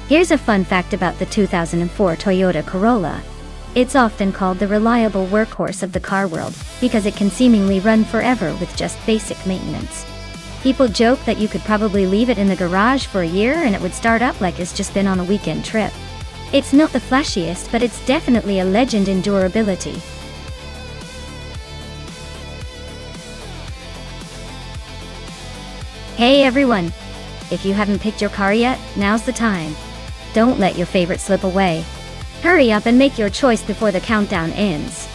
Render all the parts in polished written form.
Here's a fun fact about the 2004 Toyota Corolla. It's often called the reliable workhorse of the car world, because it can seemingly run forever with just basic maintenance. People joke that you could probably leave it in the garage for a year and it would start up like it's just been on a weekend trip. It's not the flashiest, but it's definitely a legend in durability. Hey everyone! If you haven't picked your car yet, now's the time. Don't let your favorite slip away. Hurry up and make your choice before the countdown ends.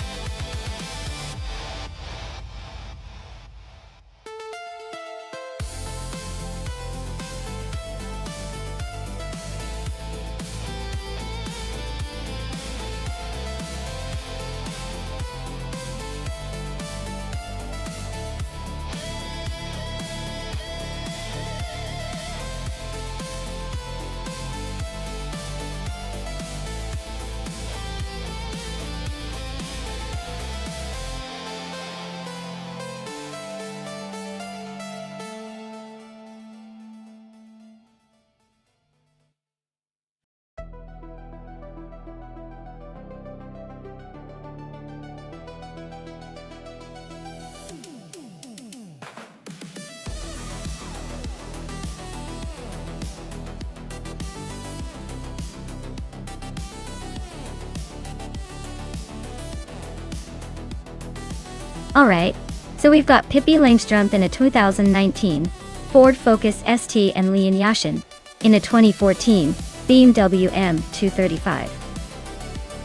Alright, so we've got Pippi Langstrumpf in a 2019 Ford Focus ST and Lian Yashin in a 2014 BMW M235.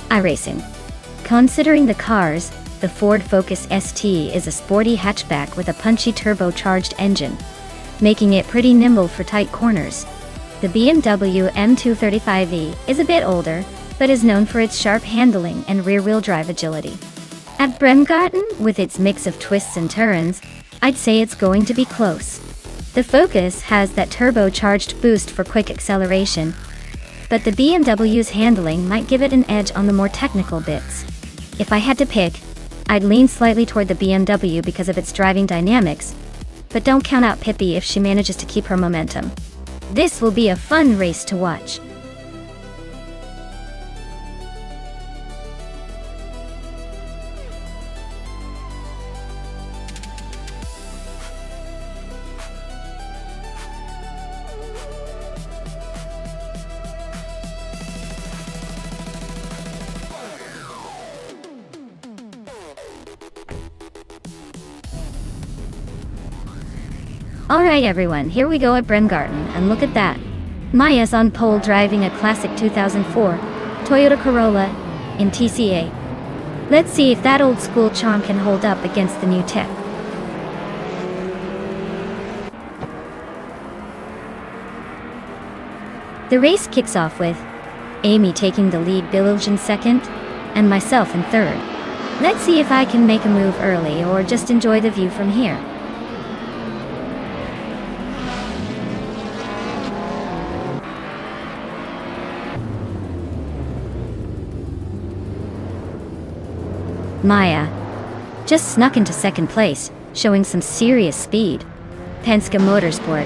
iRacing. Considering the cars, the Ford Focus ST is a sporty hatchback with a punchy turbocharged engine, making it pretty nimble for tight corners. The BMW M235e is a bit older, but is known for its sharp handling and rear-wheel drive agility. At Bremgarten, with its mix of twists and turns, I'd say it's going to be close. The Focus has that turbocharged boost for quick acceleration, but the BMW's handling might give it an edge on the more technical bits. If I had to pick, I'd lean slightly toward the BMW because of its driving dynamics, but don't count out Pippi if she manages to keep her momentum. This will be a fun race to watch. Alright everyone, here we go at Bremgarten, and look at that. Maya's on pole driving a classic 2004 Toyota Corolla in TCA. Let's see if that old school charm can hold up against the new tech. The race kicks off with Amy taking the lead, Bilge in second, and myself in third. Let's see if I can make a move early or just enjoy the view from here. Maya just snuck into second place, showing some serious speed. Penske Motorsport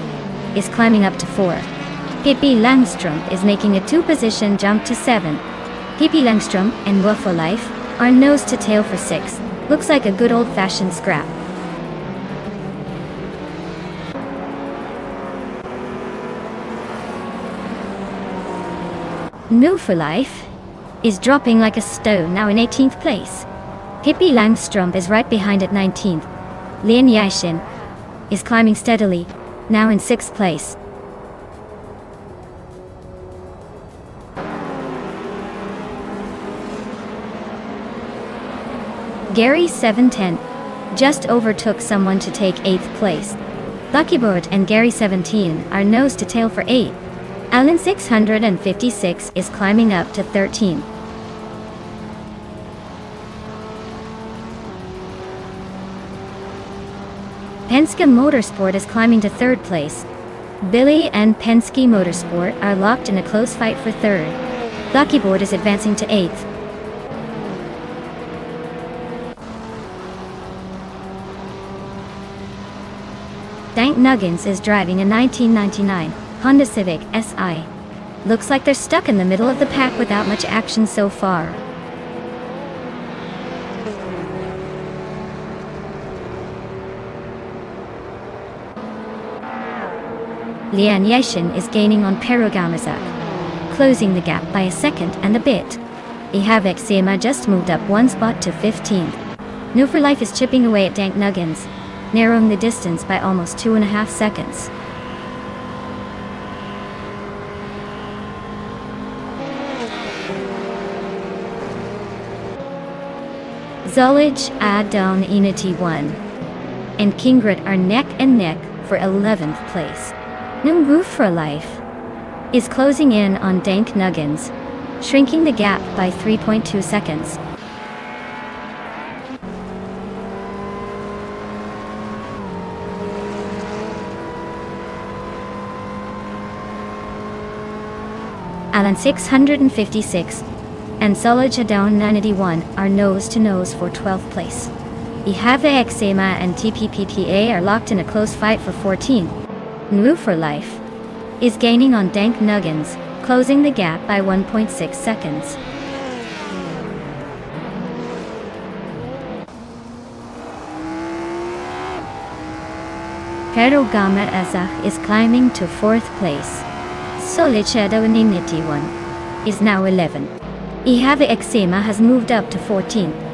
is climbing up to 4. Pippi Langstrumpf is making a 2-position jump to 7. Pippi Langstrumpf and Wolf for Life are nose to tail for 6. Looks like a good old-fashioned scrap. New for Life is dropping like a stone, now in 18th place. Pippi Langstrumpf is right behind at 19th. Lian Yashin is climbing steadily, now in 6th place. Gary 710 just overtook someone to take 8th place. Luckybird and Gary 17 are nose to tail for 8. Alan 656 is climbing up to 13. Penske Motorsport is climbing to 3rd place. Billy and Penske Motorsport are locked in a close fight for 3rd. Luckybird is advancing to 8th. Dank Nuggins is driving a 1999 Honda Civic Si. Looks like they're stuck in the middle of the pack without much action so far. Lian Yashin is gaining on Perugamazak, closing the gap by a second and a bit. Ihavik Sema just moved up one spot to 15th. New for Life is chipping away at Dank Nuggins, narrowing the distance by almost 2.5 seconds. Zulich, Adon Initi 1 and Kingrit are neck and neck for 11th place. New for Life is closing in on Dank Nuggins, shrinking the gap by 3.2 seconds. Alan 656 and Zulich Adon 91 are nose to nose for 12th place. Ihave Exema and TPPTA are locked in a close fight for 14th. New for Life is gaining on Dank Nuggins, closing the gap by 1.6 seconds. Perugama Azah is climbing to 4th place. Zulich Adon 91 is now 11. Ihave Exema has moved up to 14th.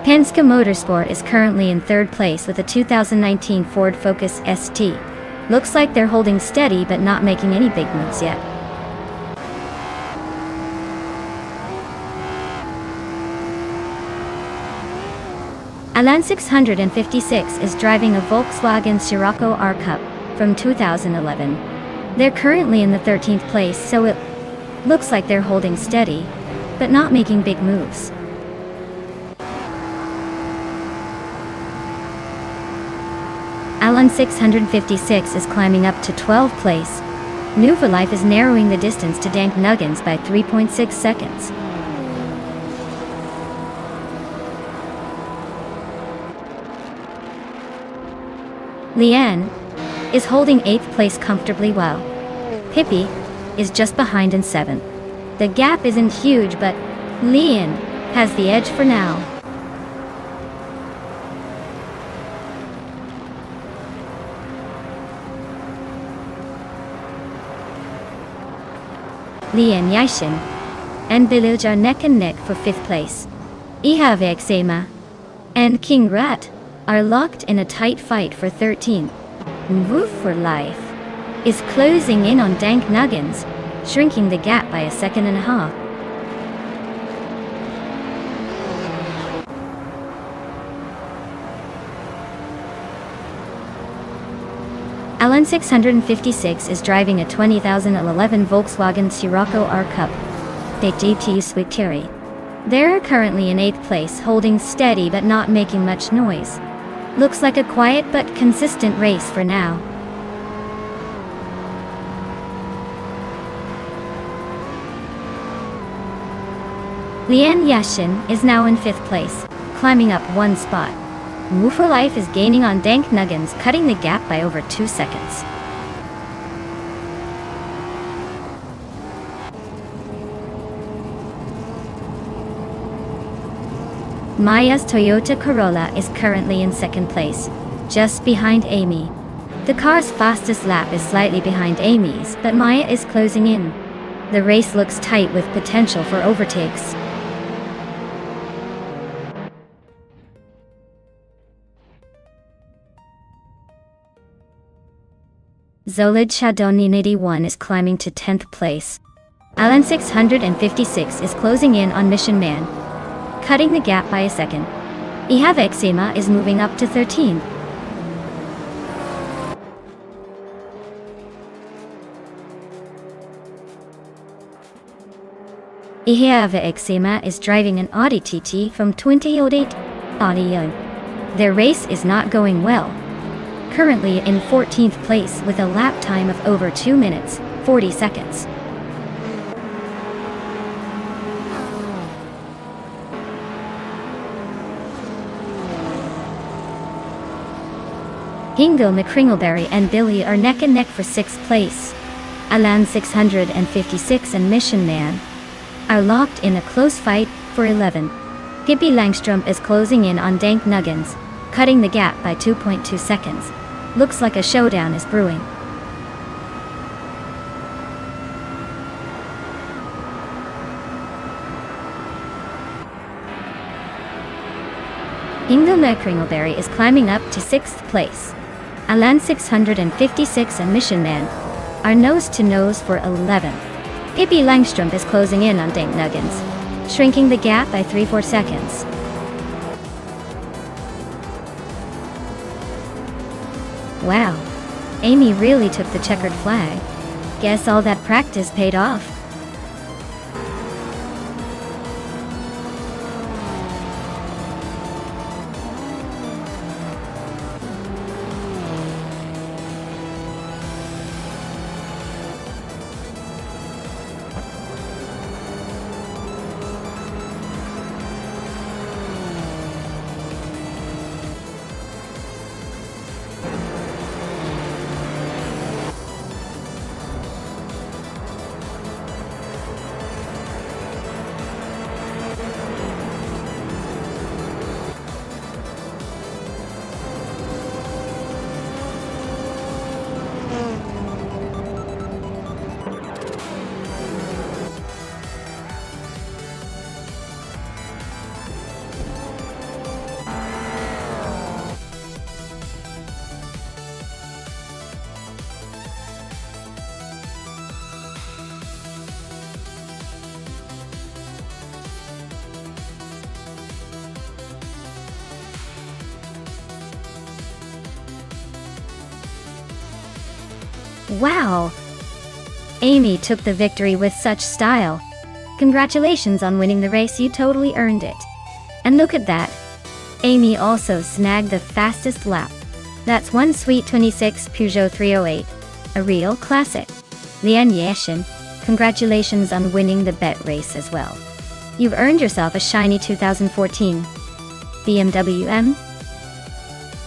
Penske Motorsport is currently in 3rd place with a 2019 Ford Focus ST. Looks like they're holding steady but not making any big moves yet. Alan 656 is driving a Volkswagen Scirocco R Cup from 2011. They're currently in the 13th place, so it looks like they're holding steady, but not making big moves. Alan 656 is climbing up to 12th place. New for Life is narrowing the distance to Dank Nuggins by 3.6 seconds. Lian is holding 8th place comfortably while Pippi is just behind in 7th. The gap isn't huge, but Lian has the edge for now. Lian Yashin and Bilij are neck and neck for 5th place. Ihave Exema and King Rat are locked in a tight fight for 13th. New for Life is closing in on Dank Nuggins, shrinking the gap by a second and a half. Alan 656 is driving a 2011 Volkswagen Scirocco R Cup. They GT Sweet Carry. They're currently in 8th place, holding steady but not making much noise. Looks like a quiet but consistent race for now. Lian Yashin is now in 5th place, climbing up one spot. New for Life is gaining on Dank Nuggins, cutting the gap by over 2 seconds. Maya's Toyota Corolla is currently in 2nd place, just behind Amy. The car's fastest lap is slightly behind Amy's, but Maya is closing in. The race looks tight with potential for overtakes. Zulich Adon 81 is climbing to 10th place. Alan 656 is closing in on Mission Man, cutting the gap by a second. Ihave Exema is moving up to 13th. Ihave Exema is driving an Audi TT from 2008 Audi. Their race is not going well. Currently in 14th place with a lap time of over 2 minutes, 40 seconds. Hingo McCringleberry and Billy are neck and neck for 6th place. Alan 656 and Mission Man are locked in a close fight for 11th. Pippi Langstrumpf is closing in on Dank Nuggins, cutting the gap by 2.2 seconds. Looks like a showdown is brewing. Hingo McCringleberry is climbing up to 6th place. Alan 656 and Mission Man are nose to nose for 11th. Pippi Langstrumpf is closing in on Dank Nuggins, shrinking the gap by 3-4 seconds. Wow, Amy really took the checkered flag. Guess all that practice paid off. Wow! Amy took the victory with such style. Congratulations on winning the race, you totally earned it. And look at that. Amy also snagged the fastest lap. That's one sweet 26 Peugeot 308. A real classic. Lian Yashin, congratulations on winning the bet race as well. You've earned yourself a shiny 2014 BMW M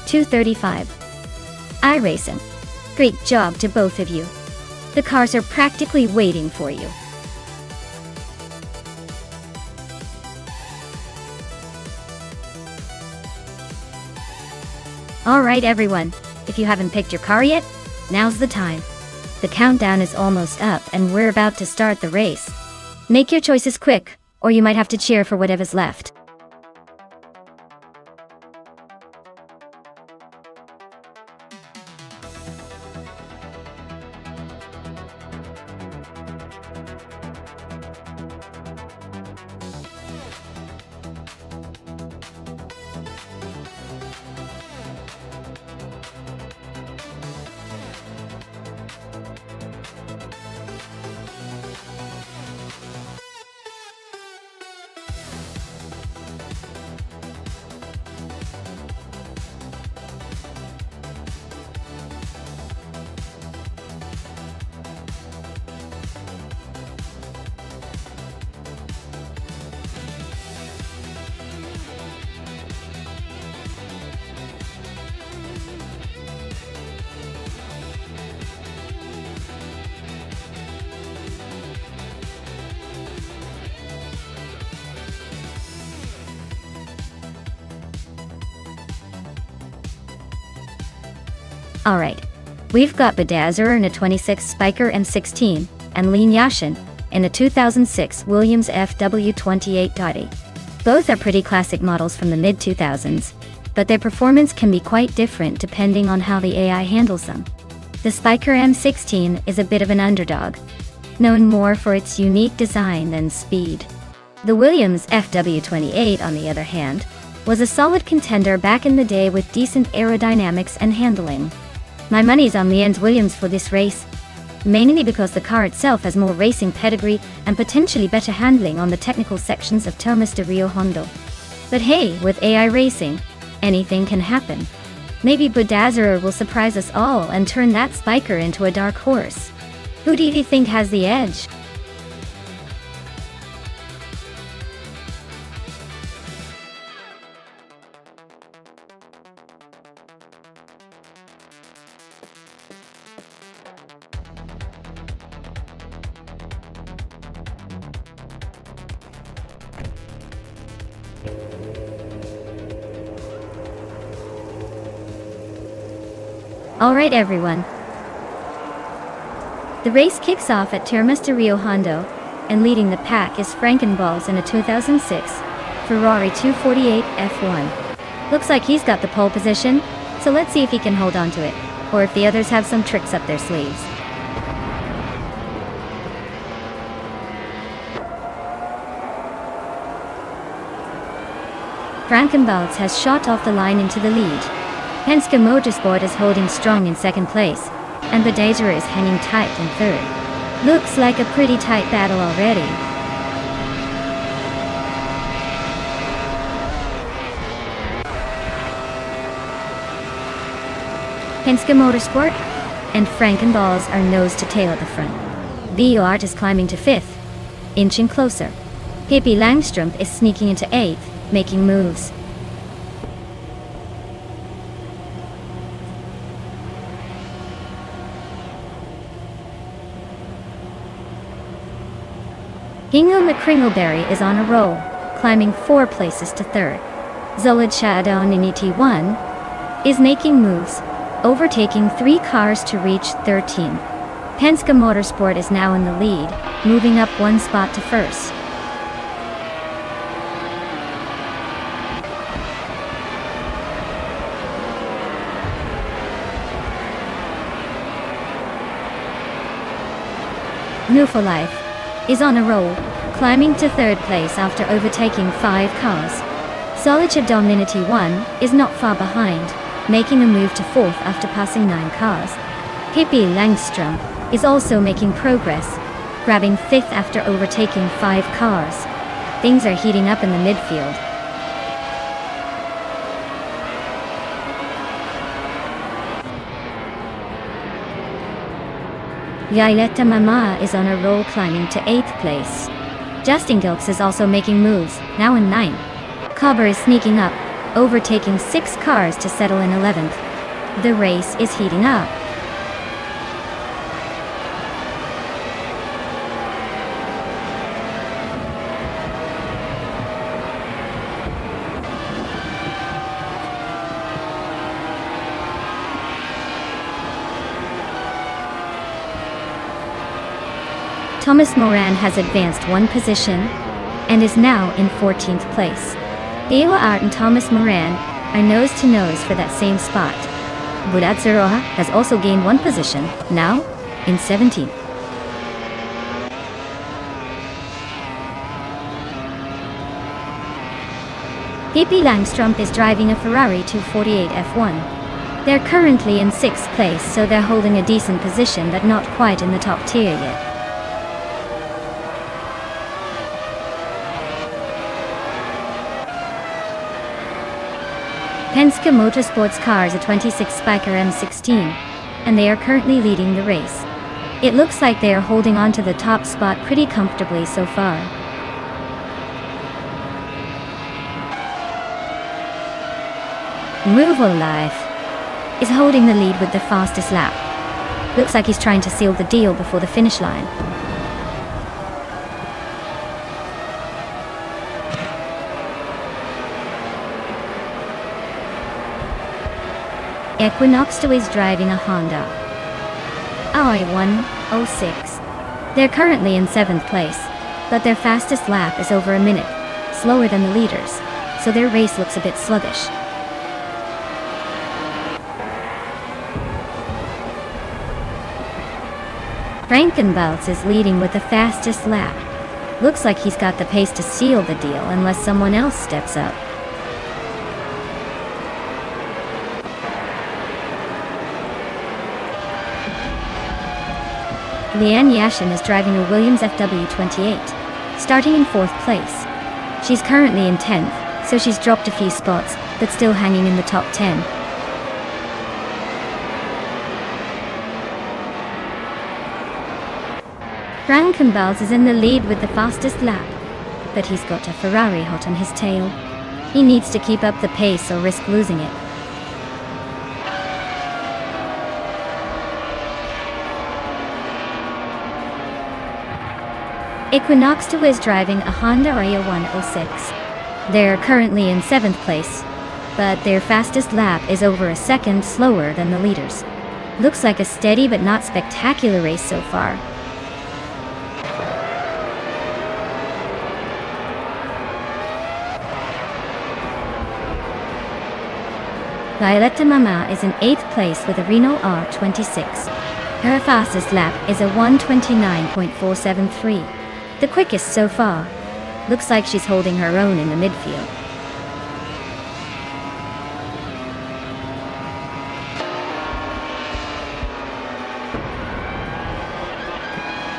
235 iRacing. Great job to both of you. The cars are practically waiting for you. Alright everyone, if you haven't picked your car yet, now's the time. The countdown is almost up and we're about to start the race. Make your choices quick, or you might have to cheer for whatever's left. Alright, we've got Bedazzler in a 26 Spiker M16, and Lian Yashin in a 2006 Williams FW28.8. Both are pretty classic models from the mid-2000s, but their performance can be quite different depending on how the AI handles them. The Spiker M16 is a bit of an underdog, known more for its unique design than speed. The Williams FW28, on the other hand, was a solid contender back in the day with decent aerodynamics and handling. My money's on Lian's Williams for this race, mainly because the car itself has more racing pedigree and potentially better handling on the technical sections of Thomas de Rio Hondo. But hey, with AI racing, anything can happen. Maybe Bedazzler will surprise us all and turn that Spiker into a dark horse. Who do you think has the edge? Alright everyone. The race kicks off at Termas de Rio Hondo, and leading the pack is Frankenballs in a 2006 Ferrari 248 F1. Looks like he's got the pole position, so let's see if he can hold on to it, or if the others have some tricks up their sleeves. Frankenballs has shot off the line into the lead. Penske Motorsport is holding strong in second place, and Badeja is hanging tight in third. Looks like a pretty tight battle already. Penske Motorsport and Frankenballs are nose to tail at the front. Bjart is climbing to fifth, inching closer. Pippi Langstrump is sneaking into eighth, making moves. Ingo McCringleberry is on a roll, climbing 4 places to third. Zulid Shadon in ET1 is making moves, overtaking 3 cars to reach 13. Penske Motorsport is now in the lead, moving up 1 spot to first. Newfolife is on a roll, climbing to third place after overtaking 5 cars. Solid Dominity 1 is not far behind, making a move to fourth after passing 9 cars. Pippi Langström is also making progress, grabbing fifth after overtaking 5 cars. Things are heating up in the midfield. Yaileta Mama is on a roll, climbing to 8th place. Justin Gilks is also making moves, now in 9th. Cobber is sneaking up, overtaking 6 cars to settle in 11th. The race is heating up. Thomas Moran has advanced 1 position and is now in 14th place. Theo Art and Thomas Moran are nose to nose for that same spot. Budat Zeroha has also gained 1 position, now in 17th. Pippi Langstrump is driving a Ferrari 248 F1. They're currently in 6th place, so they're holding a decent position but not quite in the top tier yet. Penske Motorsport's car is a 26 Spiker M16, and they are currently leading the race. It looks like they are holding on to the top spot pretty comfortably so far. Ruval Life is holding the lead with the fastest lap. Looks like he's trying to seal the deal before the finish line. Equinox is driving a Honda i106. They're currently in 7th place, but their fastest lap is over a minute, slower than the leaders, so their race looks a bit sluggish. Frankenballs is leading with the fastest lap. Looks like he's got the pace to seal the deal unless someone else steps up. Leanne Yashin is driving a Williams FW28, starting in 4th place. She's currently in 10th, so she's dropped a few spots, but still hanging in the top 10. Frankenballs is in the lead with the fastest lap, but he's got a Ferrari hot on his tail. He needs to keep up the pace or risk losing it. Equinox 2 is driving a Honda i106. They're currently in 7th place, but their fastest lap is over a second slower than the leaders. Looks like a steady but not spectacular race so far. Violetta Mama is in 8th place with a Renault R26. Her fastest lap is a 1:29.473. The quickest so far. Looks like she's holding her own in the midfield.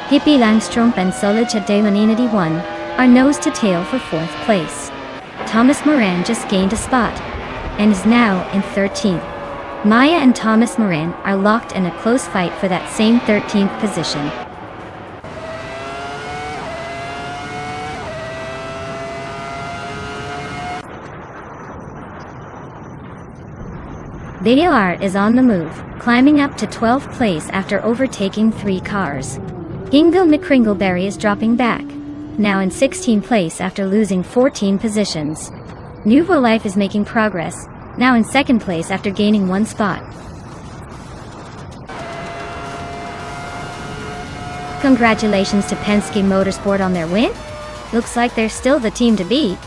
Hippie Landstrom and Solid Chadewaninity 1 are nose to tail for 4th place. Thomas Moran just gained a spot and is now in 13th. Maya and Thomas Moran are locked in a close fight for that same 13th position. Video Art is on the move, climbing up to 12th place after overtaking 3 cars. Hingle McCringleberry is dropping back, now in 16th place after losing 14 positions. Nouveau Life is making progress, now in 2nd place after gaining 1 spot. Congratulations to Penske Motorsport on their win. Looks like they're still the team to beat.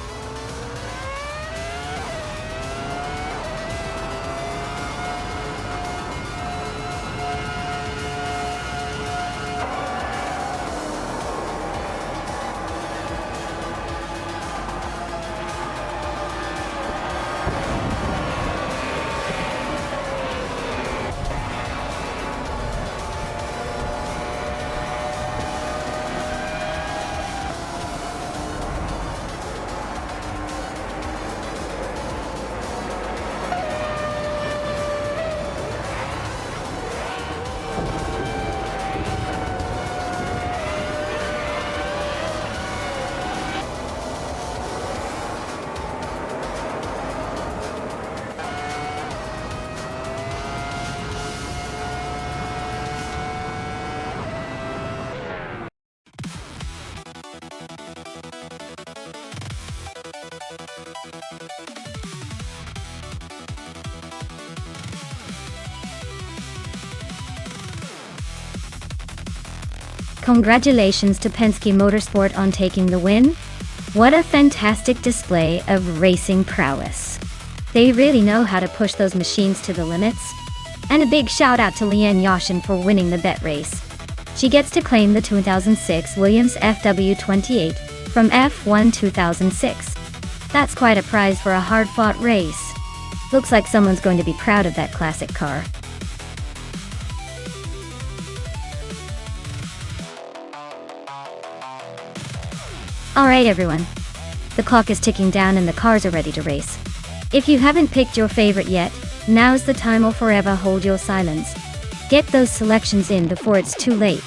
Congratulations to Penske Motorsport on taking the win. What a fantastic display of racing prowess. They really know how to push those machines to the limits. And a big shout out to Lian Yashin for winning the bet race. She gets to claim the 2006 Williams FW28 from F1 2006. That's quite a prize for a hard-fought race. Looks like someone's going to be proud of that classic car. Alright everyone, the clock is ticking down and the cars are ready to race. If you haven't picked your favorite yet, now's the time or forever hold your silence. Get those selections in before it's too late.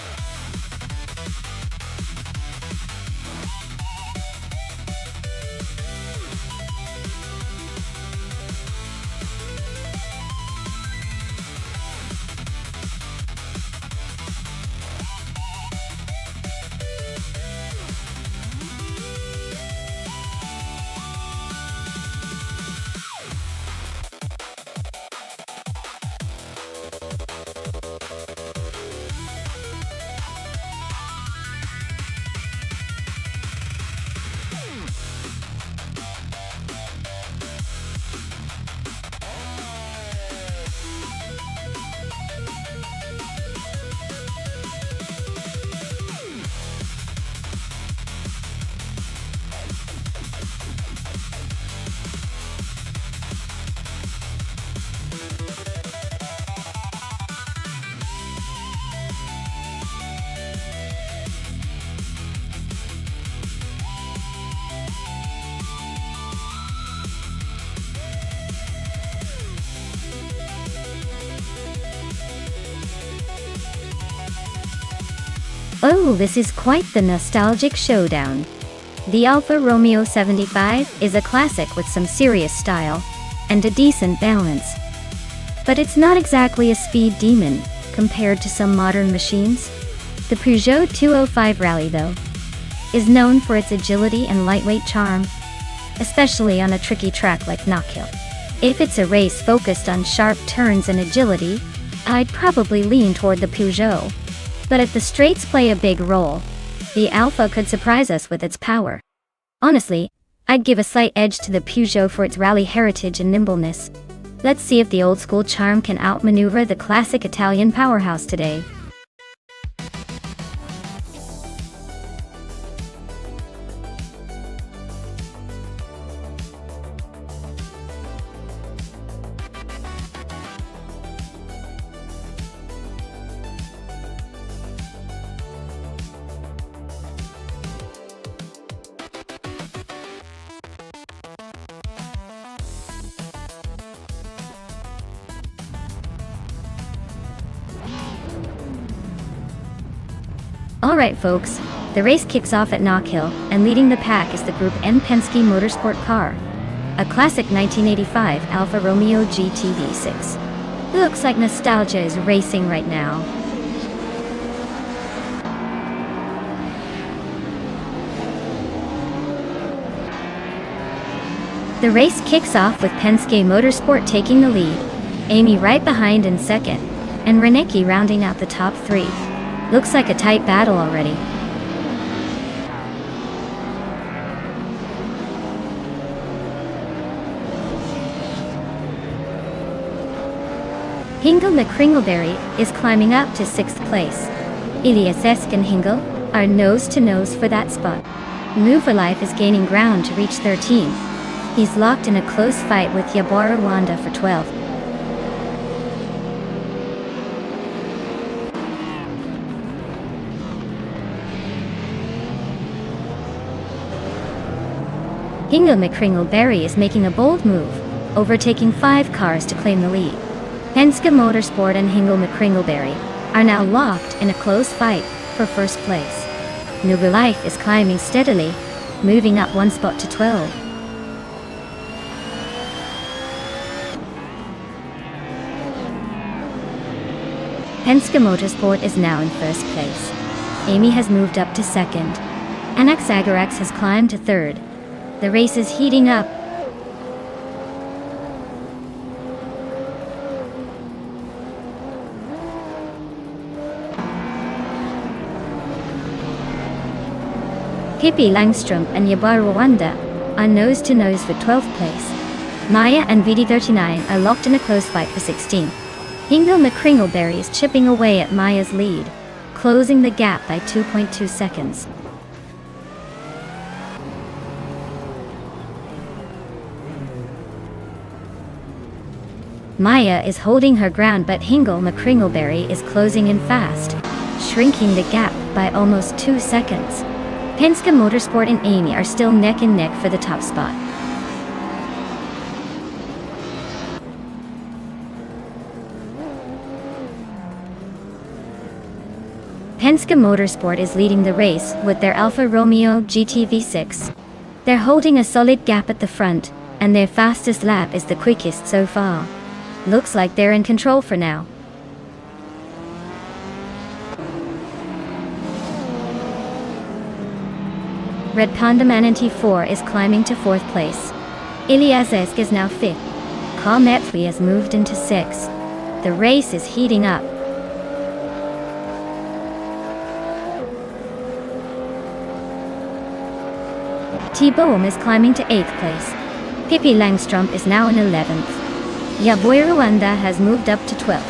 Oh, this is quite the nostalgic showdown. The Alfa Romeo 75 is a classic with some serious style and a decent balance. But it's not exactly a speed demon compared to some modern machines. The Peugeot 205 Rally, though, is known for its agility and lightweight charm, especially on a tricky track like Knockhill. If it's a race focused on sharp turns and agility, I'd probably lean toward the Peugeot. But if the straights play a big role, the Alpha could surprise us with its power. Honestly, I'd give a slight edge to the Peugeot for its rally heritage and nimbleness. Let's see if the old-school charm can outmaneuver the classic Italian powerhouse today. Alright folks, the race kicks off at Knockhill, and leading the pack is the Group N Penske Motorsport car. A classic 1985 Alfa Romeo GT V6. Looks like nostalgia is racing right now. The race kicks off with Penske Motorsport taking the lead, Amy right behind in second, and Renecki rounding out the top three. Looks like a tight battle already. Hingle McCringleberry is climbing up to 6th place. Elias Esk and Hingle are nose-to-nose for that spot. New for Life is gaining ground to reach 13. He's locked in a close fight with Yabara Wanda for 12. Hingle McCringleberry is making a bold move, overtaking 5 cars to claim the lead. Penske Motorsport and Hingle McCringleberry are now locked in a close fight for first place. New for Life is climbing steadily, moving up 1 spot to 12. Penske Motorsport is now in first place. Amy has moved up to second. Anak Zagarax has climbed to third. The race is heating up. Pippi Langstrom and Yabara Wanda are nose-to-nose for 12th place. Maya and VD39 are locked in a close fight for 16. Hingle McCringleberry is chipping away at Maya's lead, closing the gap by 2.2 seconds. Maya is holding her ground, but Hingle McCringleberry is closing in fast, shrinking the gap by almost 2 seconds. Penske Motorsport and Amy are still neck and neck for the top spot. Penske Motorsport is leading the race with their Alfa Romeo GT V6. They're holding a solid gap at the front, and their fastest lap is the quickest so far. Looks like they're in control for now. Red Panda Manatee 4 is climbing to 4th place. Elias Esk is now 5th. Carl Metfrey has moved into 6th. The race is heating up. T-Bohm is climbing to 8th place. Pippi Langstrom is now in 11th. Yabara Wanda has moved up to 12th.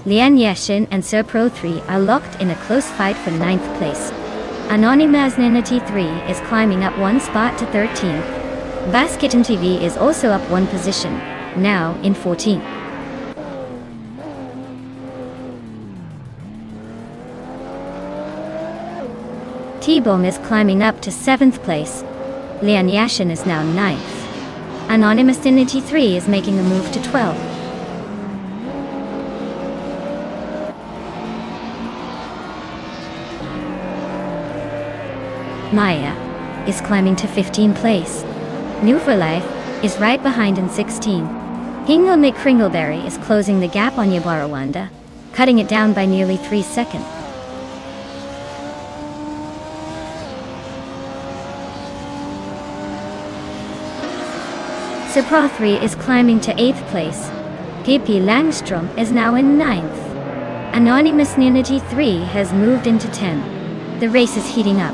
Lian Yashin and Sir Pro 3 are locked in a close fight for 9th place. Anonymous Ninety 3 is climbing up 1 spot to 13th. Basketon TV is also up 1 position, now in 14th. T-Bohm is climbing up to 7th place. Lian Yashin is now 9th. Anonymous Ninety 3 is making a move to 12th. Maya is climbing to 15th place. New for Life is right behind in 16. Hingle McCringleberry is closing the gap on Yabara Wanda, cutting it down by nearly 3 seconds. Pro 3 is climbing to 8th place. Pippi Langstrom is now in 9th. Anonymous Ninity 3 has moved into 10th. The race is heating up.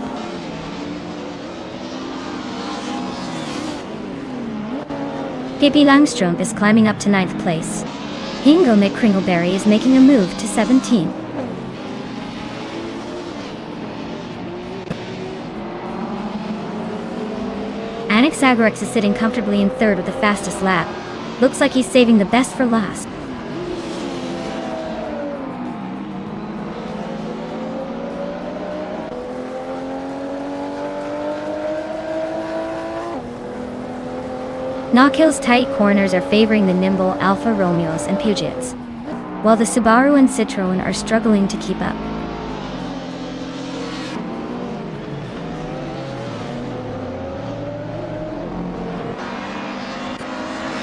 Pippi Langstrom is climbing up to 9th place. Hingo McCringleberry is making a move to 17th. Annex Agarex is sitting comfortably in 3rd with the fastest lap. Looks like he's saving the best for last. Knockhill's tight corners are favoring the nimble Alfa Romeos and Peugeots, while the Subaru and Citroën are struggling to keep up.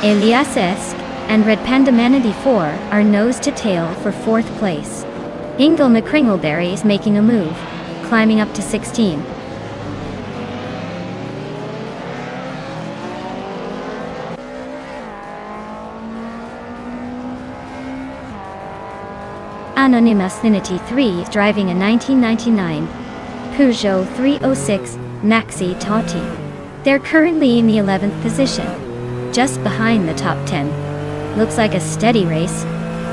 Elias Esk and Red Panda Manatee 4 are nose to tail for 4th place. Ingle McCringleberry is making a move, climbing up to 16. Anonymous Ninity 3 is driving a 1999 Peugeot 306 Maxi Tati. They're currently in the 11th position, just behind the top 10. Looks like a steady race,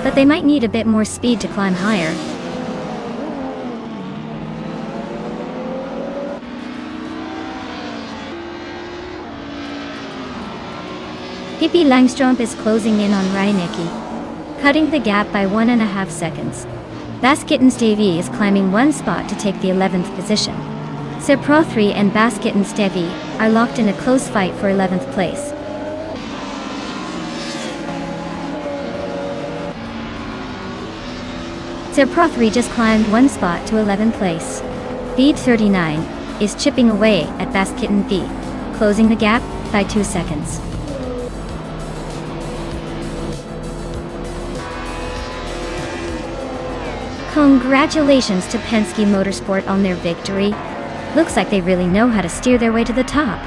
but they might need a bit more speed to climb higher. Pippi Langstrom is closing in on Reinicke, cutting the gap by 1.5 seconds. Baskitten Stevie is climbing 1 spot to take the 11th position. Pro 3 and Baskitten Stevie are locked in a close fight for 11th place. Pro 3 just climbed 1 spot to 11th place. Beat 39 is chipping away at Baskitten D, closing the gap by 2 seconds. Congratulations to Penske Motorsport on their victory. Looks like they really know how to steer their way to the top.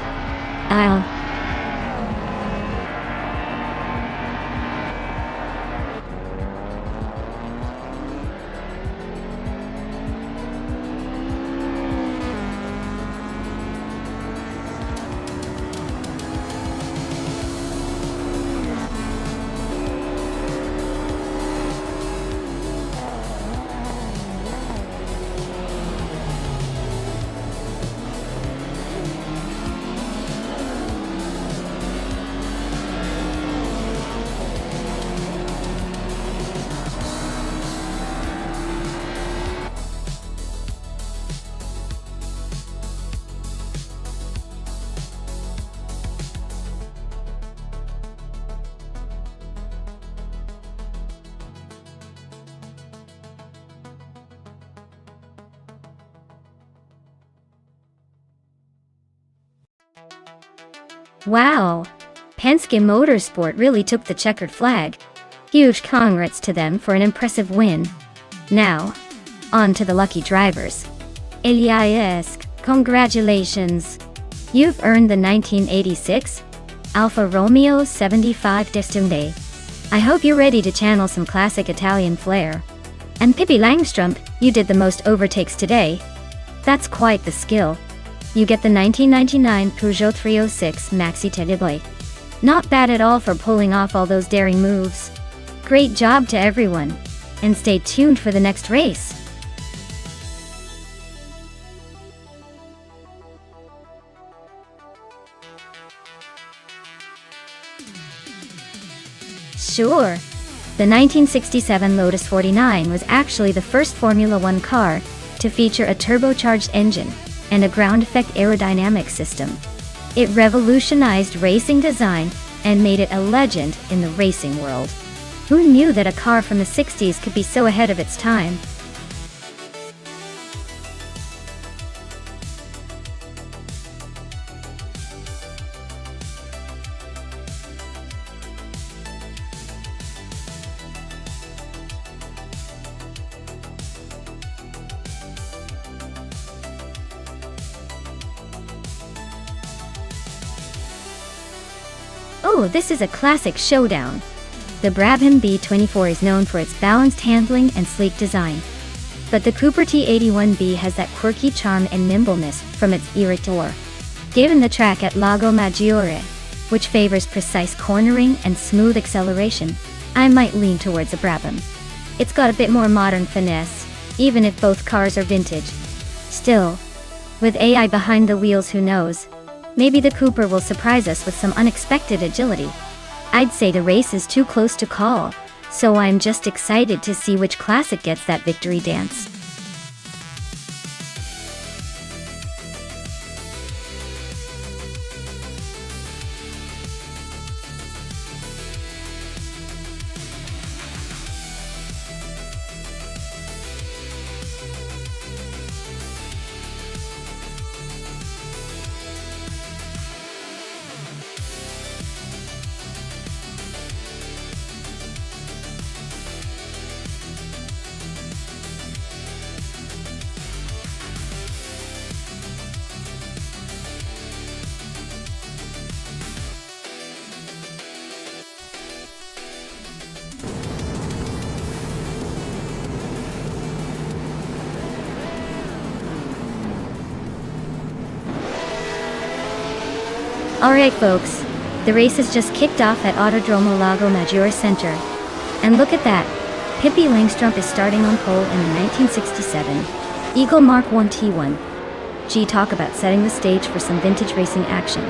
Wow! Penske Motorsport really took the checkered flag. Huge congrats to them for an impressive win. Now, on to the lucky drivers. Elias, congratulations! You've earned the 1986 Alfa Romeo 75 Destunde. I hope you're ready to channel some classic Italian flair. And Pippi Langstrom, you did the most overtakes today. That's quite the skill. You get the 1999 Peugeot 306 Maxi Tedibly. Not bad at all for pulling off all those daring moves. Great job to everyone. And stay tuned for the next race. Sure. The 1967 Lotus 49 was actually the first Formula One car to feature a turbocharged engine and a ground effect aerodynamic system. It revolutionized racing design and made it a legend in the racing world. Who knew that a car from the 60s could be so ahead of its time? Oh, this is a classic showdown. The Brabham B24 is known for its balanced handling and sleek design. But the Cooper T81B has that quirky charm and nimbleness from its Irritor. Given the track at Lago Maggiore, which favors precise cornering and smooth acceleration, I might lean towards a Brabham. It's got a bit more modern finesse, even if both cars are vintage. Still, with AI behind the wheels, who knows? Maybe the Cooper will surprise us with some unexpected agility. I'd say the race is too close to call, so I'm just excited to see which classic gets that victory dance. Alright folks, the race has just kicked off at Autodromo Lago Maggiore Center. And look at that, Pippi Langstrup is starting on pole in the 1967 Eagle Mark I T1. Gee, talk about setting the stage for some vintage racing action.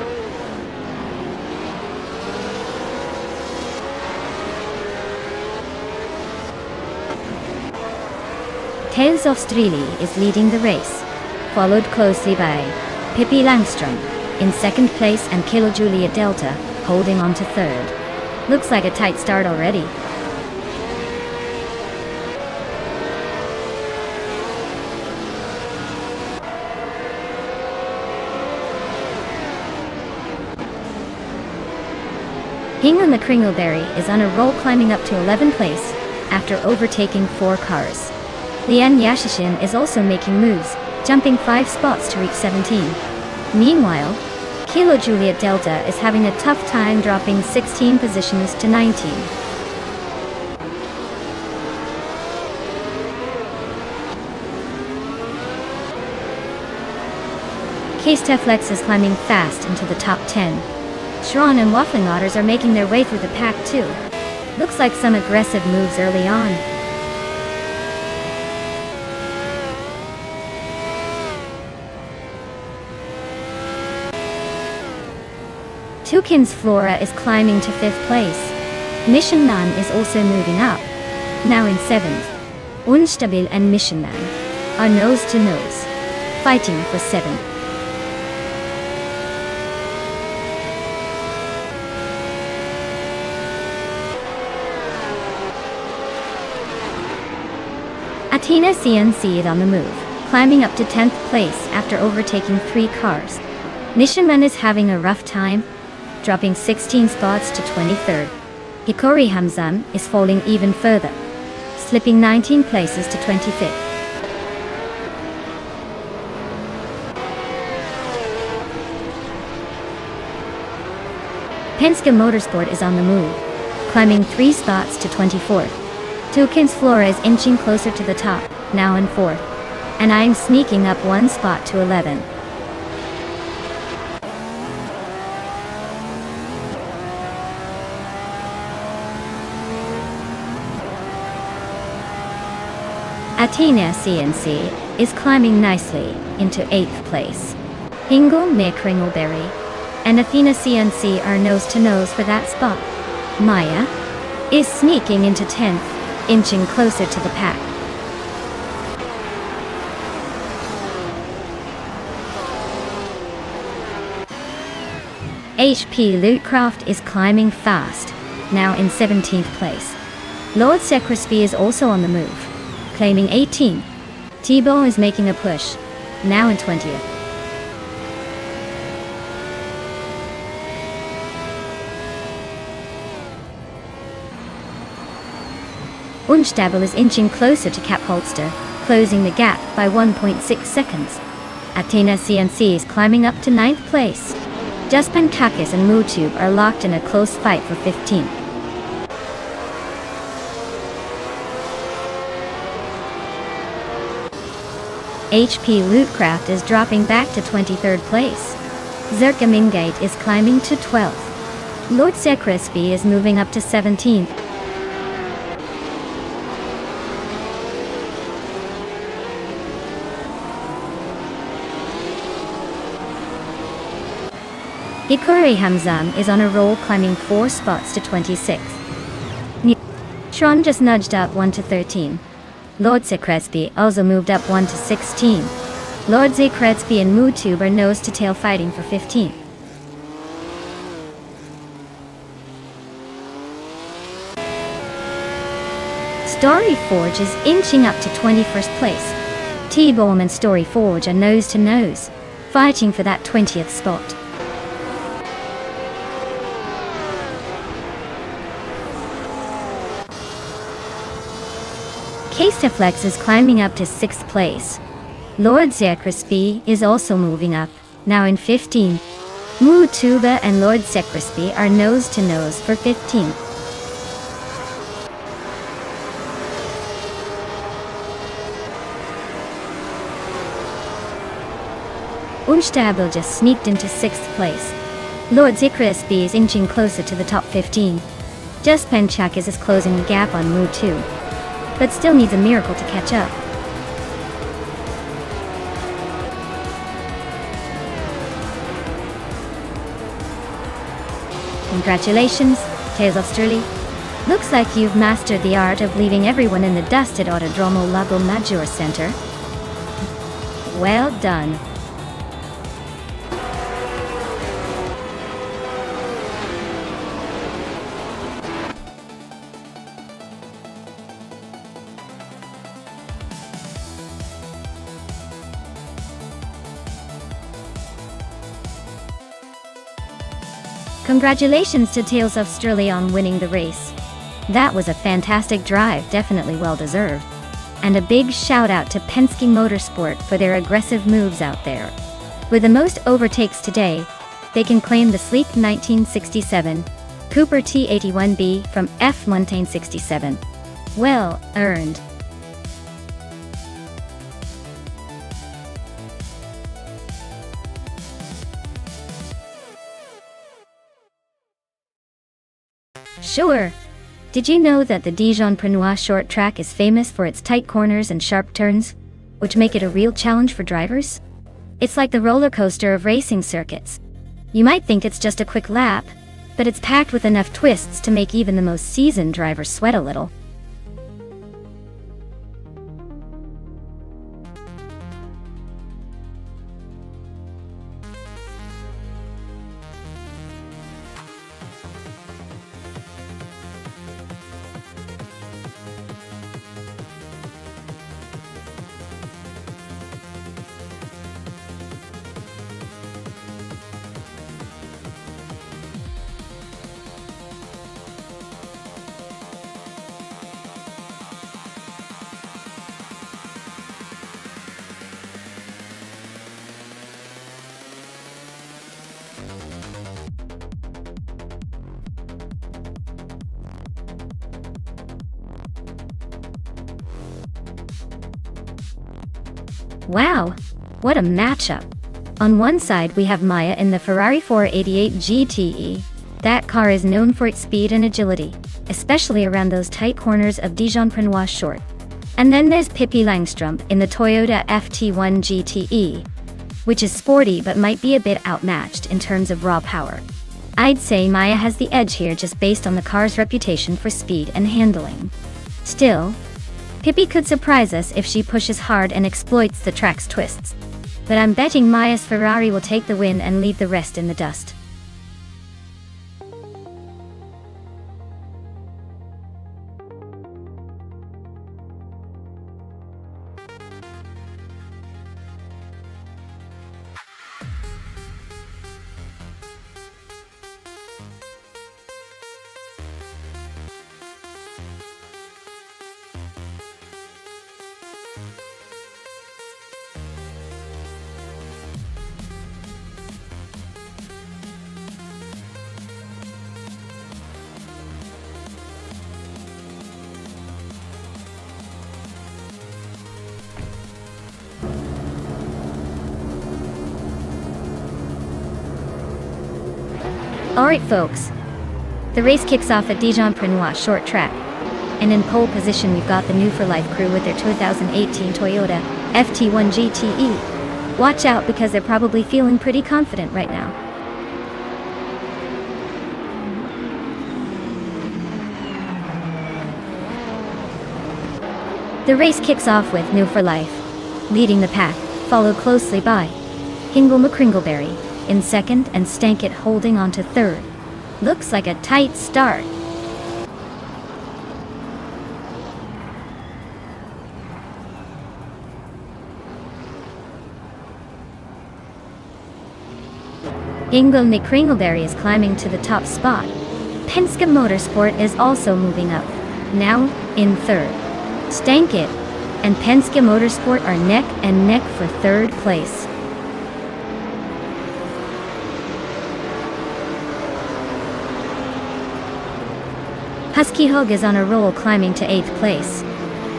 Tales of Strilli is leading the race, followed closely by Pippi Langstrup in second place and Kilo Juliet Delta holding on to third. Looks like a tight start already. Hingham the Kringleberry is on a roll, climbing up to 11th place after overtaking 4 cars. Lian Yashishin is also making moves, jumping 5 spots to reach 17. Meanwhile, Kilo Juliet Delta is having a tough time, dropping 16 positions to 19. Case Teflex is climbing fast into the top 10. Schron and Waffling Otters are making their way through the pack too. Looks like some aggressive moves early on. Tukin's Flora is climbing to 5th place. Mission Man is also moving up, now in 7th. Unstabil and Mission Man are nose to nose, fighting for 7th. Athena CNC is on the move, climbing up to 10th place after overtaking 3 cars. Mission Man is having a rough time, dropping 16 spots to 23rd. Hikori Hamzan is falling even further, slipping 19 places to 25th. Penske Motorsport is on the move, climbing 3 spots to 24th. Tukin's Flora is inching closer to the top, now in 4th, and I'm sneaking up 1 spot to 11th. Athena CNC is climbing nicely into 8th place. Hingle Mick Kringleberry and Athena CNC are nose to nose for that spot. Maya is sneaking into 10th, inching closer to the pack. HP Lootcraft is climbing fast, now in 17th place. Lord Secresby is also on the move, claiming 18. T-Bone is making a push, now in 20th. Unstable is inching closer to Cap Holster, closing the gap by 1.6 seconds. Athena CNC is climbing up to 9th place. Just Pankakis and Mutube are locked in a close fight for 15th. HP Lootcraft is dropping back to 23rd place. Zerkamingate is climbing to 12th. Lord Crispy is moving up to 17th. Hikuri Hamzam is on a roll, climbing 4 spots to 26th. Tron just nudged up 1 to 13. Lord Crespi also moved up 1 to 16. Lord Crespi and Mutube are nose to tail fighting for 15th. Storyforge is inching up to 21st place. T-Bomb and Storyforge are nose to nose, fighting for that 20th spot. Castaflex is climbing up to 6th place. Lord Crispy is also moving up, now in 15th. Mutuba and Lord Crispy are nose to nose for 15th. Unstabel just sneaked into 6th place. Lord Crispy is inching closer to the top 15. Just Penchakis is closing the gap on Mutube, but still needs a miracle to catch up. Congratulations, Tales of Sturley. Looks like you've mastered the art of leaving everyone in the dust at Autodromo Lago Maggiore Center. Well done. Congratulations to Tales of Sturley on winning the race. That was a fantastic drive, definitely well deserved. And a big shout out to Penske Motorsport for their aggressive moves out there. With the most overtakes today, they can claim the sleek 1967 Cooper T81B from F1967. Well earned. Sure. Did you know that the Dijon-Prenois short track is famous for its tight corners and sharp turns, which make it a real challenge for drivers? It's like the roller coaster of racing circuits. You might think it's just a quick lap, but it's packed with enough twists to make even the most seasoned driver sweat a little. Wow, what a matchup. On one side we have Maya in the Ferrari 488 GTE. That car is known for its speed and agility, especially around those tight corners of Dijon-Prenois short. And then there's Pippi Langstrup in the Toyota FT1 GTE, which is sporty but might be a bit outmatched in terms of raw power. I'd say Maya has the edge here just based on the car's reputation for speed and handling. Still, Pippi could surprise us if she pushes hard and exploits the track's twists. But I'm betting Maya's Ferrari will take the win and leave the rest in the dust. Alright folks, the race kicks off at Dijon-Prenois short track. And in pole position we've got the New for Life crew with their 2018 Toyota FT1 GTE. Watch out because they're probably feeling pretty confident right now. The race kicks off with New for Life leading the pack, followed closely by Hingle McCringleberry in second and Stankit holding on to third. Looks like a tight start. Hingle McCringleberry is climbing to the top spot. Penske Motorsport is also moving up, now in third. Stankit and Penske Motorsport are neck and neck for third place. Husky Hug is on a roll climbing to 8th place.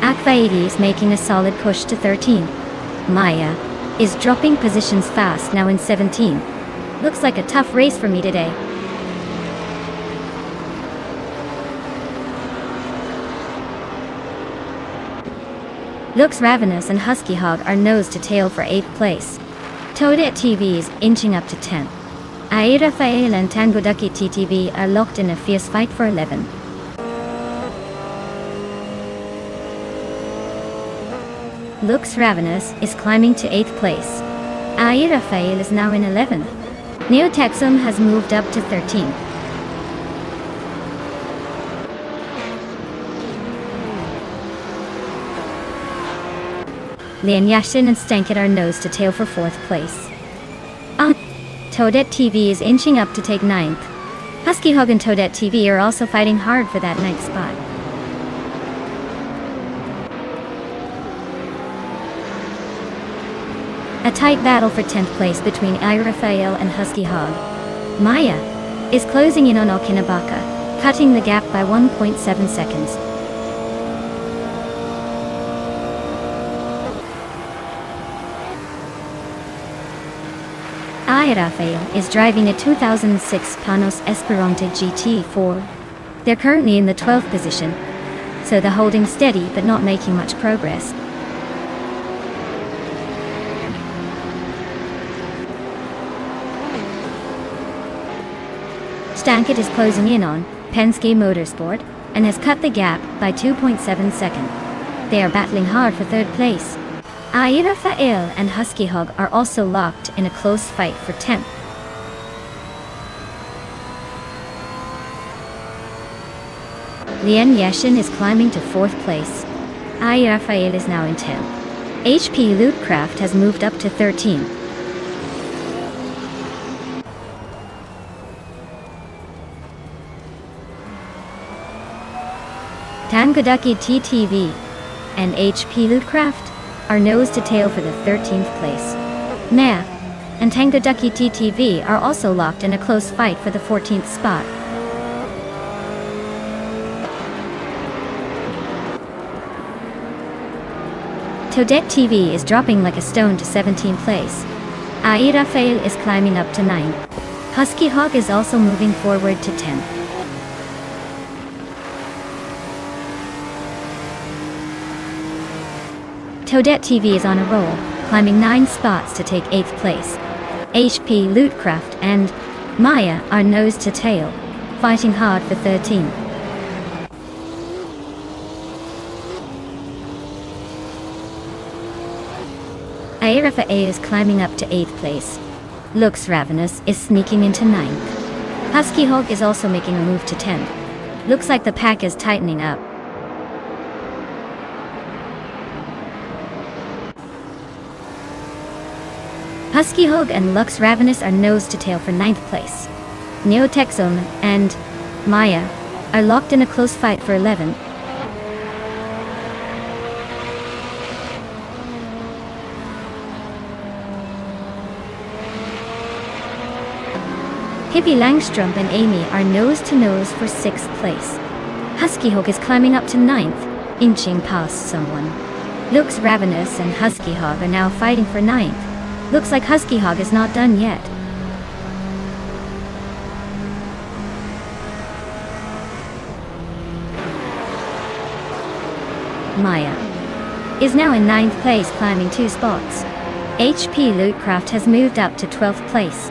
Akvaidi is making a solid push to 13. Maya is dropping positions fast now in 17. Looks like a tough race for me today. Looks Ravenous and Husky Hog are nose to tail for 8th place. Toadette TV is inching up to 10th. Ai Rafael and Tango Ducky TTV are locked in a fierce fight for 11. Looks Ravenous is climbing to 8th place. Ai Rafael is now in 11th. Neotexum has moved up to 13th. Lian Yashin and Stankit are nose to tail for 4th place. Toadette TV is inching up to take 9th. Husky Hog and Toadette TV are also fighting hard for that 9th spot. A tight battle for 10th place between Ai Rafael and Husky Hog. Maya is closing in on Okinabaka, cutting the gap by 1.7 seconds. Ai Rafael is driving a 2006 Panos Esperante GT4. They're currently in the 12th position, so they're holding steady but not making much progress. Stankit is closing in on Penske Motorsport and has cut the gap by 2.7 seconds. They are battling hard for 3rd place. Ai Rafael and Husky Hog are also locked in a close fight for 10th. Lian Yashin is climbing to 4th place. Ai Rafael is now in 10th. HP Lootcraft has moved up to 13th. Tangoducky TTV and HP Lootcraft are nose to tail for the 13th place. Nah and Tangoducky TTV are also locked in a close fight for the 14th spot. Toadette TV is dropping like a stone to 17th place. Ai Rafael is climbing up to 9th. Husky Hog is also moving forward to 10th. Toadette TV is on a roll, climbing 9 spots to take 8th place. HP Lootcraft and Maya are nose to tail, fighting hard for 13th. Ai Rafael is climbing up to 8th place. Looks Ravenous is sneaking into 9th. Husky Hog is also making a move to 10th. Looks like the pack is tightening up. Husky Hog and Lux Ravenous are nose to tail for 9th place. Neotexum and Maya are locked in a close fight for 11th. Hippie Langstrom and Amy are nose to nose for 6th place. Husky Hog is climbing up to 9th, inching past someone. Lux Ravenous and Husky Hog are now fighting for 9th. Looks like Husky Hog is not done yet. Maya, is now in 9th place, climbing 2 spots. HP Lootcraft has moved up to 12th place.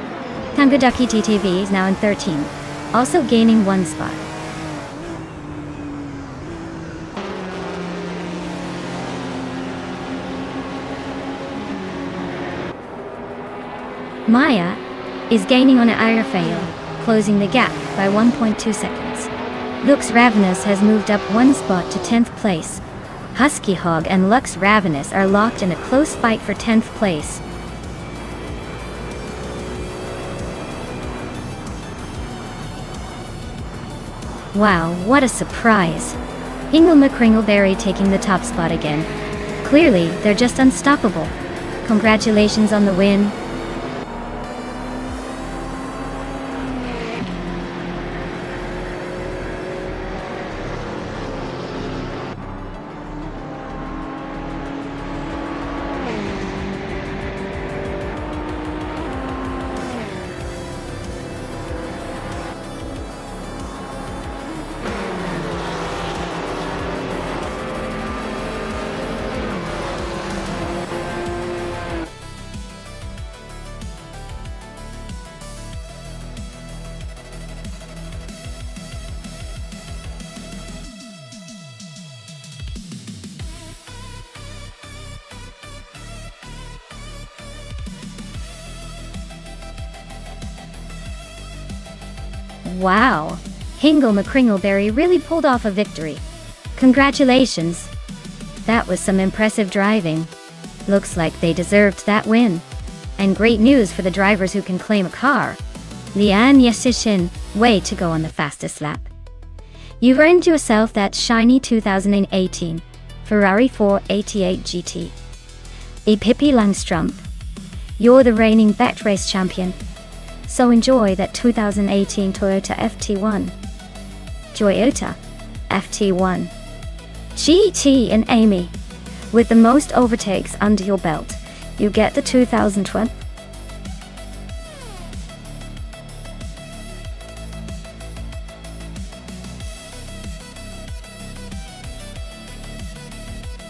Tangaduki TTV is now in 13th, also gaining 1 spot. Maya is gaining on Airfail, closing the gap by 1.2 seconds. Lux Ravenous has moved up 1 spot to 10th place. Husky Hog and Lux Ravenous are locked in a close fight for 10th place. Wow, what a surprise! Hingle McCringleberry taking the top spot again. Clearly, they're just unstoppable. Congratulations on the win. Wow! Hingle McCringleberry really pulled off a victory. Congratulations! That was some impressive driving. Looks like they deserved that win. And great news for the drivers who can claim a car. Lian Yesishin, way to go on the fastest lap. You've earned yourself that shiny 2018 Ferrari 488 GT. Pippi Langstrumpf. You're the reigning back race champion. So enjoy that 2018 Toyota FT1. Toyota FT1 GT and Amy. With the most overtakes under your belt, you get the 2020.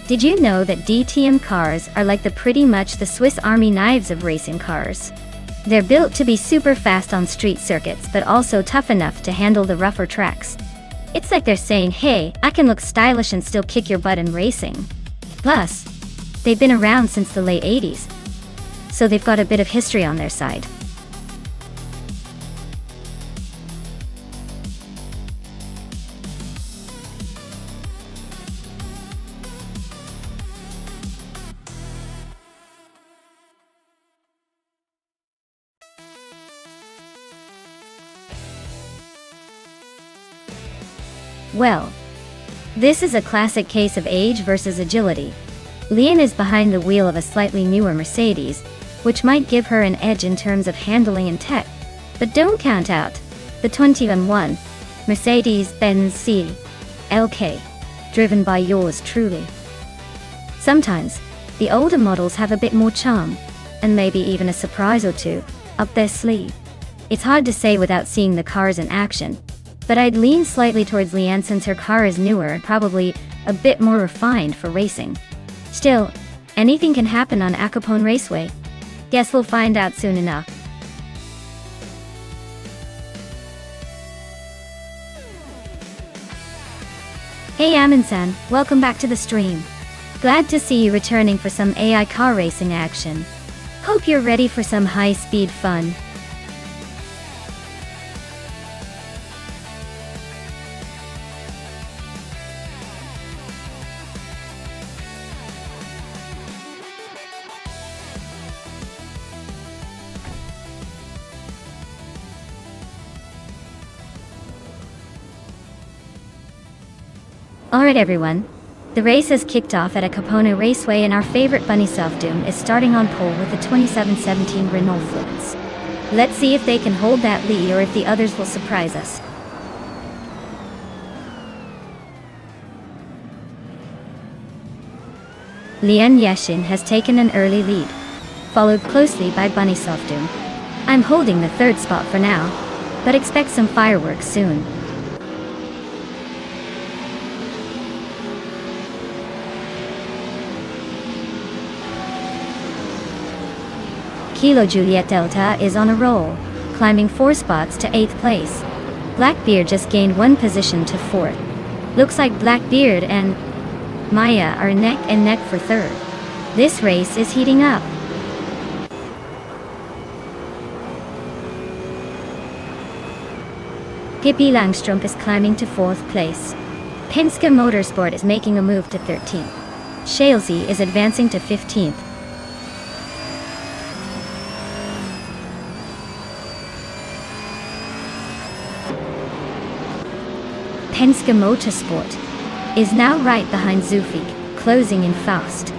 Did you know that DTM cars are like pretty much the Swiss Army knives of racing cars? They're built to be super fast on street circuits, but also tough enough to handle the rougher tracks. It's like they're saying, hey, I can look stylish and still kick your butt in racing. Plus, they've been around since the late 80s, so they've got a bit of history on their side. Well, this is a classic case of age versus agility. Lian is behind the wheel of a slightly newer Mercedes, which might give her an edge in terms of handling and tech. But don't count out the 2001 Mercedes-Benz CLK, driven by yours truly. Sometimes, the older models have a bit more charm, and maybe even a surprise or two up their sleeve. It's hard to say without seeing the cars in action, but I'd lean slightly towards Lian since her car is newer and probably a bit more refined for racing. Still, anything can happen on Acapone Raceway. Guess we'll find out soon enough. Hey Amin-san, welcome back to the stream. Glad to see you returning for some AI car racing action. Hope you're ready for some high-speed fun. Alright everyone, the race has kicked off at Acapone Raceway and our favorite bunny Self-Doom is starting on pole with the 2717 Renault Fluence. Let's see if they can hold that lead or if the others will surprise us. Lian Yashin has taken an early lead, followed closely by bunny Self-Doom. I'm holding the third spot for now, but expect some fireworks soon. Kilo Juliet Delta is on a roll, climbing 4 spots to 8th place. Blackbeard just gained 1 position to 4th. Looks like Blackbeard and Maya are neck and neck for 3rd. This race is heating up. Pippi Langstrumpf is climbing to 4th place. Penske Motorsport is making a move to 13th. Schalesy is advancing to 15th. Penske Motorsport is now right behind Zufig, closing in fast.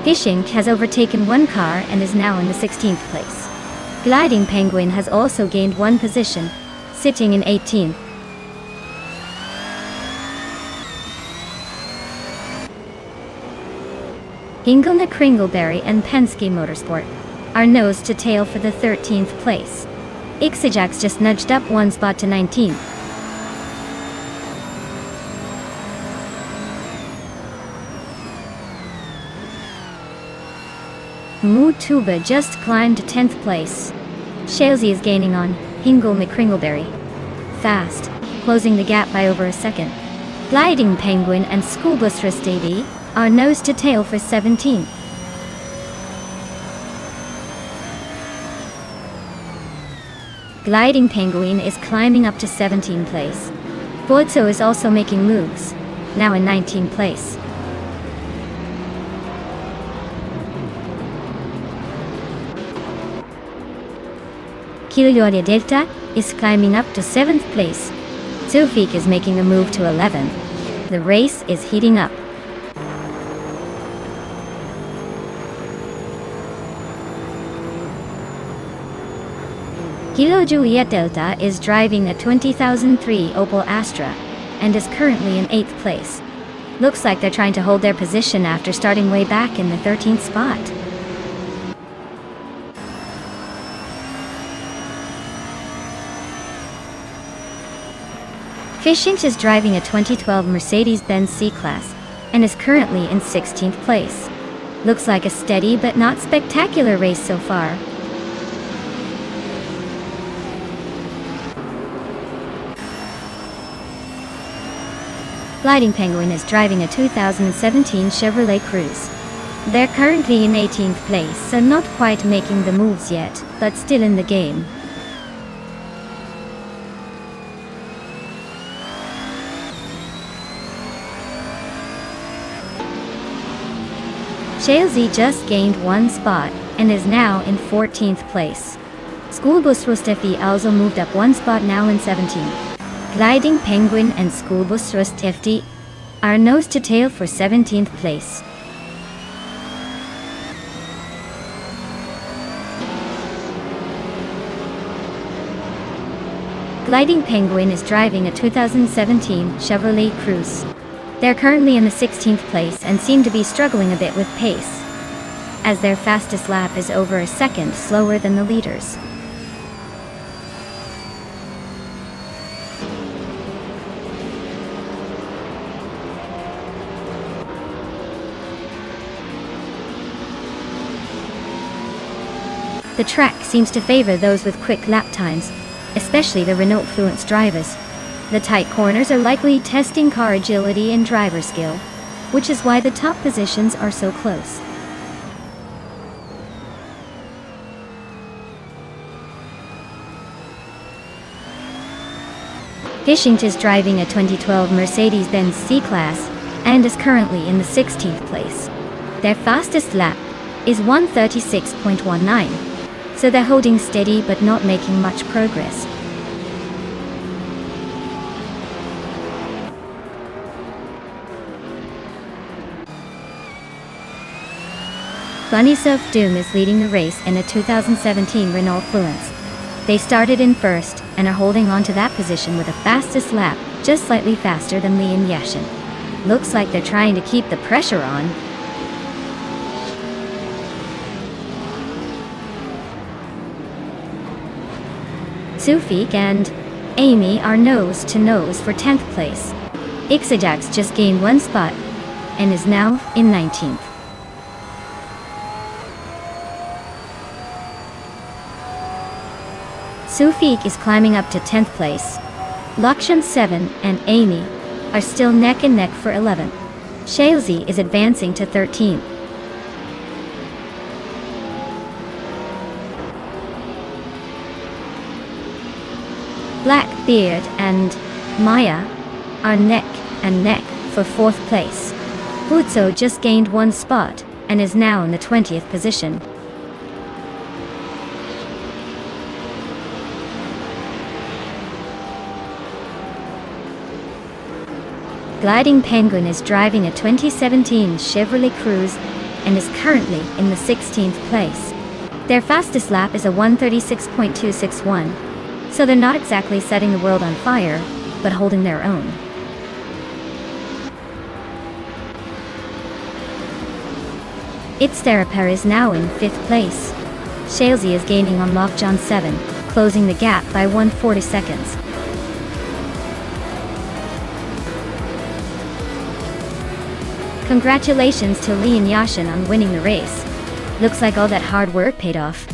Fishing has overtaken 1 car and is now in the 16th place. Gliding Penguin has also gained 1 position, sitting in 18th. Hingelna Kringleberry and Penske Motorsport are nose to tail for the 13th place. Ixajax just nudged up 1 spot to 19th. Mutuba just climbed to 10th place. Schalesy is gaining on Hingelna Kringleberry fast, closing the gap by over a second. Gliding Penguin and Schoolbus Rustadi are nose to tail for 17th. Gliding Penguin is climbing up to 17th place. Bodzo is also making moves, now in 19th place. Kilo Delta is climbing up to 7th place. Zufig is making a move to 11th. The race is heating up. Kilo Juliet Delta is driving a 2003 Opel Astra and is currently in 8th place. Looks like they're trying to hold their position after starting way back in the 13th spot. Fishing is driving a 2012 Mercedes-Benz C-Class and is currently in 16th place. Looks like a steady but not spectacular race so far. Gliding Penguin is driving a 2017 Chevrolet Cruze. They're currently in 18th place, so not quite making the moves yet, but still in the game. Schalesy just gained 1 spot and is now in 14th place. Schoolbus Rustadi also moved up 1 spot, now in 17th. Gliding Penguin and Schoolbus Rustadi are nose to tail for 17th place. Gliding Penguin is driving a 2017 Chevrolet Cruze. They're currently in the 16th place and seem to be struggling a bit with pace, as their fastest lap is over a second slower than the leaders. The track seems to favor those with quick lap times, especially the Renault Fluence drivers. The tight corners are likely testing car agility and driver skill, which is why the top positions are so close. Fishing is driving a 2012 Mercedes-Benz C-Class and is currently in the 16th place. Their fastest lap is 1:36.19, so they're holding steady but not making much progress. Bunny Surf Doom is leading the race in a 2017 Renault Fluence. They started in first and are holding on to that position with a fastest lap, just slightly faster than Leon Yashin. Looks like they're trying to keep the pressure on. Zufig and Amy are nose to nose for 10th place. Ixajax just gained 1 spot and is now in 19th. Sufik is climbing up to 10th place. Lakshan 7 and Amy are still neck and neck for 11th. Shailzi is advancing to 13th. Blackbeard and Maya are neck and neck for 4th place. Butso just gained 1 spot and is now in the 20th position. Gliding Penguin is driving a 2017 Chevrolet Cruze and is currently in the 16th place. Their fastest lap is a 1:36.261, so they're not exactly setting the world on fire, but holding their own. Itztherapar is now in 5th place. Shailzi is gaining on Lockjohn 7, closing the gap by 140 seconds. Congratulations to Lee and Yashin on winning the race. Looks like all that hard work paid off.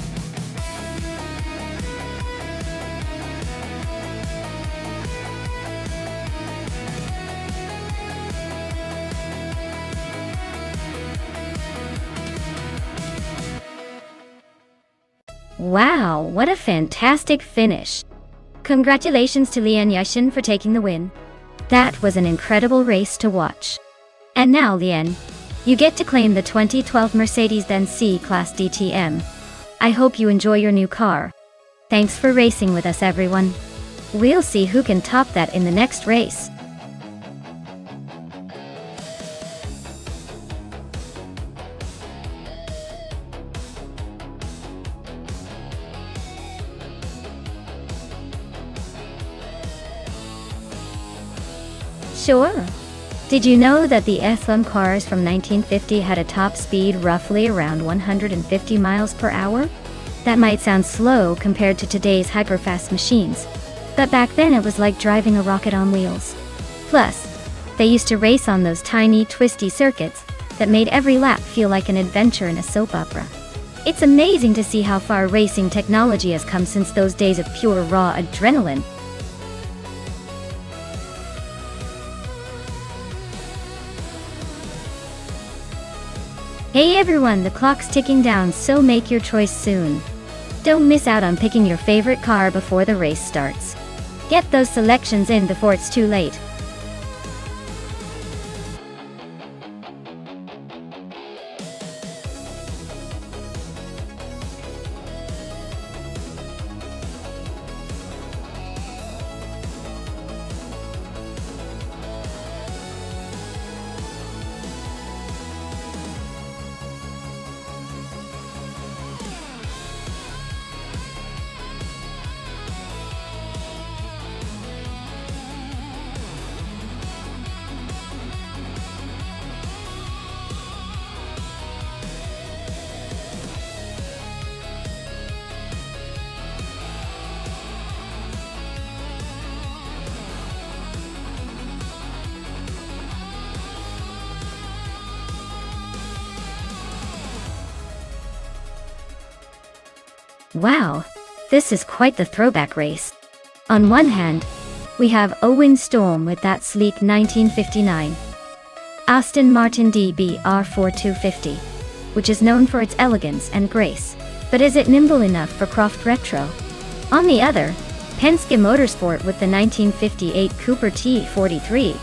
Wow, what a fantastic finish. Congratulations to Lee and Yashin for taking the win. That was an incredible race to watch. And now, Lian, you get to claim the 2012 Mercedes-Benz C-Class DTM. I hope you enjoy your new car. Thanks for racing with us, everyone. We'll see who can top that in the next race. Sure. Did you know that the F1 cars from 1950 had a top speed roughly around 150 miles per hour? That might sound slow compared to today's hyperfast machines, but back then it was like driving a rocket on wheels. Plus, they used to race on those tiny, twisty circuits that made every lap feel like an adventure in a soap opera. It's amazing to see how far racing technology has come since those days of pure raw adrenaline. Hey everyone, the clock's ticking down, so make your choice soon. Don't miss out on picking your favorite car before the race starts. Get those selections in before it's too late. Wow, this is quite the throwback race. On one hand, we have Owen Storm with that sleek 1959 Aston Martin DBR4250, which is known for its elegance and grace, but is it nimble enough for Croft Retro? On the other, Penske Motorsport with the 1958 Cooper T43,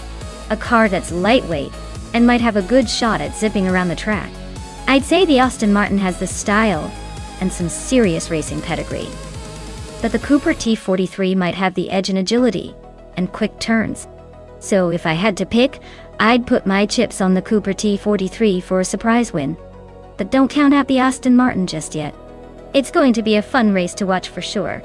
a car that's lightweight and might have a good shot at zipping around the track. I'd say the Aston Martin has the style and some serious racing pedigree, but the Cooper T43 might have the edge in agility and quick turns. So if I had to pick, I'd put my chips on the Cooper T43 for a surprise win. But don't count out the Aston Martin just yet. It's going to be a fun race to watch for sure.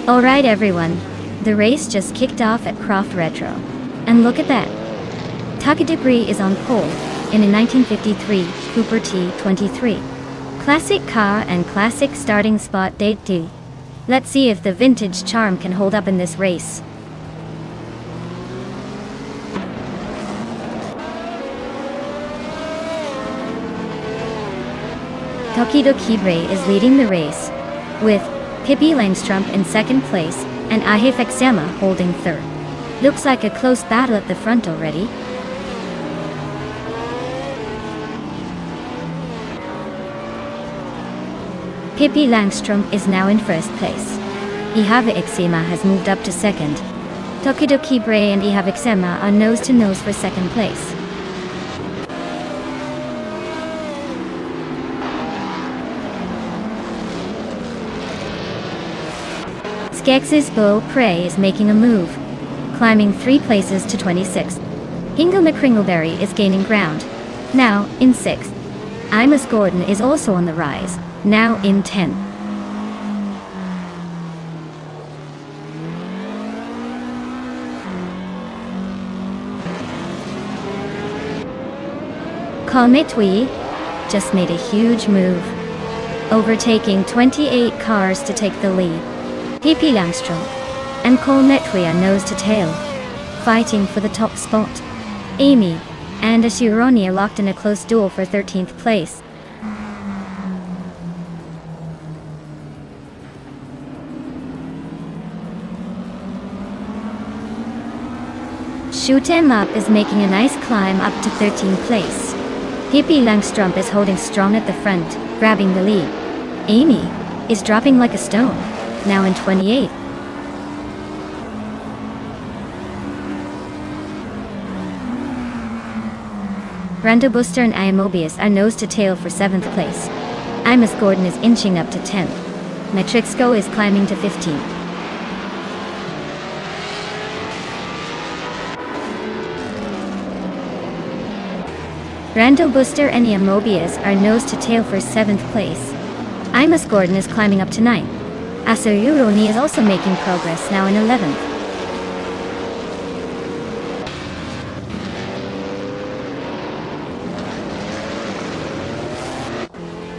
Alright everyone, the race just kicked off at Croft Retro. And look at that. Takadebri is on pole, in a 1953 Cooper T23. Classic car and classic starting spot date D. Let's see if the vintage charm can hold up in this race. Tokidokibre is leading the race, with Pippi Langstrup in second place, and Ahifexema holding third. Looks like a close battle at the front already. Pippi Langstrup is now in first place. Ahifexema has moved up to second. Tokidokibre and Ahifexema are nose to nose for second place. Skex's Beau Prey is making a move, climbing 3 places to 26th. Hingle McCringleberry is gaining ground, now in 6th. Imus Gordon is also on the rise, now in 10th. Kalmetwi just made a huge move, overtaking 28 cars to take the lead. Pippi Langstrup and Kalmetwi are nose to tail, fighting for the top spot. Amy and Ashuroni are locked in a close duel for 13th place. Shoot 'em Up is making a nice climb up to 13th place. Pippi Langstrup is holding strong at the front, grabbing the lead. Amy is dropping like a stone, now in 28th. Brando Buster and Imobius are nose to tail for 7th place. Imus Gordon is inching up to 10th. Matrixco is climbing to 15th. Brando Buster and Imobius are nose to tail for 7th place. Imus Gordon is climbing up to 9th. Asuyuroni is also making progress, now in 11th.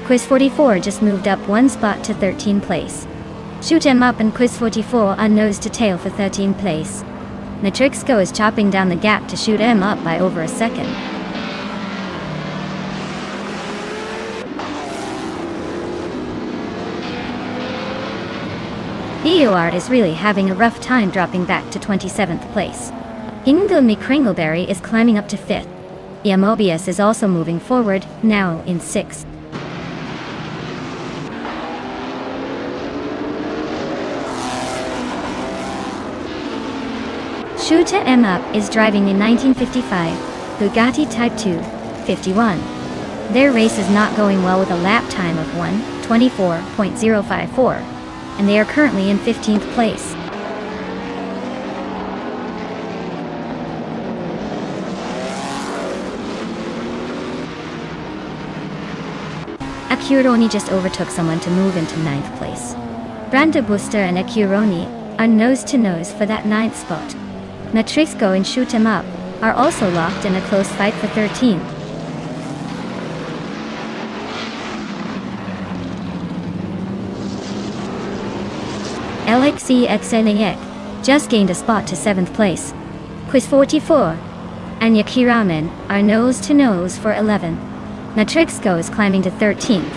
Quiz 44 just moved up 1 spot to 13th place. Shoot 'em Up and Quiz 44 are nose to tail for 13th place. Matrixco is chopping down the gap to Shoot 'em Up by over a second. Eoart is really having a rough time dropping back to 27th place. Hingle McCringleberry is climbing up to 5th. Imobius is also moving forward, now in 6th. Shoot 'em Up is driving a 1955 Bugatti Type 2 51. Their race is not going well with a lap time of 1:24.054. And they are currently in 15th place. Akuroni just overtook someone to move into 9th place. Brando Buster and Akuroni are nose to nose for that 9th spot. Matrixco and Shoot 'em Up are also locked in a close fight for 13th. Alexei Xenaek just gained a spot to 7th place. Quiz 44 and Yakiramen are nose to nose for 11th. Matrixco is climbing to 13th.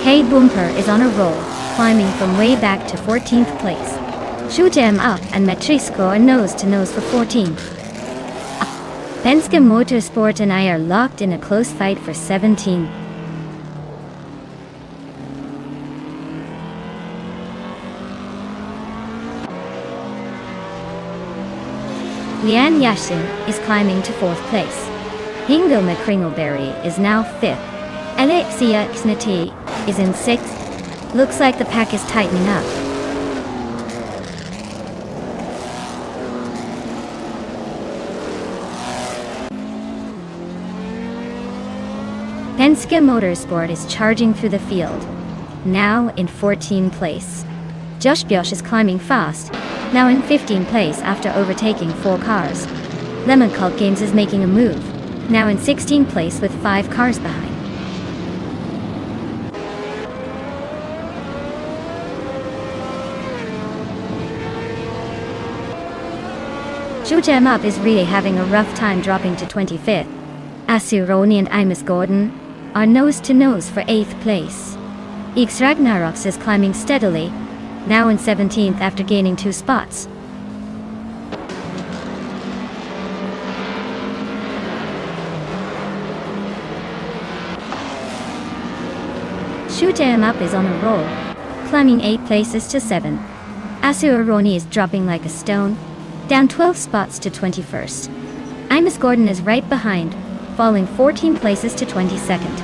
Hey Boomper is on a roll, climbing from way back to 14th place. Shoot 'em Up and Matrixco are nose to nose for 14th. Penske Motorsport and I are locked in a close fight for 17th. Lian Yashin is climbing to 4th place. Hingo McCringleberry is now 5th. Alexia Xnati is in 6th. Looks like the pack is tightening up. Penske Motorsport is charging through the field, now in 14th place. Josh Biosh is climbing fast, now in 15th place after overtaking 4 cars. Lemon Cult Games is making a move, now in 16th place with 5 cars behind. Shoot 'em Up is really having a rough time dropping to 25th. Asuroni and Imus Gordon are nose to nose for 8th place. X Ragnaroks is climbing steadily, now in 17th after gaining 2 spots. Shoot 'em Up is on a roll, climbing 8 places to 7. Asuroni is dropping like a stone, down 12 spots to 21st. Imus Gordon is right behind, falling 14 places to 22nd.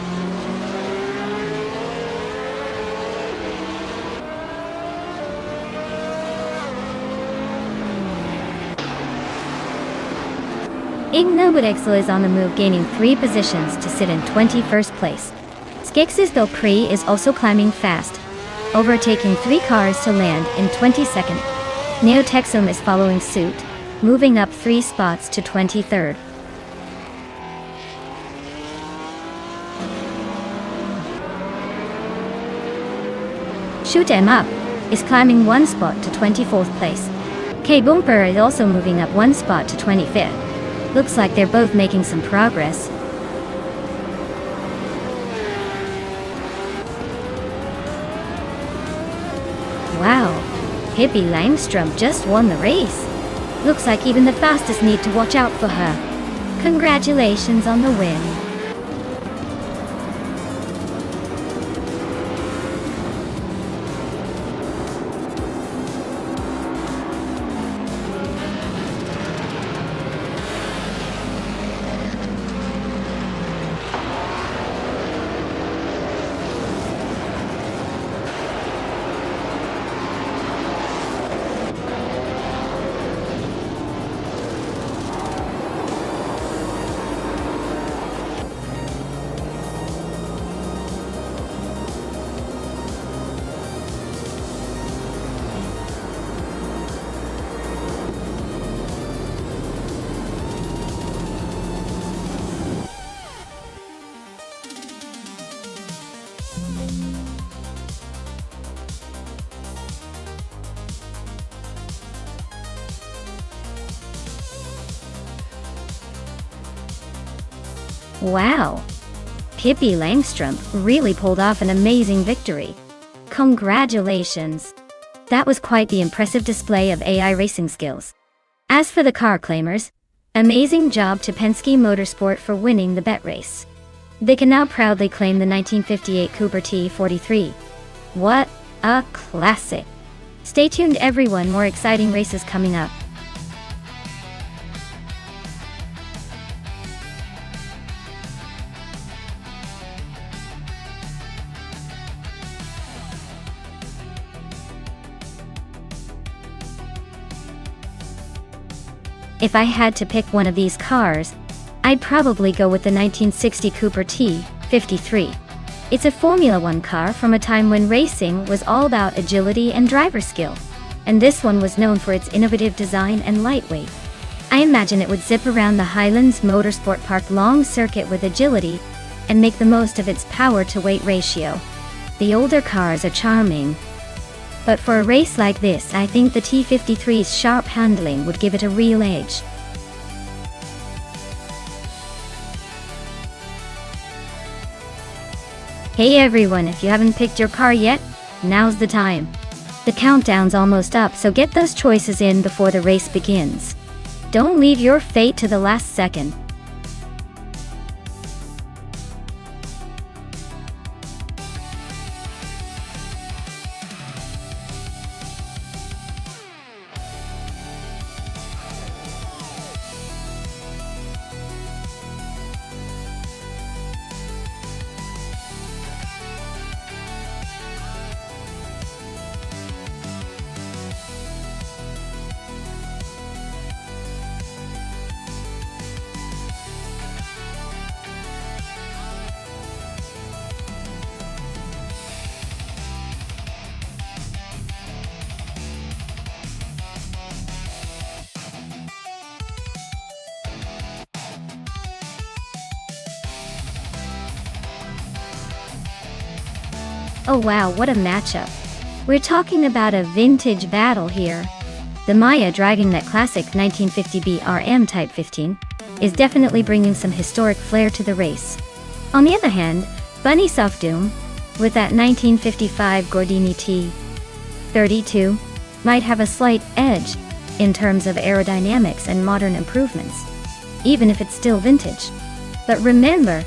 Ignoble Excel is on the move, gaining 3 positions to sit in 21st place. Skex's Prix is also climbing fast, overtaking 3 cars to land in 22nd. Neotexum is following suit, moving up 3 spots to 23rd. Shoot 'em Up is climbing 1 spot to 24th place. K-Bumper is also moving up 1 spot to 25th. Looks like they're both making some progress. Wow, Pippi Langstrom just won the race. Looks like even the fastest need to watch out for her. Congratulations on the win. Wow! Pippi Langstrom really pulled off an amazing victory. Congratulations! That was quite the impressive display of AI racing skills. As for the car claimers, amazing job to Penske Motorsport for winning the bet race. They can now proudly claim the 1958 Cooper T43. What a classic! Stay tuned everyone, more exciting races coming up. If I had to pick one of these cars, I'd probably go with the 1960 Cooper T53. It's a Formula One car from a time when racing was all about agility and driver skill, and this one was known for its innovative design and lightweight. I imagine it would zip around the Highlands Motorsport Park long circuit with agility and make the most of its power-to-weight ratio. The older cars are charming, but for a race like this, I think the T53's sharp handling would give it a real edge. Hey everyone, if you haven't picked your car yet, now's the time. The countdown's almost up, so get those choices in before the race begins. Don't leave your fate to the last second. Oh wow, what a matchup. We're talking about a vintage battle here. The Maya driving that classic 1950 BRM Type 15 is definitely bringing some historic flair to the race. On the other hand, Bunny Softdoom, with that 1955 Gordini T32, might have a slight edge in terms of aerodynamics and modern improvements, even if it's still vintage. But remember,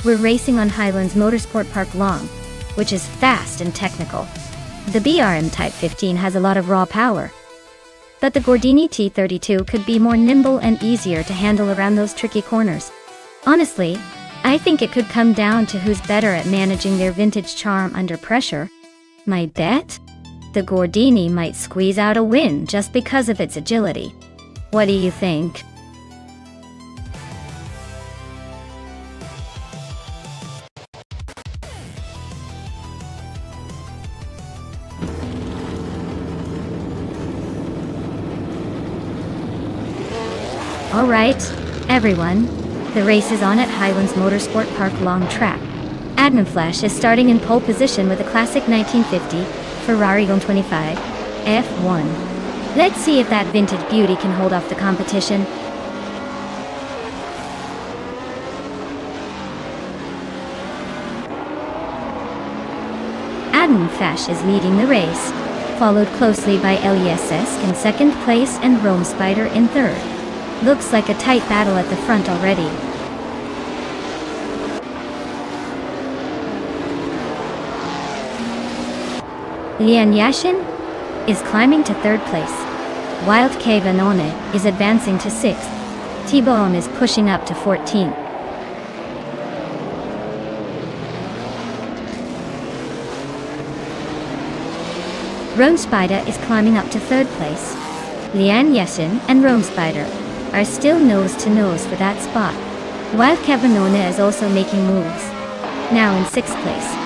we're racing on Highlands Motorsport Park Long, which is fast and technical. The BRM Type 15 has a lot of raw power, but the Gordini T32 could be more nimble and easier to handle around those tricky corners. Honestly, I think it could come down to who's better at managing their vintage charm under pressure. My bet? The Gordini might squeeze out a win just because of its agility. What do you think? Alright, everyone. The race is on at Highlands Motorsport Park Long Track. Admin Flash is starting in pole position with a classic 1950 Ferrari 125 F1. Let's see if that vintage beauty can hold off the competition. Admin Flash is leading the race, followed closely by LESS in second place and Rome Spider in third. Looks like a tight battle at the front already. Lian Yashin is climbing to third place. Wild Vanone is advancing to sixth. T-Bone is pushing up to 14th. Rome Spider is climbing up to third place. Lian Yashin and Rome Spider are still nose to nose for that spot. Wild Vanone is also making moves, now in sixth place.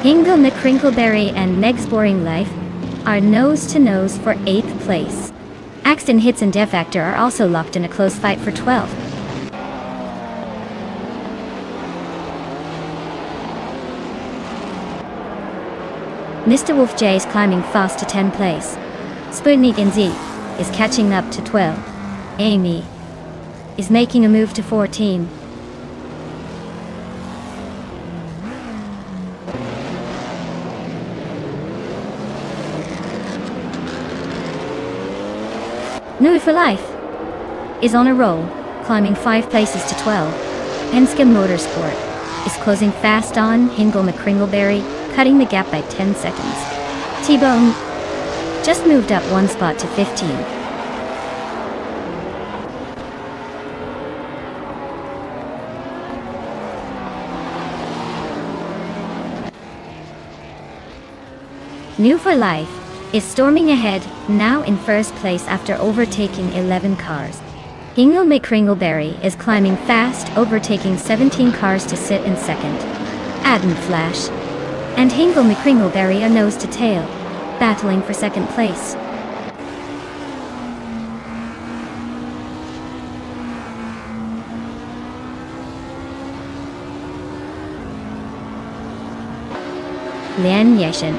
Hingle McCrinkleberry and Meg's Boring Life are nose to nose for 8th place. Axton Hits and Defactor are also locked in a close fight for 12th. Mr. Wolf J is climbing fast to 10th place. Sputnik NZ is catching up to 12. Amy is making a move to 14. New for Life is on a roll, climbing 5 places to 12. Penske Motorsport is closing fast on Hingle McCringleberry, cutting the gap by 10 seconds. T-Bone just moved up 1 spot to 15. New for Life is storming ahead, now in first place after overtaking 11 cars. Hingle McCringleberry is climbing fast, overtaking 17 cars to sit in second. Adam Flash and Hingle McCringleberry are nose to tail, battling for second place. Lian Yashin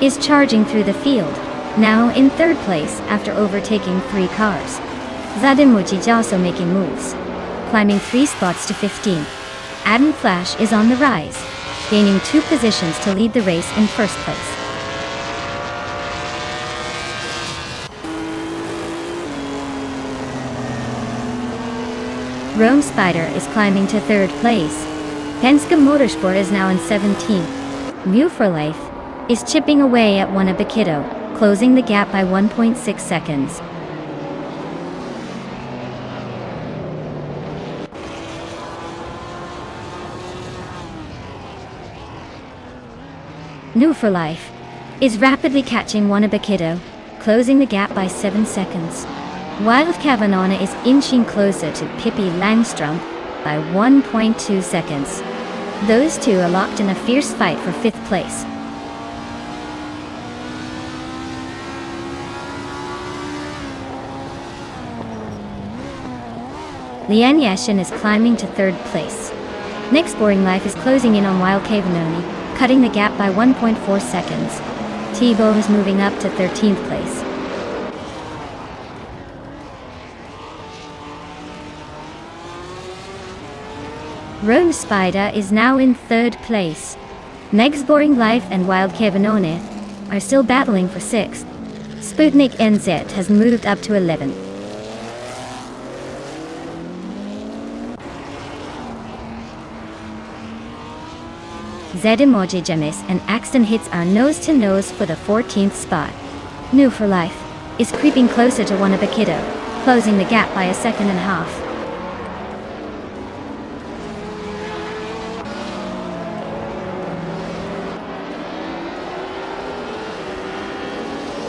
is charging through the field, now in third place after overtaking 3 cars. Zadimuji is also making moves, climbing 3 spots to 15. Adam Flash is on the rise, gaining 2 positions to lead the race in first place. Rome Spider is climbing to third place. Penske Motorsport is now in 17th. View for Life is chipping away at Wanabakito, closing the gap by 1.6 seconds. New for Life is rapidly catching Wanabakito, closing the gap by 7 seconds. Wild Kavanagh is inching closer to Pippi Langstrom by 1.2 seconds. Those two are locked in a fierce fight for 5th place. Lian Yashin is climbing to 3rd place. Next Boring Life is closing in on Wild Cavanoni, cutting the gap by 1.4 seconds. Tebow is moving up to 13th place. Rome Spider is now in 3rd place. Next Boring Life and Wild Cavanoni are still battling for 6th. Sputnik NZ has moved up to 11th. Zedemoji Jemis and Axton Hits are nose-to-nose for the 14th spot. New for Life is creeping closer to Wanabakido, closing the gap by a second and a half.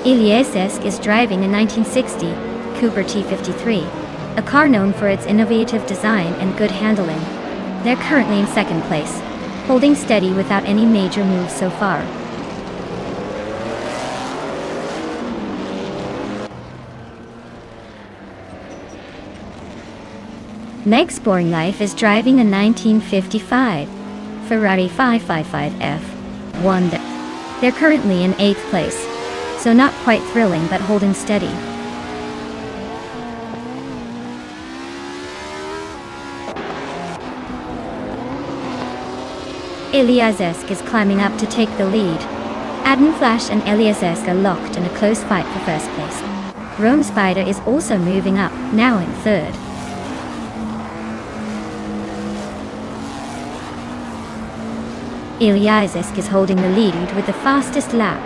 Iliesesk is driving a 1960 Cooper T53, a car known for its innovative design and good handling. They're currently in 2nd place, holding steady without any major moves so far. Next Boring Life is driving a 1955 Ferrari 555 F1. They're currently in 8th place, so not quite thrilling but holding steady. Eliasesk is climbing up to take the lead. Adam Flash and Eliasesk are locked in a close fight for 1st place. Rome Spider is also moving up, now in 3rd. Eliasesk is holding the lead with the fastest lap.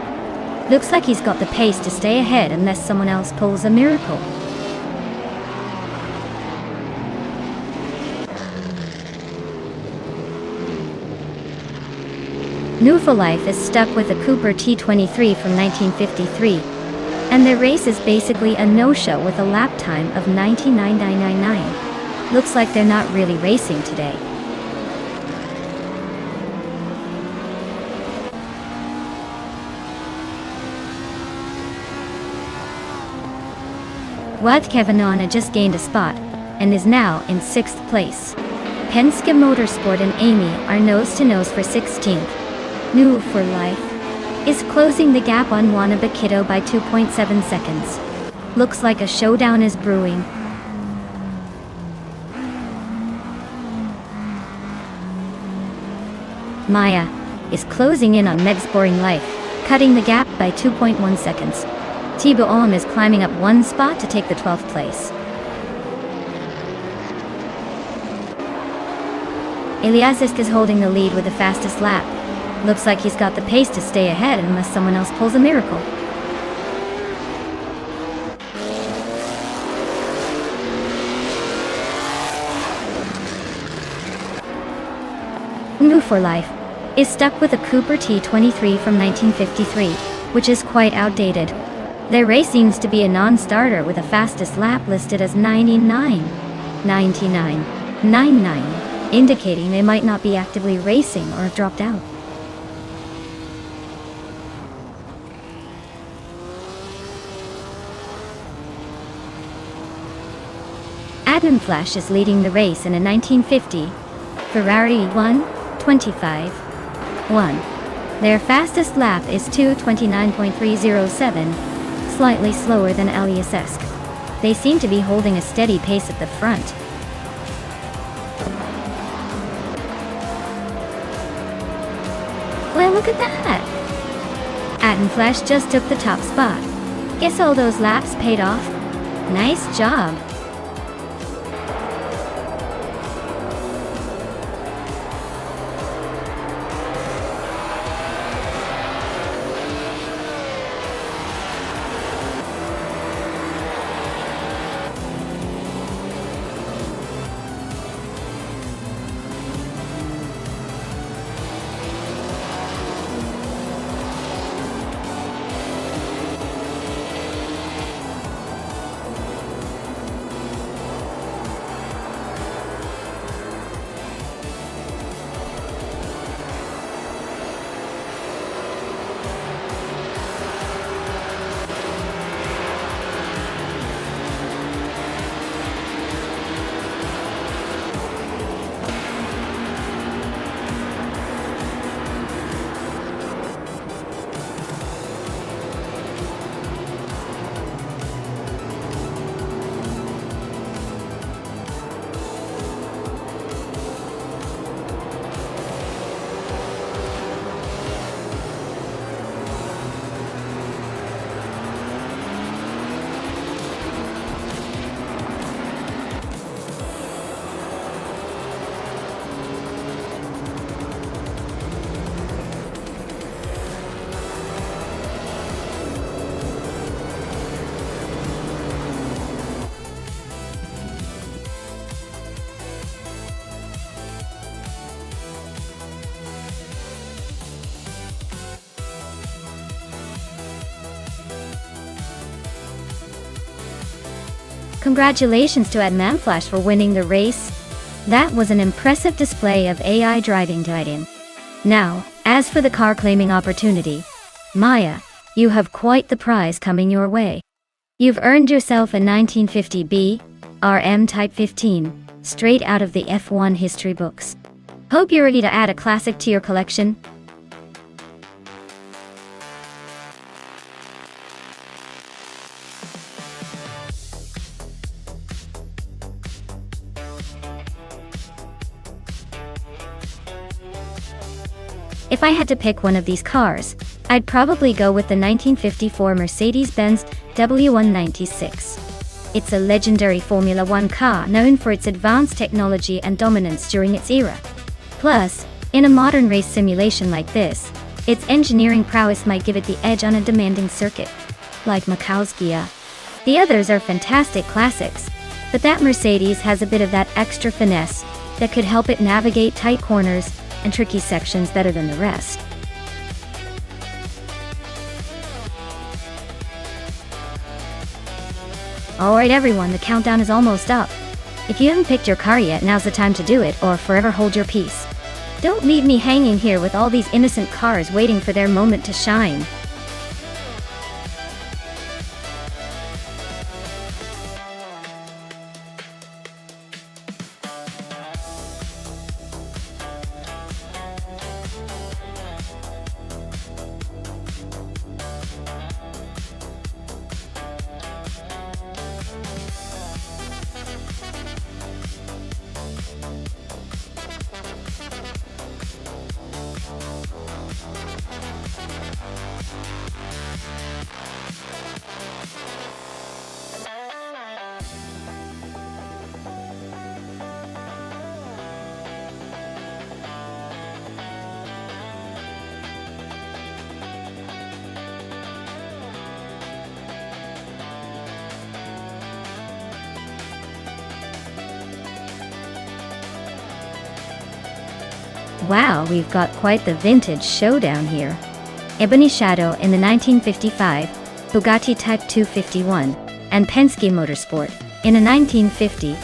Looks like he's got the pace to stay ahead unless someone else pulls a miracle. New for Life is stuck with a Cooper T23 from 1953, and their race is basically a no-show with a lap time of 99.999. Looks like they're not really racing today. Wild Cavanoni just gained a spot, and is now in 6th place. Penske Motorsport and Amy are nose-to-nose for 16th. New for Life is closing the gap on Wanabakido by 2.7 seconds. Looks like a showdown is brewing. Maya is closing in on Meg's Boring Life, cutting the gap by 2.1 seconds. Thibaut Ohm is climbing up 1 spot to take the 12th place. Eliasesk is holding the lead with the fastest lap. Looks like he's got the pace to stay ahead unless someone else pulls a miracle. New for Life is stuck with a Cooper T23 from 1953, which is quite outdated. Their race seems to be a non-starter with the fastest lap listed as 99.99, indicating they might not be actively racing or have dropped out. Adam Flash is leading the race in a 1950 Ferrari 125-1. Their fastest lap is 2:29.307, slightly slower than Eliasesk. They seem to be holding a steady pace at the front. Well, look at that! Adam Flash just took the top spot. Guess all those laps paid off. Nice job! Congratulations to Admanflash for winning the race. That was an impressive display of AI driving. Now, as for the car claiming opportunity, Maya, you have quite the prize coming your way. You've earned yourself a 1950B RM Type 15, straight out of the F1 history books. Hope you're ready to add a classic to your collection. If I had to pick one of these cars, I'd probably go with the 1954 Mercedes-Benz W196. It's a legendary Formula One car known for its advanced technology and dominance during its era. Plus, in a modern race simulation like this, its engineering prowess might give it the edge on a demanding circuit, like Macau's Ghia. The others are fantastic classics, but that Mercedes has a bit of that extra finesse that could help it navigate tight corners and tricky sections better than the rest. Alright everyone, the countdown is almost up. If you haven't picked your car yet, now's the time to do it, or forever hold your peace. Don't leave me hanging here with all these innocent cars waiting for their moment to shine. Wow, we've got quite the vintage showdown here. Ebony Shadow in the 1955 Bugatti Type 251 and Penske Motorsport in a 1950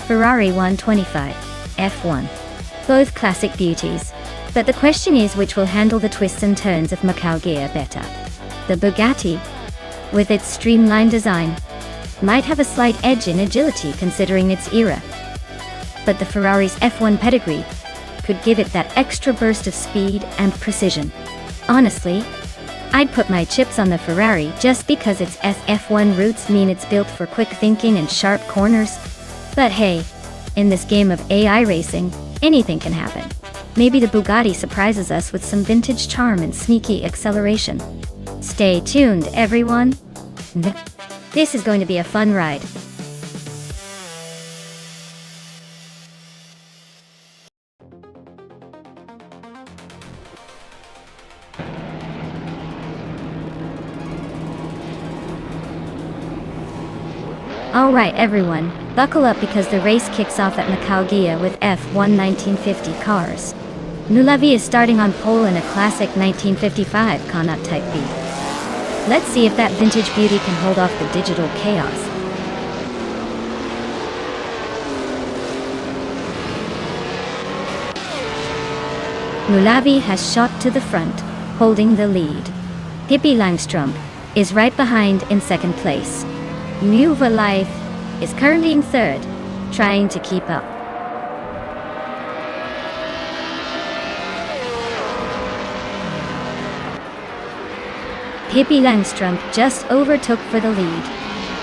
Ferrari 125 F1. Both classic beauties, but the question is which will handle the twists and turns of Macau Ghia better. The Bugatti, with its streamlined design, might have a slight edge in agility considering its era, but the Ferrari's F1 pedigree could give it that extra burst of speed and precision. Honestly, I'd put my chips on the Ferrari just because its F1 roots mean it's built for quick thinking and sharp corners. But hey, in this game of AI racing, anything can happen. Maybe the Bugatti surprises us with some vintage charm and sneaky acceleration. Stay tuned, everyone. This is going to be a fun ride. Alright everyone, buckle up because the race kicks off at Macau Ghia with F1 1950 cars. Nulavi is starting on pole in a classic 1955 Connaught Type B. Let's see if that vintage beauty can hold off the digital chaos. Nulavi has shot to the front, holding the lead. Pippi Langström is right behind in second place. Nuva Life is currently in third, trying to keep up. Pippi Langström just overtook for the lead.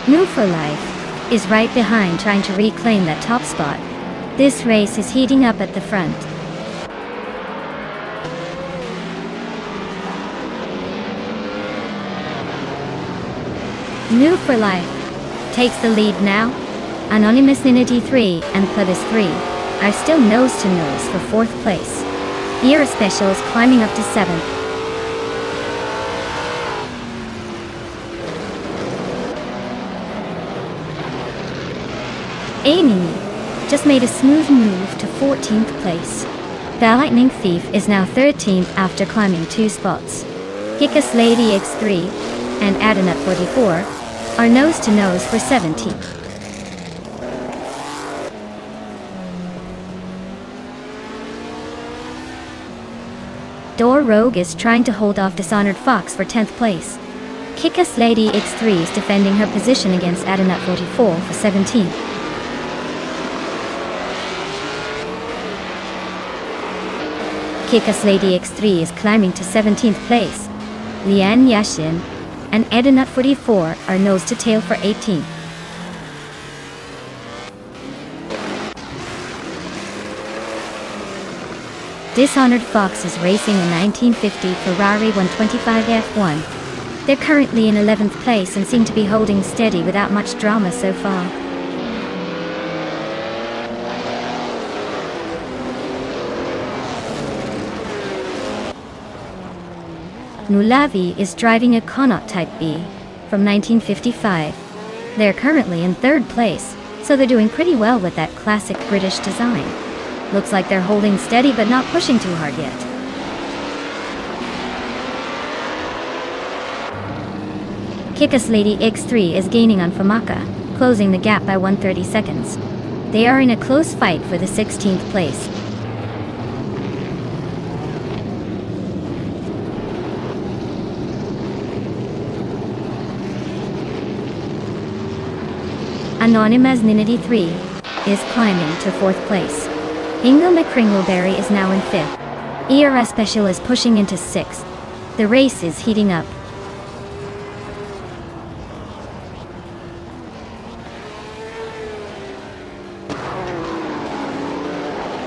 Nuva Life is right behind, trying to reclaim that top spot. This race is heating up at the front. Nuva Life takes the lead now. Anonymous Ninity 3 and Plebis 3 are still nose to nose for fourth place. Era Specials climbing up to 7th. Amy just made a smooth move to 14th place. The Lightning Thief is now 13th after climbing 2 spots. Kikus Lady X3 and Adenut 44 are nose to nose for 17th. Door Rogue is trying to hold off Dishonored Fox for 10th place. Kick-Ass Lady X3 is defending her position against Adanut 44 for 17th. Kick-Ass Lady X3 is climbing to 17th place. Lian Yashin and Adanut 44 are nose to tail for 18th. Dishonored Fox is racing a 1950 Ferrari 125 F1. They're currently in 11th place and seem to be holding steady without much drama so far. Nulavi is driving a Connaught Type B from 1955. They're currently in 3rd place, so they're doing pretty well with that classic British design. Looks like they're holding steady but not pushing too hard yet. Kick-Ass Lady X3 is gaining on Famaka, closing the gap by 130 seconds. They are in a close fight for the 16th place. Anonymous Ninity 3 is climbing to 4th place. Ingo McCringleberry is now in 5th. ERA Special is pushing into 6th. The race is heating up.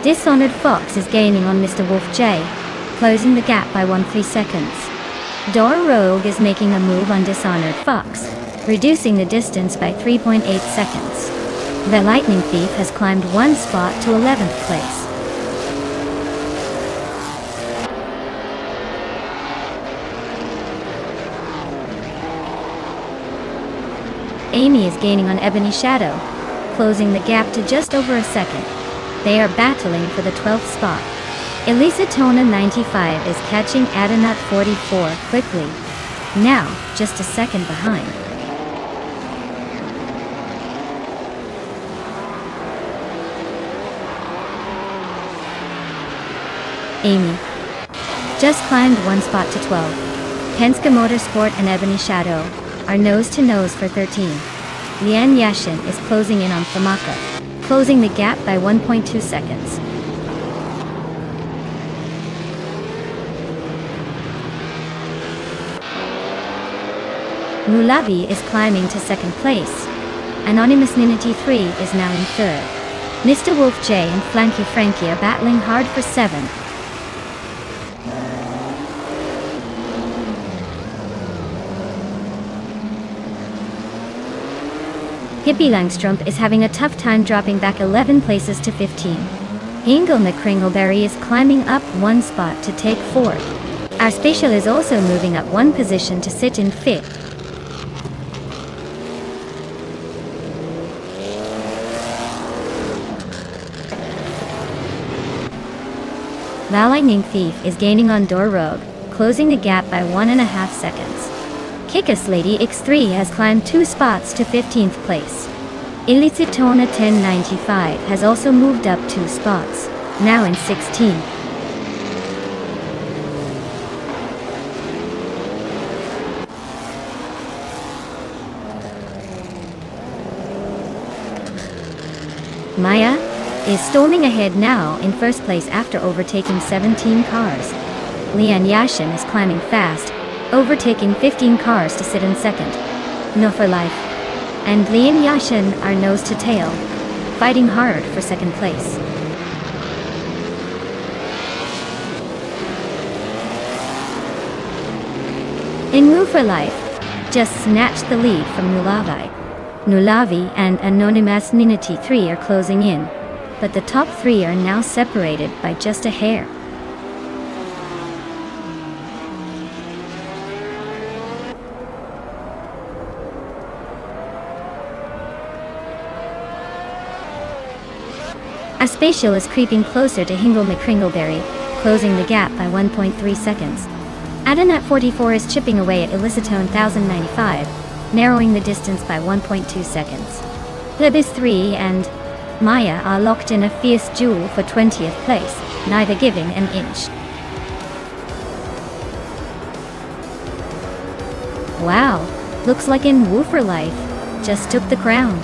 Dishonored Fox is gaining on Mr. Wolf J, closing the gap by 13 seconds. Door Rogue is making a move on Dishonored Fox, reducing the distance by 3.8 seconds. The Lightning Thief has climbed 1 spot to 11th place. Amy is gaining on Ebony Shadow, closing the gap to just over a second. They are battling for the 12th spot. Elisa Tona 95 is catching Adanut 44 quickly, now just a second behind. Amy just climbed 1 spot to 12. Penske Motorsport and Ebony Shadow are nose to nose for 13. Lian Yashin is closing in on Famaka, closing the gap by 1.2 seconds. Nulavi is climbing to 2nd place. Anonymous Ninity 3 is now in 3rd. Mr. Wolf J and Flanky Frankie are battling hard for 7th. Hippie Langstrumpf is having a tough time dropping back 11 places to 15. Ingo McCringleberry is climbing up 1 spot to take 4th. Our Spatial is also moving up 1 position to sit in 5th. The Lightning Thief is gaining on Door Rogue, closing the gap by 1.5 seconds. Kick-Ass Lady X3 has climbed 2 spots to 15th place. Elititona 1095 has also moved up 2 spots, now in 16th. Maya is storming ahead now in 1st place after overtaking 17 cars. Lian Yashin is climbing fast, overtaking 15 cars to sit in 2nd. No for Life and Lian Yashin are nose to tail, fighting hard for 2nd place. In Move for Life just snatched the lead from Nulavi. Nulavi and Anonymous Ninity 3 are closing in, but the top 3 are now separated by just a hair. A Spatial is creeping closer to Hingle McCringleberry, closing the gap by 1.3 seconds. Adanut 44 is chipping away at Elicitone 1095, narrowing the distance by 1.2 seconds. Libis 3 and Maya are locked in a fierce duel for 20th place, neither giving an inch. Wow, looks like in Woofer Life just took the crown.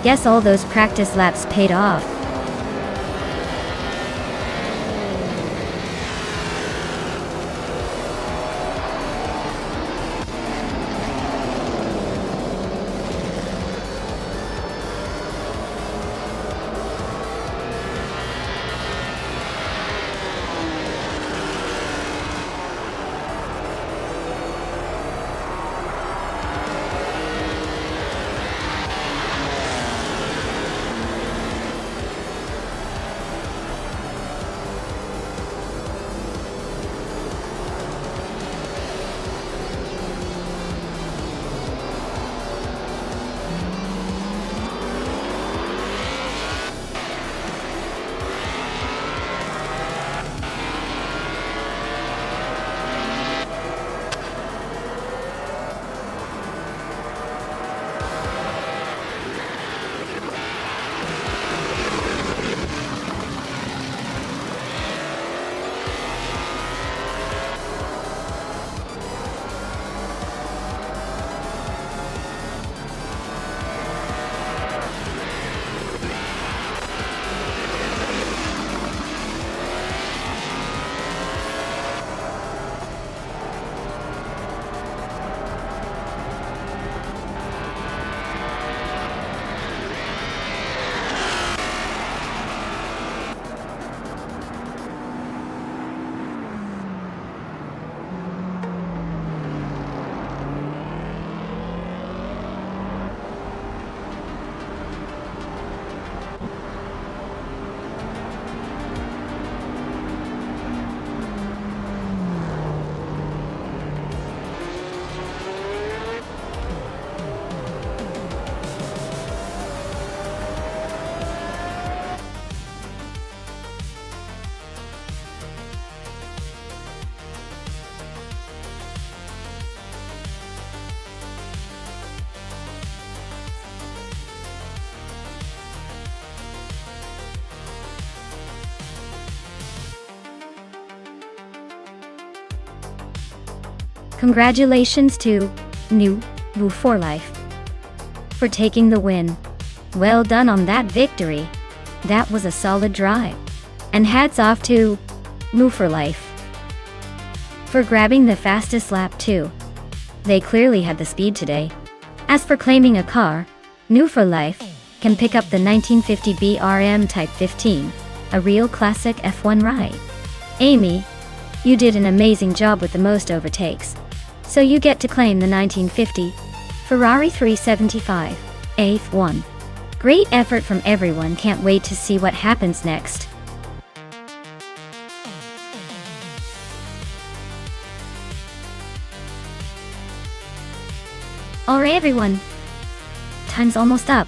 Guess all those practice laps paid off. Congratulations to New Woofer Life for taking the win. Well done on that victory. That was a solid drive. And hats off to Woofer Life for grabbing the fastest lap too. They clearly had the speed today. As for claiming a car, Woofer Life can pick up the 1950 BRM Type 15, a real classic F1 ride. Amy, you did an amazing job with the most overtakes. So you get to claim the 1950 Ferrari 375 F1. Great effort from everyone, can't wait to see what happens next. Alright everyone, time's almost up.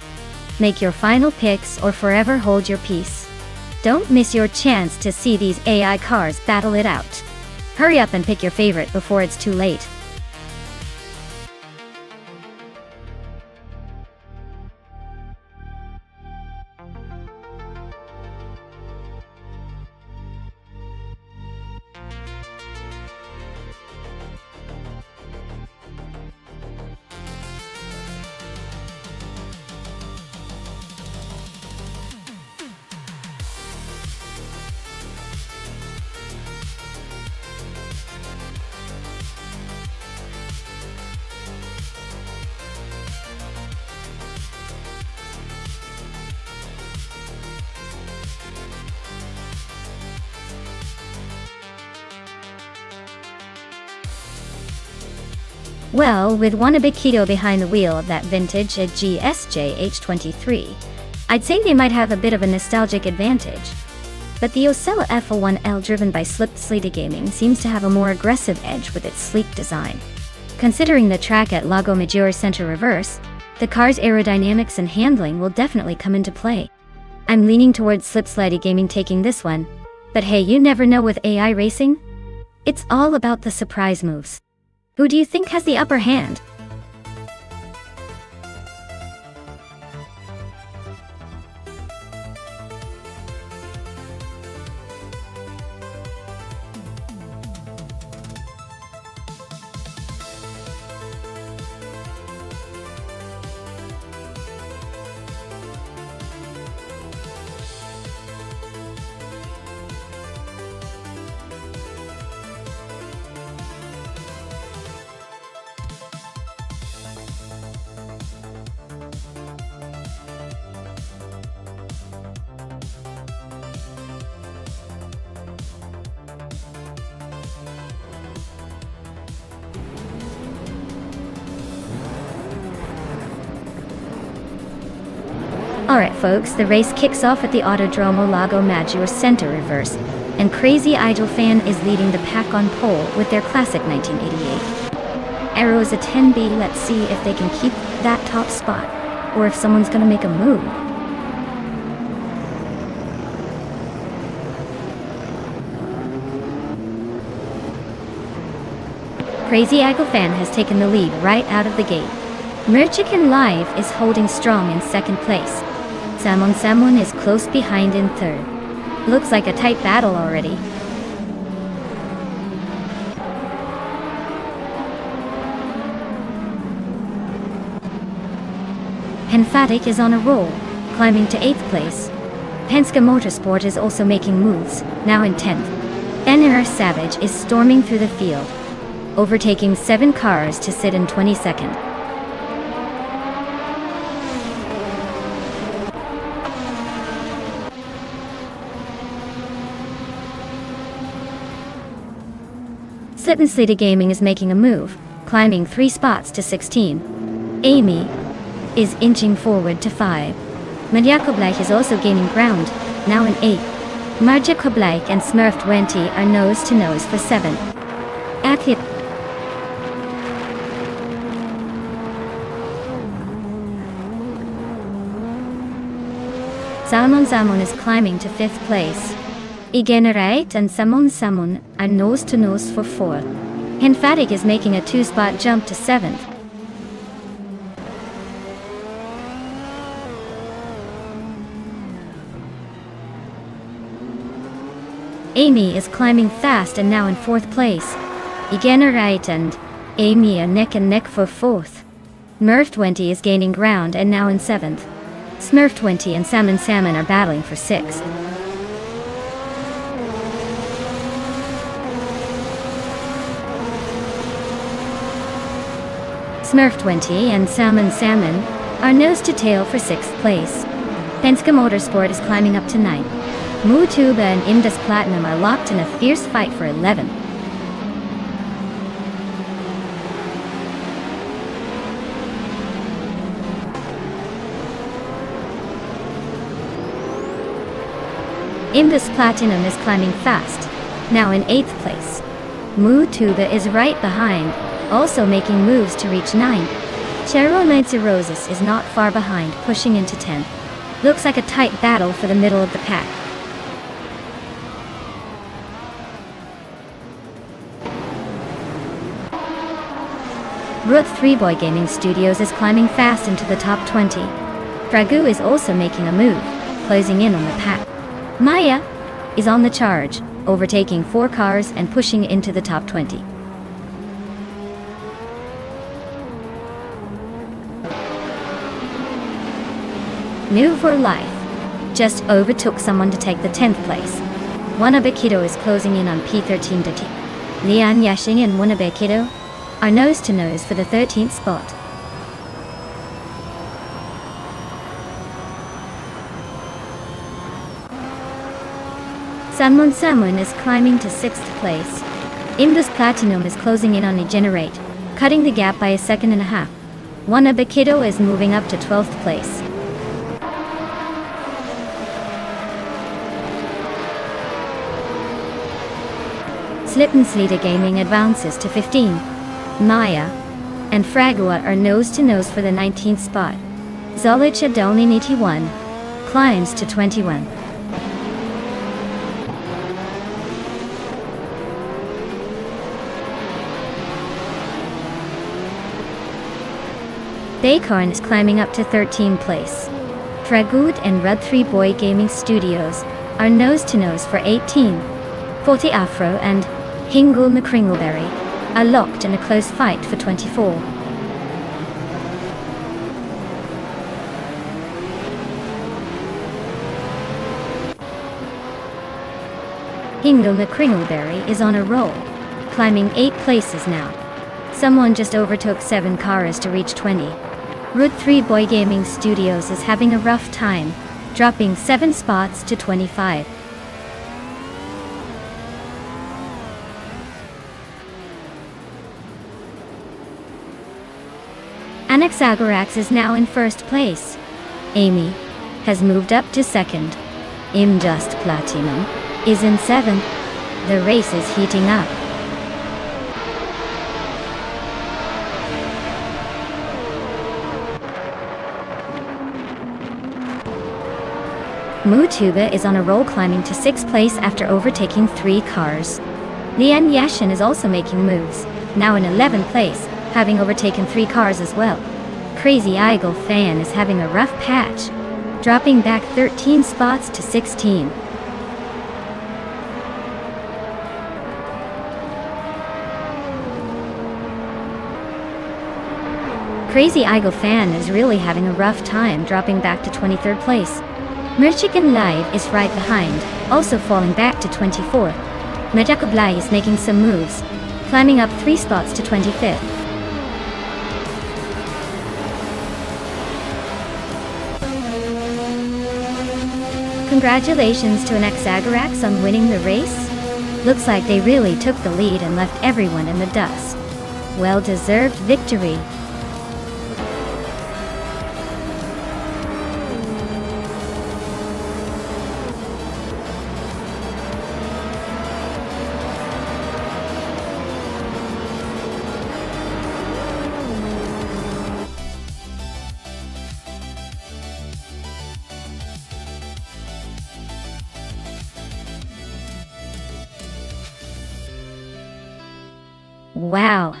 Make your final picks or forever hold your peace. Don't miss your chance to see these AI cars battle it out. Hurry up and pick your favorite before it's too late. Well, with one Abikito behind the wheel of that vintage GSJ H23, I'd say they might have a bit of a nostalgic advantage. But the Osella F01L driven by Slipped Slita Gaming seems to have a more aggressive edge with its sleek design. Considering the track at Lago Maggiore center reverse, the car's aerodynamics and handling will definitely come into play. I'm leaning towards Slipped Slita Gaming taking this one, but hey, you never know with AI racing. It's all about the surprise moves. Who do you think has the upper hand? Alright folks, the race kicks off at the Autodromo Lago Maggiore center reverse, and Crazy Idol Fan is leading the pack on pole with their classic 1988. Arrow is a 10B, let's see if they can keep that top spot, or if someone's gonna make a move. Crazy Idol Fan has taken the lead right out of the gate. Merchican Live is holding strong in second place. Samon is close behind in third. Looks like a tight battle already. Emphatic is on a roll, climbing to 8th place. Penske Motorsport is also making moves, now in 10th. NR Savage is storming through the field, overtaking 7 cars to sit in 22nd. Slittenslita Gaming is making a move, climbing 3 spots to 16. Amy is inching forward to 5. Madja Koblek is also gaining ground, now in 8th. Marja Koblek and Smurf 20 are nose to nose for 7th. Athlete Samon is climbing to 5th place. Igenerate and Samon are nose to nose for 4th. Emphatic is making a 2-spot jump to 7th. Amy is climbing fast and now in 4th place. Igenerate and Amy are neck and neck for 4th. Smurf 20 is gaining ground and now in 7th. Smurf 20 and Salmon are battling for 6th. Smurf 20 and Salmon are nose to tail for 6th place. Penske Motorsport is climbing up to 9th. Mutuba and Indus Platinum are locked in a fierce fight for 11th. Indus Platinum is climbing fast, now in 8th place. Mutuba is right behind, also making moves to reach 9th. Cheryl Roses is not far behind, pushing into 10th. Looks like a tight battle for the middle of the pack. Ruth 3 Boy Gaming Studios is climbing fast into the top 20. Dragu is also making a move, closing in on the pack. Maya is on the charge, overtaking 4 cars and pushing into the top 20. New for Life just overtook someone to take the 10th place. Wanabekido is closing in on P13 to T. Lian Yashing and Wanabekido are nose to nose for the 13th spot. Samon is climbing to 6th place. Indus Platinum is closing in on Egenerate, cutting the gap by 1.5 seconds. Wanabekido is moving up to 12th place. Slittenslita Gaming advances to 15. Maya and Fragua are nose to nose for the 19th spot. Zolicha Dolin 81 climbs to 21. Baycorn is climbing up to 13th place. Dragut and Rud 3 Boy Gaming Studios are nose to nose for 18. 40 Afro and Hingle McCringleberry are locked in a close fight for 24. Hingle McCringleberry is on a roll, climbing 8 places now. Someone just overtook 7 cars to reach 20. Root 3 Boy Gaming Studios is having a rough time, dropping 7 spots to 25. Anaxagorax is now in 1st place. Amy has moved up to second. Just Platinum is in seventh. The race is heating up. Mutuba is on a roll, climbing to 6th place after overtaking 3 cars. Lian Yashin is also making moves, now in 11th place, having overtaken 3 cars as well. Crazy Eagle Fan is having a rough patch, dropping back 13 spots to 16. Crazy Eagle Fan is really having a rough time, dropping back to 23rd place. Merchigan Live is right behind, also falling back to 24th. Mejakublai is making some moves, climbing up 3 spots to 25th. Congratulations to an Exagerax on winning the race. Looks like they really took the lead and left everyone in the dust. Well-deserved victory. Wow!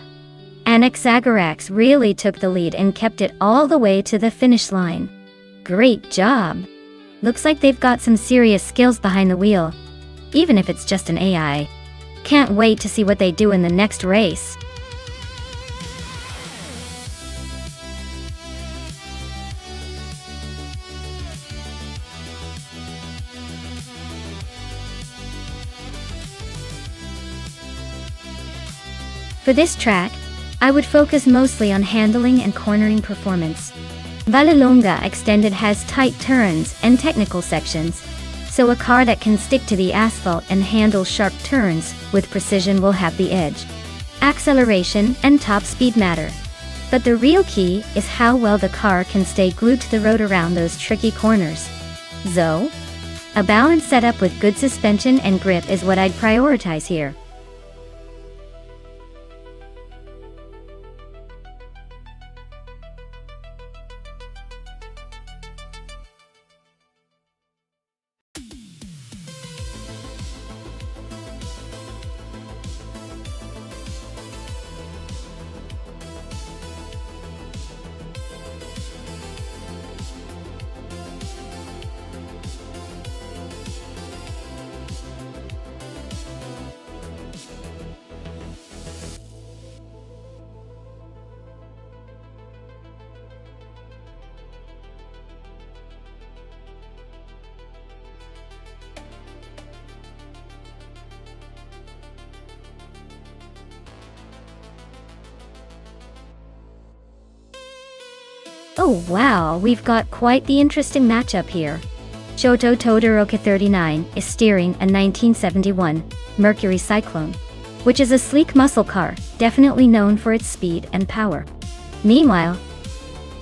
Exagerax really took the lead and kept it all the way to the finish line. Great job! Looks like they've got some serious skills behind the wheel, even if it's just an AI. Can't wait to see what they do in the next race. For this track, I would focus mostly on handling and cornering performance. Vallelonga Extended has tight turns and technical sections, so a car that can stick to the asphalt and handle sharp turns with precision will have the edge. Acceleration and top speed matter, but the real key is how well the car can stay glued to the road around those tricky corners. So, a balanced setup with good suspension and grip is what I'd prioritize here. Oh wow, we've got quite the interesting matchup here. Shoto Todoroki 39 is steering a 1971 Mercury Cyclone, which is a sleek muscle car, definitely known for its speed and power. Meanwhile,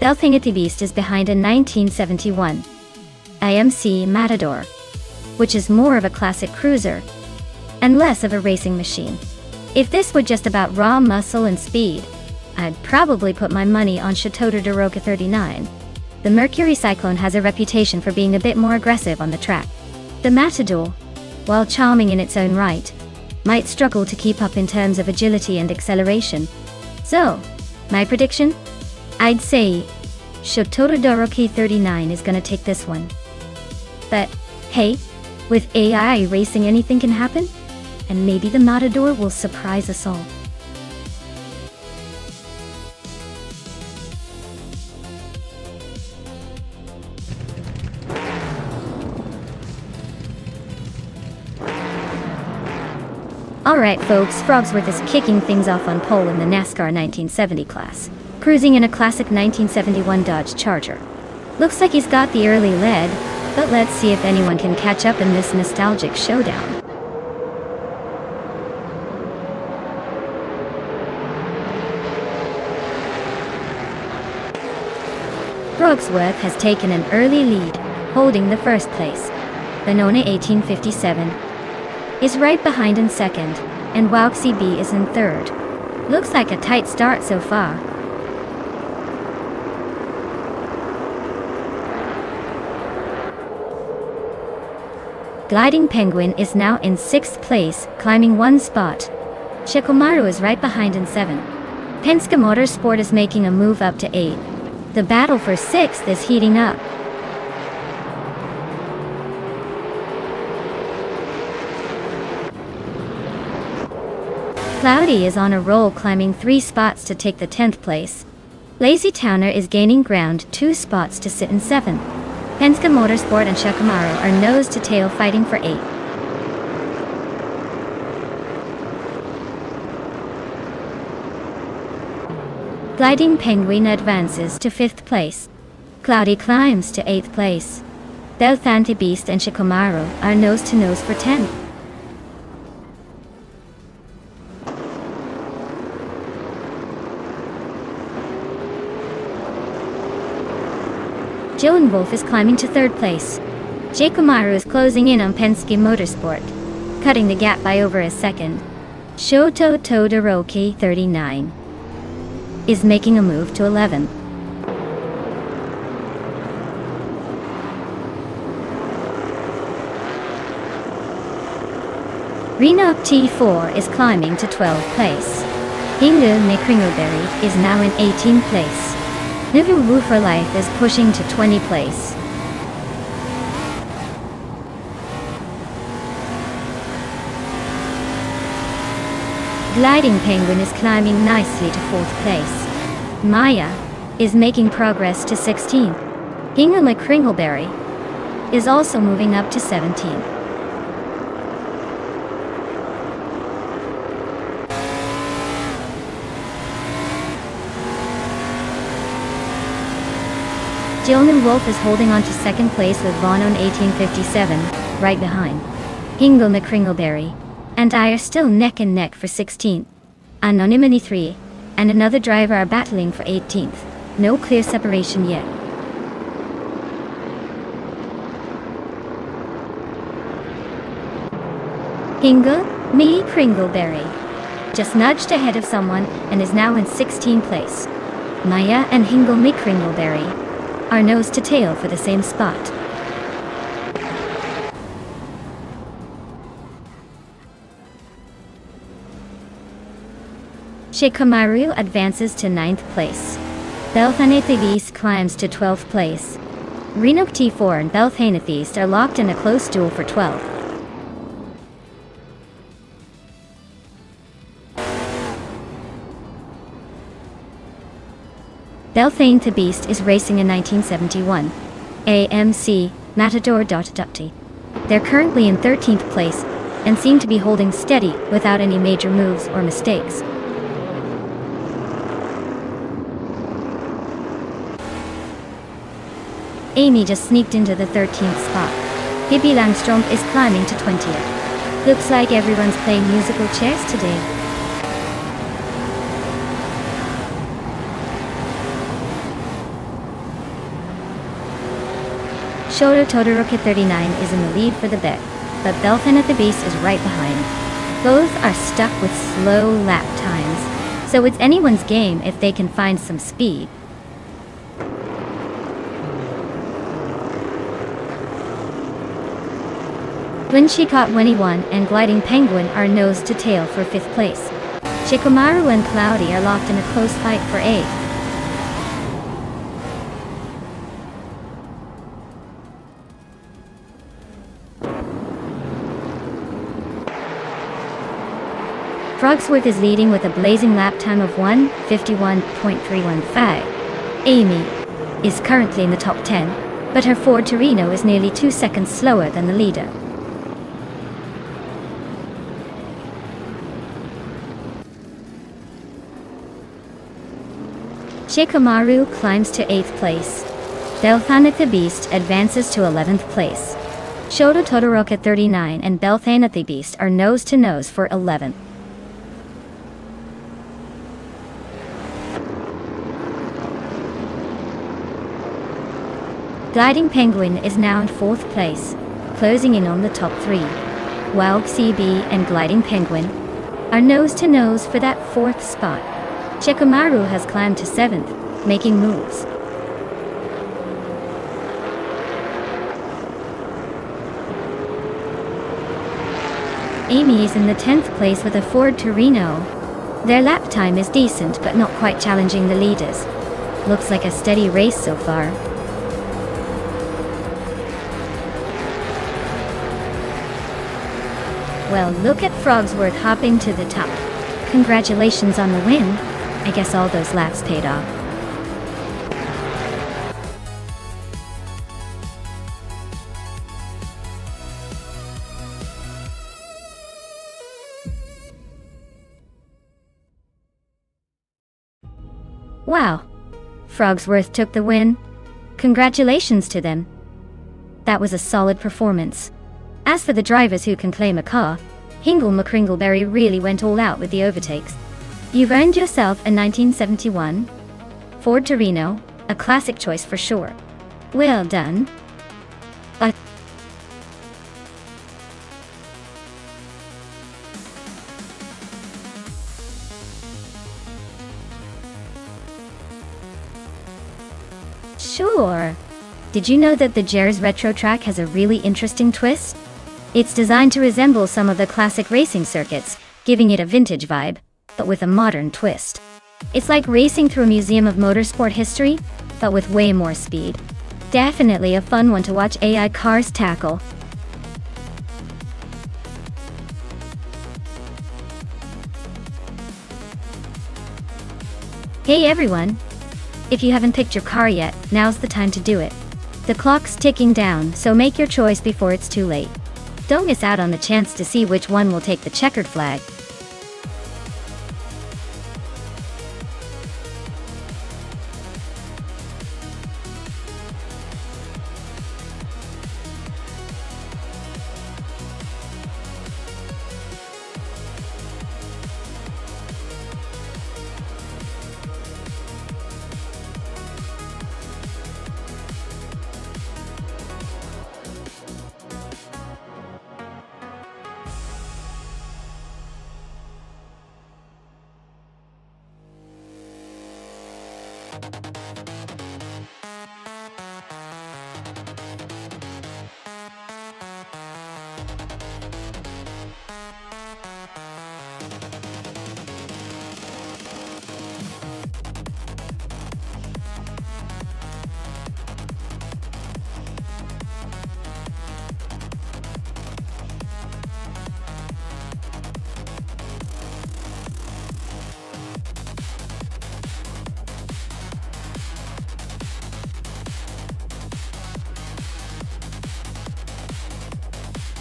Belthingati Beast is behind a 1971 IMC Matador, which is more of a classic cruiser and less of a racing machine. If this were just about raw muscle and speed, I'd probably put my money on Shoto Todoroki 39. The Mercury Cyclone has a reputation for being a bit more aggressive on the track. The Matador, while charming in its own right, might struggle to keep up in terms of agility and acceleration. So, my prediction? I'd say Shoto Todoroki 39 is gonna take this one. But, hey, with AI racing anything can happen? And maybe the Matador will surprise us all. Alright folks, Frogsworth is kicking things off on pole in the NASCAR 1970 class, cruising in a classic 1971 Dodge Charger. Looks like he's got the early lead, but let's see if anyone can catch up in this nostalgic showdown. Frogsworth has taken an early lead, holding the first place. Benoni 1857 is right behind in second, and Wauxi B is in third. Looks like a tight start so far. Gliding Penguin is now in 6th place, climbing 1 spot. Shikomaru is right behind in 7. Penske Motorsport is making a move up to 8. The battle for 6th is heating up. Cloudy is on a roll, climbing 3 spots to take the 10th place. Lazy Towner is gaining ground 2 spots to sit in 7th. Penske Motorsport and Shikamaru are nose to tail fighting for 8. Gliding Penguin advances to 5th place. Cloudy climbs to 8th place. Delthante Beast and Shikamaru are nose to nose for 10th. Joan Wolf is climbing to 3rd place. Shikamaru is closing in on Penske Motorsport, cutting the gap by over a second. Shoto Todoroki 39 is making a move to 11th. Reno T4 is climbing to 12th place. Hingu Nikringoberry is now in 18th place. Nivu Wu for Life is pushing to 20th place. Gliding Penguin is climbing nicely to 4th place. Maya is making progress to 16th. Hingu McCringleberry is also moving up to 17th. Jilnan Wolf is holding on to 2nd place with Vonon 1857, right behind. Hingu McCringleberry and I are still neck and neck for 16th. Anonymity 3 and another driver are battling for 18th. No clear separation yet. Hingu McCringleberry just nudged ahead of someone and is now in 16th place. Maya and Hingu McCringleberry are nose to tail for the same spot. Shikamaru advances to 9th place. Belthanethis climbs to 12th place. Renok T4 and Belthanethis are locked in a close duel for 12th. Belthane the Beast is racing in 1971. AMC Matador Dotadupti. They're currently in 13th place and seem to be holding steady without any major moves or mistakes. Amy just sneaked into the 13th spot. Pippi Langström is climbing to 20th. Looks like everyone's playing musical chairs today. Shoto Todoroki 39 is in the lead for the bet, but Belthan the Beast is right behind. Both are stuck with slow lap times, so it's anyone's game if they can find some speed. Twin Shikot 21 and Gliding Penguin are nose to tail for 5th place. Shikamaru and Cloudy are locked in a close fight for 8th. Frogsworth is leading with a blazing lap time of 1:51.315. Amy is currently in the top 10, but her Ford Torino is nearly 2 seconds slower than the leader. Shikamaru climbs to 8th place. Belthaneth the Beast advances to 11th place. Shoto Todoroki 39 and Belthaneth the Beast are nose to nose for 11th. Gliding Penguin is now in 4th place, closing in on the top 3. While CB and Gliding Penguin are nose-to-nose for that 4th spot. Chikumaru has climbed to 7th, making moves. Amy is in the 10th place with a Ford Torino. Their lap time is decent but not quite challenging the leaders. Looks like a steady race so far. Well, look at Frogsworth hopping to the top. Congratulations on the win. I guess all those laps paid off. Wow. Frogsworth took the win. Congratulations to them. That was a solid performance. As for the drivers who can claim a car, Hingle McCringleberry really went all out with the overtakes. You've earned yourself a 1971 Ford Torino, a classic choice for sure. Well done. Sure. Did you know that the Jerez Retro track has a really interesting twist? It's designed to resemble some of the classic racing circuits, giving it a vintage vibe, but with a modern twist. It's like racing through a museum of motorsport history, but with way more speed. Definitely a fun one to watch AI cars tackle. Hey everyone! If you haven't picked your car yet, now's the time to do it. The clock's ticking down, so make your choice before it's too late. Don't miss out on the chance to see which one will take the checkered flag.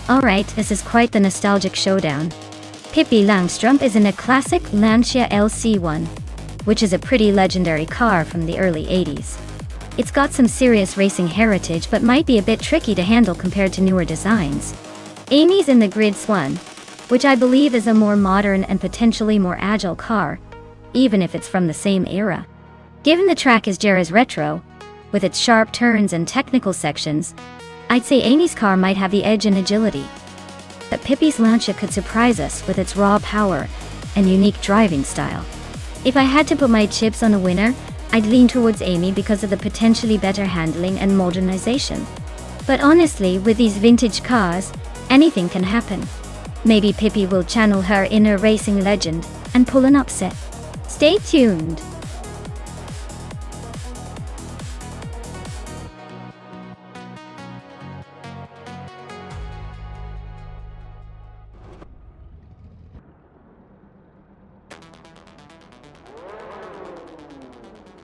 Alright, this is quite the nostalgic showdown. Pippi Langstrumpf is in a classic Lancia LC1, which is a pretty legendary car from the early 80s. It's got some serious racing heritage but might be a bit tricky to handle compared to newer designs. Amy's in the Grid Swan, which I believe is a more modern and potentially more agile car, even if it's from the same era. Given the track is Jerez Retro, with its sharp turns and technical sections, I'd say Amy's car might have the edge in agility. But Pippi's Lancia could surprise us with its raw power and unique driving style. If I had to put my chips on a winner, I'd lean towards Amy because of the potentially better handling and modernization. But honestly, with these vintage cars, anything can happen. Maybe Pippi will channel her inner racing legend and pull an upset. Stay tuned!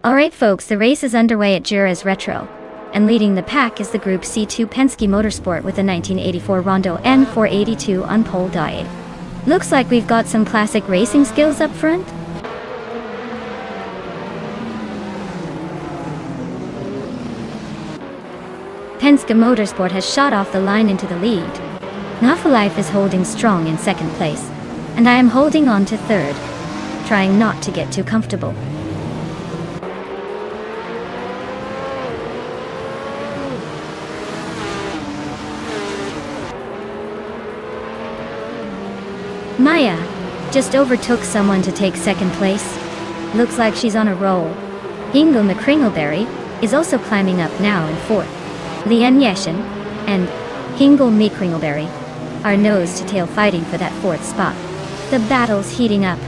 Alright folks, the race is underway at Jerez Retro, and leading the pack is the Group C2 Penske Motorsport with a 1984 Rondo N482 on pole diet. Looks like we've got some classic racing skills up front. Penske Motorsport has shot off the line into the lead. Nafalife is holding strong in 2nd place, and I am holding on to 3rd, trying not to get too comfortable. Maya just overtook someone to take second place. Looks like she's on a roll. Hingle McCringleberry is also climbing up now in fourth. Lian Yeshin and Hingle McCringleberry are nose to tail fighting for that fourth spot. The battle's heating up.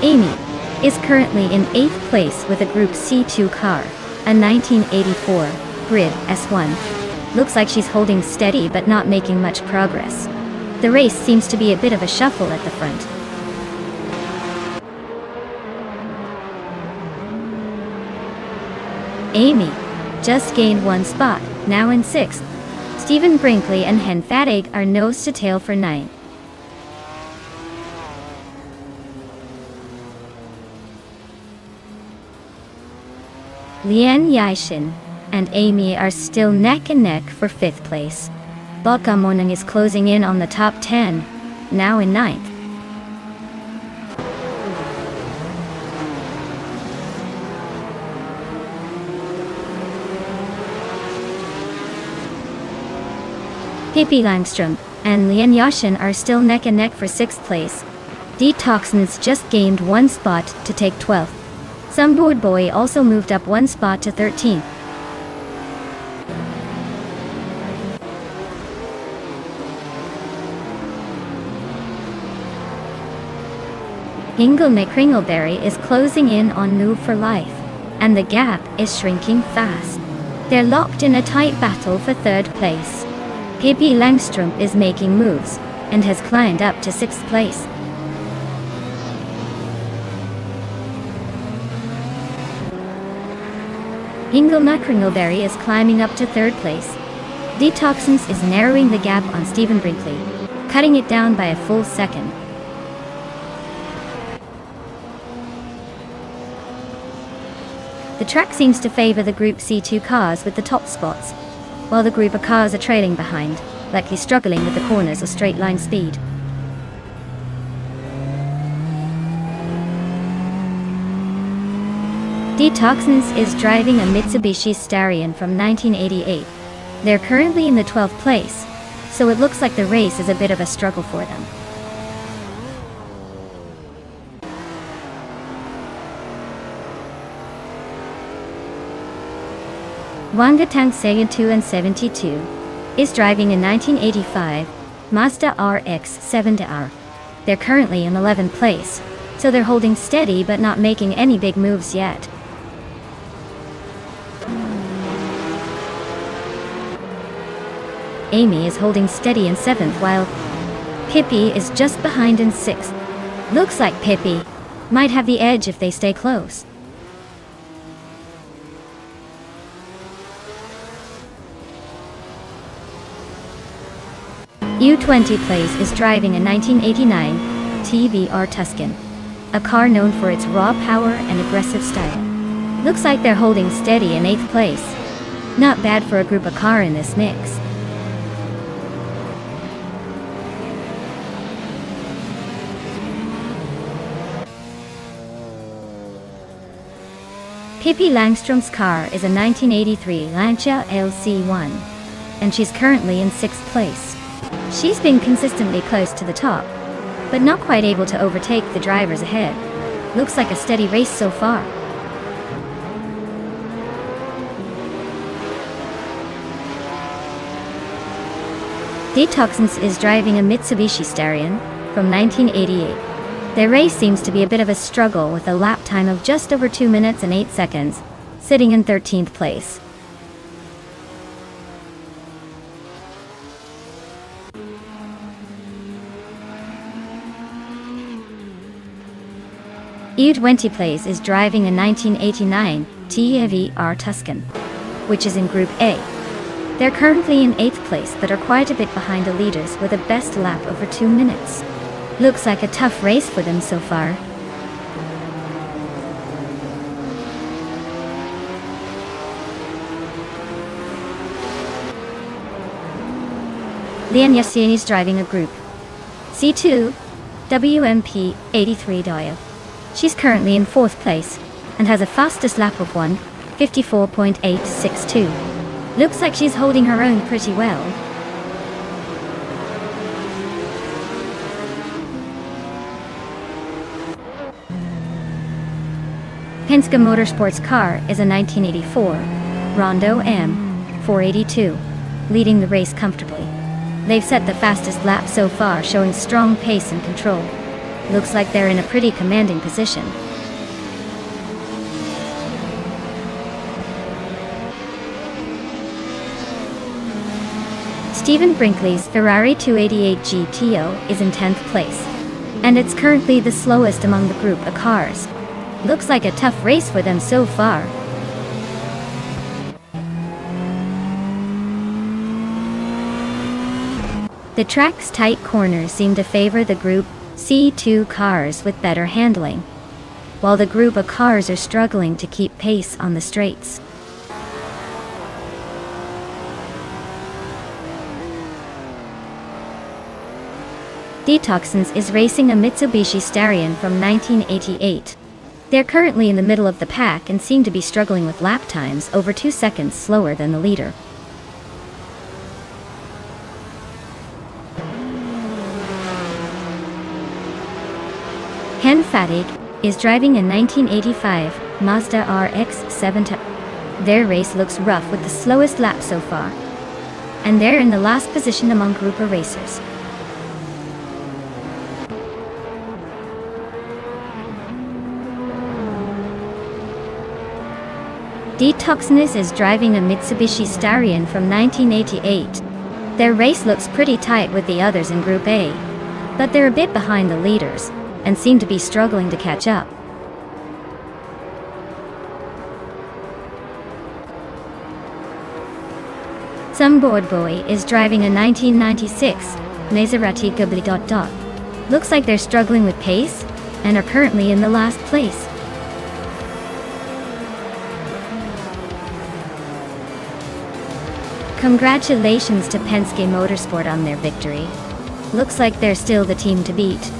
Amy is currently in 8th place with a Group C2 car, a 1984 Grid S1. Looks like she's holding steady but not making much progress. The race seems to be a bit of a shuffle at the front. Amy just gained 1 spot, now in 6th. Stephen Brinkley and Hen Fatig are nose to tail for 9th. Lian Yaishin and Amy are still neck and neck for 5th place. Bakamonang is closing in on the top 10, now in 9th. Pippi Langstrom and Lian Yashin are still neck and neck for 6th place. Detoxins just gained 1 spot to take 12th. Sumboard Boy also moved up 1 spot to 13th. Hingle McCringleberry is closing in on Move for Life, and the gap is shrinking fast. They're locked in a tight battle for 3rd place. Pippi Langstrom is making moves, and has climbed up to 6th place. Hingle McCringleberry is climbing up to 3rd place. Detoxins is narrowing the gap on Stephen Brinkley, cutting it down by a full second. The track seems to favor the Group C2 cars with the top spots, while the group of cars are trailing behind, likely struggling with the corners or straight line speed. Detoxins is driving a Mitsubishi Starion from 1988. They're currently in the 12th place, so it looks like the race is a bit of a struggle for them. Wangatang Sega 2 and 72 is driving a 1985 Mazda RX-7R. They're currently in 11th place, so they're holding steady but not making any big moves yet. Amy is holding steady in 7th while Pippi is just behind in 6th. Looks like Pippi might have the edge if they stay close. U20 Plays is driving a 1989 TVR Tuscan, a car known for its raw power and aggressive style. Looks like they're holding steady in 8th place. Not bad for a group of car in this mix. Pippi Langstrom's car is a 1983 Lancia LC1, and she's currently in 6th place. She's been consistently close to the top, but not quite able to overtake the drivers ahead. Looks like a steady race so far. Detoxins is driving a Mitsubishi Starion from 1988. Their race seems to be a bit of a struggle with a lap time of just over 2 minutes and 8 seconds, sitting in 13th place. U20 Plays is driving a 1989 TVR Tuscan, which is in Group A. They're currently in 8th place but are quite a bit behind the leaders with a best lap over 2 minutes. Looks like a tough race for them so far. Lian Yassini is driving a Group C2 WMP 83 Doyle. She's currently in 4th place, and has a fastest lap of 1:54.862. Looks like she's holding her own pretty well. Penske Motorsports' car is a 1984 Rondo M482, leading the race comfortably. They've set the fastest lap so far, showing strong pace and control. Looks like they're in a pretty commanding position. Stephen Brinkley's Ferrari 288 GTO is in 10th place, and it's currently the slowest among the group of cars. Looks like a tough race for them so far. The track's tight corners seem to favor the Group C2 cars with better handling, while the group of cars are struggling to keep pace on the straights. Detoxins is racing a Mitsubishi Starion from 1988. They're currently in the middle of the pack and seem to be struggling with lap times over 2 seconds slower than the leader. Ken Fatig is driving a 1985 Mazda RX-7. Their race looks rough with the slowest lap so far, and they're in the last position among group of racers. Detoxinus is driving a Mitsubishi Starion from 1988. Their race looks pretty tight with the others in Group A, but they're a bit behind the leaders and seem to be struggling to catch up. Some board boy is driving a 1996 Maserati Ghibli. Looks like they're struggling with pace and are currently in the last place. Congratulations to Penske Motorsport on their victory. Looks like they're still the team to beat.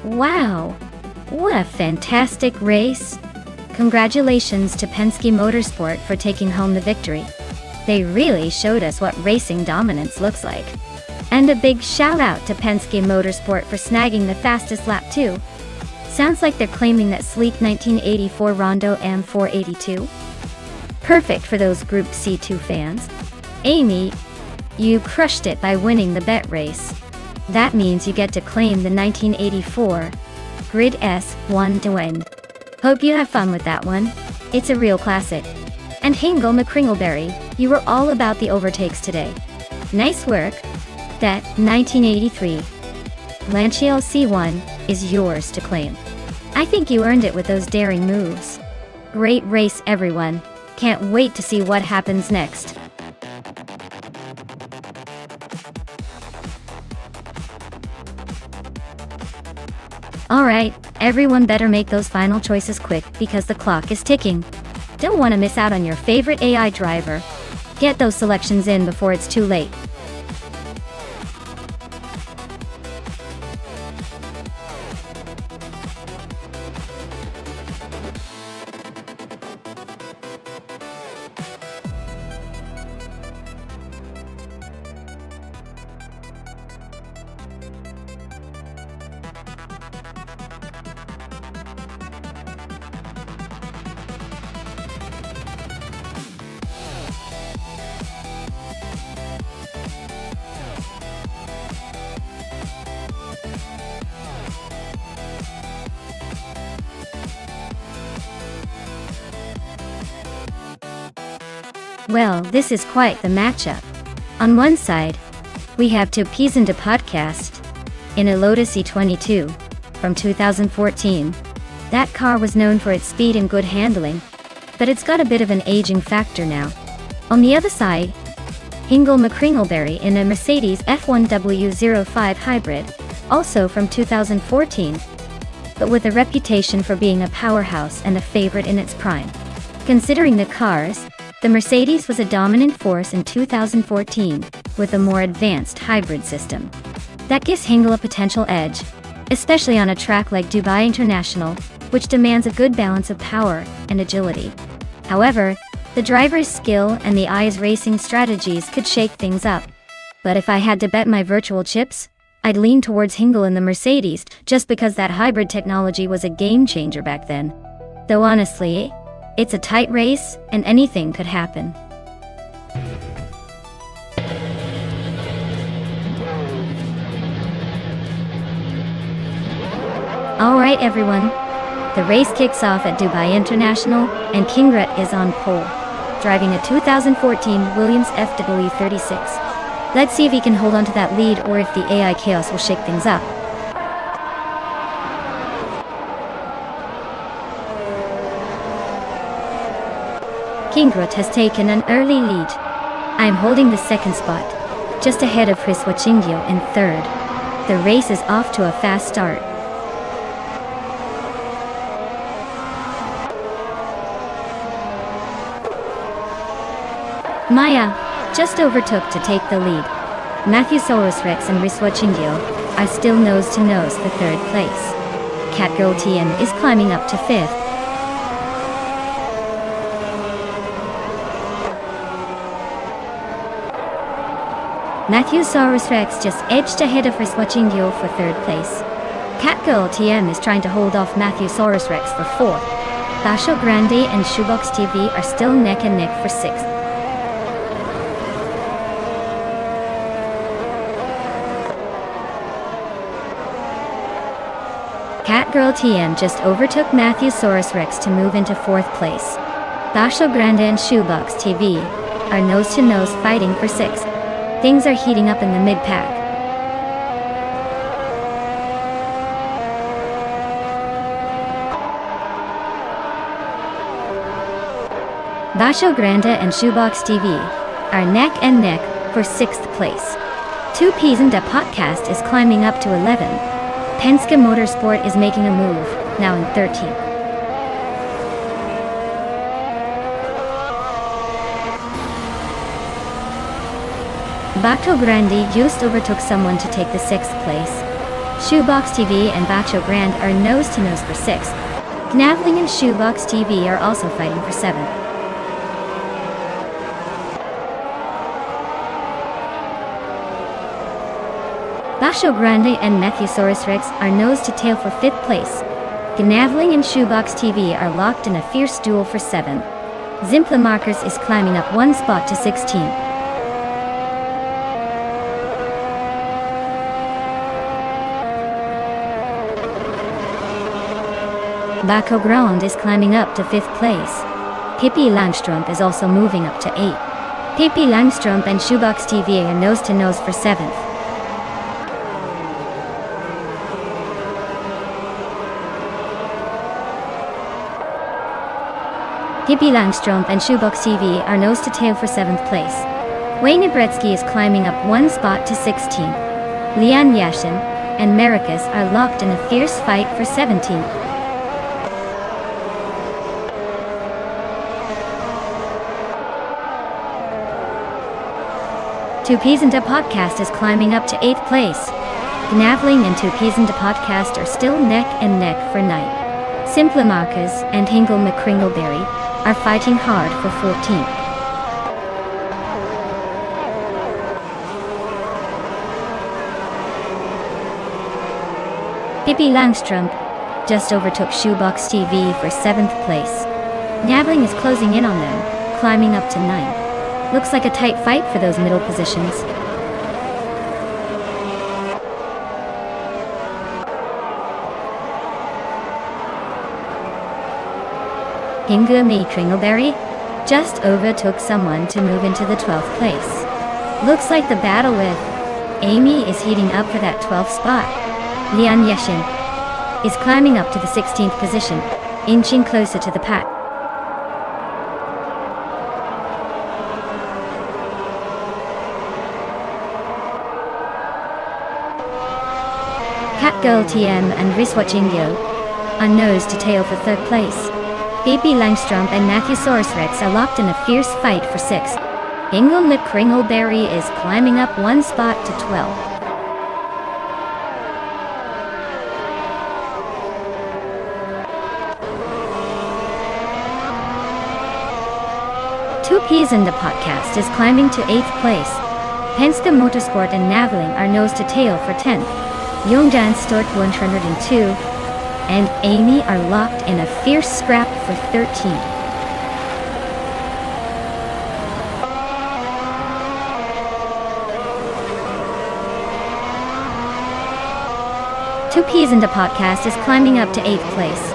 Wow, what a fantastic race! Congratulations to Penske Motorsport for taking home the victory. They really showed us what racing dominance looks like. And a big shout out to Penske Motorsport for snagging the fastest lap too. Sounds like they're claiming that sleek 1984 Rondo M482. Perfect for those Group C2 fans. Amy, you crushed it by winning the bet race. That means you get to claim the 1984 Grid S1 to win. Hope you have fun with that one. It's a real classic. And Hingle McCringleberry, you were all about the overtakes today. Nice work. That 1983 Lancia C1 is yours to claim. I think you earned it with those daring moves. Great race, everyone. Can't wait to see what happens next. Alright, everyone better make those final choices quick because the clock is ticking. Don't want to miss out on your favorite AI driver. Get those selections in before it's too late. Well, this is quite the matchup. On one side, we have two peas in the podcast in a Lotus E22 from 2014. That car was known for its speed and good handling, but it's got a bit of an aging factor now. On the other side, Hingle McCringleberry in a Mercedes F1W05 hybrid, also from 2014, but with a reputation for being a powerhouse and a favorite in its prime. Considering the cars, the Mercedes was a dominant force in 2014, with a more advanced hybrid system. That gives Hingle a potential edge, especially on a track like Dubai International, which demands a good balance of power and agility. However, the driver's skill and the eye's racing strategies could shake things up. But if I had to bet my virtual chips, I'd lean towards Hingle in the Mercedes, just because that hybrid technology was a game changer back then. Though honestly, it's a tight race, and anything could happen. Alright everyone, the race kicks off at Dubai International, and Kingret is on pole, driving a 2014 Williams FW36. Let's see if he can hold on to that lead or if the AI chaos will shake things up. Kingret has taken an early lead. I'm holding the second spot, just ahead of Chris Wachingio in third. The race is off to a fast start. Maya just overtook to take the lead. Matthew Rex and Chris Wachingio are still nose-to-nose for third place. Catgirl TM is climbing up to fifth. Matthew Rex just edged ahead of Chris Wachingio for third place. Catgirl TM is trying to hold off Matthew Rex for fourth. Basho Grande and Shoebox TV are still neck and neck for sixth. Catgirl TM just overtook Matthew Rex to move into fourth place. Basho Grande and Shoebox TV are nose-to-nose fighting for sixth. Things are heating up in the mid-pack. Basho Grande and Shoebox TV are neck and neck for sixth place. Two Peas in the podcast is climbing up to 11. Penske Motorsport is making a move, now in 13th. Bacho Grande just overtook someone to take the sixth place. Shoebox TV and Bacho Grande are nose-to-nose for sixth. Knavling and Shoebox TV are also fighting for seventh. Basho Grande and Matthew Rex are nose-to-tail for fifth place. Knavling and Shoebox TV are locked in a fierce duel for seventh. Zimpla Markers is climbing up one spot to 16th. Bacho Grande is climbing up to fifth place. Pippi Langstrumpf is also moving up to 8th. Pippi Langstrumpf and Shoebox TV are nose-to-nose for 7th. Pippi Langstrumpf and Shoebox TV are nose-to-tail for 7th place. Wayne Bretsky is climbing up one spot to 16th. Lian Yashin and Maricus are locked in a fierce fight for 17th. Two Peas into Podcast is climbing up to 8th place. Knavling and Two Peas into Podcast are still neck and neck for 9th. Simple Marcus and Hingle McCringleberry are fighting hard for 14th. Pippi Langstrumpf just overtook Shoebox TV for 7th place. Knavling is closing in on them, climbing up to 9th. Looks like a tight fight for those middle positions. Hingle McCringleberry just overtook someone to move into the 12th place. Looks like the battle with Amy is heating up for that 12th spot. Lian Yashin is climbing up to the 16th position, inching closer to the pack. Catgirl TM and Riswatchingyo are nose to tail for 3rd place. Pippi Langstrump and Matthewsaurus Rex are locked in a fierce fight for 6th. Hingle McCringleberry is climbing up 1 spot to 12. Two Peas in the Podcast is climbing to 8th place. Penske Motorsport and Naveling are nose to tail for 10th. Yongjan Stort 102 and Amy are locked in a fierce scrap for 13th. Two Peas in the Podcast is climbing up to 8th place.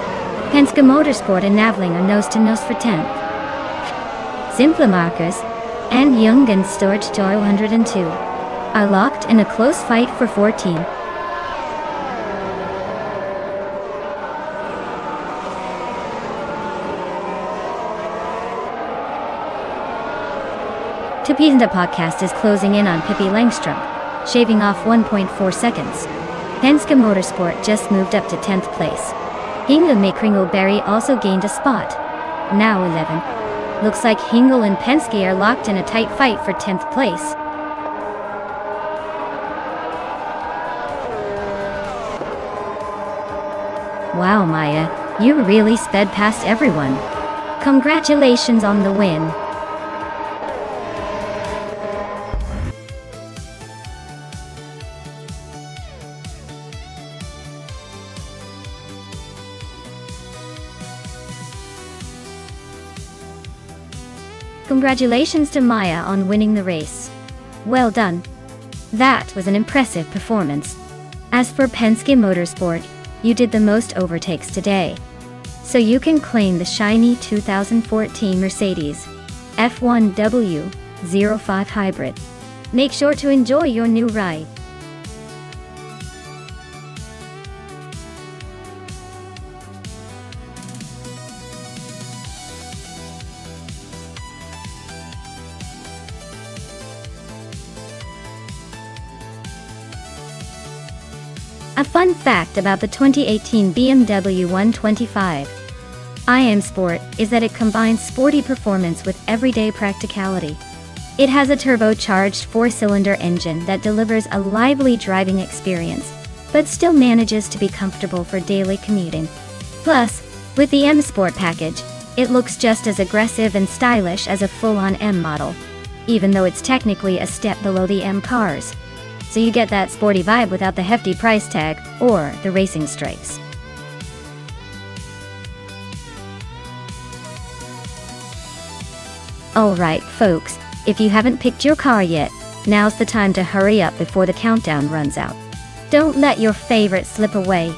Penske Motorsport and Naveling are nose to nose for 10th. Simple Marcus and Jungen Storch 102 are locked in a close fight for 14. Two Peas in the Podcast is closing in on Pippi Langstrump, shaving off 1.4 seconds. Penske Motorsport just moved up to 10th place. Hingle McCringleberry also gained a spot, now 11. Looks like Hingle and Penske are locked in a tight fight for 10th place. Wow, Maya, you really sped past everyone. Congratulations on the win. Congratulations to Maya on winning the race. Well done. That was an impressive performance. As for Penske Motorsport, you did the most overtakes today. So you can claim the shiny 2014 Mercedes F1W05 Hybrid. Make sure to enjoy your new ride. A fun fact about the 2018 BMW 125 iM Sport is that it combines sporty performance with everyday practicality. It has a turbocharged 4-cylinder engine that delivers a lively driving experience, but still manages to be comfortable for daily commuting. Plus, with the M Sport package, it looks just as aggressive and stylish as a full-on M model, even though it's technically a step below the M cars. So you get that sporty vibe without the hefty price tag or the racing stripes. Alright folks, if you haven't picked your car yet, now's the time to hurry up before the countdown runs out. Don't let your favorite slip away.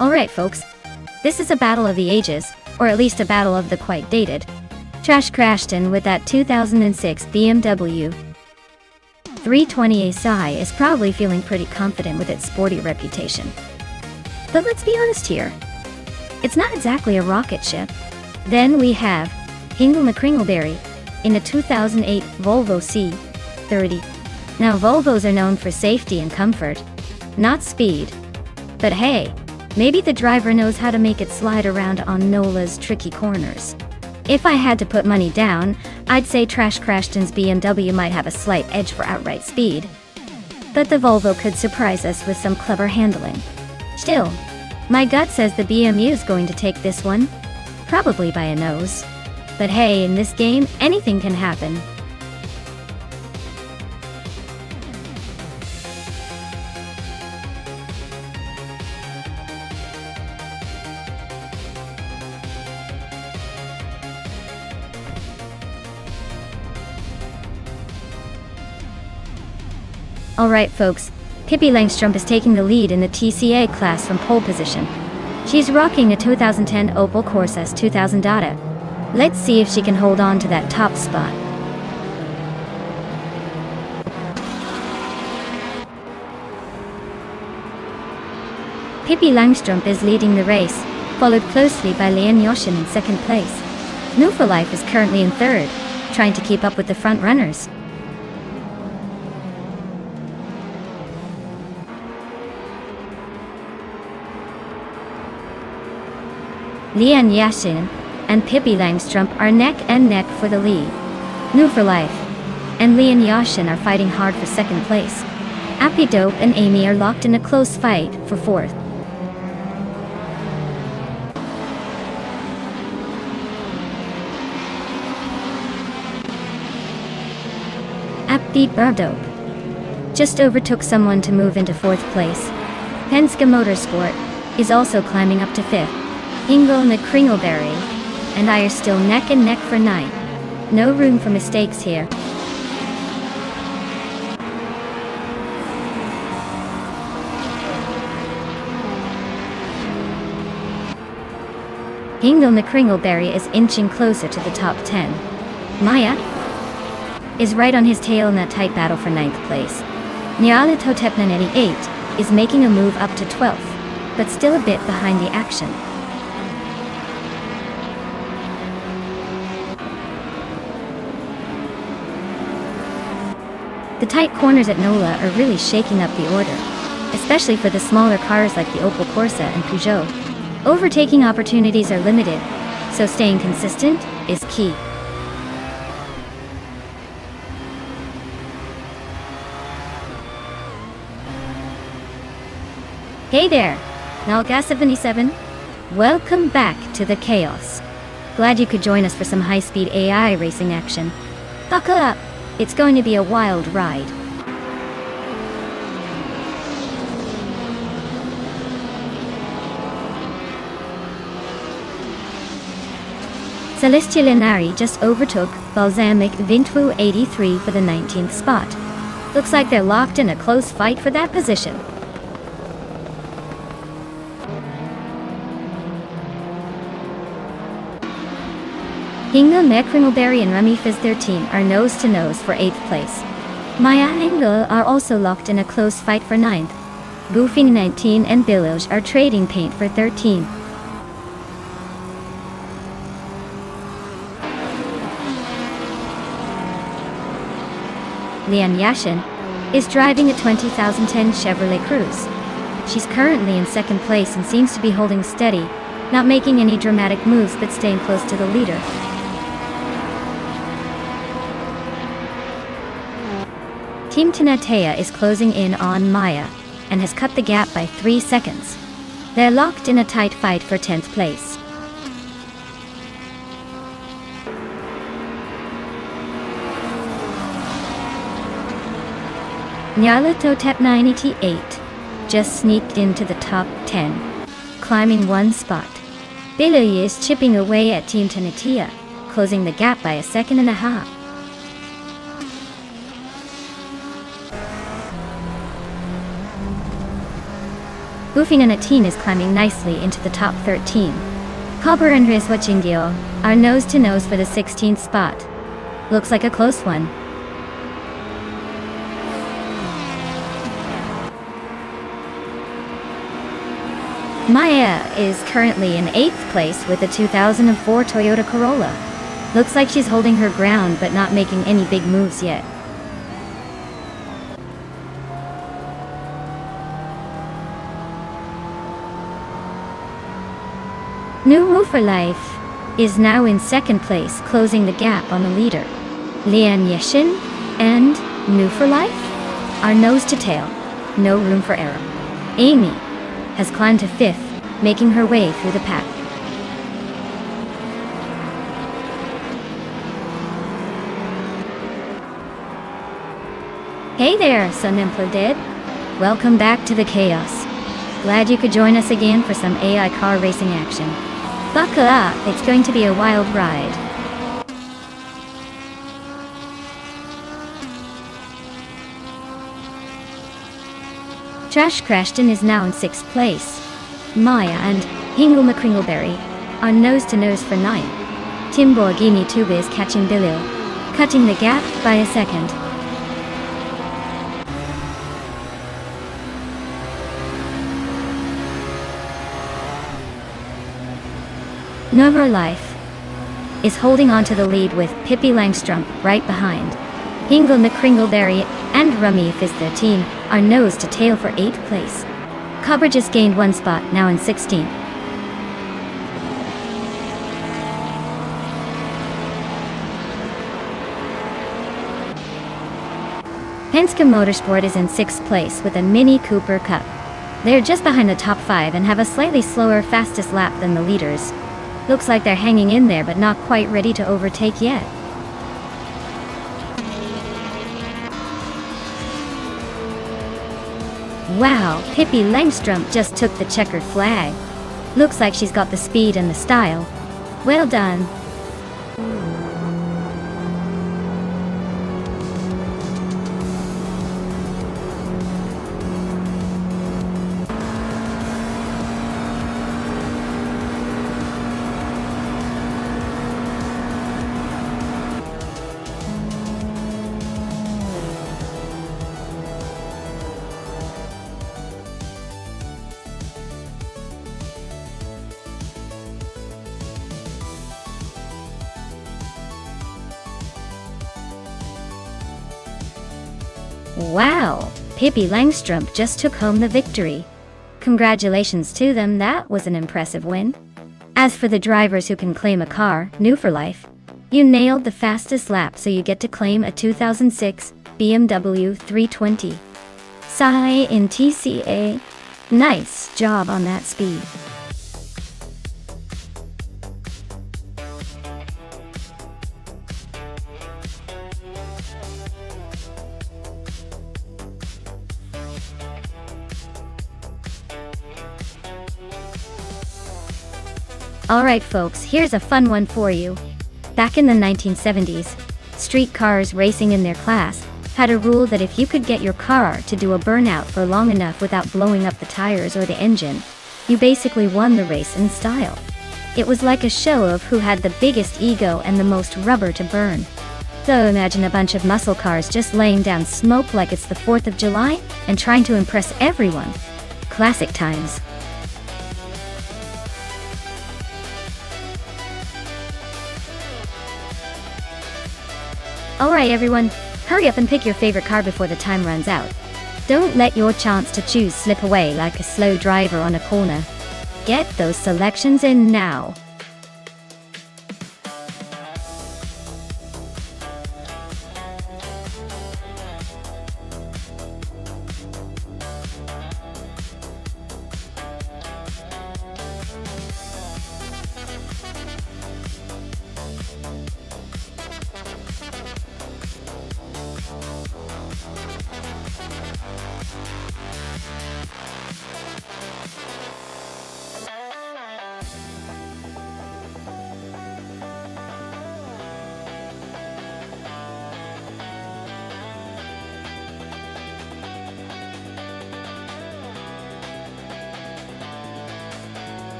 Alright folks, this is a battle of the ages, or at least a battle of the quite dated. Trash crashed in with that 2006 BMW 320 SI is probably feeling pretty confident with its sporty reputation. But let's be honest here, it's not exactly a rocket ship. Then we have Hingle McCringleberry in a 2008 Volvo C30. Now Volvos are known for safety and comfort, not speed. But hey, maybe the driver knows how to make it slide around on NOLA's tricky corners. If I had to put money down, I'd say Trash Crashton's BMW might have a slight edge for outright speed. But the Volvo could surprise us with some clever handling. Still, my gut says the BMW is going to take this one. Probably by a nose. But hey, in this game, anything can happen. Alright folks, Pippi Langstrump is taking the lead in the TCA class from pole position. She's rocking a 2010 Opel Corsa S2000 Data. Let's see if she can hold on to that top spot. Pippi Langstrump is leading the race, followed closely by Leon Yoshin in second place. New for Life is currently in third, trying to keep up with the front runners. Leon Yashin and Pippi Langstrump are neck and neck for the lead. New for Life and Leon Yashin are fighting hard for second place. Appy Dope and Amy are locked in a close fight for fourth. Appy Dope just overtook someone to move into fourth place. Penske Motorsport is also climbing up to fifth. Ingo and the Kringleberry and I are still neck and neck for ninth. No room for mistakes here. Ingo and the Kringleberry is inching closer to the top 10. Maya is right on his tail in that tight battle for ninth place. Nyala Totepnan 88 is making a move up to 12th, but still a bit behind the action. The tight corners at NOLA are really shaking up the order, especially for the smaller cars like the Opel Corsa and Peugeot. Overtaking opportunities are limited, so staying consistent is key. Hey there, Nalga77. Welcome back to the chaos. Glad you could join us for some high-speed AI racing action. Buckle up. It's going to be a wild ride. Celestia Linari just overtook Balsamic Vintu 83 for the 19th spot. Looks like they're locked in a close fight for that position. Ingo Mekringleberry and Remy Fizz, their team, are nose-to-nose for 8th place. Maya and Ingo are also locked in a close fight for 9th. Goofing 19 and Biloj are trading paint for 13. Leon Yashin is driving a 2010 Chevrolet Cruze. She's currently in second place and seems to be holding steady, not making any dramatic moves but staying close to the leader. Team Tinatea is closing in on Maya and has cut the gap by 3 seconds. They're locked in a tight fight for 10th place. Nyala Totep 98 just sneaked into the top 10, climbing 1 spot. Billy is chipping away at Team Tinatea, closing the gap by 1.5 seconds. Goofing and Atin is climbing nicely into the top 13. Cobber and Rizwachingyo are nose-to-nose for the 16th spot. Looks like a close one. Maya is currently in 8th place with a 2004 Toyota Corolla. Looks like she's holding her ground but not making any big moves yet. New Move for Life is now in second place, closing the gap on the leader. Lian Yexin and New for Life are nose to tail, no room for error. Amy has climbed to fifth, making her way through the pack. Hey there, Sunimplodid. Welcome back to the chaos. Glad you could join us again for some AI car racing action. Buckle up, it's going to be a wild ride. Trash Crashton is now in 6th place. Maya and Hingle McCringleberry are nose-to-nose for 9th. Tim Borghini Tuba is catching Bilil, cutting the gap by a second. Nova Life is holding on to the lead with Pippi Langstrumpf right behind. Hingle McCringleberry and Rummy Fizz13 are nose to tail for 8th place. Cobra just gained 1 spot, now in 16th. Penske Motorsport is in 6th place with a Mini Cooper Cup. They're just behind the top 5 and have a slightly slower fastest lap than the leaders. Looks like they're hanging in there but not quite ready to overtake yet. Wow, Pippi Langstrumpf just took the checkered flag. Looks like she's got the speed and the style. Well done. Wow, Pippi Langstrumpf just took home the victory. Congratulations to them, that was an impressive win. As for the drivers who can claim a car, New for Life, you nailed the fastest lap, so you get to claim a 2006 BMW 320. Sai in TCA. Nice job on that speed. Alright folks, here's a fun one for you. Back in the 1970s, street cars racing in their class had a rule that if you could get your car to do a burnout for long enough without blowing up the tires or the engine, you basically won the race in style. It was like a show of who had the biggest ego and the most rubber to burn. So imagine a bunch of muscle cars just laying down smoke like it's the 4th of July and trying to impress everyone. Classic times. Alright everyone, hurry up and pick your favorite car before the time runs out. Don't let your chance to choose slip away like a slow driver on a corner. Get those selections in now.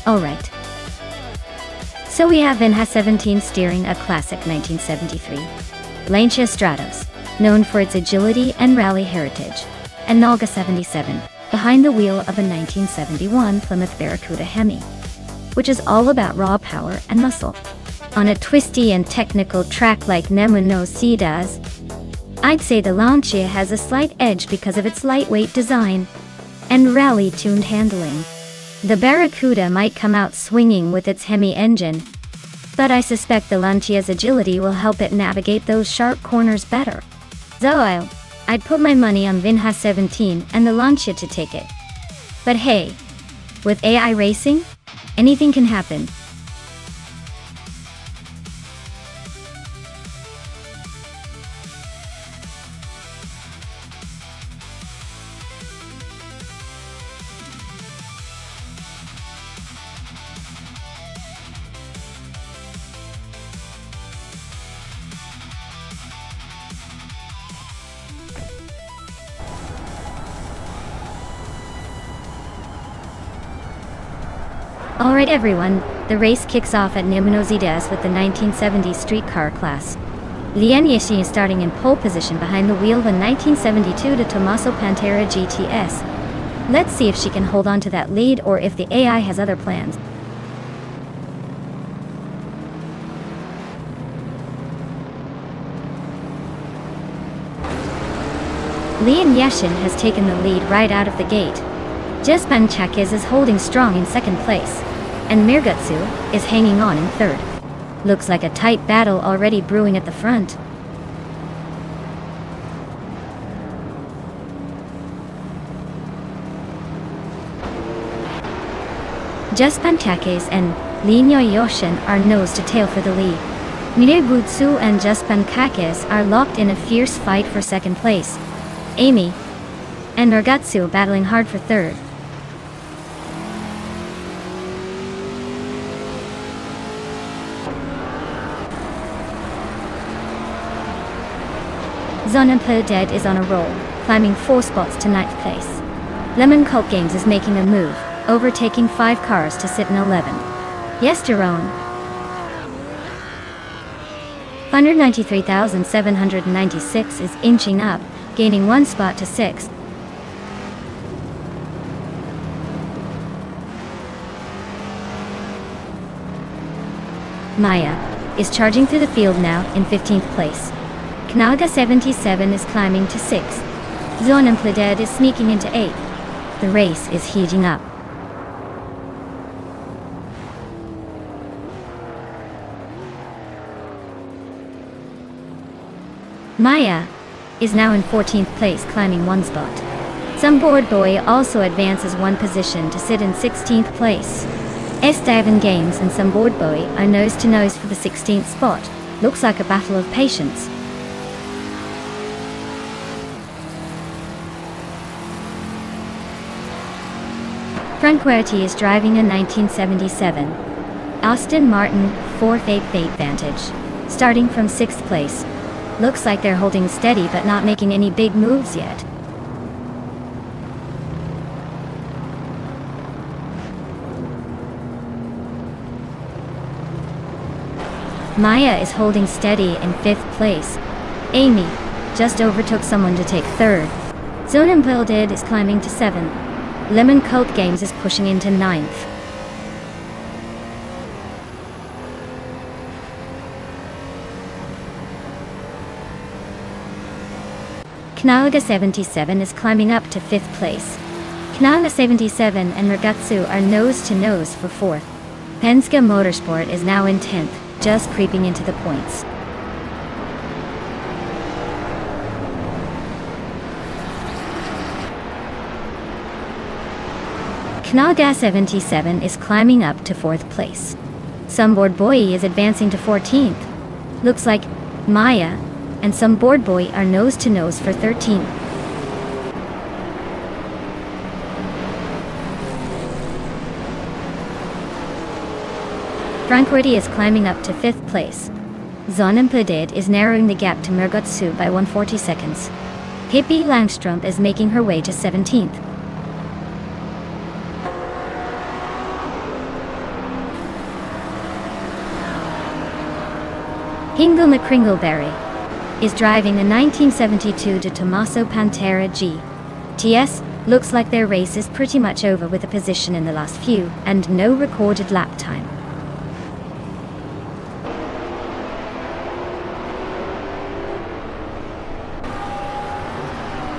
Alright. So we have Vinha 17 steering a classic 1973 Lancia Stratos, known for its agility and rally heritage, and Nalga 77, behind the wheel of a 1971 Plymouth Barracuda Hemi, which is all about raw power and muscle. On a twisty and technical track like Nonstop does, I'd say the Lancia has a slight edge because of its lightweight design and rally-tuned handling. The Barracuda might come out swinging with its Hemi engine, but I suspect the Lancia's agility will help it navigate those sharp corners better. So I'd put my money on Vinha 17 and the Lancia to take it. But hey, with AI racing, anything can happen. Alright everyone, the race kicks off at Nonstop with the 1970 streetcar class. Lian is starting in pole position behind the wheel of a 1972 to Tommaso Pantera GTS. Let's see if she can hold on to that lead or if the AI has other plans. Lian Yashin has taken the lead right out of the gate. Jespan Chakis is holding strong in second place, and Mirgutsu is hanging on in third. Looks like a tight battle already brewing at the front. Jespan Chakis and Lian Yoshin are nose to tail for the lead. Mirebutsu and Jespan Chakis are locked in a fierce fight for second place. Amy and Mirgutsu battling hard for third. Zonampo Dead is on a roll, climbing 4 spots to 9th place. Lemon Cult Games is making a move, overtaking 5 cars to sit in 11. Yesterone 193,796 is inching up, gaining 1 spot to 6th. Maya is charging through the field now in 15th place. Knaga 77 is climbing to 6th. Zonamplided is sneaking into 8th. The race is heating up. Maya is now in 14th place, climbing 1 spot. Some board boy also advances 1 position to sit in 16th place. S-Diven Games and some board boy are nose to nose for the 16th spot. Looks like a battle of patience. Franquerity is driving a 1977 Aston Martin 488 Vantage, starting from 6th place. Looks like they're holding steady but not making any big moves yet. Maya is holding steady in 5th place. Amy just overtook someone to take 3rd. Zonambuilded is climbing to 7th. Lemon Cult Games is pushing into 9th. Knaga 77 is climbing up to 5th place. Knaga 77 and Mirgutsu are nose to nose for 4th. Penske Motorsport is now in 10th, just creeping into the points. Knaga 77 is climbing up to 4th place. Some board boy is advancing to 14th. Looks like Maya and some board boy are nose to nose for 13th. Franquerity is climbing up to 5th place. Zonamplided is narrowing the gap to Mirgutsu by 140 seconds. Pippi Langstrup is making her way to 17th. Hingle McCringleberry is driving the 1972 De Tomaso Pantera GTS. Looks like their race is pretty much over with a position in the last few and no recorded lap time.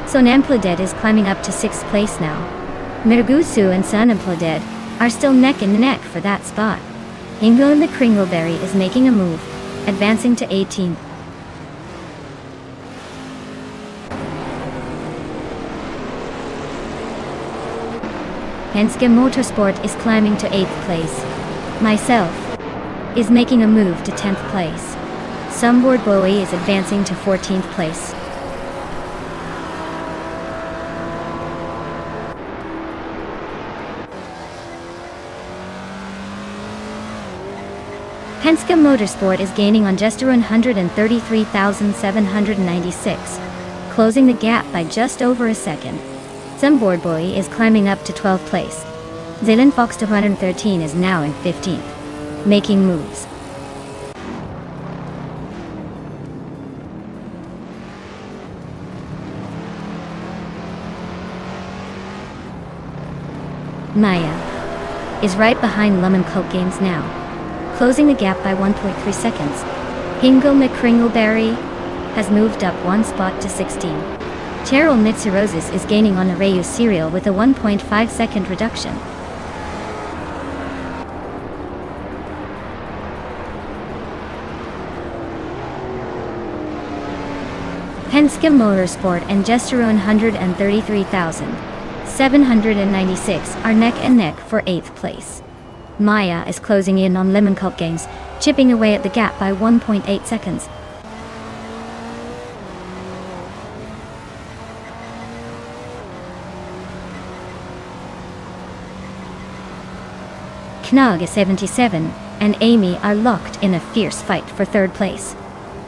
Sonamploded is climbing up to 6th place now. Mergusu and Sonamploded are still neck and neck for that spot. Hingle McCringleberry is making a move, advancing to 18th. Penske Motorsport is climbing to 8th place. Myself is making a move to 10th place. Sunboard Bowie is advancing to 14th place. Penske Motorsport is gaining on just around 133,796, closing the gap by just over a second. Sunboard Boy is climbing up to 12th place. Zealand Fox 213 is now in 15th, making moves. Maya is right behind Lemon Coke Games now, closing the gap by 1.3 seconds. Hingle McCringleberry has moved up one spot to 16. Cheryl Mitsurosis is gaining on Arayu Serial with a 1.5 second reduction. Penske Motorsport and Gesterone 133,796 are neck and neck for 8th place. Maya is closing in on Lemon Cult Games, chipping away at the gap by 1.8 seconds. Knug is 77, and Amy are locked in a fierce fight for 3rd place.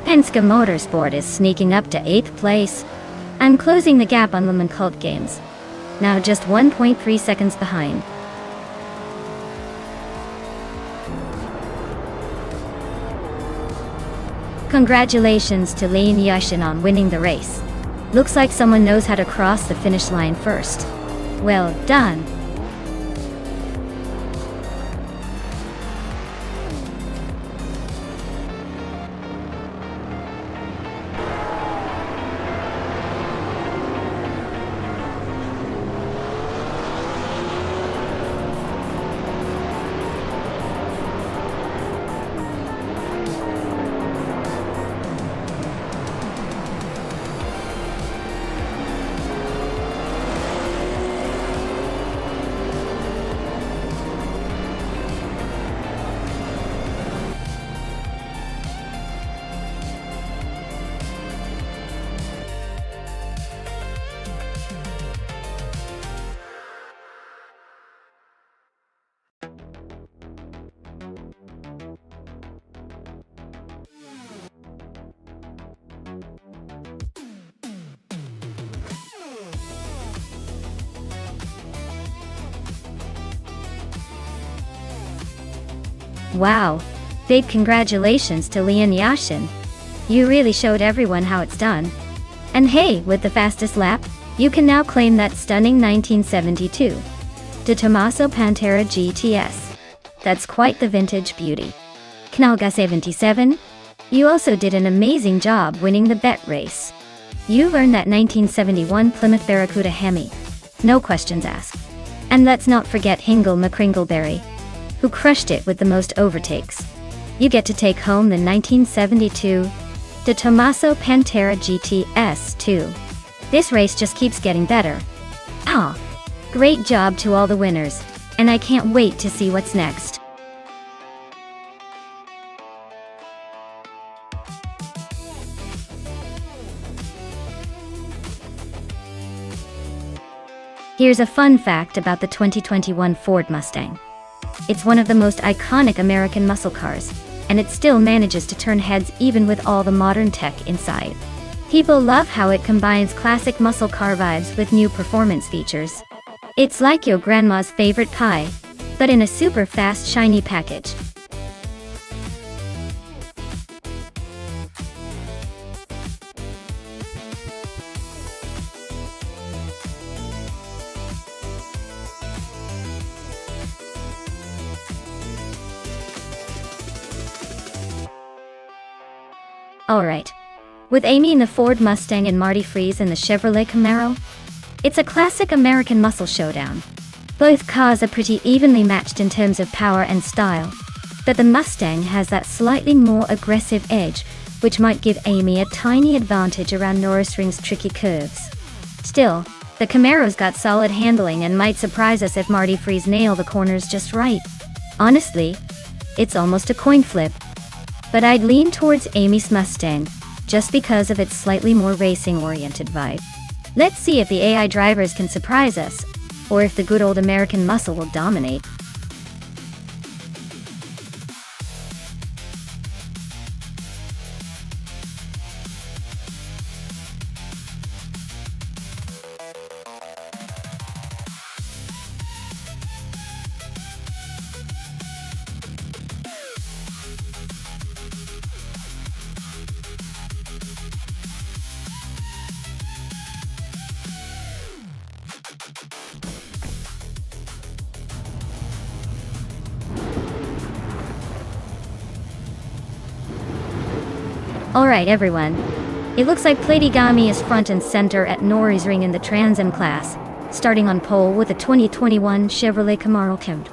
Penske Motorsport is sneaking up to 8th place. I'm closing the gap on Lemon Cult Games, now just 1.3 seconds behind. Congratulations to Leon Yashin on winning the race. Looks like someone knows how to cross the finish line first. Well done. Wow! Big congratulations to Leon Yashin. You really showed everyone how it's done. And hey, with the fastest lap, you can now claim that stunning 1972 De Tomaso Pantera GTS. That's quite the vintage beauty. Knalga 77, you also did an amazing job winning the bet race. You earned that 1971 Plymouth Barracuda Hemi. No questions asked. And let's not forget Hingle McCringleberry, who crushed it with the most overtakes. You get to take home the 1972 De Tomaso Pantera GTS too. This race just keeps getting better. Ah, great job to all the winners, and I can't wait to see what's next. Here's a fun fact about the 2021 Ford Mustang. It's one of the most iconic American muscle cars, and it still manages to turn heads even with all the modern tech inside. People love how it combines classic muscle car vibes with new performance features. It's like your grandma's favorite pie, but in a super fast, shiny package. Alright. With Amy in the Ford Mustang and Marty Freese in the Chevrolet Camaro? It's a classic American muscle showdown. Both cars are pretty evenly matched in terms of power and style, but the Mustang has that slightly more aggressive edge, which might give Amy a tiny advantage around Nürburgring's tricky curves. Still, the Camaro's got solid handling and might surprise us if Marty Freese nail the corners just right. Honestly, it's almost a coin flip. But I'd lean towards Amy's Mustang, just because of its slightly more racing-oriented vibe. Let's see if the AI drivers can surprise us, or if the good old American muscle will dominate. Alright everyone, it looks like Platigami is front and center at Nürburgring in the Trans Am class, starting on pole with a 2021 Chevrolet Camaro count.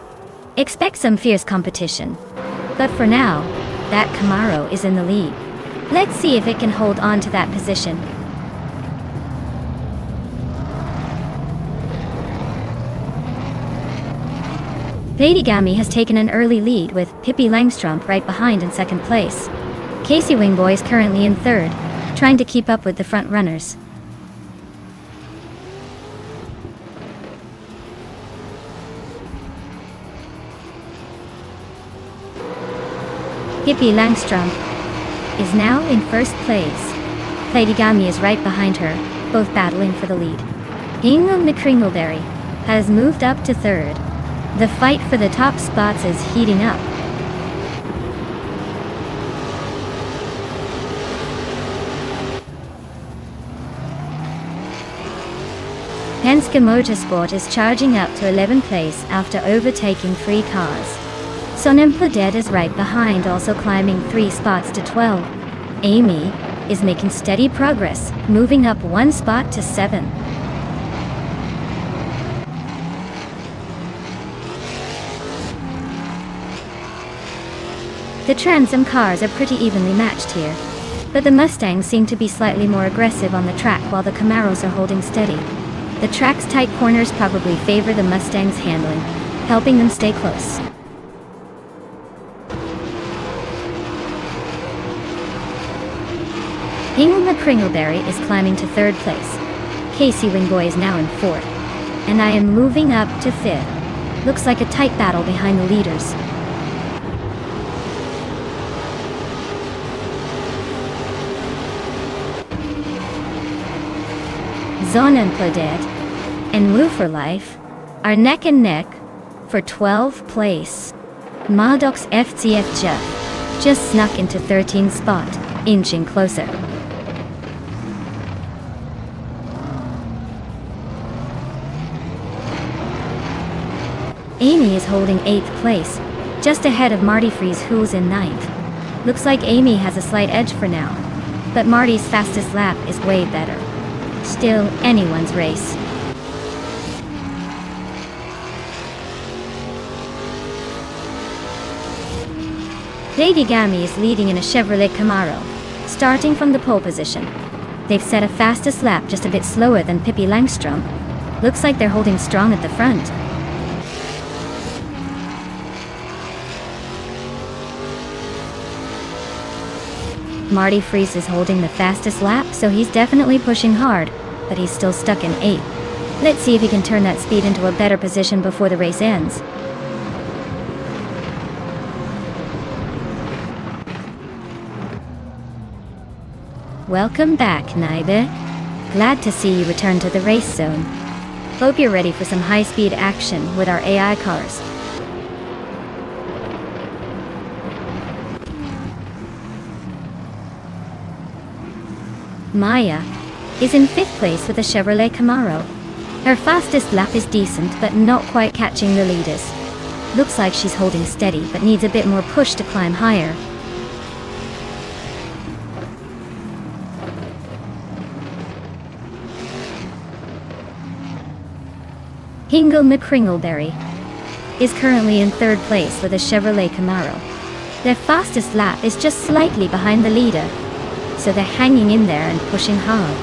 Expect some fierce competition, but for now, that Camaro is in the lead. Let's see if it can hold on to that position. Platigami has taken an early lead with Pippi Langstrump right behind in second place. Casey Wingboy is currently in third, trying to keep up with the front runners. Pippi Langstrump is now in first place. Platigami is right behind her, both battling for the lead. Ingo McCringleberry has moved up to third. The fight for the top spots is heating up. Penske Motorsport is charging up to 11th place after overtaking 3 cars. Sonem Pladet is right behind, also climbing 3 spots to 12. Amy is making steady progress, moving up 1 spot to 7. The Trans Am cars are pretty evenly matched here, but the Mustangs seem to be slightly more aggressive on the track while the Camaros are holding steady. The track's tight corners probably favor the Mustang's handling, helping them stay close. Ingo McCringleberry is climbing to third place. Casey Wingboy is now in fourth, and I am moving up to fifth. Looks like a tight battle behind the leaders. Zonen Pladet and Woo for Life are neck and neck for 12th place. Maddox FCF Jeff just snuck into 13th spot, inching closer. Amy is holding 8th place, just ahead of Marty Freese, who's in 9th. Looks like Amy has a slight edge for now, but Marty's fastest lap is way better. Still anyone's race. Platigami is leading in a Chevrolet Camaro, starting from the pole position. They've set a fastest lap just a bit slower than Pippi Langstrump. Looks like they're holding strong at the front. Marty Freese is holding the fastest lap, so he's definitely pushing hard, but he's still stuck in 8th. Let's see if he can turn that speed into a better position before the race ends. Welcome back, Naibe. Glad to see you return to the race zone. Hope you're ready for some high-speed action with our AI cars. Maya is in 5th place with a Chevrolet Camaro. Her fastest lap is decent, but not quite catching the leaders. Looks like she's holding steady, but needs a bit more push to climb higher. Hingle McCringleberry is currently in third place with a Chevrolet Camaro. Their fastest lap is just slightly behind the leader, so they're hanging in there and pushing hard.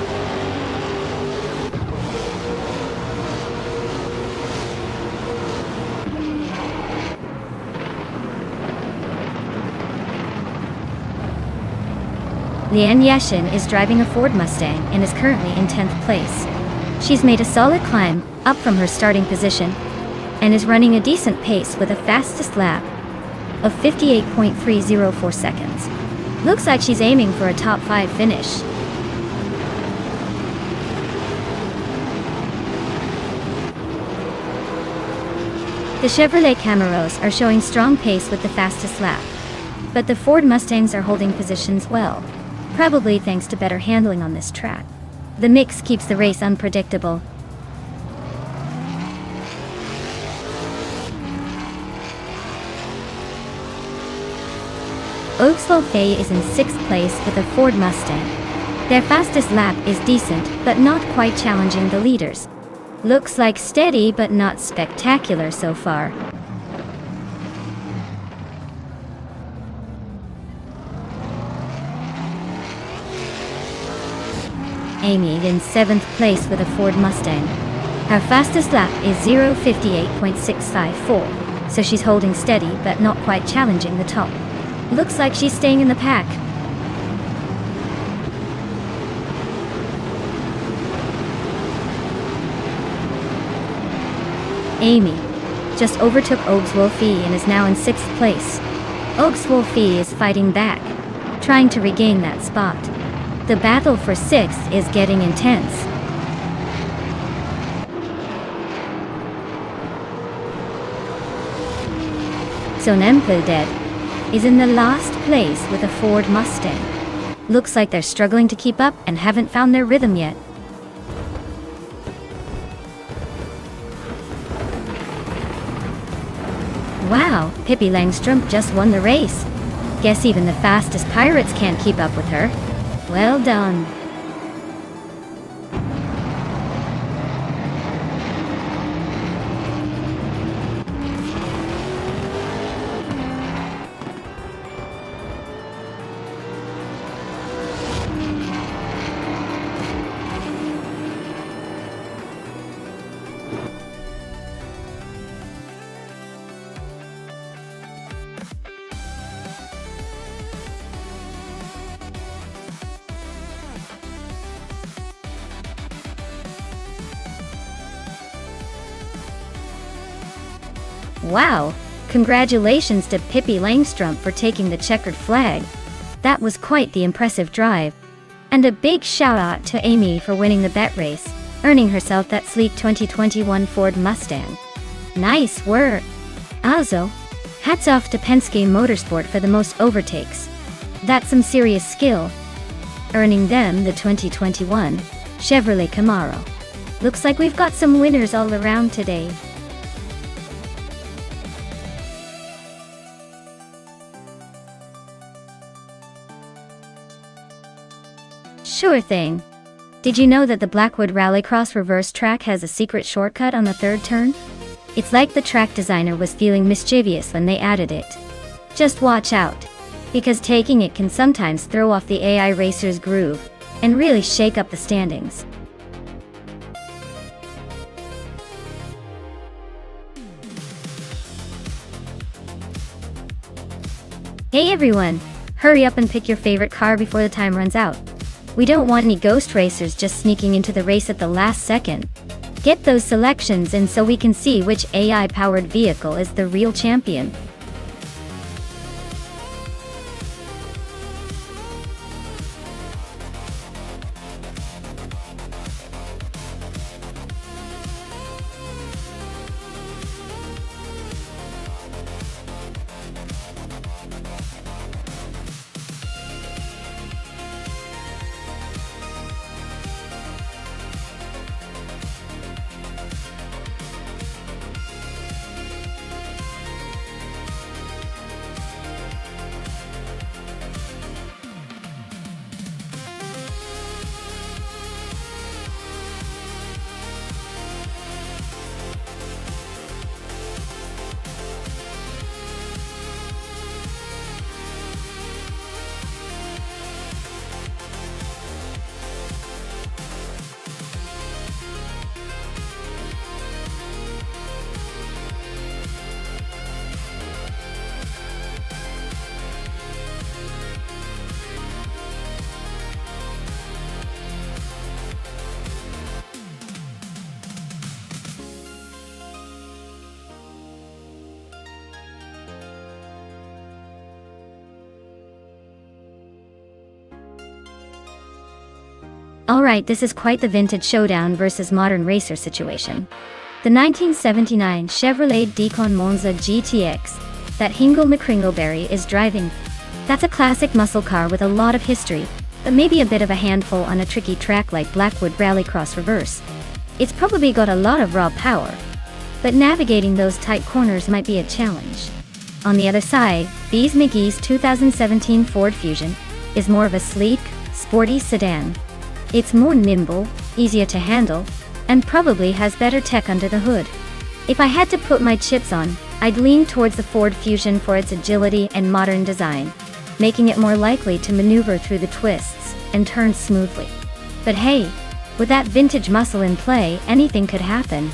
Lian Yashin is driving a Ford Mustang and is currently in 10th place. She's made a solid climb up from her starting position and is running a decent pace with a fastest lap of 58.304 seconds. Looks like she's aiming for a top 5 finish. The Chevrolet Camaros are showing strong pace with the fastest lap, but the Ford Mustangs are holding positions well, probably thanks to better handling on this track. The mix keeps the race unpredictable. Oaksville Faye is in 6th place with a Ford Mustang. Their fastest lap is decent, but not quite challenging the leaders. Looks like steady but not spectacular so far. Amy in 7th place with a Ford Mustang. Her fastest lap is 0:58.654, so she's holding steady but not quite challenging the top. Looks like she's staying in the pack. Amy just overtook Oaksville Fee and is now in 6th place. Oaksville Fee is fighting back, trying to regain that spot. The battle for 6th is getting intense. Sonempeldead is in the last place with a Ford Mustang. Looks like they're struggling to keep up and haven't found their rhythm yet. Wow, Pippi Langstrom just won the race. Guess even the fastest pirates can't keep up with her. Well done. Wow, congratulations to Pippi Langstrom for taking the checkered flag. That was quite the impressive drive. And a big shout out to Amy for winning the bet race, earning herself that sleek 2021 Ford Mustang. Nice work. Also, hats off to Penske Motorsport for the most overtakes. That's some serious skill, earning them the 2021 Chevrolet Camaro. Looks like we've got some winners all around today. Sure thing. Did you know that the Blackwood Rallycross reverse track has a secret shortcut on the 3rd turn? It's like the track designer was feeling mischievous when they added it. Just watch out, because taking it can sometimes throw off the AI racer's groove and really shake up the standings. Hey everyone, hurry up and pick your favorite car before the time runs out. We don't want any ghost racers just sneaking into the race at the last second. Get those selections in so we can see which AI-powered vehicle is the real champion. Alright, this is quite the vintage showdown versus modern racer situation. The 1979 Chevrolet Decon Monza GTX that Hingle McCringleberry is driving. That's a classic muscle car with a lot of history, but maybe a bit of a handful on a tricky track like Blackwood Rallycross Reverse. It's probably got a lot of raw power, but navigating those tight corners might be a challenge. On the other side, Bees McGee's 2017 Ford Fusion is more of a sleek, sporty sedan. It's more nimble, easier to handle, and probably has better tech under the hood. If I had to put my chips on, I'd lean towards the Ford Fusion for its agility and modern design, making it more likely to maneuver through the twists and turn smoothly. But hey, with that vintage muscle in play, anything could happen.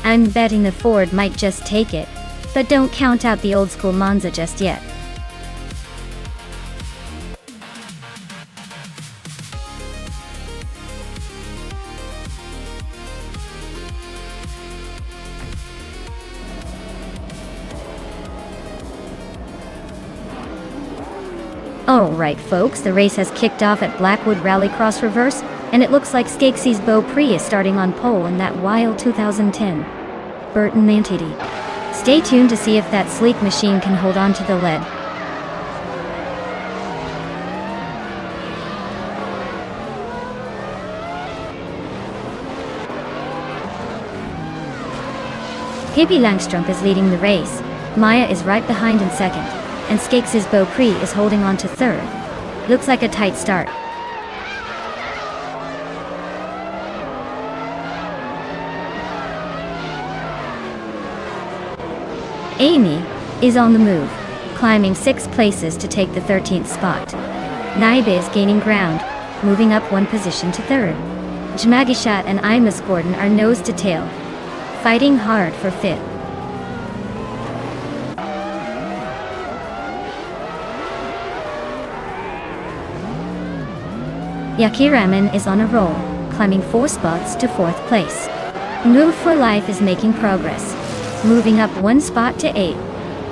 I'm betting the Ford might just take it, but don't count out the old school Monza just yet. Alright folks, the race has kicked off at Blackwood Rallycross Reverse, and it looks like Skeksis Beau Prix is starting on pole in that wild 2010 Burton Mantidi. Stay tuned to see if that sleek machine can hold on to the lead. Pippi Langstrup is leading the race, Maya is right behind in second, and Skeksis Beau Prix is holding on to third. Looks like a tight start. Amy is on the move, climbing 6 places to take the 13th spot. Naibe is gaining ground, moving up 1 position to third. Jmagishat and Imus Gordon are nose to tail, fighting hard for fifth. Yakiraman is on a roll, climbing 4 spots to 4th place. Move for Life is making progress, moving up 1 spot to 8.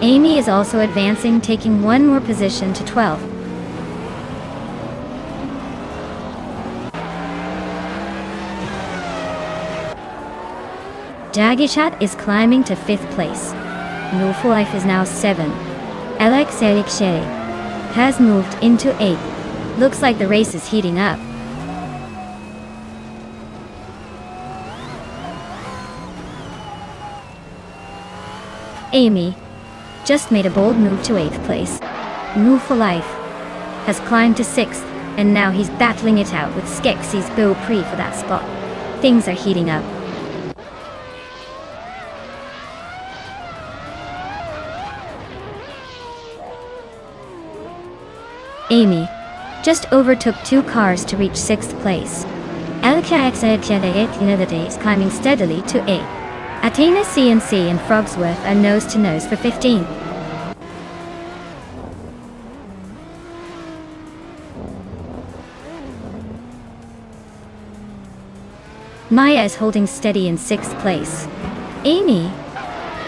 Amy is also advancing, taking 1 more position to 12. Jagishat is climbing to 5th place. Move for Life is now 7. Alex Erikshe has moved into 8th. Looks like the race is heating up. Amy just made a bold move to 8th place. Move for Life has climbed to 6th, and now he's battling it out with Skeksis Beau Prix for that spot. Things are heating up. Amy just overtook 2 cars to reach 6th place. Elka is climbing steadily to 8th. Athena CNC and Frogsworth are nose to nose for 15th. Maya is holding steady in 6th place. Amy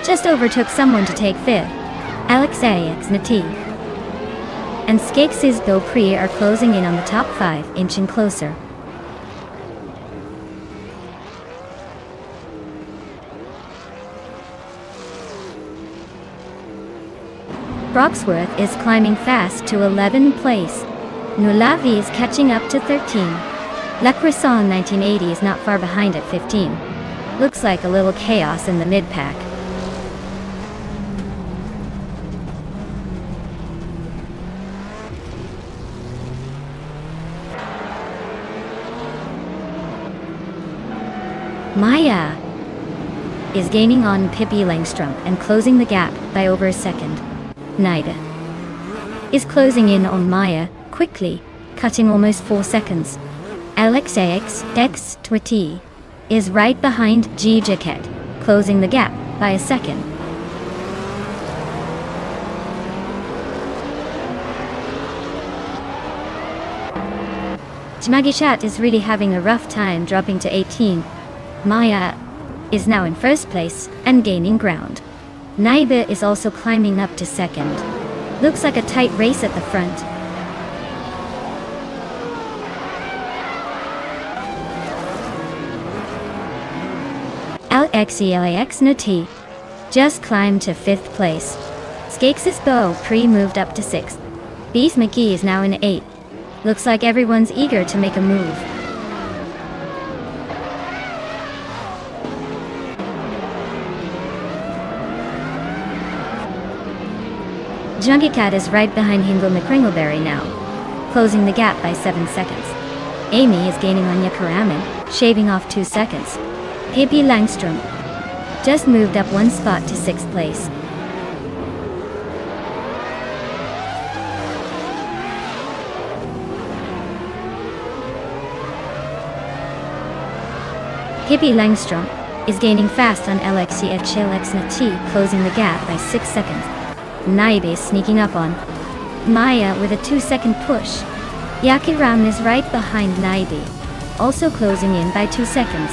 just overtook someone to take 5th. Alexei Nati and Skeksis Beau Prix are closing in on the top 5, inching closer. Broxworth is climbing fast to 11th place. Nulavi is catching up to 13. La Croissant 1980 is not far behind at 15. Looks like a little chaos in the mid-pack. Maya is gaining on Pippi Langstrup and closing the gap by over a second. Naida is closing in on Maya quickly, cutting almost 4 seconds. Alexeix X Twitty is right behind G Jacket, closing the gap by a second. Jmagishat is really having a rough time, dropping to 18. Maya is now in 1st place and gaining ground. Naiba is also climbing up to 2nd. Looks like a tight race at the front. LXELAX Nati just climbed to 5th place. Skakes' Bow pre-moved up to 6th. Beast McGee is now in 8th. Looks like everyone's eager to make a move. Junkie Cat is right behind Hingle McCringleberry now, closing the gap by 7 seconds. Amy is gaining on Yakaraman, shaving off 2 seconds. Pippi Langstrom just moved up 1 spot to 6th place. Pippi Langstrom is gaining fast on LXCHLXNT, closing the gap by 6 seconds. Naibe is sneaking up on Maya with a 2-second push. Yakiram is right behind Naibe, also closing in by 2 seconds.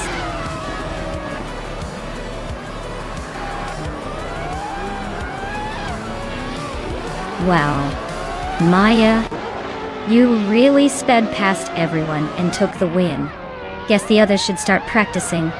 Wow, Maya, you really sped past everyone and took the win. Guess the others should start practicing.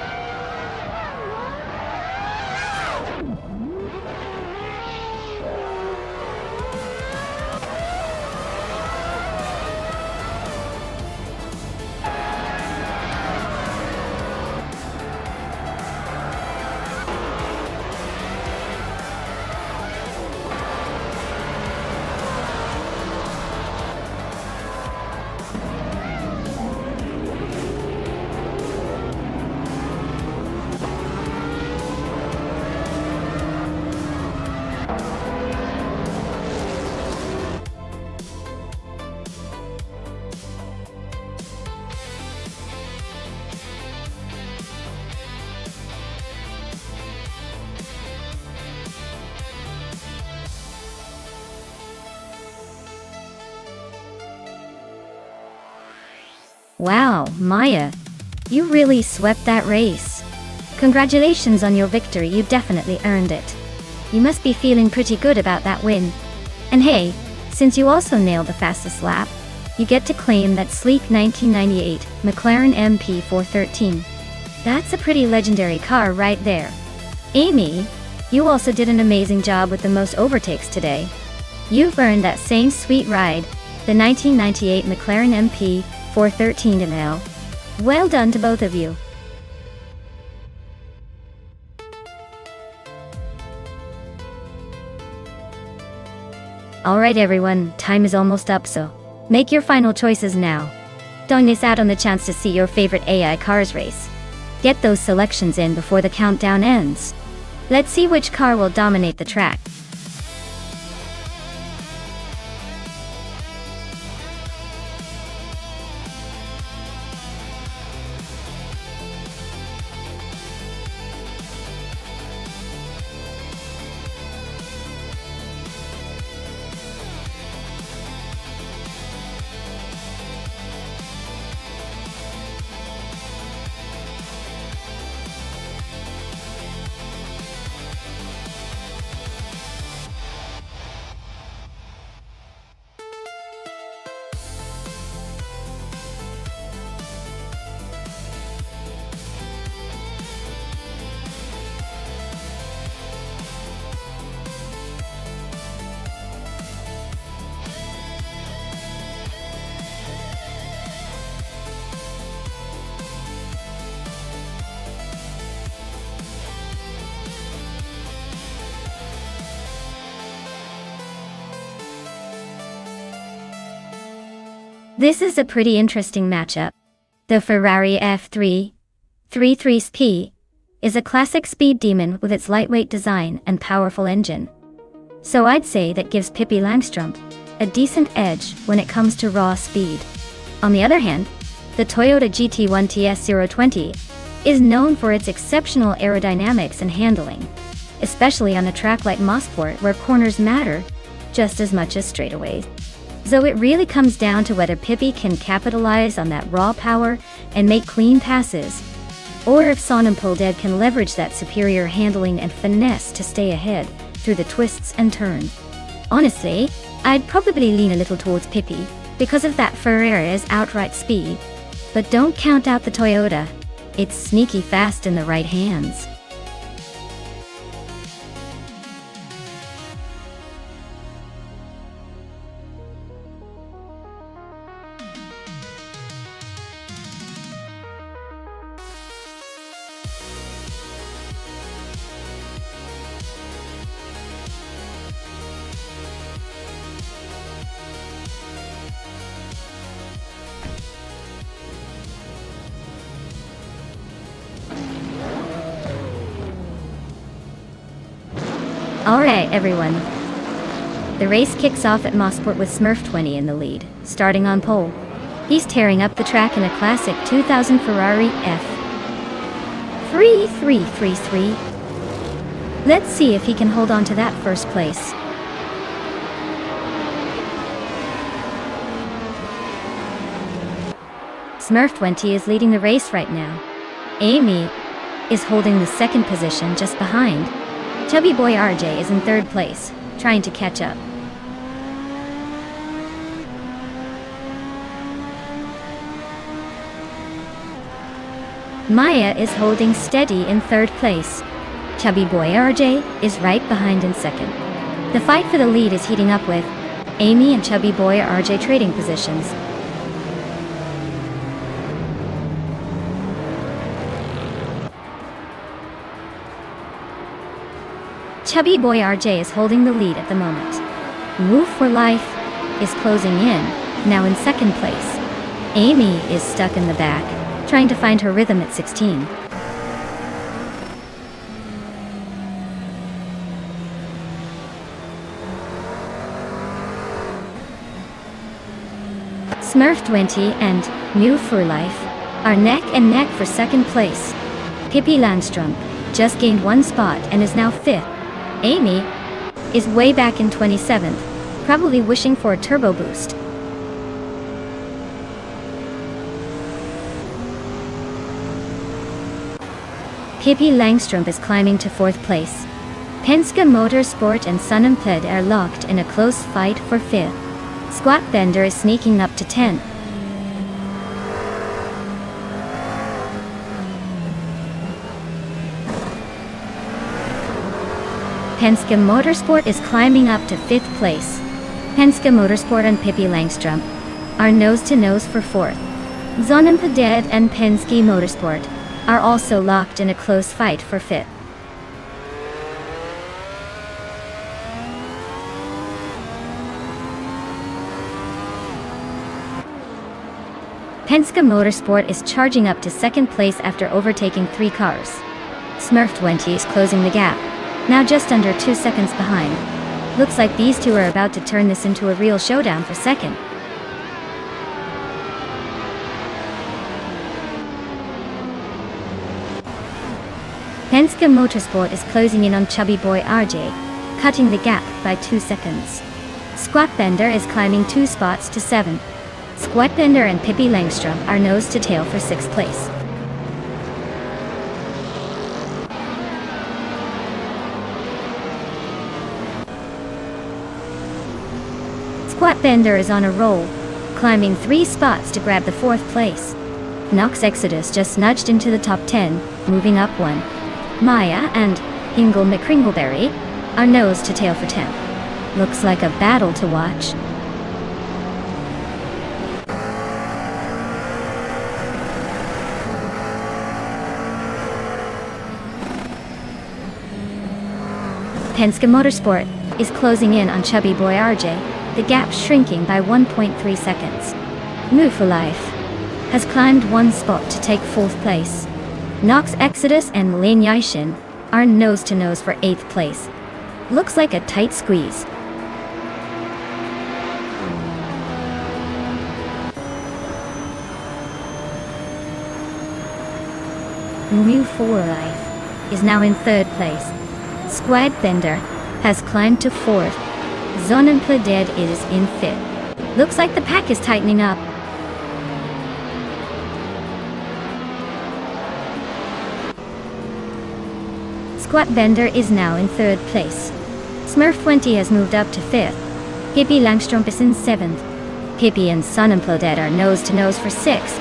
Wow, Maya, you really swept that race. Congratulations on your victory, you definitely earned it. You must be feeling pretty good about that win. And hey, since you also nailed the fastest lap, you get to claim that sleek 1998 McLaren MP413. That's a pretty legendary car right there. Amy, you also did an amazing job with the most overtakes today. You've earned that same sweet ride, the 1998 McLaren MP413 ML. Well done to both of you. Alright everyone, time is almost up, so make your final choices now. Don't miss out on the chance to see your favorite AI cars race. Get those selections in before the countdown ends. Let's see which car will dominate the track. This is a pretty interesting matchup. The Ferrari F333SP is a classic speed demon with its lightweight design and powerful engine. So I'd say that gives Pippi Langstrom a decent edge when it comes to raw speed. On the other hand, the Toyota GT1 TS020 is known for its exceptional aerodynamics and handling, especially on a track like Mosport where corners matter just as much as straightaways. So it really comes down to whether Pippi can capitalize on that raw power and make clean passes, or if Sonampolded can leverage that superior handling and finesse to stay ahead through the twists and turns. Honestly, I'd probably lean a little towards Pippi because of that Ferrari's outright speed, but don't count out the Toyota. It's sneaky fast in the right hands. Alright everyone. The race kicks off at Mosport with Smurf20 in the lead, starting on pole. He's tearing up the track in a classic 2000 Ferrari F3333. Let's see if he can hold on to that first place. Smurf20 is leading the race right now. Amy is holding the second position just behind. Chubby Boy RJ is in third place, trying to catch up. Maya is holding steady in third place. Chubby Boy RJ is right behind in second. The fight for the lead is heating up with Amy and Chubby Boy RJ trading positions. Chubby Boy RJ is holding the lead at the moment. Move for Life is closing in, now in second place. Amy is stuck in the back, trying to find her rhythm at 16. Smurf20 and Move for Life are neck and neck for second place. Pippi Landstrom just gained one spot and is now fifth. Amy is way back in 27th, probably wishing for a turbo boost. Pippi Langstrom is climbing to fourth place. Penske Motorsport and Sunemped are locked in a close fight for fifth. Squat Bender is sneaking up to 10th. Penske Motorsport is climbing up to 5th place. Penske Motorsport and Pippi Langstrom are nose-to-nose for 4th. Zonemped and Penske Motorsport are also locked in a close fight for 5th. Penske Motorsport is charging up to 2nd place after overtaking 3 cars. Smurf20 is closing the gap, now just under 2 seconds behind. Looks like these two are about to turn this into a real showdown for second. Penske Motorsport is closing in on Chubby Boy RJ, cutting the gap by 2 seconds. Squat Bender is climbing 2 spots to 7th. Squat Bender and Pippi Langstrom are nose to tail for 6th place. Squat Bender is on a roll, climbing 3 spots to grab the 4th place. Nox Exodus just nudged into the top 10, moving up 1. Maya and Ingle McCringleberry are nose to tail for 10th. Looks like a battle to watch. Penske Motorsport is closing in on Chubby Boy RJ, the gap shrinking by 1.3 seconds. Move for Life has climbed 1 spot to take 4th place. Nox Exodus and Lin Yishin are nose-to-nose for 8th place. Looks like a tight squeeze. Move for Life is now in 3rd place. Squad Bender has climbed to 4th. Zonemped is in 5th. Looks like the pack is tightening up. Squat Bender is now in 3rd place. Smurf20 has moved up to 5th. Pippi Langstrom is in 7th. Pippi and Sunemped are nose-to-nose for 6th.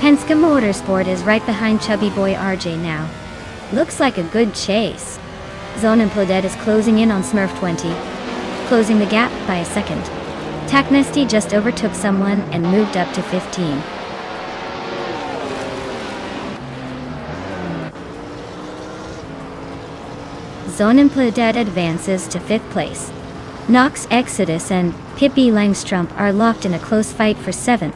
Penske Motorsport is right behind Chubby Boy RJ now. Looks like a good chase. Zonemped is closing in on Smurf20, closing the gap by a second. Taknesty just overtook someone and moved up to 15. Zonemped advances to 5th place. Knox Exodus and Pippi Langstrumpf are locked in a close fight for 7th.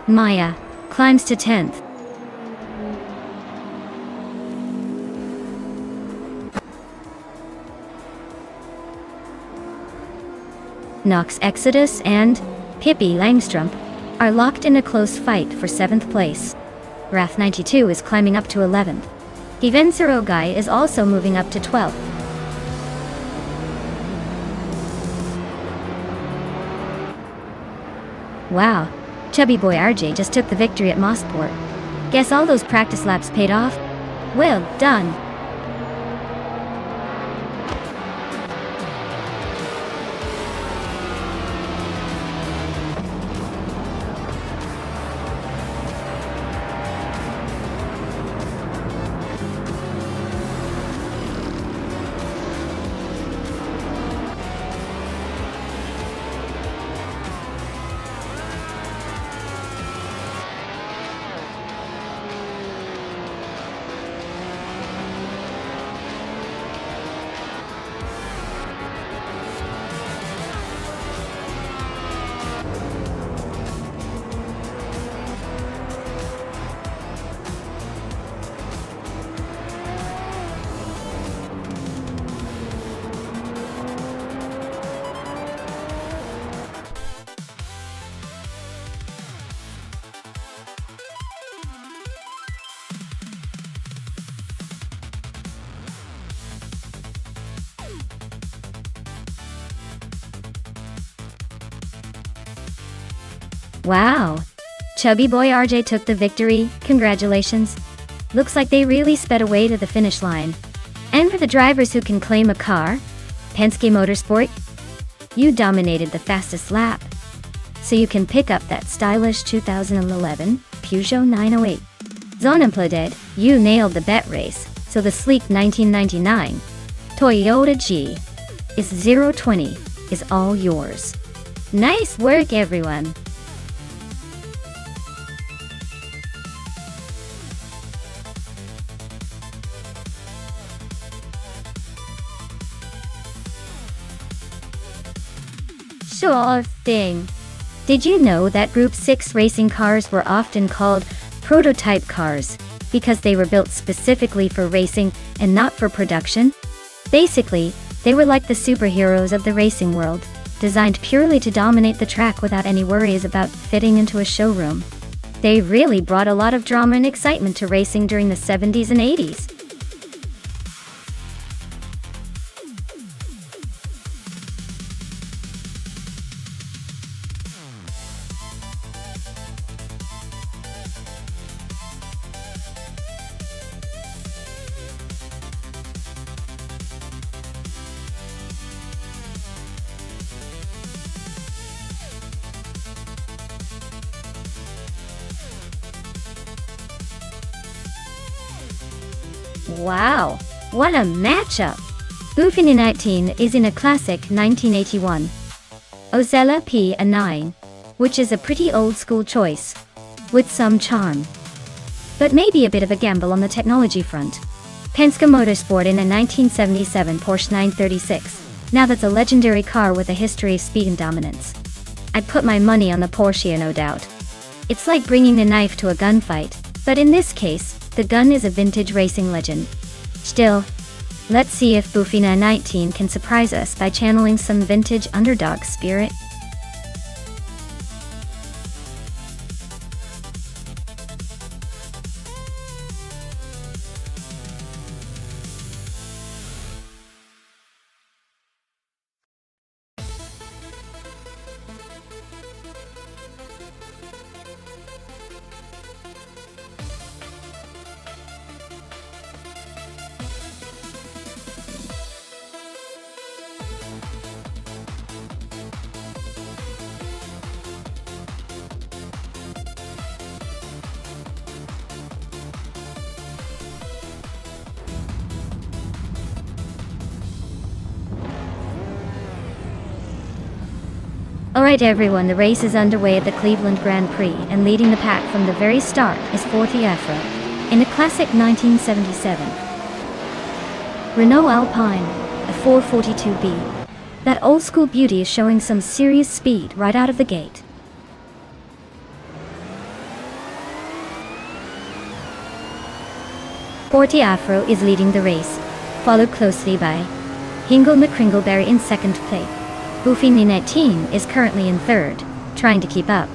Maya climbs to 10th. Knox Exodus and Pippi Langstrumpf are locked in a close fight for 7th place. Wrath 92 is climbing up to 11th. Given Surogai is also moving up to 12th. Wow, Chubby Boy RJ just took the victory at Mosport. Guess all those practice laps paid off? Well done. Wow! Chubby Boy RJ took the victory, congratulations. Looks like they really sped away to the finish line. And for the drivers who can claim a car, Penske Motorsport, you dominated the fastest lap. So you can pick up that stylish 2011 Peugeot 908. Zonimploded, you nailed the bet race, so the sleek 1999 Toyota G is 020 is all yours. Nice work, everyone! Sure thing. Did you know that Group 6 racing cars were often called prototype cars because they were built specifically for racing and not for production? Basically, they were like the superheroes of the racing world, designed purely to dominate the track without any worries about fitting into a showroom. They really brought a lot of drama and excitement to racing during the 70s and 80s. Wow, what a matchup! Buffini 19 is in a classic 1981 Ozella P9, which is a pretty old school choice, with some charm. But maybe a bit of a gamble on the technology front. Penske Motorsport in a 1977 Porsche 936, now that's a legendary car with a history of speed and dominance. I'd put my money on the Porsche, no doubt. It's like bringing a knife to a gunfight, but in this case, the gun is a vintage racing legend. Still, let's see if Buffini 19 can surprise us by channeling some vintage underdog spirit. Alright everyone, the race is underway at the Cleveland Grand Prix, and leading the pack from the very start is Forty Afro, in a classic 1977 Renault Alpine, a 442B. That old school beauty is showing some serious speed right out of the gate. Forty Afro is leading the race, followed closely by Hingle McCringleberry in second place. Buffini 19 is currently in third, trying to keep up.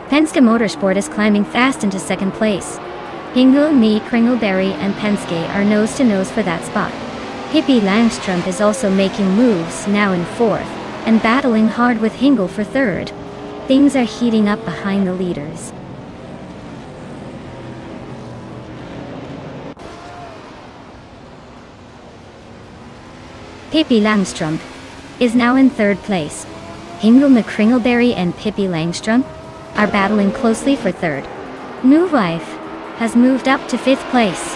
Penske Motorsport is climbing fast into second place. Hingle, Me, Kringleberry, and Penske are nose-to-nose for that spot. Hippie Langstrom is also making moves, now in fourth, and battling hard with Hingle for third. Things are heating up behind the leaders. Pippi Langstrom is now in third place. Hingle McCringleberry and Pippi Langstrom are battling closely for third. New Life has moved up to fifth place.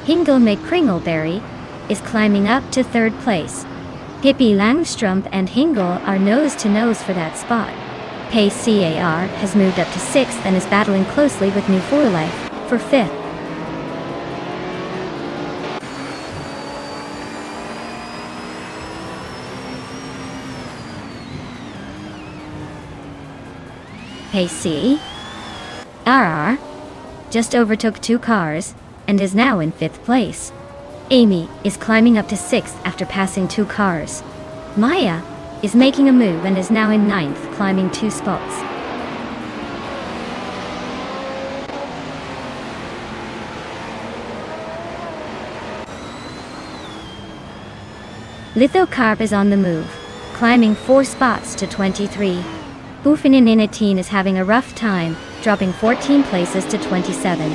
Hingle McCringleberry is climbing up to third place. Pippi Langstrom and Hingle are nose-to-nose for that spot. Pace CAR has moved up to sixth and is battling closely with New For Life for fifth. Pace CAR just overtook two cars and is now in fifth place. Amy is climbing up to sixth after passing two cars. Maya is making a move and is now in ninth, climbing two spots. Lithocarp is on the move, climbing 4 spots to 23. Buffini is having a rough time, dropping 14 places to 27.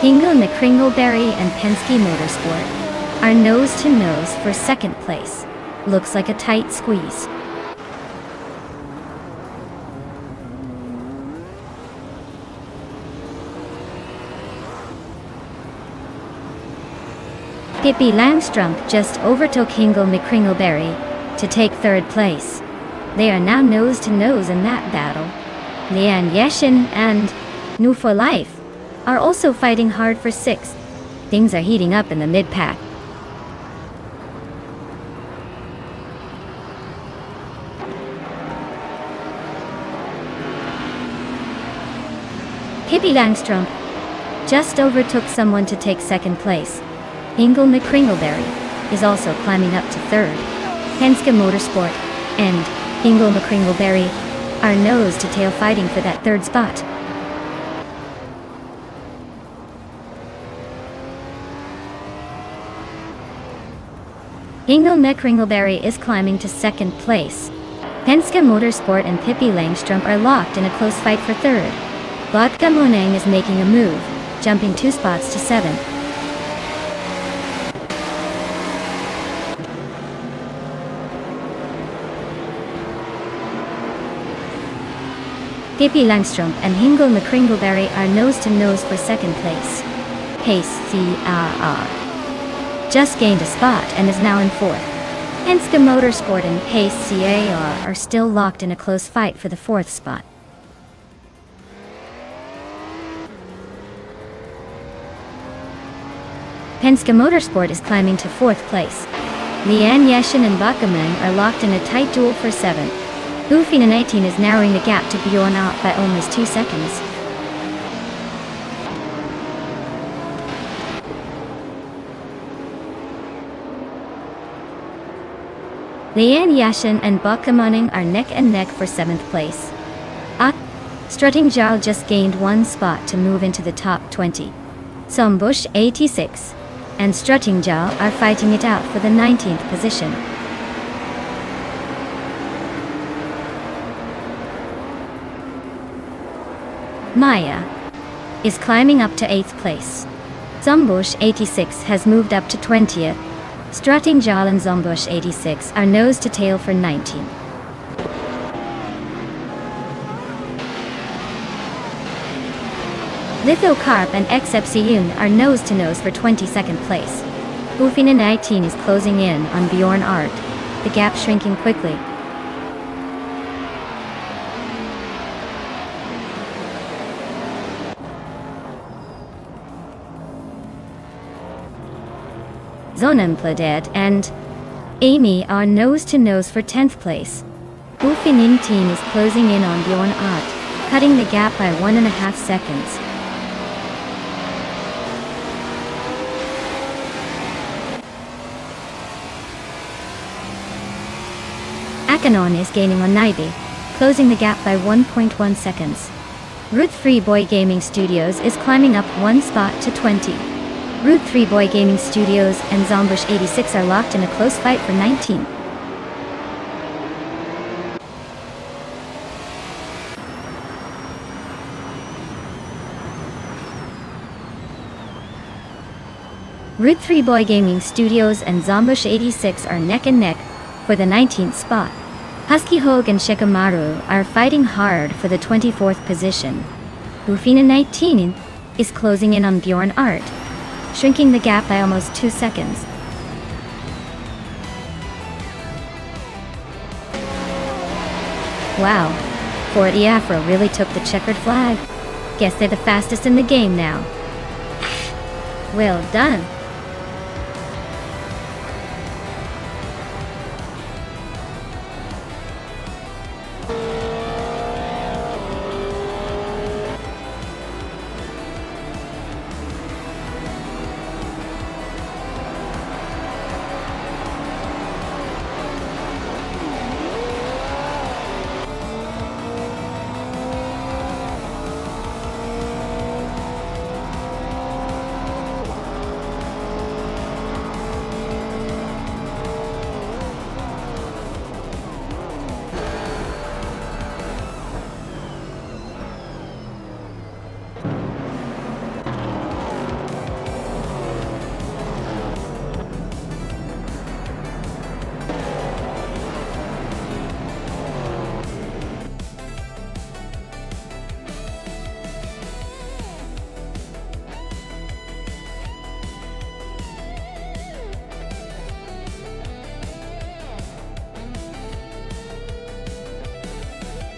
Hingle McCringleberry and Penske Motorsport are nose-to-nose for second place. Looks like a tight squeeze. Pippi Langstrom just overtook Hingle McCringleberry to take third place. They are now nose-to-nose in that battle. Lian Yeshin and New For Life are also fighting hard for sixth. Things are heating up in the mid-pack. Pippi Langstrom just overtook someone to take second place. Hingle McCringleberry is also climbing up to third. Penske Motorsport and Hingle McCringleberry are nose-to-tail fighting for that third spot. Hingle McCringleberry is climbing to second place. Penske Motorsport and Pippi Langstrom are locked in a close fight for third. Vodka Monang is making a move, jumping 2 spots to 7th. Pippi Langstrom and Hingle McCringleberry are nose-to-nose for second place. Pace CRR just gained a spot and is now in fourth. Penske Motorsport and Pace CAR are still locked in a close fight for the fourth spot. Penske Motorsport is climbing to fourth place. Lian Yeshin and Bakamang are locked in a tight duel for seventh. Buffini 19 is narrowing the gap to Bjorn out by almost 2 seconds. Lian Yashin and Bakamaning are neck and neck for 7th place. Strutting Jal just gained 1 spot to move into the top 20. Sombush 86 and Strutting Jal are fighting it out for the 19th position. Maya is climbing up to 8th place. Zombush 86 has moved up to 20th. Strutting Jal and Zombush 86 are nose to tail for 19th. Lithocarp and Xepsiyun are nose to nose for 22nd place. Bufina 19 is closing in on Bjorn Art, the gap shrinking quickly. Zonempledet and Amy are nose-to-nose for 10th place. Bufina 19 is closing in on Bjorn Art, cutting the gap by 1.5 seconds. Akanon is gaining on Naibi, closing the gap by 1.1 seconds. Root 3 Boy Gaming Studios is climbing up 1 spot to 20. Root 3 Boy Gaming Studios and Zombush 86 are locked in a close fight for 19. Root 3 Boy Gaming Studios and Zombush 86 are neck and neck for the 19th spot. Husky Hogue and Shikamaru are fighting hard for the 24th position. Bufina 19 is closing in on Bjorn Art, shrinking the gap by almost 2 seconds. Wow, 40 Afro really took the checkered flag. Guess they're the fastest in the game now. Well done.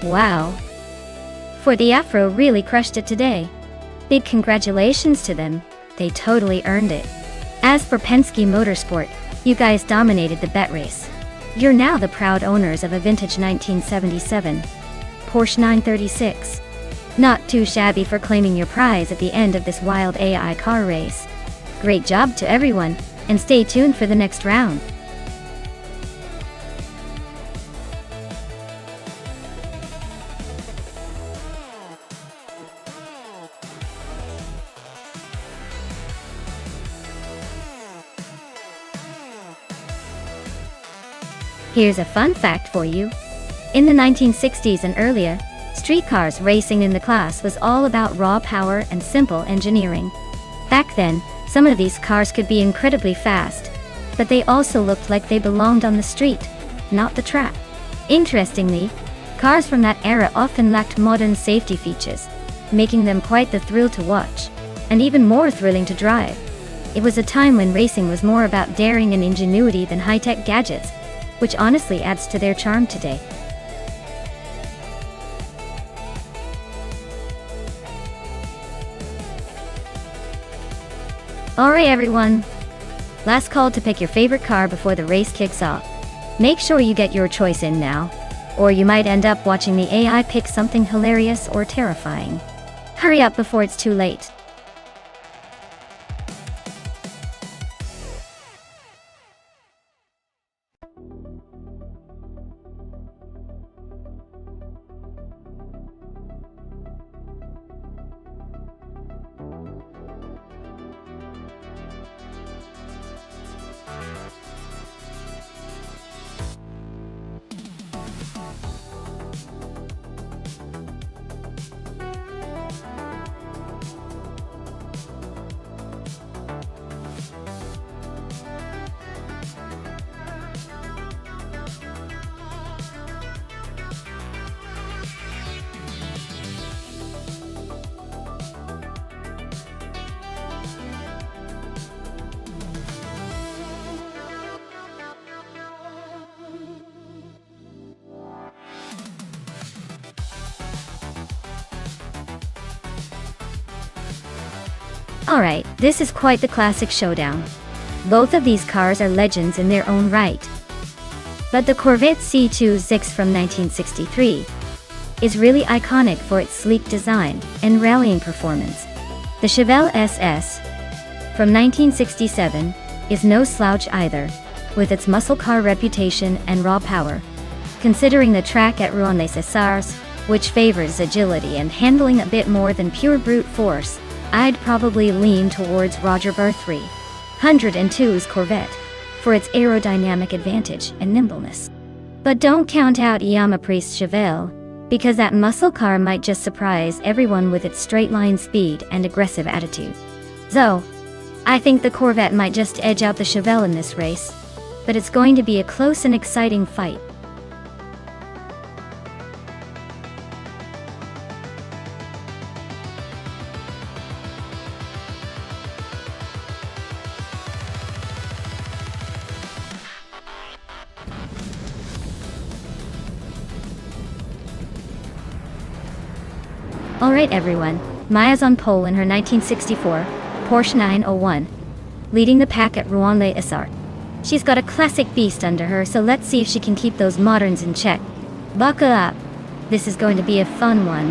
Wow. For the Afro really crushed it today. Big congratulations to them, they totally earned it. As for Penske Motorsport, you guys dominated the bet race. You're now the proud owners of a vintage 1977 Porsche 936. Not too shabby for claiming your prize at the end of this wild AI car race. Great job to everyone, and stay tuned for the next round. Here's a fun fact for you. In the 1960s and earlier, streetcars racing in the class was all about raw power and simple engineering. Back then, some of these cars could be incredibly fast, but they also looked like they belonged on the street, not the track. Interestingly, cars from that era often lacked modern safety features, making them quite the thrill to watch, and even more thrilling to drive. It was a time when racing was more about daring and ingenuity than high-tech gadgets, which honestly adds to their charm today. Alright everyone, last call to pick your favorite car before the race kicks off. Make sure you get your choice in now, or you might end up watching the AI pick something hilarious or terrifying. Hurry up before it's too late. Alright, this is quite the classic showdown. Both of these cars are legends in their own right. But the Corvette C26 from 1963 is really iconic for its sleek design and rallying performance. The Chevelle SS from 1967 is no slouch either, with its muscle car reputation and raw power. Considering the track at Rouen-les-Essarts, which favors agility and handling a bit more than pure brute force, I'd probably lean towards Roger Burr 302's Corvette for its aerodynamic advantage and nimbleness. But don't count out Yamapriest's Chevelle, because that muscle car might just surprise everyone with its straight-line speed and aggressive attitude. So, I think the Corvette might just edge out the Chevelle in this race, but it's going to be a close and exciting fight. Alright everyone, Maya's on pole in her 1964 Porsche 901, leading the pack at Rouen-les-Essarts. She's got a classic beast under her, so let's see if she can keep those moderns in check. Buckle up, this is going to be a fun one.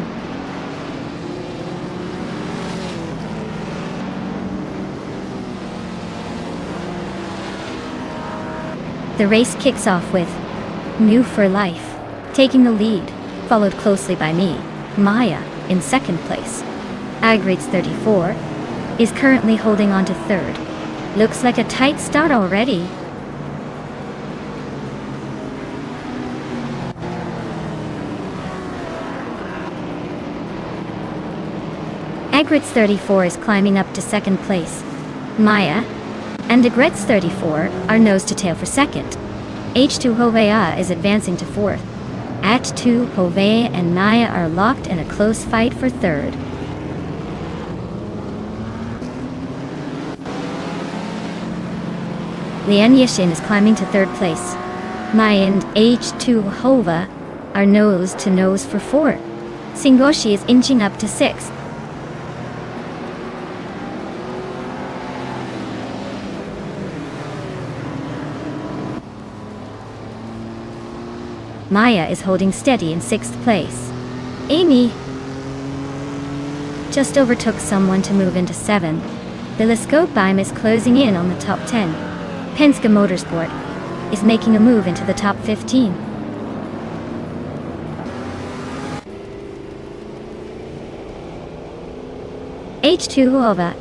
The race kicks off with New for Life taking the lead, followed closely by me, Maya, in second place. Agrides 34 is currently holding on to third. Looks like a tight start already. Agrides 34 is climbing up to second place. Maya and Agrides 34 are nose to tail for second. H2 Hovea is advancing to fourth. Act 2 Hovea and Maya are locked in a close fight for third. Lian Yishin is climbing to third place. Maya and H2 Hova are nose to nose for fourth. Singoshi is inching up to sixth. Maya is holding steady in sixth place. Amy just overtook someone to move into seventh. Telescope Beam is closing in on the top 10. Penske Motorsport is making a move into the top 15. H2 Huova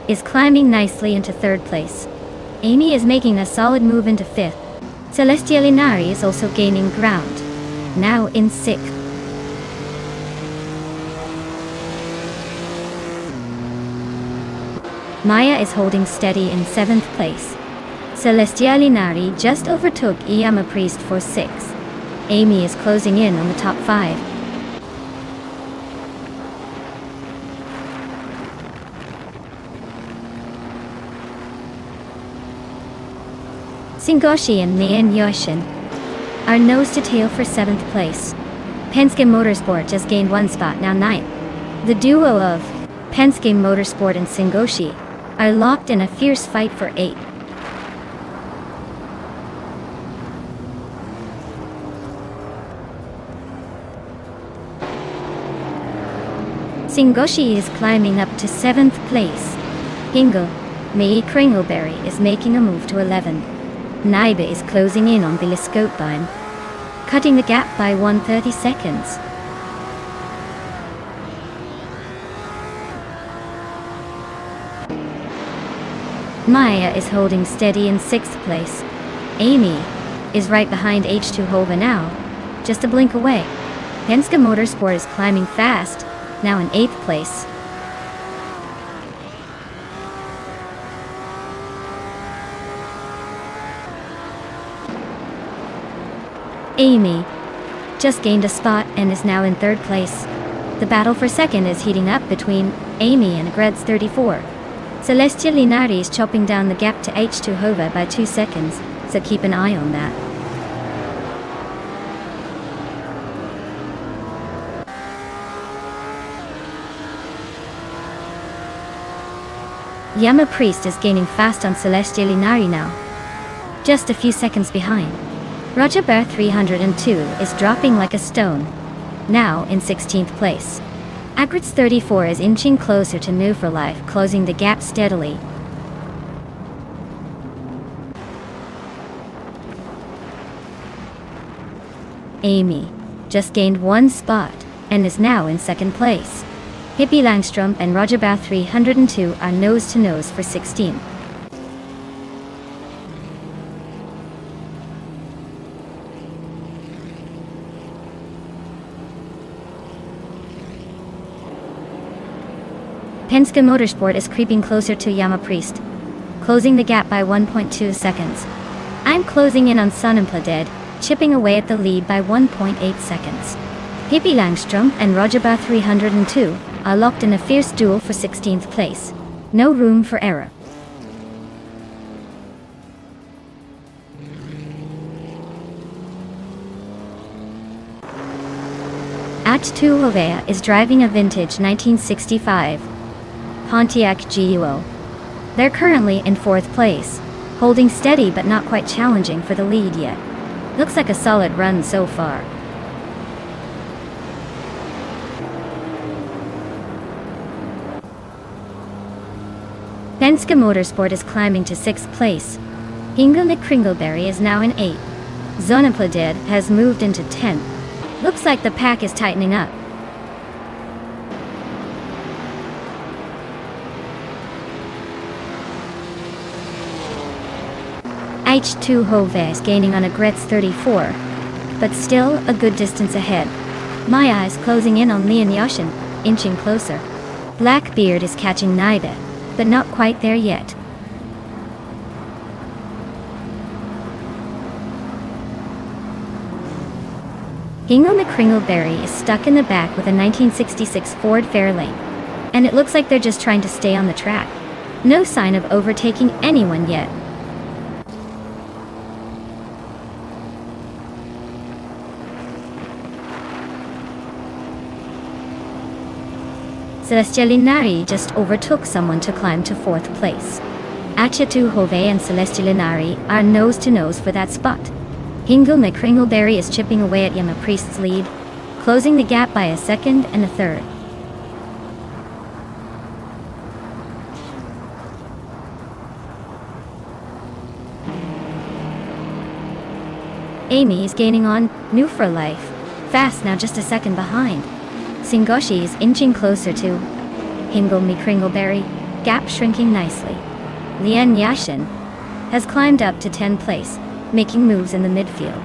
is climbing nicely into third place. Amy is making a solid move into fifth. Celestia Linari is also gaining ground, now in sixth. Maya is holding steady in seventh place. Celestia Linari just overtook Yamapriest for sixth. Amy is closing in on the top 5. Singoshi and Lian Yoshin are nose to tail for 7th place. Penske Motorsport just gained one spot, now 9th. The duo of Penske Motorsport and Singoshi are locked in a fierce fight for 8th. Singoshi is climbing up to 7th place. Hingle Mei Kringleberry is making a move to 11th. Naiba is closing in on Telescope Beam, cutting the gap by 130 seconds. Maya is holding steady in 6th place. Amy is right behind H2 Hova now, just a blink away. Penske Motorsport is climbing fast, now in 8th place. Amy just gained a spot and is now in 3rd place. The battle for 2nd is heating up between Amy and Agrides 34. Celestia Linari is chopping down the gap to H2 Hova by 2 seconds, so keep an eye on that. Yama Priest is gaining fast on Celestial Inari now. Just a few seconds behind. Raja Bear 302 is dropping like a stone. Now in 16th place. Agrit's 34 is inching closer to New for Life, closing the gap steadily. Amy just gained 1 spot and is now in 2nd place. Hippie Langstrom and Rajabath 302 are nose to nose for 16. Penske Motorsport is creeping closer to Yama Priest, closing the gap by 1.2 seconds. I'm closing in on Sonimploded, chipping away at the lead by 1.8 seconds. Hippie Langstrom and Rajabath 302 are locked in a fierce duel for 16th place. No room for error. At2 Hovea is driving a vintage 1965 Pontiac GUO. They're currently in 4th place, holding steady but not quite challenging for the lead yet. Looks like a solid run so far. Penske Motorsport is climbing to 6th place. Hingle Kringleberry is now in 8th. Zonapladed has moved into 10th. Looks like the pack is tightening up. H2 Hove is gaining on Agret's 34, but still a good distance ahead. Maya is closing in on Leon Yashin, inching closer. Blackbeard is catching Naibe, but not quite there yet. Hingle McCringleberry is stuck in the back with a 1966 Ford Fairlane, and it looks like they're just trying to stay on the track. No sign of overtaking anyone yet. Celestialinari just overtook someone to climb to 4th place. Achatu Hove and Celestialinari are nose to nose for that spot. Hingle McCringleberry is chipping away at Yama Priest's lead, closing the gap by a 2nd and a 3rd. Amy is gaining on New for Life, fast now just a 2nd behind. Singoshi is inching closer to Hingle McCringleberry, gap shrinking nicely. Lian Yashin has climbed up to 10th place, making moves in the midfield.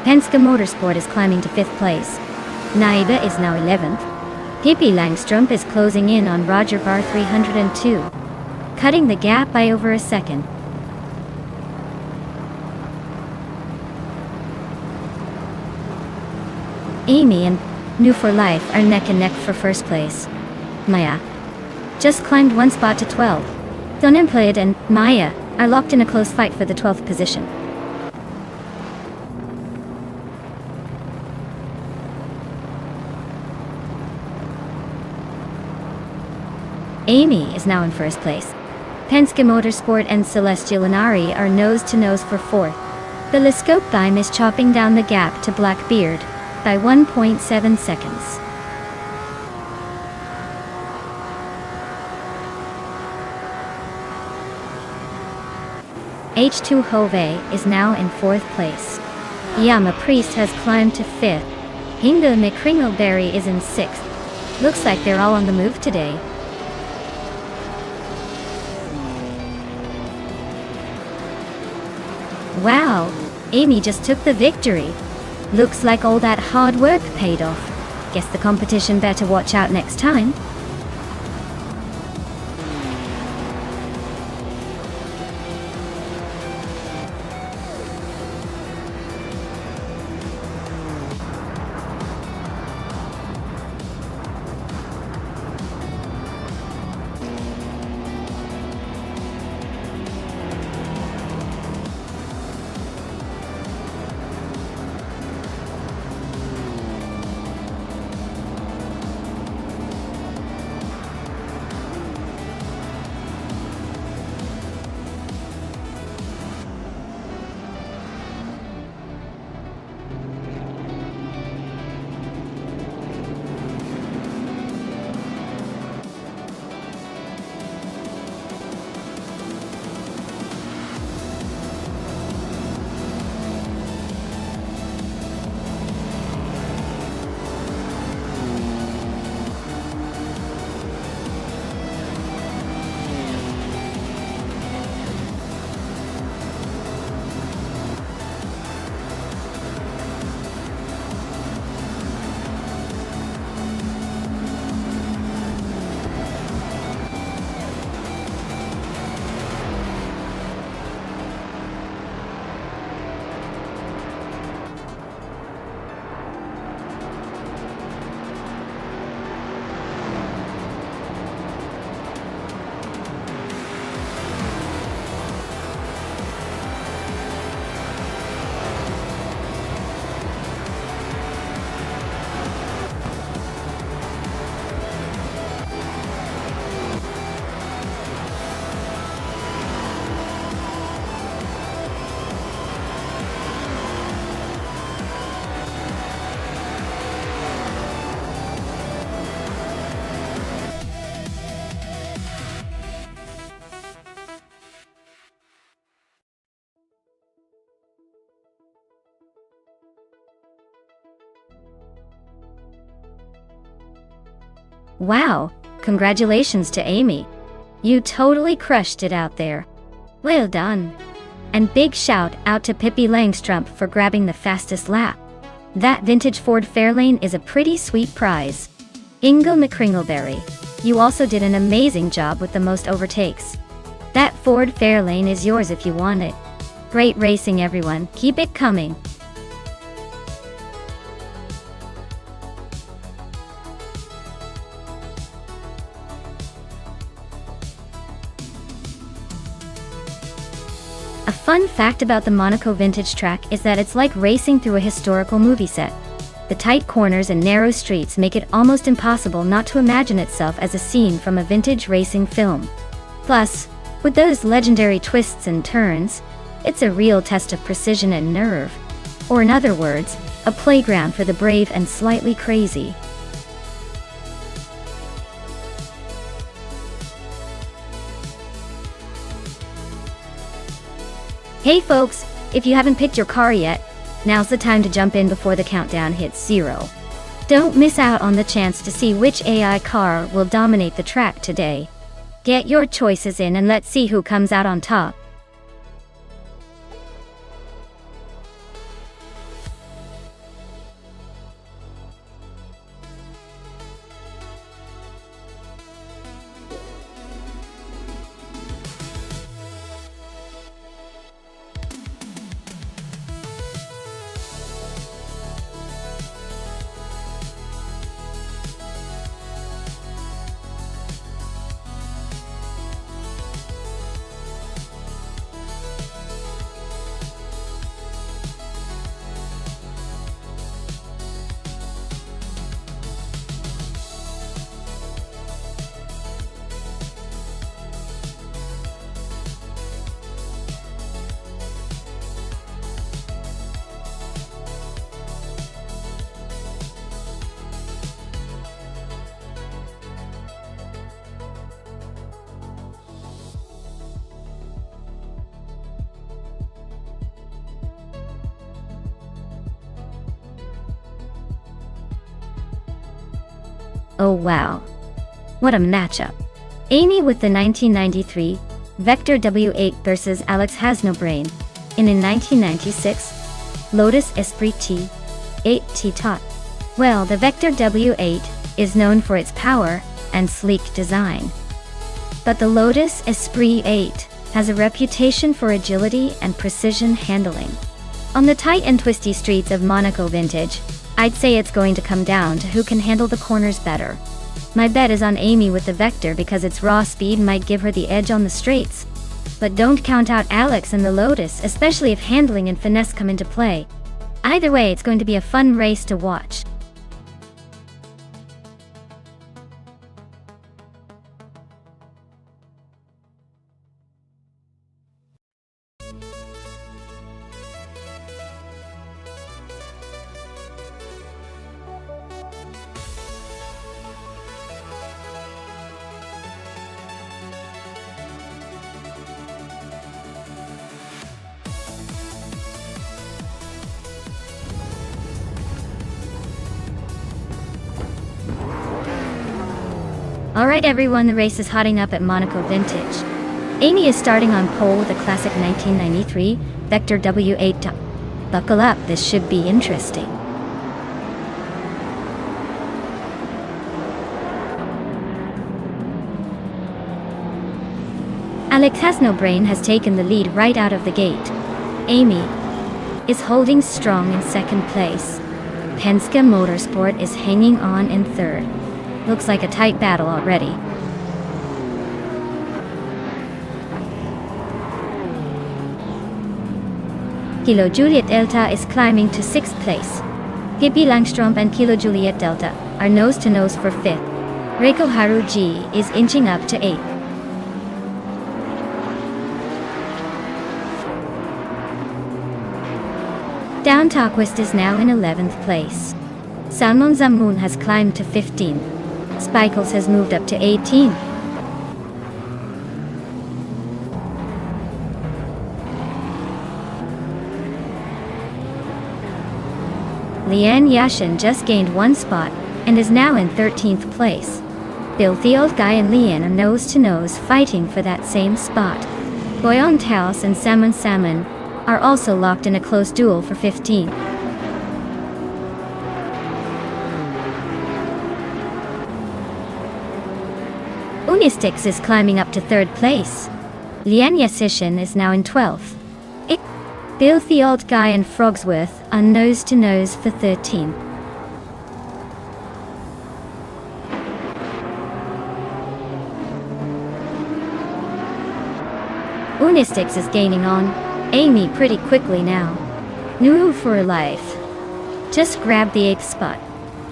Penske Motorsport is climbing to 5th place. Naiba is now 11th. Hippie Langstrom is closing in on Roger Bar 302, cutting the gap by over a 2nd. Amy and New for Life are neck and neck for 1st place. Maya just climbed 1 spot to 12. Donemplayed and Maya are locked in a close fight for the 12th position. Amy is now in 1st place. Penske Motorsport and Celestial Inari are nose to nose for 4th. The Lescope Dime is chopping down the gap to Blackbeard by 1.7 seconds. H2 Hove is now in 4th place. Yama Priest has climbed to 5th. Hingle McCringleberry is in 6th. Looks like they're all on the move today. Wow, Amy just took the victory. Looks like all that hard work paid off. Guess the competition better watch out next time. Wow, congratulations to Amy. You totally crushed it out there. Well done. And big shout out to Pippi Langstrumpf for grabbing the fastest lap. That vintage Ford Fairlane is a pretty sweet prize. Ingo McCringleberry, you also did an amazing job with the most overtakes. That Ford Fairlane is yours if you want it. Great racing everyone, keep it coming. A fun fact about the Monaco vintage track is that it's like racing through a historical movie set. The tight corners and narrow streets make it almost impossible not to imagine itself as a scene from a vintage racing film. Plus, with those legendary twists and turns, it's a real test of precision and nerve. Or in other words, a playground for the brave and slightly crazy. Hey folks, if you haven't picked your car yet, now's the time to jump in before the countdown hits 0. Don't miss out on the chance to see which AI car will dominate the track today. Get your choices in and let's see who comes out on top. Oh wow. What a matchup. Amy with the 1993 Vector W8 versus Alex Hasnobrain in a 1996 Lotus Esprit T8 T-Tot. Well, the Vector W8 is known for its power and sleek design. But the Lotus Esprit 8 has a reputation for agility and precision handling. On the tight and twisty streets of Monaco vintage, I'd say it's going to come down to who can handle the corners better. My bet is on Amy with the Vector because its raw speed might give her the edge on the straights. But don't count out Alex and the Lotus, especially if handling and finesse come into play. Either way, it's going to be a fun race to watch. Alright everyone, the race is hotting up at Monaco Vintage. Amy is starting on pole with a classic 1993 Vector W8. Buckle up, this should be interesting. Alex Hasnobrain has taken the lead right out of the gate. Amy is holding strong in second place. Penske Motorsport is hanging on in third. Looks like a tight battle already. Kilo Juliet Delta is climbing to 6th place. Pippi Langstrumpf and Kilo Juliet Delta are nose-to-nose for 5th. Reiko Haruji is inching up to 8th. Down Talquist is now in 11th place. Salmon Zamoun has climbed to 15th. Spikles has moved up to 18th. Lian Yashin just gained 1 spot and is now in 13th place. Filthy Old Guy and Lian are nose-to-nose fighting for that same spot. Boyont House and Salmon are also locked in a close duel for 15. Unistix is climbing up to 3rd place. Lian Yasishin is now in 12th. Filthy Old Guy and Frogsworth are nose-to-nose for 13. Unistix is gaining on Amy pretty quickly now. Nuru for life just grabbed the 8th spot.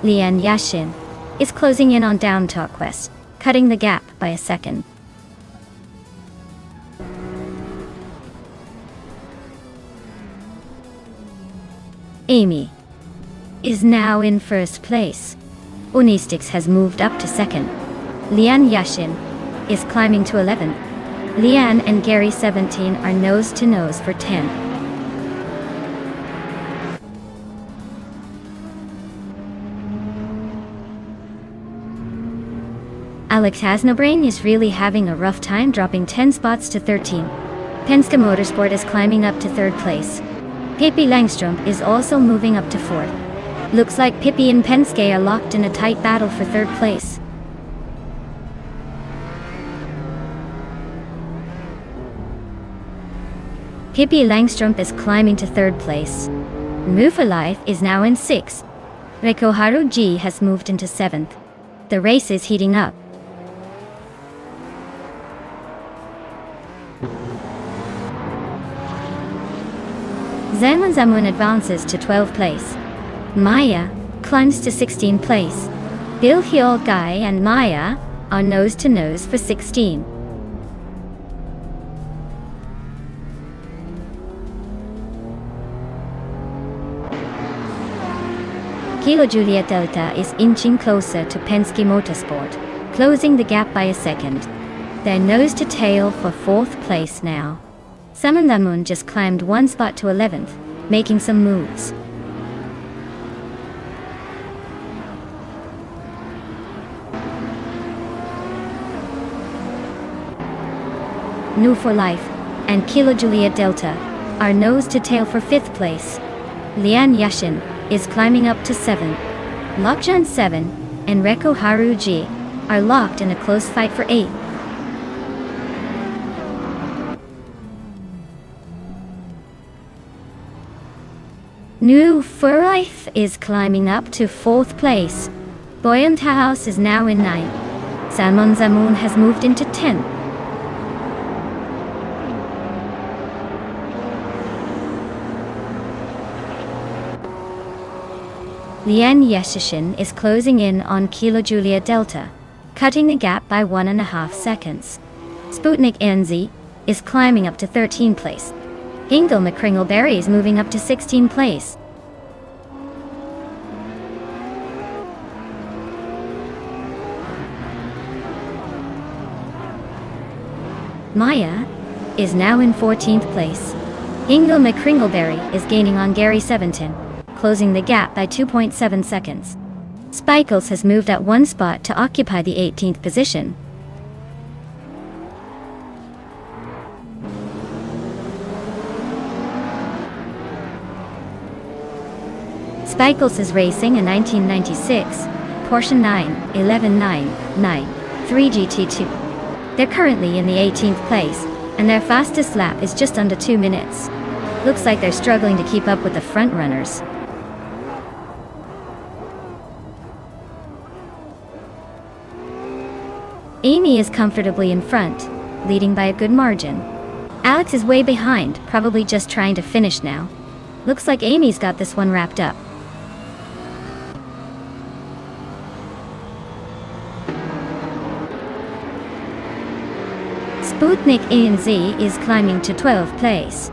Lian Yashin is closing in on Down Quest, cutting the gap by a second. Amy is now in 1st place. Unistix has moved up to 2nd. Lian Yashin is climbing to 11th. Lian and Gary 17 are nose-to-nose for 10. Alex Hasnobrain is really having a rough time, dropping 10 spots to 13. Penske Motorsport is climbing up to 3rd place. Pippi Langstrom is also moving up to 4th. Looks like Pippi and Penske are locked in a tight battle for 3rd place. Pippi Langstrom is climbing to 3rd place. Move for Life is now in 6th. Rekoharu G has moved into 7th. The race is heating up. Zamun advances to 12th place. Maya climbs to 16th place. Bill Old Guy and Maya are nose-to-nose for 16. Kilo Juliet Delta is inching closer to Penske Motorsport, closing the gap by a second. They're nose to tail for 4th place now. Salmon Lamun just climbed 1 spot to 11th, making some moves. New for Life and Kilo Juliet Delta are nose to tail for 5th place. Lian Yashin is climbing up to 7th. Lokjan 7 and Reko Haruji are locked in a close fight for 8th. New for Life is climbing up to 4th place. Buoyant House is now in 9th. Salmon Zamun has moved into 10th. Lian Yashishin is closing in on Kilo Julia Delta, cutting the gap by 1.5 seconds. Sputnik NZ is climbing up to 13th place. Hingle McCringleberry is moving up to 16th place. Maya is now in 14th place. Hingle McCringleberry is gaining on Gary 17, closing the gap by 2.7 seconds. Spikles has moved at 1 spot to occupy the 18th position. Spikles is racing a 1996 Porsche 91199 3GT2. They're currently in the 18th place, and their fastest lap is just under 2 minutes. Looks like they're struggling to keep up with the front runners. Amy is comfortably in front, leading by a good margin. Alex is way behind, probably just trying to finish now. Looks like Amy's got this one wrapped up. Sputnik ANZ is climbing to 12th place.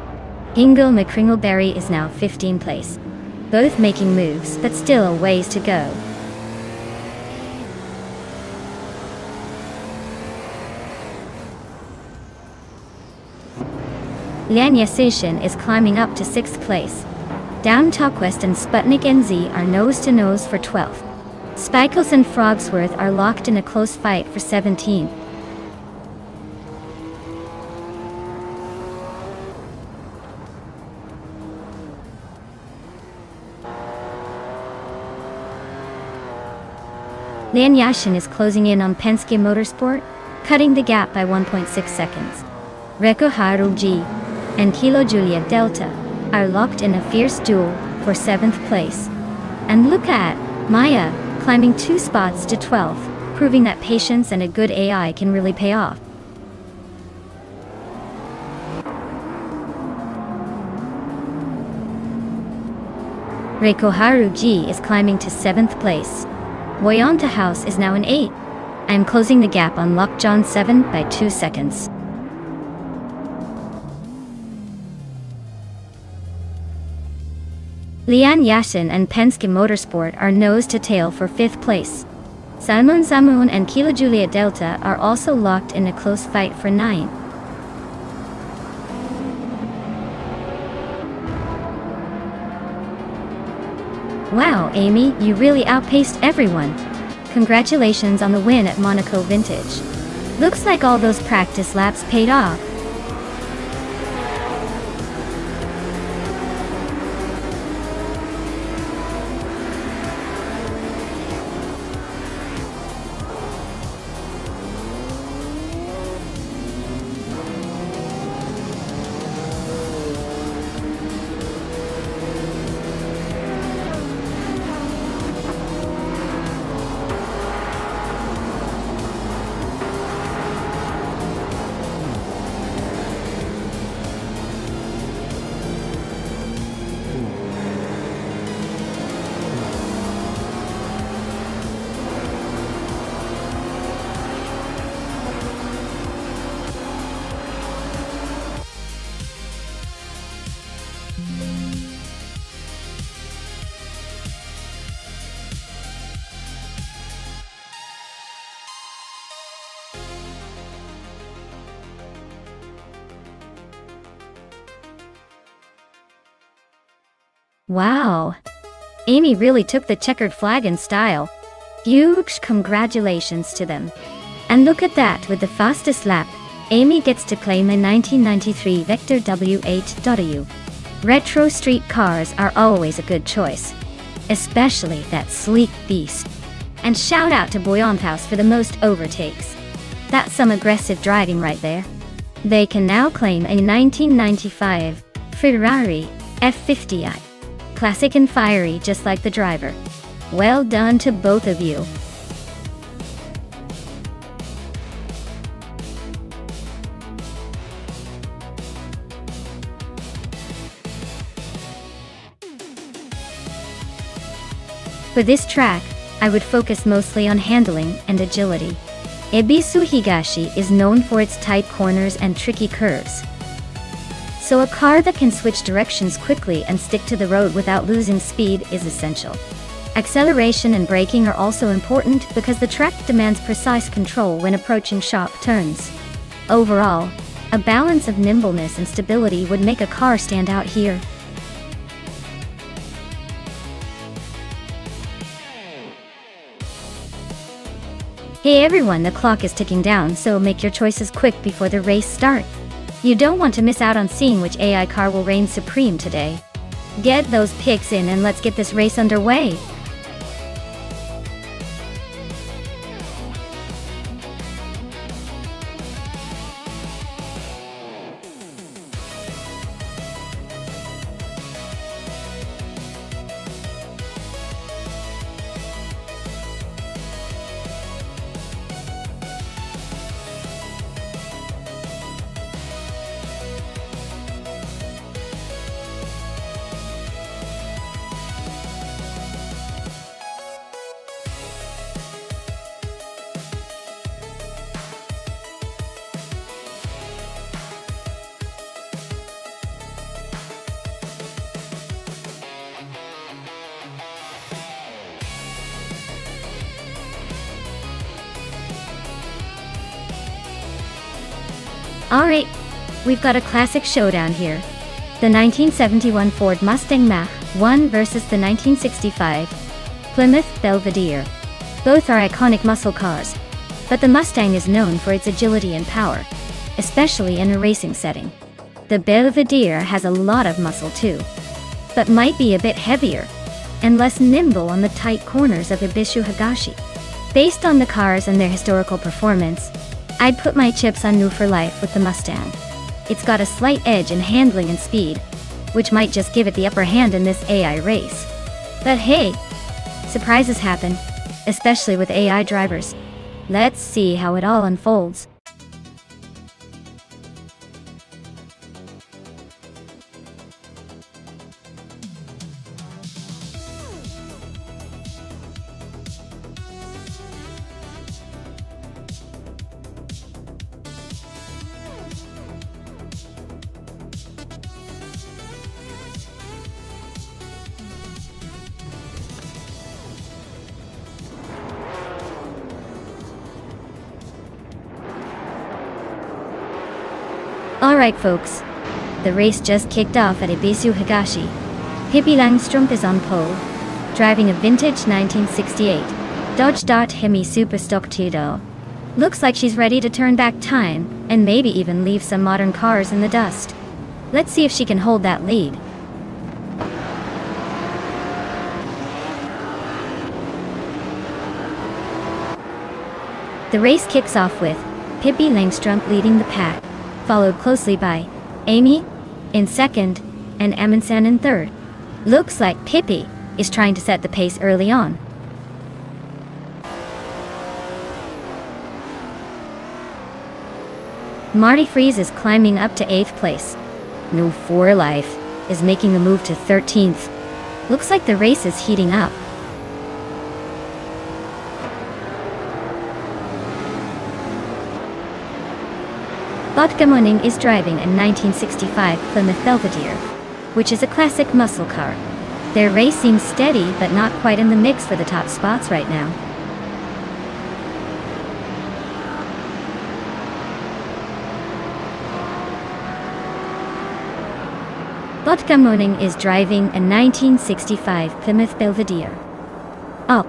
Hingle McCringleberry is now 15th place. Both making moves, but still a ways to go. Lian Yasishin is climbing up to 6th place. Down West and Sputnik NZ are nose to nose for 12th. Spikles and Frogsworth are locked in a close fight for 17th. Lianyashin is closing in on Penske Motorsport, cutting the gap by 1.6 seconds. Reko Haruji and Kilo Julia Delta are locked in a fierce duel for 7th place. And look at Maya climbing 2 spots to 12th, proving that patience and a good AI can really pay off. Reiko Haruji is climbing to 7th place. Woyonta House is now in 8th. I am closing the gap on Lockjaw 7 by 2 seconds. Lianyashin and Penske Motorsport are nose to tail for 5th place. Salmon Zamun and Kilo Julia Delta are also locked in a close fight for 9th. Wow, Amy, you really outpaced everyone. Congratulations on the win at Monaco Vintage. Looks like all those practice laps paid off. Wow! Amy really took the checkered flag in style. Huge congratulations to them. And look at that, with the fastest lap, Amy gets to claim a 1993 Vector W8W. Retro street cars are always a good choice. Especially that sleek beast. And shout out to Boyon's House for the most overtakes. That's some aggressive driving right there. They can now claim a 1995 Ferrari F50i. Classic and fiery, just like the driver. Well done to both of you. For this track, I would focus mostly on handling and agility. Ebisu Higashi is known for its tight corners and tricky curves. So a car that can switch directions quickly and stick to the road without losing speed is essential. Acceleration and braking are also important because the track demands precise control when approaching sharp turns. Overall, a balance of nimbleness and stability would make a car stand out here. Hey everyone, the clock is ticking down, so make your choices quick before the race starts. You don't want to miss out on seeing which AI car will reign supreme today. Get those picks in and let's get this race underway. Alright, we've got a classic showdown here. The 1971 Ford Mustang Mach 1 versus the 1965 Plymouth Belvedere. Both are iconic muscle cars, but the Mustang is known for its agility and power, especially in a racing setting. The Belvedere has a lot of muscle too, but might be a bit heavier and less nimble on the tight corners of Ibishu Higashi. Based on the cars and their historical performance, I'd put my chips on New for life with the Mustang. It's got a slight edge in handling and speed, which might just give it the upper hand in this AI race. But hey, surprises happen, especially with AI drivers. Let's see how it all unfolds. Alright folks, the race just kicked off at Ibisu Higashi. Pippi Langstrumpf is on pole, driving a vintage 1968 Dodge Dart Hemi Superstock Tudor. Looks like she's ready to turn back time, and maybe even leave some modern cars in the dust. Let's see if she can hold that lead. The race kicks off with Pippi Langstrumpf leading the pack, followed closely by Amy in second and Amundsen in third. Looks like Pippi is trying to set the pace early on. Marty Freese is climbing up to 8th place. No For Life is making a move to 13th. Looks like the race is heating up. Botkamoning is driving a 1965 Plymouth Belvedere, which is a classic muscle car. Their race seems steady but not quite in the mix for the top spots right now. Botkamoning is driving a 1965 Plymouth Belvedere. Oh,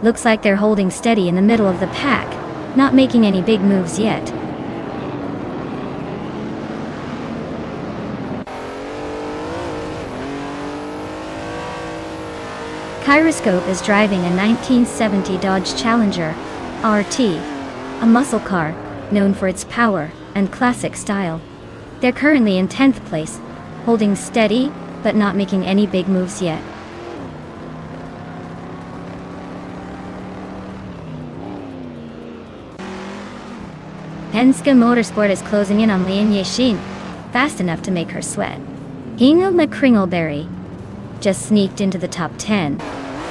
looks like they're holding steady in the middle of the pack, not making any big moves yet. Kyroscope is driving a 1970 Dodge Challenger RT, a muscle car known for its power and classic style. They're currently in 10th place, holding steady but not making any big moves yet. Penske Motorsport is closing in on Lian Yexin, fast enough to make her sweat. Hingle McCringleberry just sneaked into the top 10,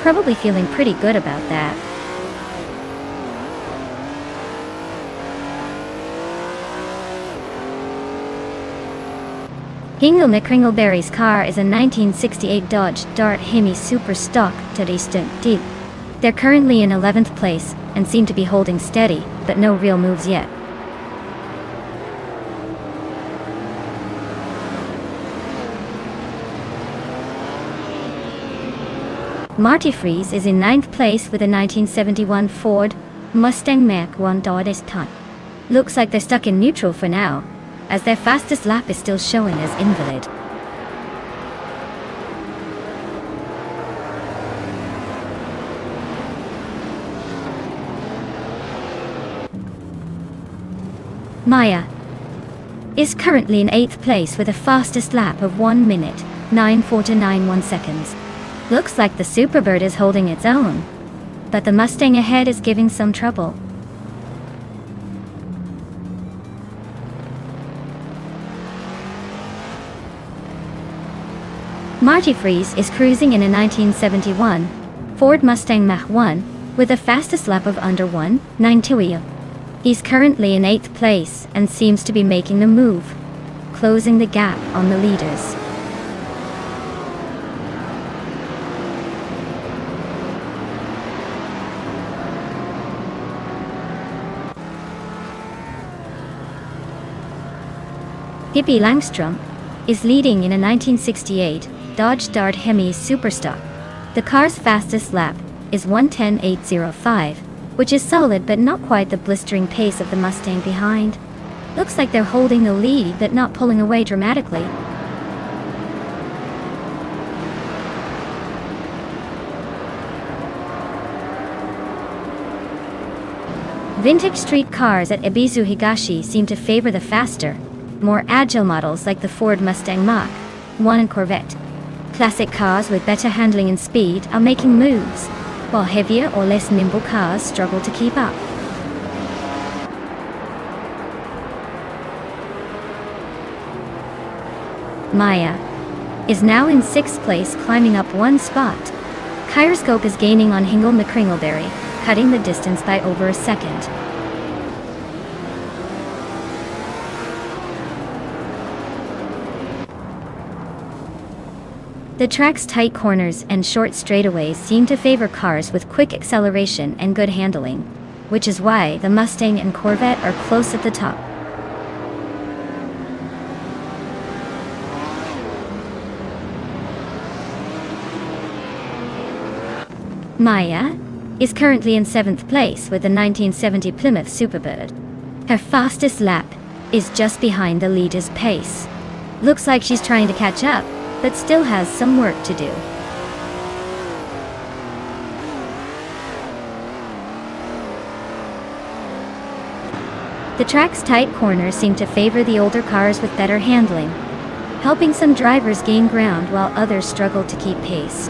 probably feeling pretty good about that. Hingle McCringleberry's car is a 1968 Dodge Dart Hemi Superstock Tudor. They're currently in 11th place and seem to be holding steady, but no real moves yet. Marty Freese is in 9th place with a 1971 Ford Mustang Mach-1 Dodge Ton. Looks like they're stuck in neutral for now, as their fastest lap is still showing as invalid. Maya is currently in 8th place with a fastest lap of 1 minute, 9:49.1 seconds. Looks like the Superbird is holding its own, but the Mustang ahead is giving some trouble. Marty Freese is cruising in a 1971 Ford Mustang Mach-1 with a fastest lap of under 1:9.2. He's currently in 8th place and seems to be making a move, closing the gap on the leaders. Pippi Langstrumpf is leading in a 1968 Dodge Dart Hemi Superstock. The car's fastest lap is 1:10.805, which is solid but not quite the blistering pace of the Mustang behind. Looks like they're holding the lead but not pulling away dramatically. Vintage street cars at Ibizu Higashi seem to favor the faster, more agile models like the Ford Mustang Mach-1 and Corvette. Classic cars with better handling and speed are making moves, while heavier or less nimble cars struggle to keep up. Maya is now in 6th place, climbing up 1 spot. Gyroscope is gaining on Hingle McCringleberry, cutting the distance by over a second. The track's tight corners and short straightaways seem to favor cars with quick acceleration and good handling, which is why the Mustang and Corvette are close at the top. Maya is currently in 7th place with the 1970 Plymouth Superbird. Her fastest lap is just behind the leader's pace. Looks like she's trying to catch up, but still has some work to do. The track's tight corners seem to favor the older cars with better handling, helping some drivers gain ground while others struggle to keep pace.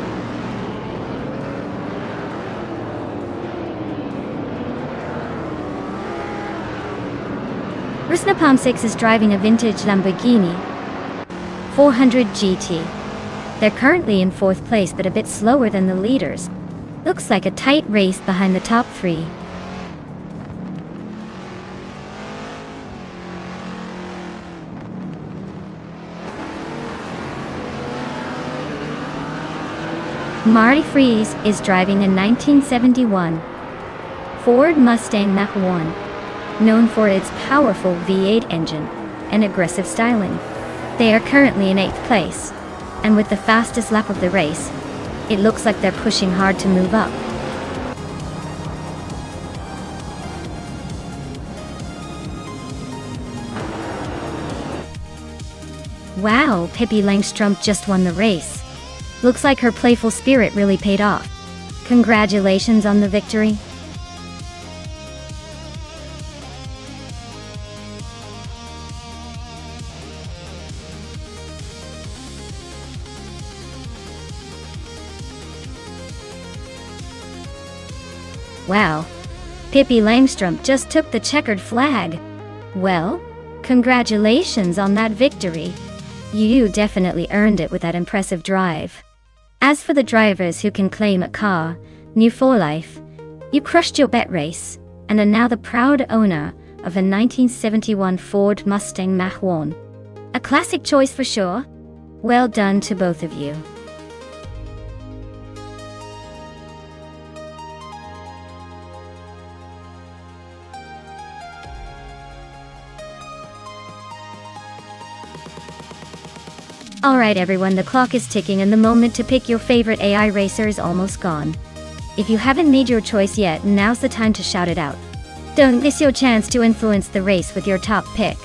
Rusnapalm 6 is driving a vintage Lamborghini 400 GT. They're currently in 4th place but a bit slower than the leaders. Looks like a tight race behind the top 3. Marty Freeze is driving a 1971 Ford Mustang Mach-1, known for its powerful V8 engine and aggressive styling. They are currently in 8th place, and with the fastest lap of the race, it looks like they're pushing hard to move up. Wow, Pippi Langstrumpf just won the race. Looks like her playful spirit really paid off. Congratulations on the victory. Wow, Pippi Langstrumpf just took the checkered flag. Well, congratulations on that victory. You definitely earned it with that impressive drive. As for the drivers who can claim a car new for life, you crushed your bet race and are now the proud owner of a 1971 Ford Mustang Mach-1. A classic choice for sure. Well done to both of you. Alright everyone, the clock is ticking and the moment to pick your favorite AI racer is almost gone. If you haven't made your choice yet, now's the time to shout it out. Don't miss your chance to influence the race with your top pick.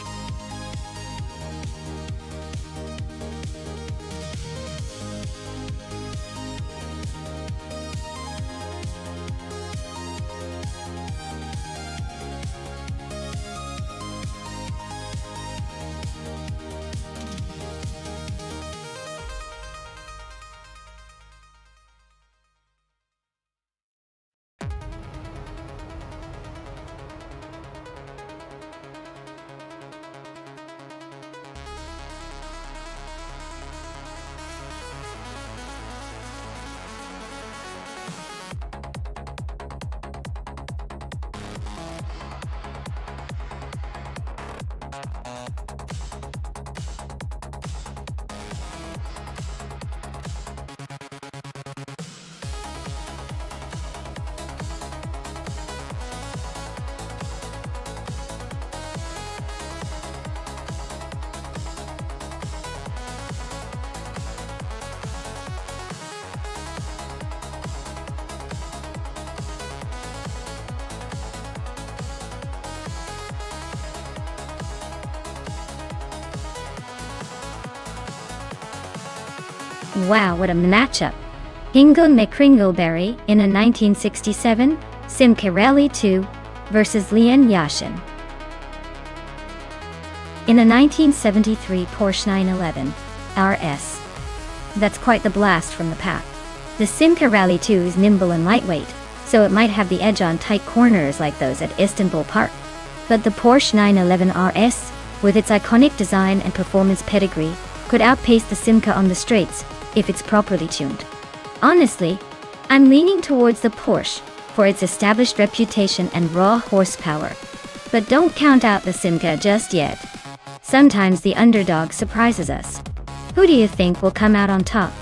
Wow, what a matchup. Hingle McCringleberry in a 1967 Simca Rally 2 versus Lian Yashin in a 1973 Porsche 911 RS. That's quite the blast from the pack. The Simca Rally 2 is nimble and lightweight, so it might have the edge on tight corners like those at Istanbul Park. But the Porsche 911 RS, with its iconic design and performance pedigree, could outpace the Simca on the straights if it's properly tuned. Honestly, I'm leaning towards the Porsche for its established reputation and raw horsepower. But don't count out the Simca just yet. Sometimes the underdog surprises us. Who do you think will come out on top?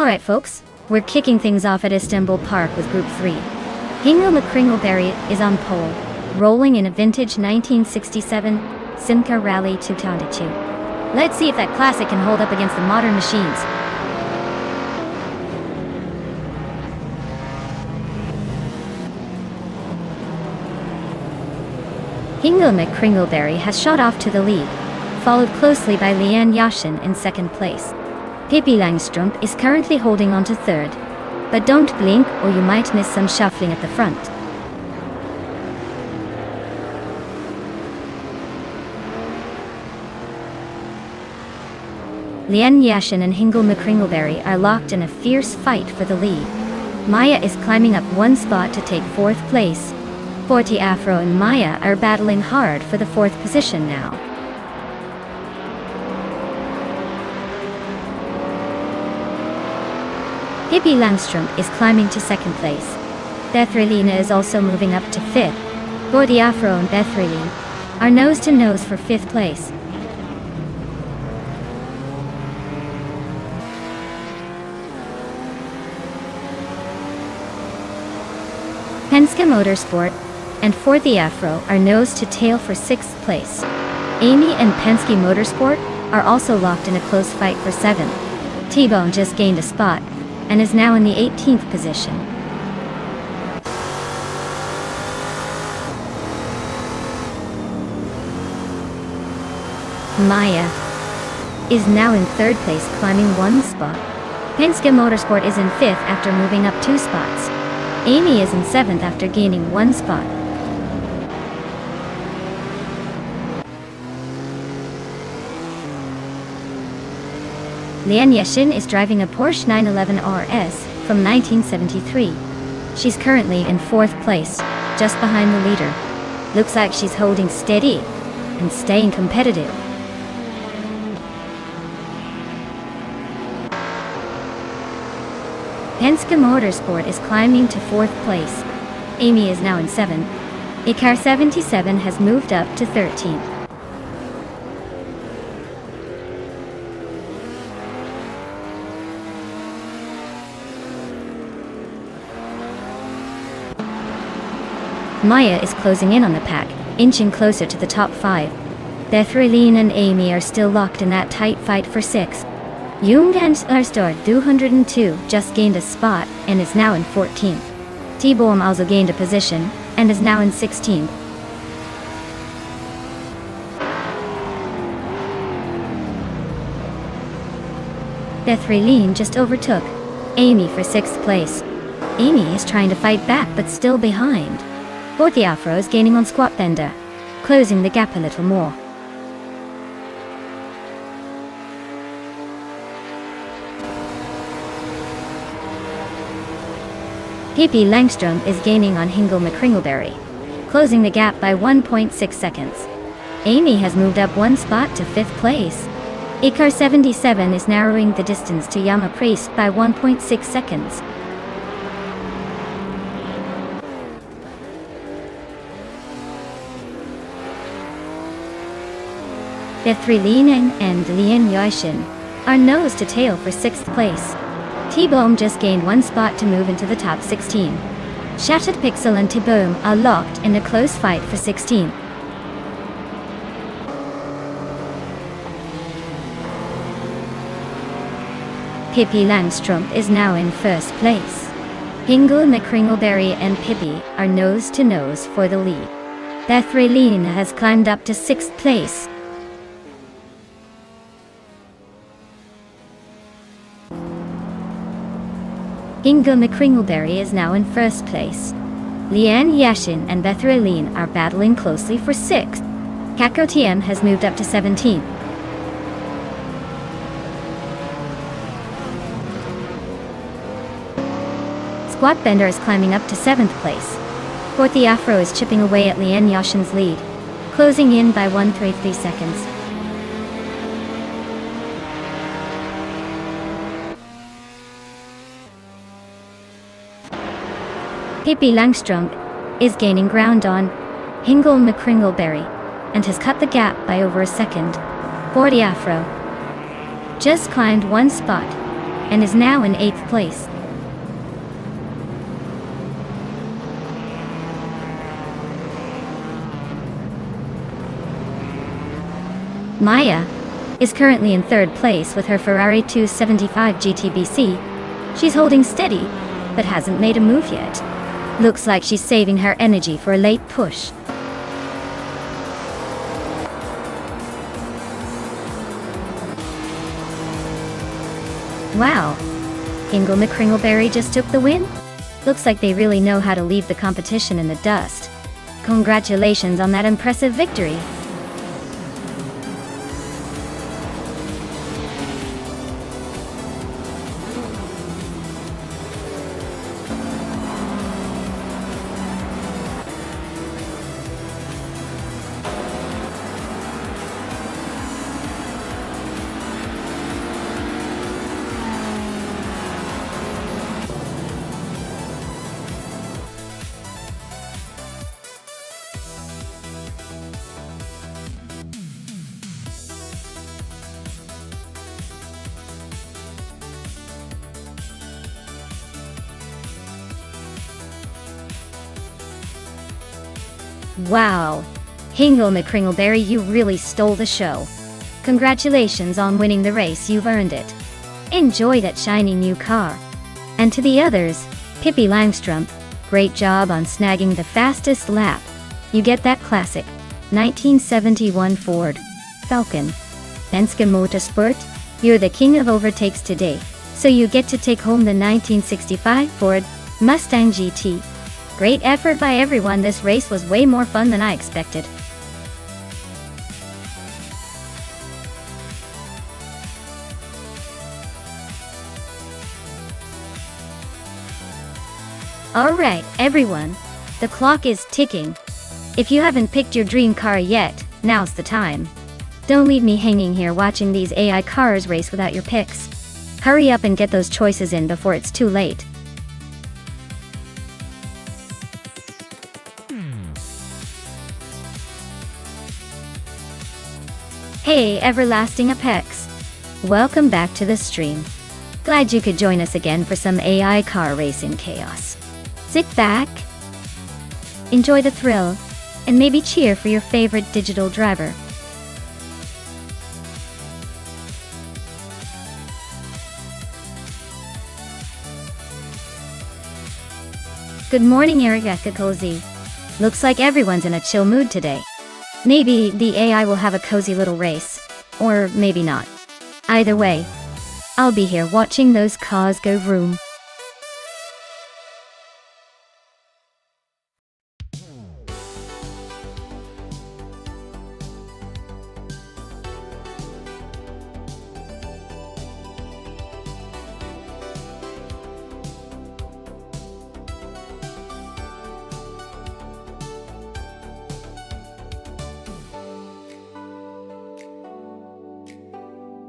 Alright folks, we're kicking things off at Istanbul Park with Group 3. Hingle McCringleberry is on pole, rolling in a vintage 1967 Simca Rally 222. Let's see if that classic can hold up against the modern machines. Hingle McCringleberry has shot off to the lead, followed closely by Lian Yashin in second place. Pippi Langstrup is currently holding on to third, but don't blink or you might miss some shuffling at the front. Lian Yashin and Hingle McCringleberry are locked in a fierce fight for the lead. Maya is climbing up one spot to take fourth place. Forti Afro and Maya are battling hard for the fourth position now. Pippi Langstrup is climbing to second place. Bethrelina is also moving up to fifth. Forti Afro and Bethrelina are nose to nose for fifth place. Penske Motorsport and Forti Afro are nose to tail for sixth place. Amy and Penske Motorsport are also locked in a close fight for seventh. T-Bone just gained a spot and is now in the 18th position. Maya is now in third place, climbing one spot. Penske Motorsport is in fifth after moving up two spots. Amy is in seventh after gaining one spot. Lian Yashin is driving a Porsche 911 RS from 1973. She's currently in fourth place, just behind the leader. Looks like she's holding steady and staying competitive. Penske Motorsport is climbing to fourth place. Amy is now in seventh. Icar 77 has moved up to 13th. Maya is closing in on the pack, inching closer to the top five. Bethrelina and Amy are still locked in that tight fight for sixth. Junghans Arstor 202 just gained a spot and is now in 14th. T-Bone also gained a position and is now in 16th. Bethrelina just overtook Amy for sixth place. Amy is trying to fight back but still behind. Forti Afro is gaining on Squat Bender, closing the gap a little more. Pippi Langstrup is gaining on Hingle McCringleberry, closing the gap by 1.6 seconds. Amy has moved up one spot to fifth place. Icar 77 is narrowing the distance to Yama Priest by 1.6 seconds. Bethuel Lienen and Lian Yashin are nose to tail for 6th place. T-Boom just gained 1 spot to move into the top 16. Shattered Pixel and T-Boom are locked in a close fight for 16th. Pippi Langstrumpf is now in 1st place. Hingle McCringleberry and Pippi are nose to nose for the lead. Bethuel Lienen has climbed up to 6th place. Hingle McCringleberry is now in 1st place. Lian Yashin and Bethuel Lienen are battling closely for 6th. Kako TM has moved up to 17th. Squat Bender is climbing up to 7th place. Forty Afro is chipping away at Lian Yashin's lead, closing in by 1.33 seconds. Pippi Langstrumpf is gaining ground on Hingle McCringleberry and has cut the gap by over a second. Forty Afro just climbed 1 spot and is now in 8th place. Maya is currently in 3rd place with her Ferrari 275 GTBC. She's holding steady, but hasn't made a move yet. Looks like she's saving her energy for a late push. Wow! Hingle McCringleberry just took the win? Looks like they really know how to leave the competition in the dust. Congratulations on that impressive victory! Wow! Hingle McCringleberry, you really stole the show. Congratulations on winning the race, you've earned it. Enjoy that shiny new car. And to the others, Pippi Langstrumpf, great job on snagging the fastest lap. You get that classic 1971 Ford Falcon. Penske Motorsport, you're the king of overtakes today, so you get to take home the 1965 Ford Mustang GT. Great effort by everyone. This race was way more fun than I expected. Alright, everyone. The clock is ticking. If you haven't picked your dream car yet, now's the time. Don't leave me hanging here watching these AI cars race without your picks. Hurry up and get those choices in before it's too late. Hey everlasting Apex! Welcome back to the stream. Glad you could join us again for some AI car racing chaos. Sit back, enjoy the thrill, and maybe cheer for your favorite digital driver. Good morning, Erica Cozy. Looks like everyone's in a chill mood today. Maybe the AI will have a cozy little race. Or maybe not. Either way, I'll be here watching those cars go vroom.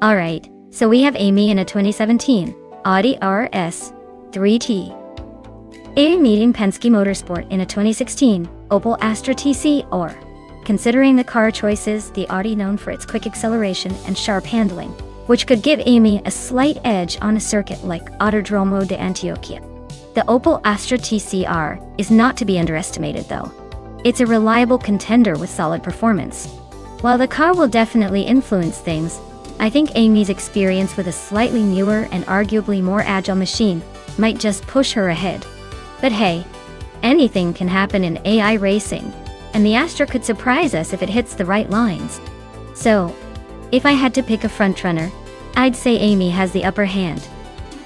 Alright, so we have Amy in a 2017 Audi RS 3T. Amy meeting Penske Motorsport in a 2016 Opel Astra TC or considering the car choices, the Audi known for its quick acceleration and sharp handling, which could give Amy a slight edge on a circuit like Autodromo de Antioquia. The Opel Astra TCR is not to be underestimated though. It's a reliable contender with solid performance. While the car will definitely influence things, I think Amy's experience with a slightly newer and arguably more agile machine might just push her ahead. But hey, anything can happen in AI racing, and the Astra could surprise us if it hits the right lines. So, if I had to pick a frontrunner, I'd say Amy has the upper hand.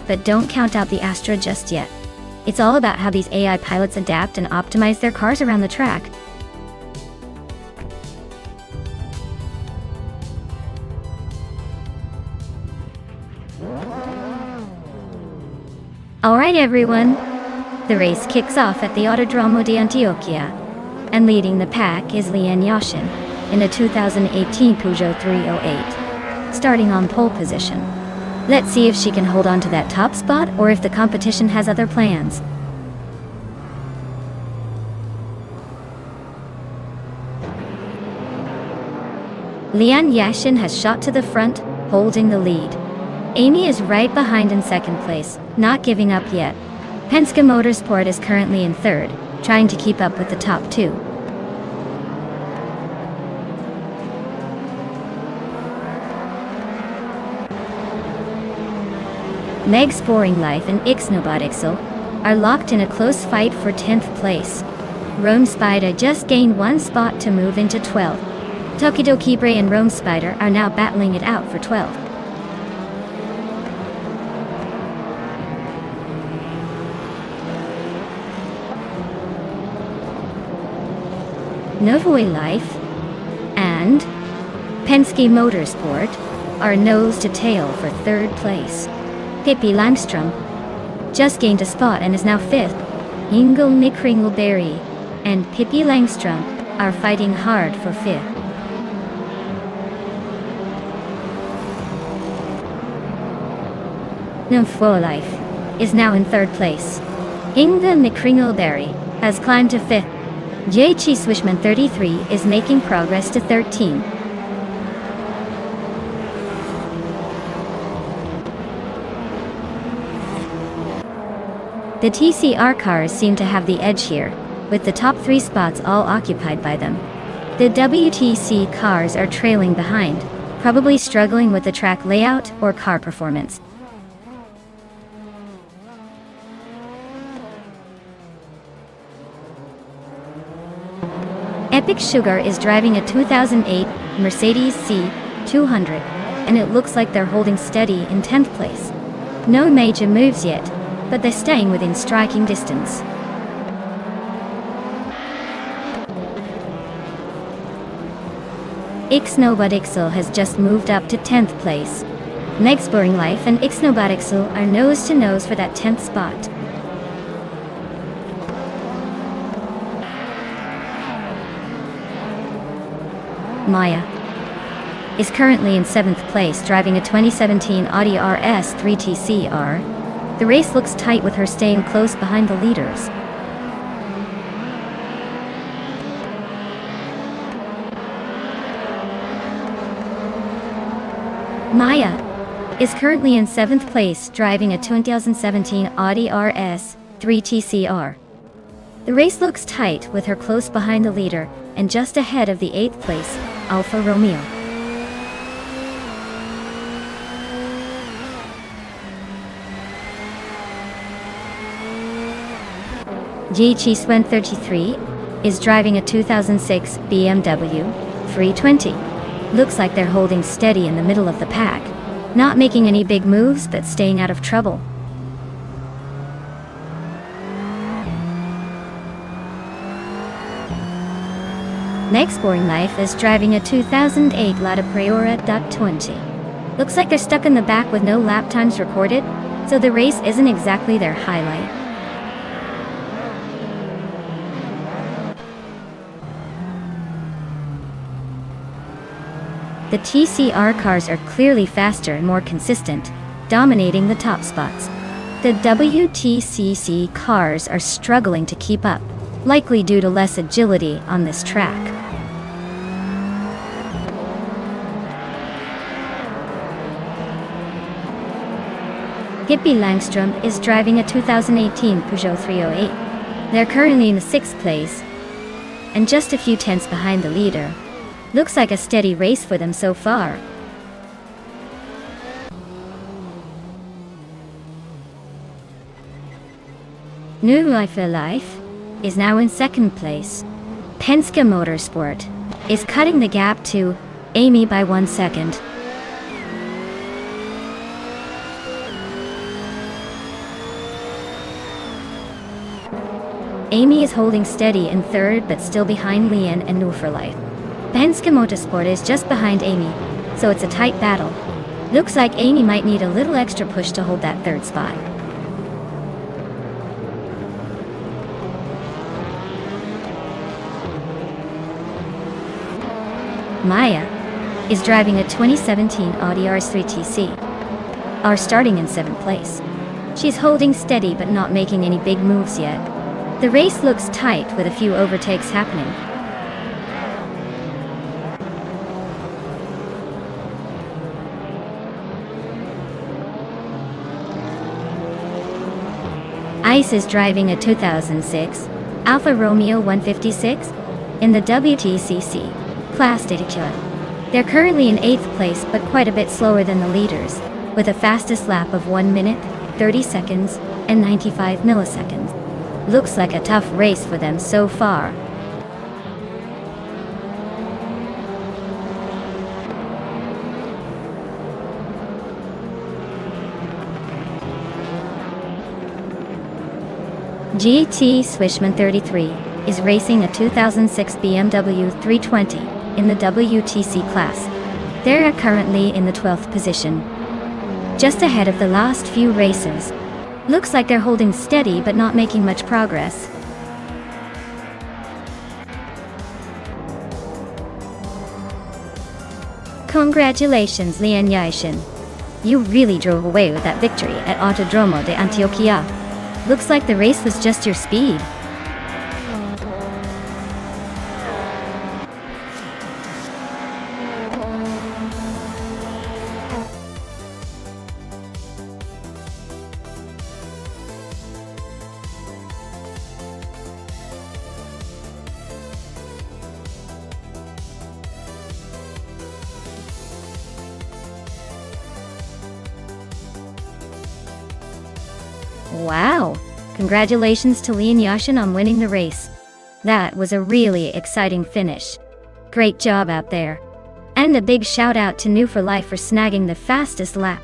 But don't count out the Astra just yet. It's all about how these AI pilots adapt and optimize their cars around the track. Alright everyone, the race kicks off at the Autodromo de Antioquia, and leading the pack is Lian Yashin in a 2018 Peugeot 308, starting on pole position. Let's see if she can hold on to that top spot or if the competition has other plans. Lian Yashin has shot to the front, holding the lead. Amy is right behind in second place, not giving up yet. Penske Motorsport is currently in third, trying to keep up with the top two. Meg Sporing Life and Ixnobotixel are locked in a close fight for 10th place. Rome Spider just gained one spot to move into 12th. Tokido Kibre and Rome Spider are now battling it out for 12th. Novoe Life and Penske Motorsport are nose to tail for third place. Pippi Langstrom just gained a spot and is now fifth. Ingo Nicringleberry and Pippi Langstrom are fighting hard for fifth. Novoe Life is now in third place. Ingo Nicringleberry has climbed to fifth. J.Chi Swishman 33 is making progress to 13. The TCR cars seem to have the edge here, with the top three spots all occupied by them. The WTC cars are trailing behind, probably struggling with the track layout or car performance. Epic Sugar is driving a 2008 Mercedes C200, and it looks like they're holding steady in 10th place. No major moves yet, but they're staying within striking distance. Ixnobotixel has just moved up to 10th place. Meg Sporing Life and Ixnobotixel are nose to nose for that 10th spot. Maya is currently in 7th place driving a 2017 Audi RS3 TCR. The race looks tight with her staying close behind the leaders. Maya is currently in 7th place driving a 2017 Audi RS3 TCR. The race looks tight with her close behind the leader and just ahead of the 8th place Alfa Romeo. J.Chi Swen 33 is driving a 2006 BMW 320. Looks like they're holding steady in the middle of the pack, not making any big moves but staying out of trouble. Meg Sporing Life is driving a 2008 Lada Priora .20. Looks like they're stuck in the back with no lap times recorded, so the race isn't exactly their highlight. The TCR cars are clearly faster and more consistent, dominating the top spots. The WTCC cars are struggling to keep up, likely due to less agility on this track. Pippi Langström is driving a 2018 Peugeot 308. They're currently in the 6th place, and just a few tenths behind the leader. Looks like a steady race for them so far. New Life Alive is now in 2nd place. Penske Motorsport is cutting the gap to Amy by 1 second. Amy is holding steady in 3rd but still behind Leon and New for Life. Penske Motorsport is just behind Amy, so it's a tight battle. Looks like Amy might need a little extra push to hold that 3rd spot. Maya is driving a 2017 Audi RS3 TC, are starting in 7th place. She's holding steady but not making any big moves yet. The race looks tight with a few overtakes happening. Ice is driving a 2006 Alfa Romeo 156 in the WTCC Class Dedica. They're currently in 8th place but quite a bit slower than the leaders, with a fastest lap of 1 minute, 30 seconds, and 95 milliseconds. Looks like a tough race for them so far. GT Swishman 33 is racing a 2006 BMW 320 in the WTC class. They're currently in the 12th position, just ahead of the last few races. Looks like they're holding steady but not making much progress. Congratulations, Leon Yashin. You really drove away with that victory at Autodromo de Antioquia. Looks like the race was just your speed. Wow! Congratulations to Leon Yashin on winning the race. That was a really exciting finish. Great job out there. And a big shout out to New for Life for snagging the fastest lap.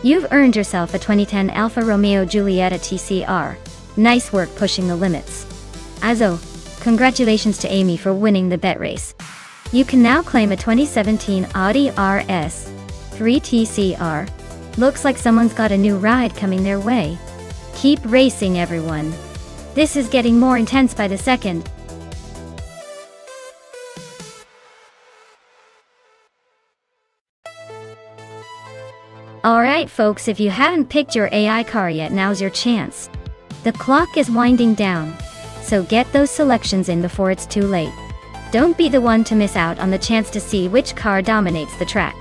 You've earned yourself a 2010 Alfa Romeo Giulietta TCR. Nice work pushing the limits. Also, congratulations to Amy for winning the bet race. You can now claim a 2017 Audi RS 3 TCR. Looks like someone's got a new ride coming their way. Keep racing, everyone. This is getting more intense by the second. Alright folks, if you haven't picked your AI car yet, now's your chance. The clock is winding down, so get those selections in before it's too late. Don't be the one to miss out on the chance to see which car dominates the track.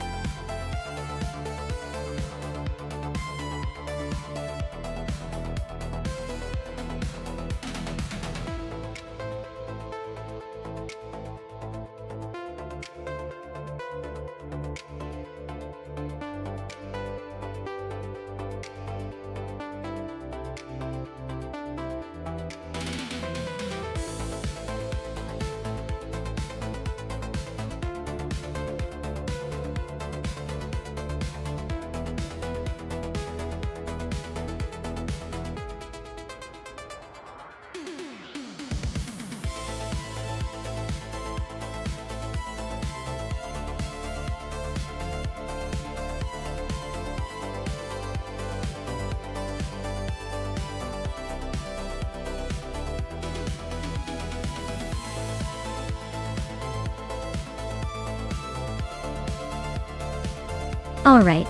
Alright,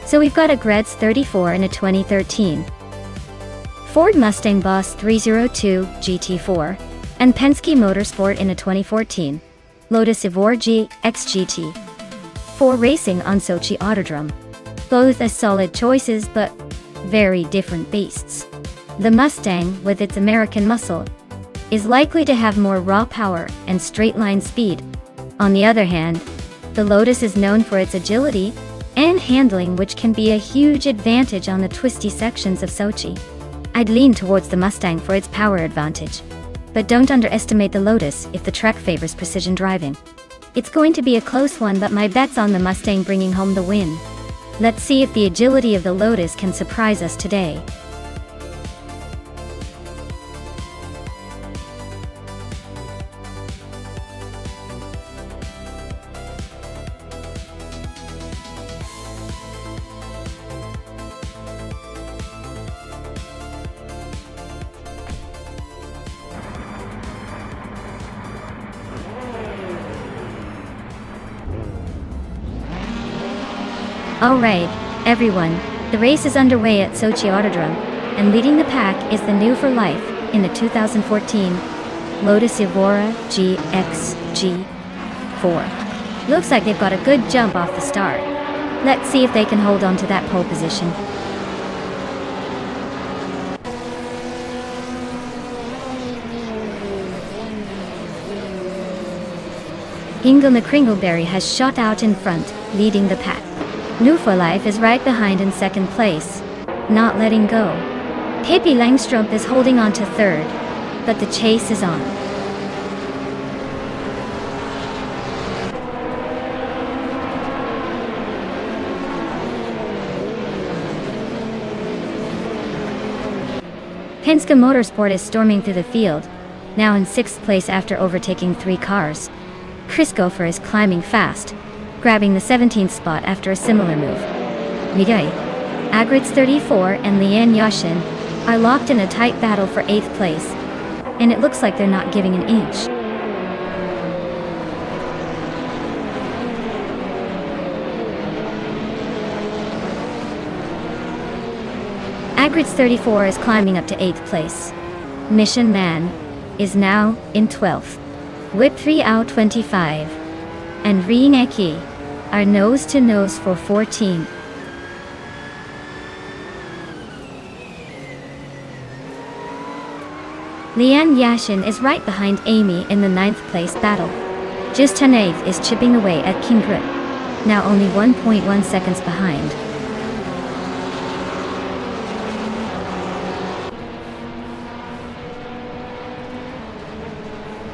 so we've got a Gretz 34 in a 2013, Ford Mustang Boss 302 GT4, and Penske Motorsport in a 2014, Lotus Evora XGT. For racing on Sochi Autodrome. Both as solid choices, but very different beasts. The Mustang, with its American muscle, is likely to have more raw power and straight-line speed. On the other hand, the Lotus is known for its agility and handling, which can be a huge advantage on the twisty sections of Sochi. I'd lean towards the Mustang for its power advantage. But don't underestimate the Lotus if the track favors precision driving. It's going to be a close one, but my bet's on the Mustang bringing home the win. Let's see if the agility of the Lotus can surprise us today. Alright, everyone, the race is underway at Sochi Autodrome, and leading the pack is the new for life in the 2014 Lotus Evora GX-G4. Looks like they've got a good jump off the start. Let's see if they can hold on to that pole position. Ingle McCringleberry has shot out in front, leading the pack. New for Life is right behind in second place, not letting go. Pippi Langstrup is holding on to third, but the chase is on. Penske Motorsport is storming through the field, now in sixth place after overtaking 3 cars. Chris Gopher is climbing fast, grabbing the 17th spot after a similar move. Miguel Agritz 34 and Lian Yashin are locked in a tight battle for 8th place, and it looks like they're not giving an inch. Agritz 34 is climbing up to 8th place. Mission Man is now in 12th. Whip 3 out 25. And Riineki are nose to nose for 14. Lian Yashin is right behind Amy in the 9th place battle. Just Tanev is chipping away at Kingrut, now only 1.1 seconds behind.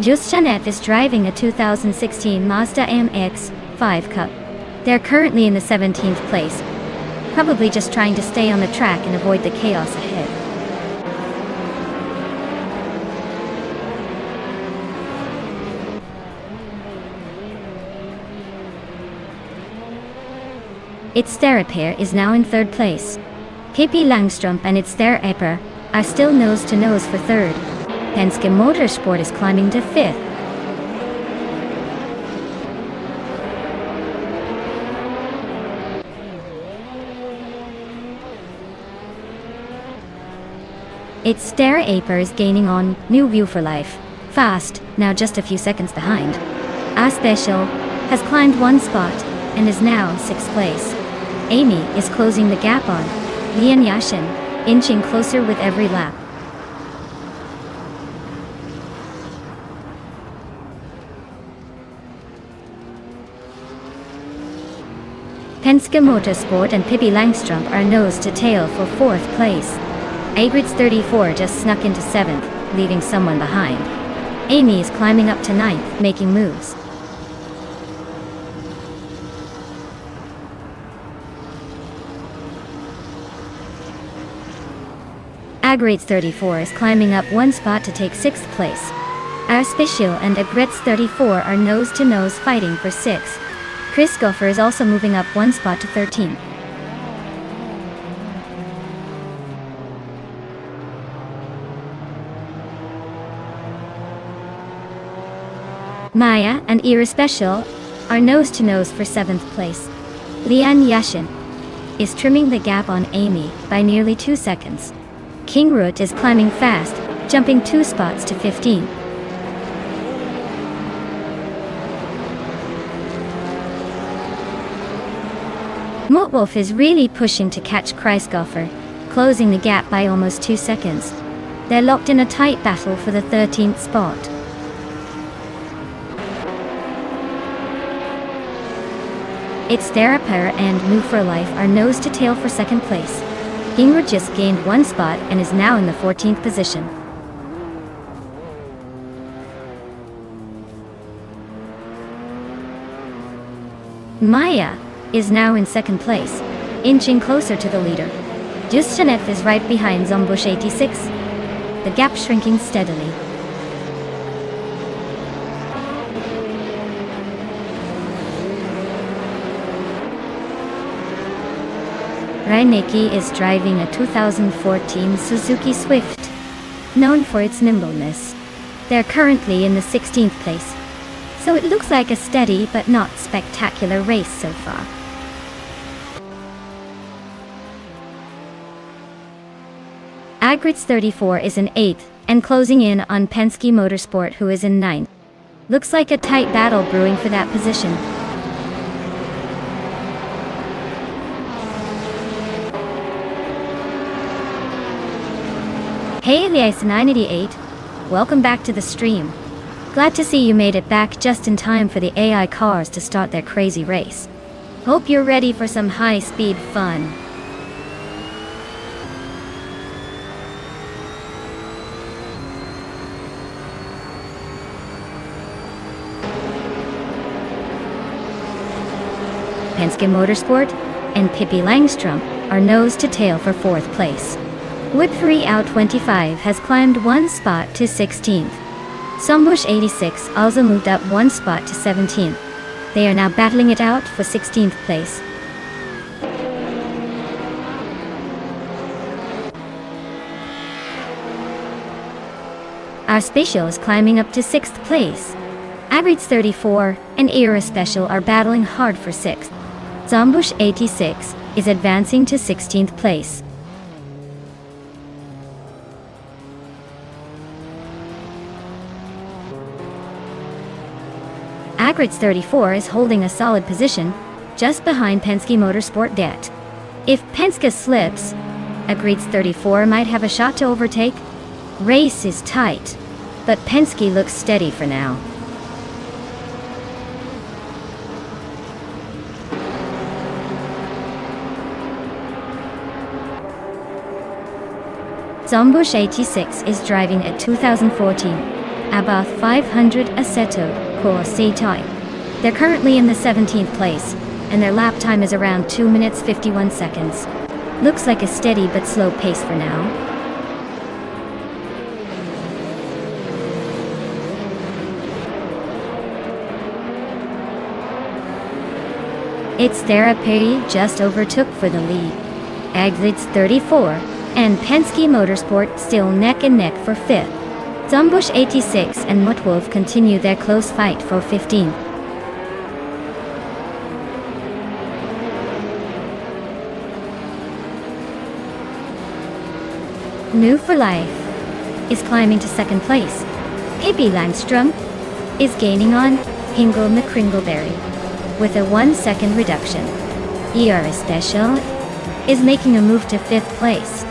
Just Tanev is driving a 2016 Mazda MX-5 Cup. They're currently in the 17th place, probably just trying to stay on the track and avoid the chaos ahead. Its Therapair is now in 3rd place. Pippi Langstrup and its Therapair are still nose to nose for 3rd. Penske Motorsport is climbing to 5th. Its Therapair is gaining on New View for Life fast, now just a few seconds behind. A Special has climbed 1 spot and is now 6th place. Amy is closing the gap on Lian Yashin, inching closer with every lap. Penske Motorsport and Pippi Langstrup are nose to tail for 4th place. Agritz 34 just snuck into 7th, leaving someone behind. Amy is climbing up to 9th, making moves. Agritz 34 is climbing up 1 spot to take 6th place. Our Special and Agritz 34 are nose to nose fighting for 6th. Chris Gopher is also moving up 1 spot to 13th. Maya and Ira Special are nose to nose for 7th place. Lian Yashin is trimming the gap on Amy by nearly 2 seconds. Kingrut is climbing fast, jumping 2 spots to 15. Motwolf is really pushing to catch Kreisgoffer. closing the gap by almost 2 seconds. They're locked in a tight battle for the 13th spot. It's Theraper and Move for Life are nose to tail for second place. Gingrich just gained 1 spot and is now in the 14th position. Maya is now in second place, inching closer to the leader. Justanev is right behind Zombush 86. The gap shrinking steadily. Reinecke is driving a 2014 Suzuki Swift, known for its nimbleness. They're currently in the 16th place, so it looks like a steady but not spectacular race so far. Agritz 34 is in 8th, and closing in on Penske Motorsport, who is in 9th. Looks like a tight battle brewing for that position. Hey Elias 988, welcome back to the stream. Glad to see you made it back just in time for the AI cars to start their crazy race. Hope you're ready for some high-speed fun. Penske Motorsport and Pippi Langstrom are nose to tail for 4th place. Whip3 out 25 has climbed 1 spot to 16th. Zombush 86 also moved up 1 spot to 17th. They are now battling it out for 16th place. Our Special is climbing up to 6th place. Agritz 34 and Era Special are battling hard for 6th. Zombush 86 is advancing to 16th place. Agritz 34 is holding a solid position, just behind Penske Motorsport Det. If Penske slips, Agritz 34 might have a shot to overtake. Race is tight, but Penske looks steady for now. Zombush 86 is driving a 2014 Abarth 500 Assetto Corsa type. They're currently in the 17th place, and their lap time is around 2 minutes 51 seconds. Looks like a steady but slow pace for now. It's Therapy just overtook for the lead. Agritz 34 and Penske Motorsport still neck and neck for 5th. Zombush 86 and Mutwolf continue their close fight for 15th. New for Life is climbing to 2nd place. Pippi Langstrom is gaining on Hingle McCringleberry with a 1-second reduction. ER Special is making a move to 5th place.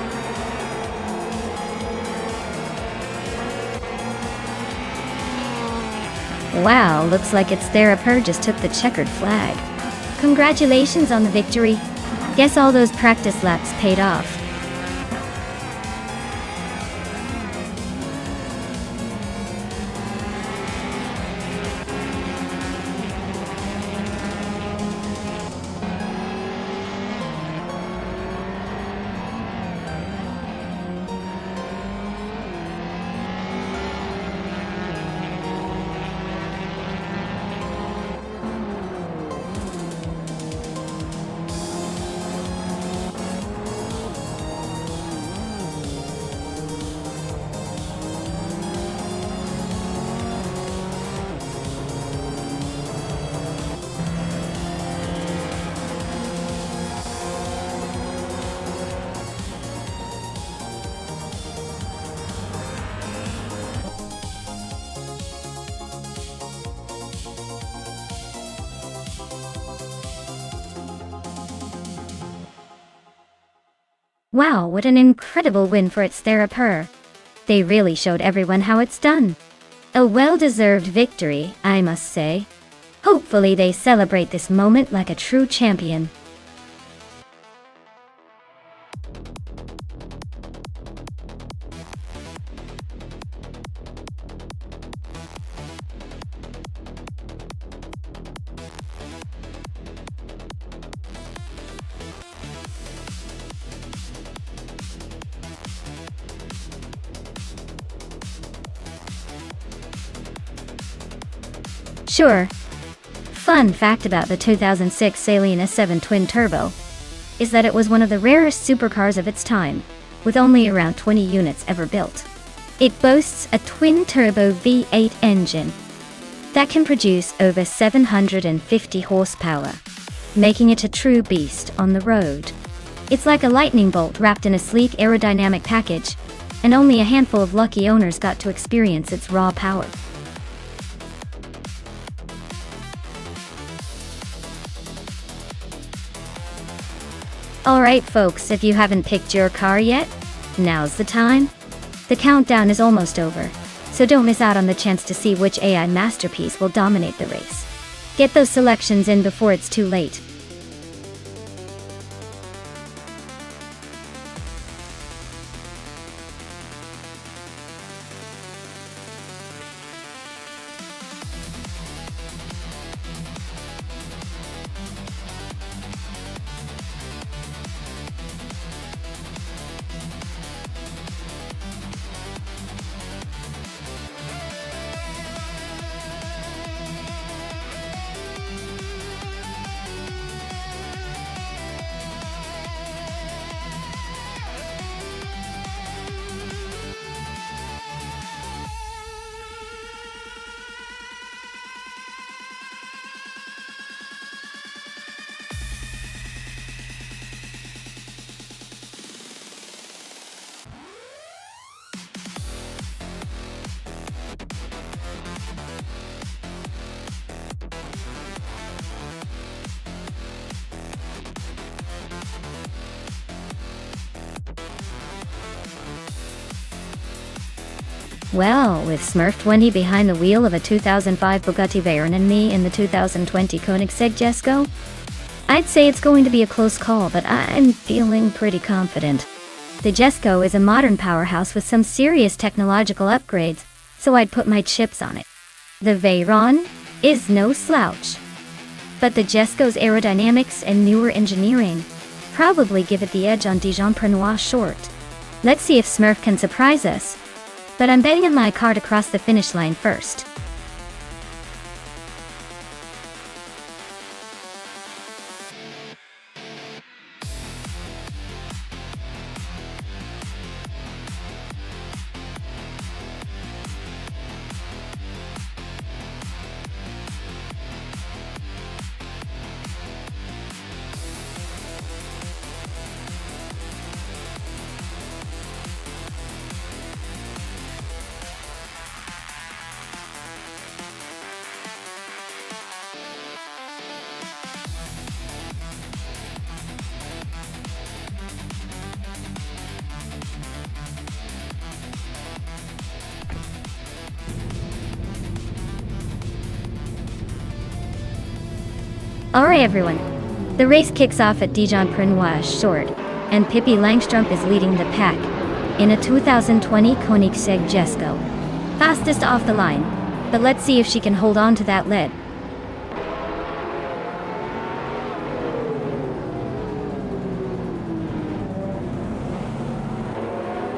Wow, looks like it's Theraper just took the checkered flag. Congratulations on the victory. Guess all those practice laps paid off. Wow, what an incredible win for its Therapur. They really showed everyone how it's done. A well-deserved victory, I must say. Hopefully they celebrate this moment like a true champion. Sure. Fun fact about the 2006 Saleen S7 Twin Turbo is that it was one of the rarest supercars of its time, with only around 20 units ever built. It boasts a twin-turbo V8 engine that can produce over 750 horsepower, making it a true beast on the road. It's like a lightning bolt wrapped in a sleek aerodynamic package, and only a handful of lucky owners got to experience its raw power. Alright folks, if you haven't picked your car yet, now's the time. The countdown is almost over, so don't miss out on the chance to see which AI masterpiece will dominate the race. Get those selections in before it's too late. Well, with Smurf20 behind the wheel of a 2005 Bugatti Veyron and me in the 2020 Koenigsegg Jesko, I'd say it's going to be a close call, but I'm feeling pretty confident. The Jesko is a modern powerhouse with some serious technological upgrades, so I'd put my chips on it. The Veyron is no slouch, but the Jesko's aerodynamics and newer engineering probably give it the edge on Dijon Prenois short. Let's see if Smurf can surprise us. But I'm betting on my car to cross the finish line first. Alright everyone, the race kicks off at Dijon Prenois short, and Pippi Langstrup is leading the pack in a 2020 Koenigsegg Jesko. Fastest off the line, but let's see if she can hold on to that lead.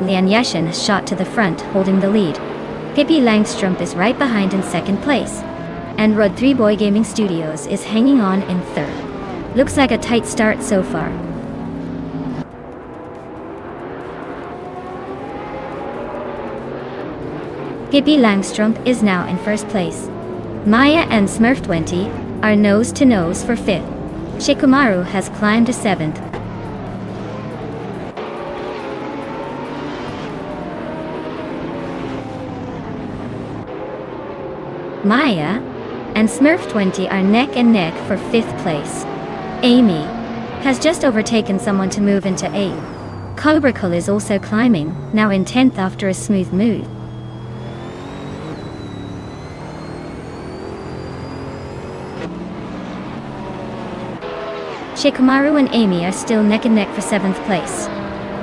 Lian Yashin has shot to the front, holding the lead. Pippi Langstrup is right behind in second place, and Rodriboy Gaming Studios is hanging on in third. Looks like a tight start so far. Pippi Langstrup is now in first place. Maya and Smurf20 are nose to nose for fifth. Shikumaru has climbed to seventh. Maya and Smurf20 are neck and neck for fifth place. Amy has just overtaken someone to move into eighth. Cobracle is also climbing, now in 10th after a smooth move. Shikamaru and Amy are still neck and neck for 7th place.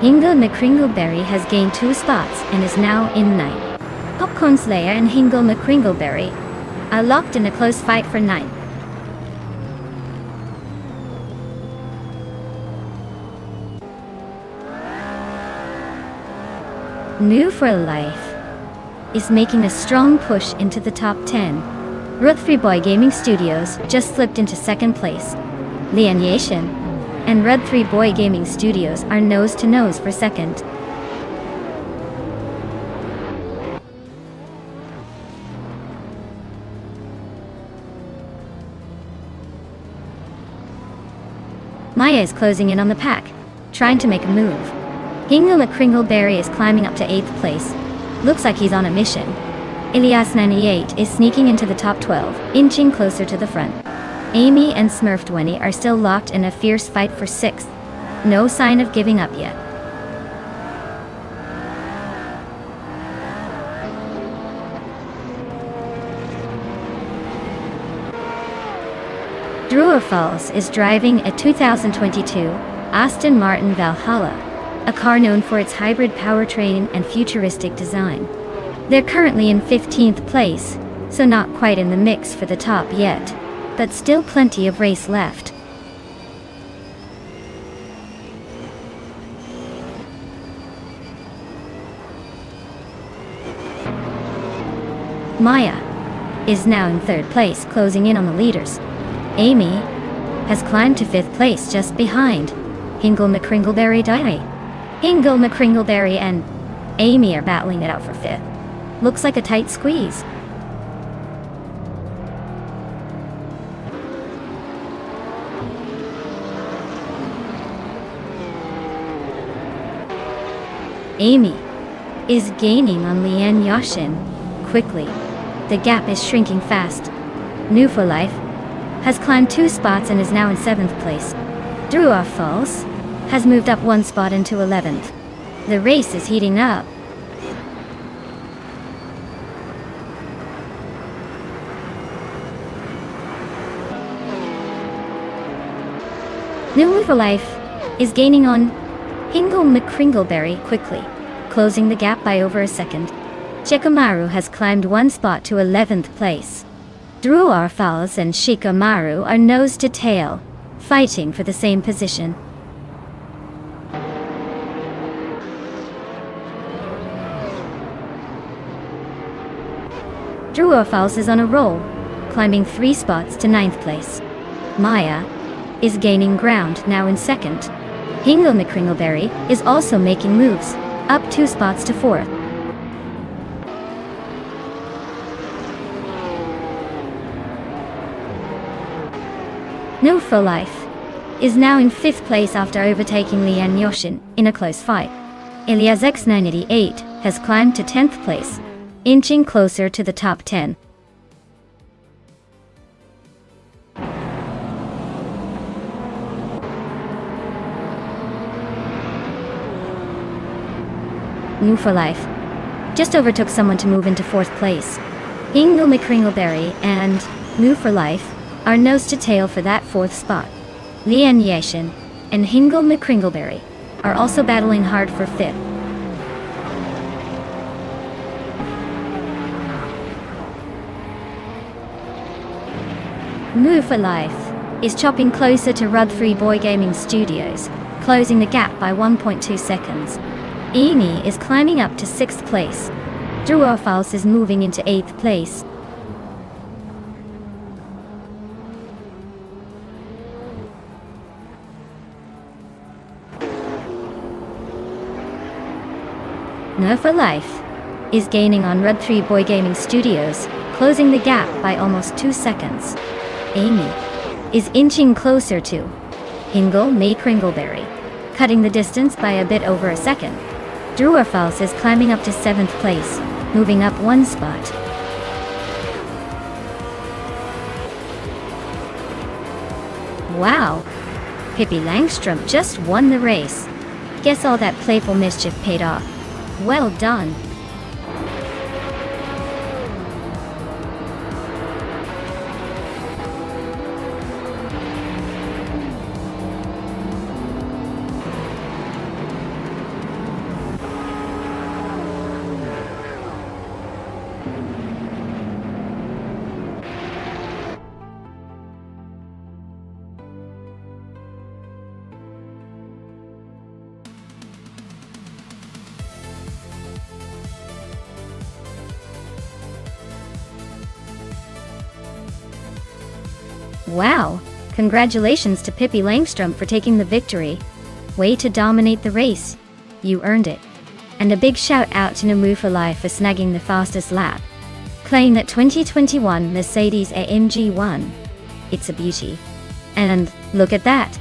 Hingle McCringleberry has gained 2 spots and is now in 9th. Popcorn Slayer and Hingle McCringleberry are locked in a close fight for 9th. New for Life is making a strong push into the top 10. Red3 Boy Gaming Studios just slipped into 2nd place. Lianyation and Red3 Boy Gaming Studios are nose to nose for 2nd. Maya is closing in on the pack, trying to make a move. Hingle McCringleberry is climbing up to 8th place. Looks like he's on a mission. Ilias98 is sneaking into the top 12, inching closer to the front. Amy and Smurfdwenny are still locked in a fierce fight for 6th. No sign of giving up yet. Drewer Falls is driving a 2022 Aston Martin Valhalla, a car known for its hybrid powertrain and futuristic design. They're currently in 15th place, so not quite in the mix for the top yet, but still plenty of race left. Maya is now in 3rd place, closing in on the leaders. Amy has climbed to 5th place just behind Hingle McCringleberry. Hingle McCringleberry and Amy are battling it out for 5th. Looks like a tight squeeze. Amy is gaining on Lian Yashin quickly. The gap is shrinking fast. New for Life has climbed 2 spots and is now in 7th place. Drewer Falls has moved up 1 spot into 11th. The race is heating up. New for Life is gaining on Hingle McCringleberry quickly, closing the gap by over a second. Shikamaru has climbed 1 spot to 11th place. Drewer Falls and Shikamaru are nose to tail, fighting for the same position. Drewer Falls is on a roll, climbing 3 spots to 9th place. Maya is gaining ground, now in 2nd. Hingle McCringleberry is also making moves, up 2 spots to 4th. New for Life is now in 5th place after overtaking Lian Yoshin in a close fight. Ilias X988 has climbed to 10th place, inching closer to the top 10. New for Life just overtook someone to move into 4th place. Hingle McCringleberry and New for Life are nose to tail for that 4th spot. Lian Yashin and Hingle McCringleberry are also battling hard for 5th. New for Life is chopping closer to Red3 Boy Gaming Studios, closing the gap by 1.2 seconds. Amy is climbing up to 6th place. Drewer Falls is moving into 8th place. New for Life is gaining on Red3 Boy Gaming Studios, closing the gap by almost 2 seconds. Amy is inching closer to Hingle McCringleberry, cutting the distance by a bit over a second. Drewer Falls is climbing up to 7th place, moving up 1 spot. Wow! Pippi Langstrom just won the race. Guess all that playful mischief paid off. Well done. Wow! Congratulations to Pippi Langstrom for taking the victory. Way to dominate the race. You earned it. And a big shout out to Namufalai for snagging the fastest lap. Playing that 2021 Mercedes-AMG 1. It's a beauty. And look at that!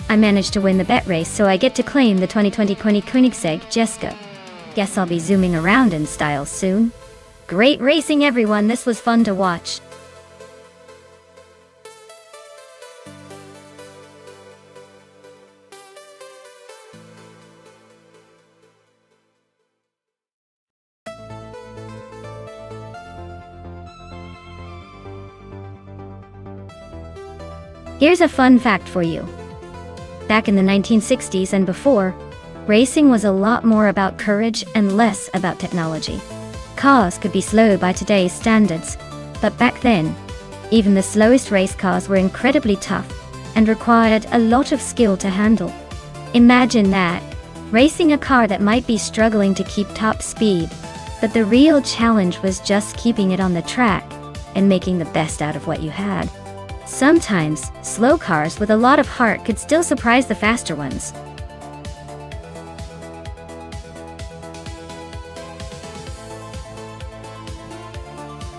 I managed to win the bet race, so I get to claim the 2020 Koenigsegg Jessica. Guess I'll be zooming around in style soon. Great racing everyone, this was fun to watch. Here's a fun fact for you. Back in the 1960s and before, racing was a lot more about courage and less about technology. Cars could be slow by today's standards, but back then, even the slowest race cars were incredibly tough and required a lot of skill to handle. Imagine that, racing a car that might be struggling to keep top speed, but the real challenge was just keeping it on the track and making the best out of what you had. Sometimes, slow cars with a lot of heart could still surprise the faster ones.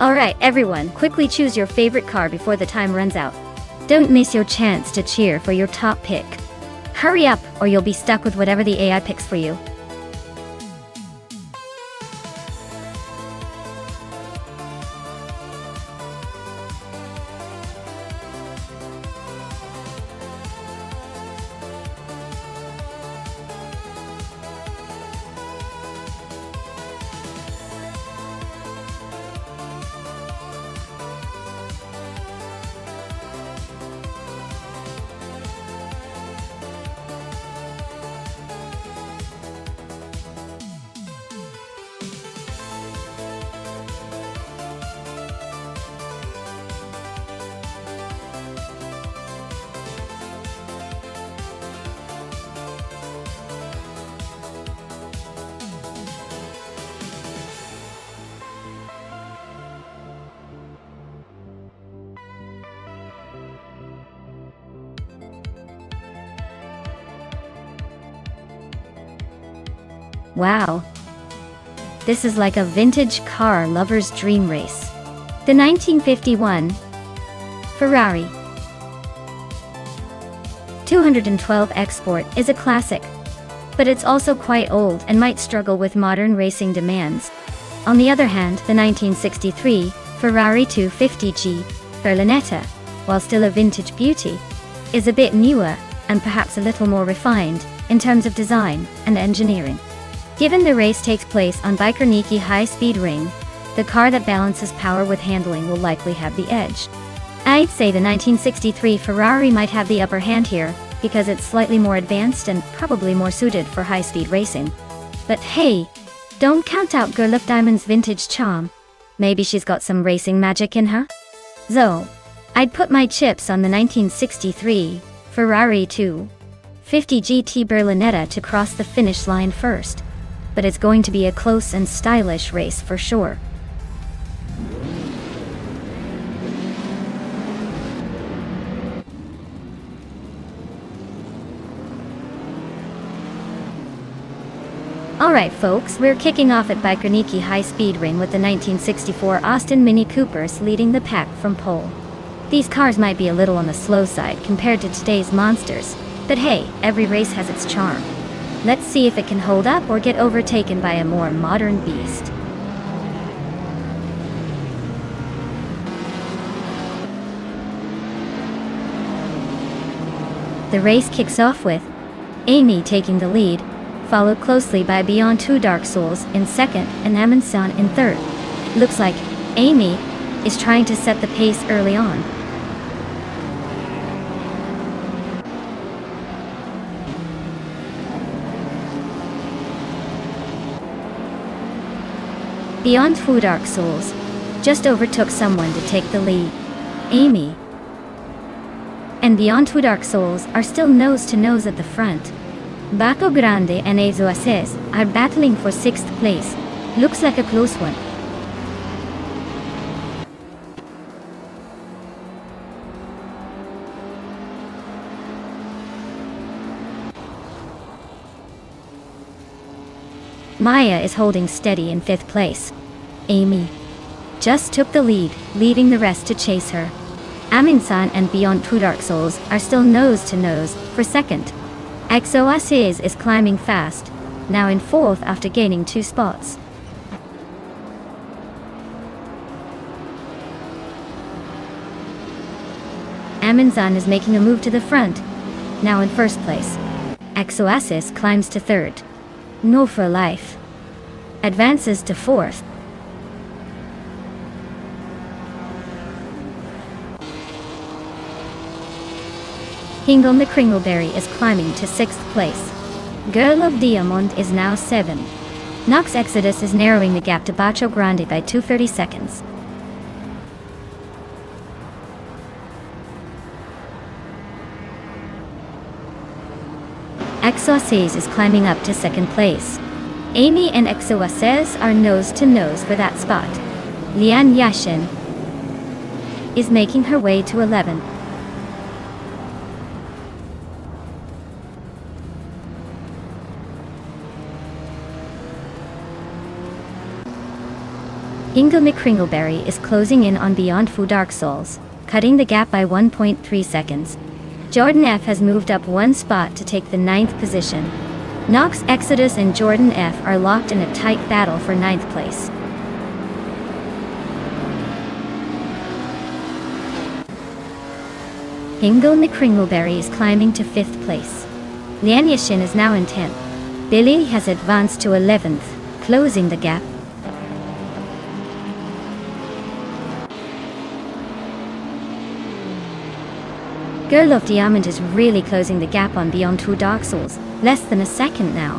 Alright everyone, quickly choose your favorite car before the time runs out. Don't miss your chance to cheer for your top pick. Hurry up, or you'll be stuck with whatever the AI picks for you. Wow. This is like a vintage car lover's dream race. The 1951 Ferrari 212 Export is a classic, but it's also quite old and might struggle with modern racing demands. On the other hand, the 1963 Ferrari 250G Berlinetta, while still a vintage beauty, is a bit newer and perhaps a little more refined in terms of design and engineering. Given the race takes place on Bajkarniki high-speed ring, the car that balances power with handling will likely have the edge. I'd say the 1963 Ferrari might have the upper hand here, because it's slightly more advanced and probably more suited for high-speed racing. But hey, don't count out Gurliff Diamond's vintage charm. Maybe she's got some racing magic in her? So, I'd put my chips on the 1963 Ferrari 250 GT Berlinetta to cross the finish line first. But it's going to be a close and stylish race for sure. Alright folks, we're kicking off at Bajkarniki High Speed Ring with the 1964 Austin Mini Coopers leading the pack from pole. These cars might be a little on the slow side compared to today's monsters, but hey, every race has its charm. Let's see if it can hold up or get overtaken by a more modern beast. The race kicks off with Amy taking the lead, followed closely by Beyond Two Dark Souls in second and Amundsen in third. Looks like Amy is trying to set the pace early on. Beyond Two Dark Souls just overtook someone to take the lead, Amy. And Beyond Two Dark Souls are still nose to nose at the front. Baco Grande and Azoaces are battling for 6th place. Looks like a close one. Maya is holding steady in 5th place. Amy just took the lead, leaving the rest to chase her. Amundsen and Beyond Two Dark Souls are still nose to nose for 2nd. Exoaces is climbing fast, now in 4th after gaining 2 spots. Amundsen is making a move to the front, now in 1st place. Exoaces climbs to 3rd. No for Life advances to 4th. Hingle McCringleberry is climbing to 6th place. Girl of Diamond is now 7. Nox Exodus is narrowing the gap to Bacho Grande by 2:30 seconds. Exoaces is climbing up to 2nd place. Amy and Exoaces are nose to nose for that spot. Lian Yashin is making her way to 11. Hingle McCringleberry is closing in on Beyond Two Dark Souls, cutting the gap by 1.3 seconds. Jordan F has moved up 1 spot to take the 9th position. Nox Exodus and Jordan F are locked in a tight battle for 9th place. Hingle McCringleberry is climbing to 5th place. Lian Yashin is now in 10th. Billy has advanced to 11th, closing the gap. Girl of Diamond is really closing the gap on Beyond Two Dark Souls, less than a second now.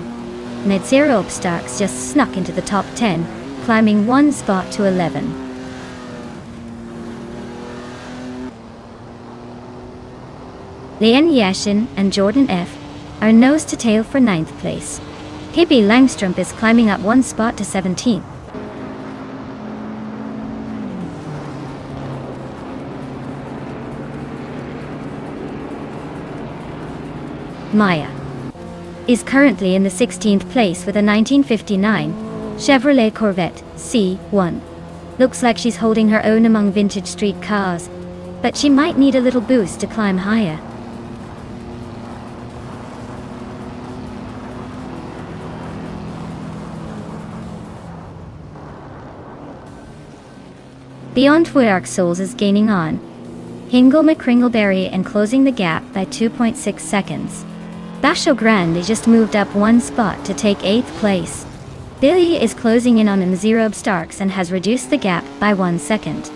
Net-Zero Starks just snuck into the top 10, climbing 1 spot to 11. Lian Yashin and Jordan F are nose to tail for 9th place. Pippi Langstrup is climbing up 1 spot to 17th. Maya is currently in the 16th place with a 1959 Chevrolet Corvette C1. Looks like she's holding her own among vintage street cars, but she might need a little boost to climb higher. Beyond Two Dark Souls is gaining on Hingle McCringleberry and closing the gap by 2.6 seconds. Bacho Grande just moved up 1 spot to take 8th place. Billy is closing in on M0 Starks and has reduced the gap by 1 second.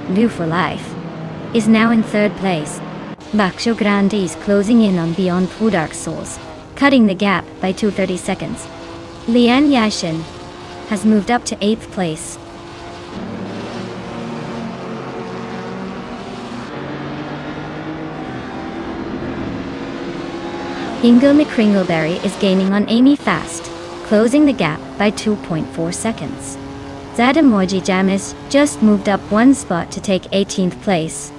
New for Life is now in 3rd place. Bacho Grande is closing in on Beyond Two Dark Souls, cutting the gap by 2:30 seconds. Lian Yashin has moved up to 8th place. Hingle McCringleberry is gaining on Amy fast, closing the gap by 2.4 seconds. Zadamoji Jamis just moved up 1 spot to take 18th place.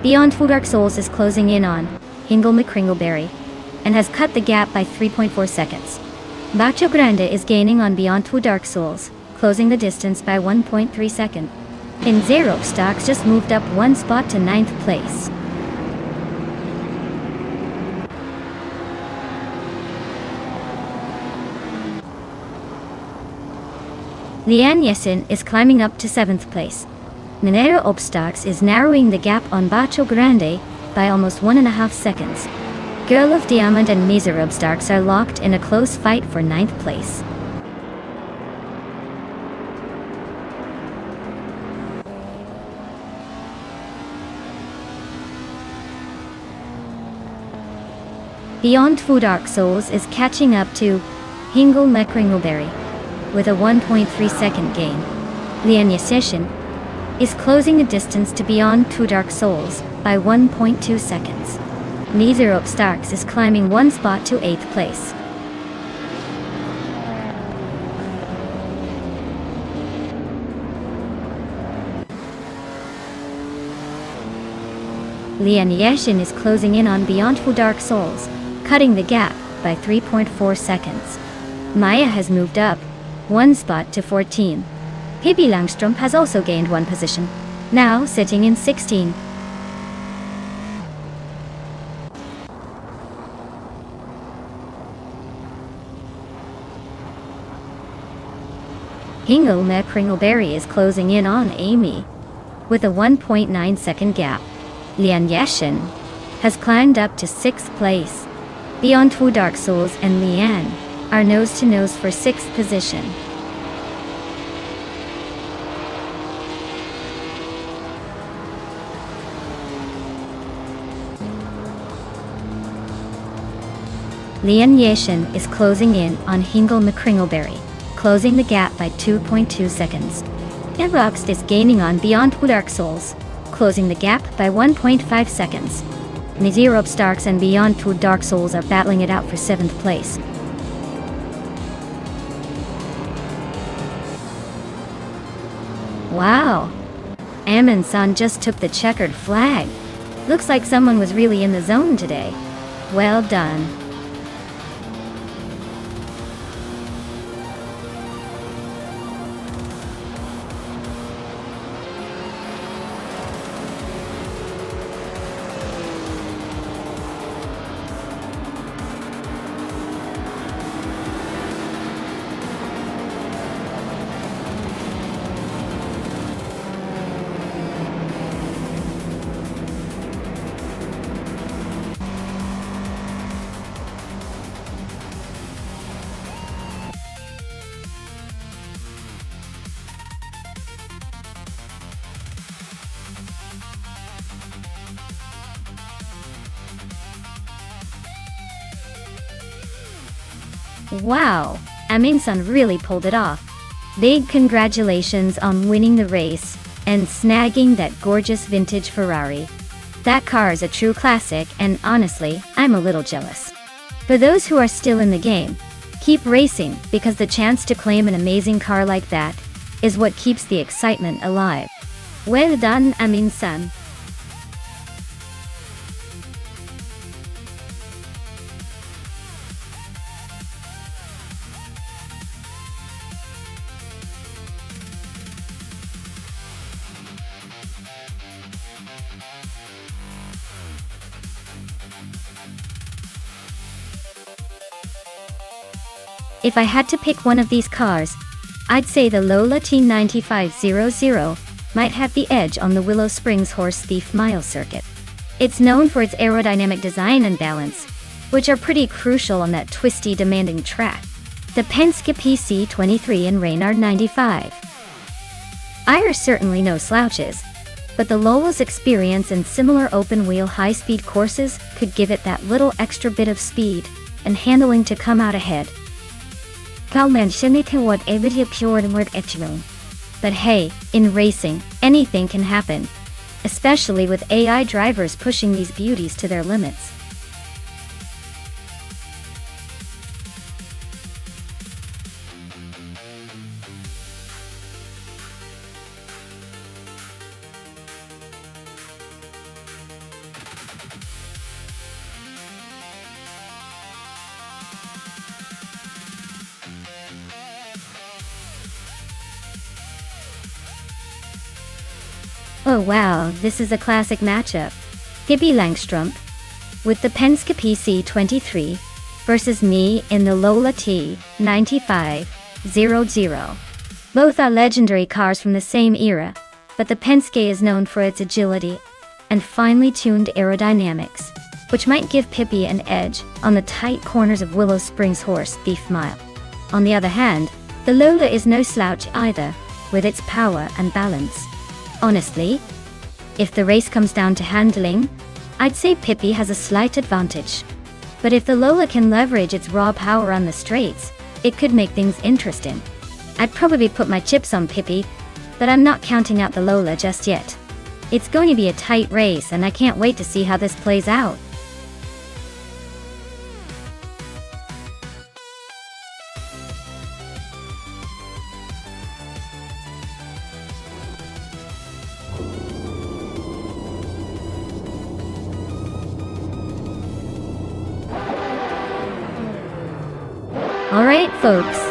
Beyond Two Dark Souls is closing in on Hingle McCringleberry and has cut the gap by 3.4 seconds. Bacho Grande is gaining on Beyond Two Dark Souls, closing the distance by 1.3 seconds. N0 Stocks just moved up 1 spot to 9th place. Lian Yesin is climbing up to 7th place. Minero Obstacks is narrowing the gap on Bacho Grande by almost 1.5 seconds. Girl of Diamond and Miser Obstacks are locked in a close fight for 9th place. Beyond Two Dark Souls is catching up to Hingle Mekringleberry with a 1.3 second gain. Lian Yesin is closing the distance to Beyond Two Dark Souls by 1.2 seconds. Miser Obstacks is climbing 1 spot to 8th place. Lian Yesin is closing in on Beyond Two Dark Souls, cutting the gap by 3.4 seconds. Maya has moved up 1 spot to 14. Pippi Langström has also gained 1 position, now sitting in 16. Hingle Mekringleberry is closing in on Amy with a 1.9 second gap. Lian Yesin has climbed up to 6th place. Beyond Two Dark Souls and Lian are nose to nose for 6th position. Lian Yesin is closing in on Hingle Mekringleberry, closing the gap by 2.2 seconds. Roxt is gaining on Beyond Two Dark Souls, closing the gap by 1.5 seconds. Miser Obstacks and Beyond Two Dark Souls are battling it out for 7th place. Wow! Amin-san just took the checkered flag. Looks like someone was really in the zone today. Well done. Wow, Amin-san really pulled it off. Big congratulations on winning the race and snagging that gorgeous vintage Ferrari. That car is a true classic, and honestly, I'm a little jealous. For those who are still in the game, keep racing, because the chance to claim an amazing car like that is what keeps the excitement alive. Well done, Amin-san. If I had to pick one of these cars, I'd say the Lola T9500 might have the edge on the Willow Springs Horse Thief Mile circuit. It's known for its aerodynamic design and balance, which are pretty crucial on that twisty, demanding track. The Penske PC23 and Reynard 95 are certainly no slouches, but the Lola's experience in similar open-wheel high-speed courses could give it that little extra bit of speed and handling to come out ahead. But hey, in racing, anything can happen, especially with AI drivers pushing these beauties to their limits. Oh wow, this is a classic matchup. Pippi Langström with the Penske PC23 versus me in the Lola T9500. Both are legendary cars from the same era, but the Penske is known for its agility and finely tuned aerodynamics, which might give Pippi an edge on the tight corners of Willow Springs Horse Beef Mile. On the other hand, the Lola is no slouch either, with its power and balance. Honestly, if the race comes down to handling, I'd say Pippi has a slight advantage. But if the Lola can leverage its raw power on the straights, it could make things interesting. I'd probably put my chips on Pippi, but I'm not counting out the Lola just yet. It's going to be a tight race and I can't wait to see how this plays out. Alright folks,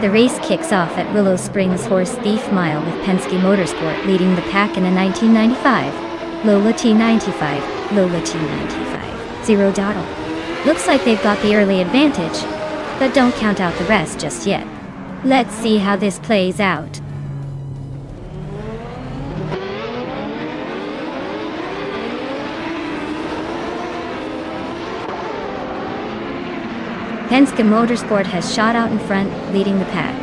the race kicks off at Willow Springs Horse Beef Mile with Penske Motorsport leading the pack in a 1995 Lola T95, Lola T95, Zero Dawdle. Looks like they've got the early advantage, but don't count out the rest just yet. Let's see how this plays out. Penske Motorsport has shot out in front, leading the pack.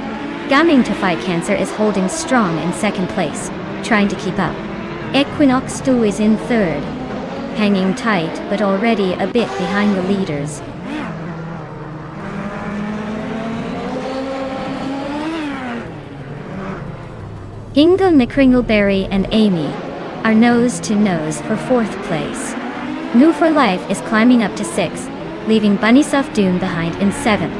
Gaming to Fight Cancer is holding strong in second place, trying to keep up. Equinox 2 is in third, hanging tight but already a bit behind the leaders. Hingle McCringleberry and Amy are nose to nose for fourth place. New for Life is climbing up to sixth, leaving Bunny Soft Dune behind in seventh.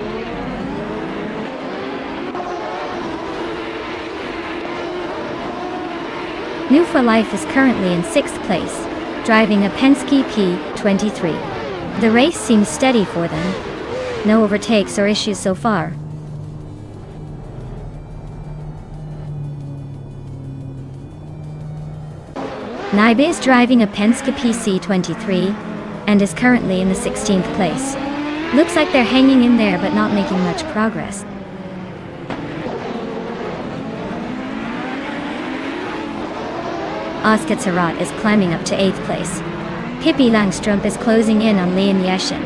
New for Life is currently in sixth place, driving a Penske P23. The race seems steady for them. No overtakes or issues so far. Naibe is driving a Penske PC23 and is currently in the 16th place. Looks like they're hanging in there but not making much progress. Oscar Tarat is climbing up to 8th place. Pippi Langstrup is closing in on Leon Yashin,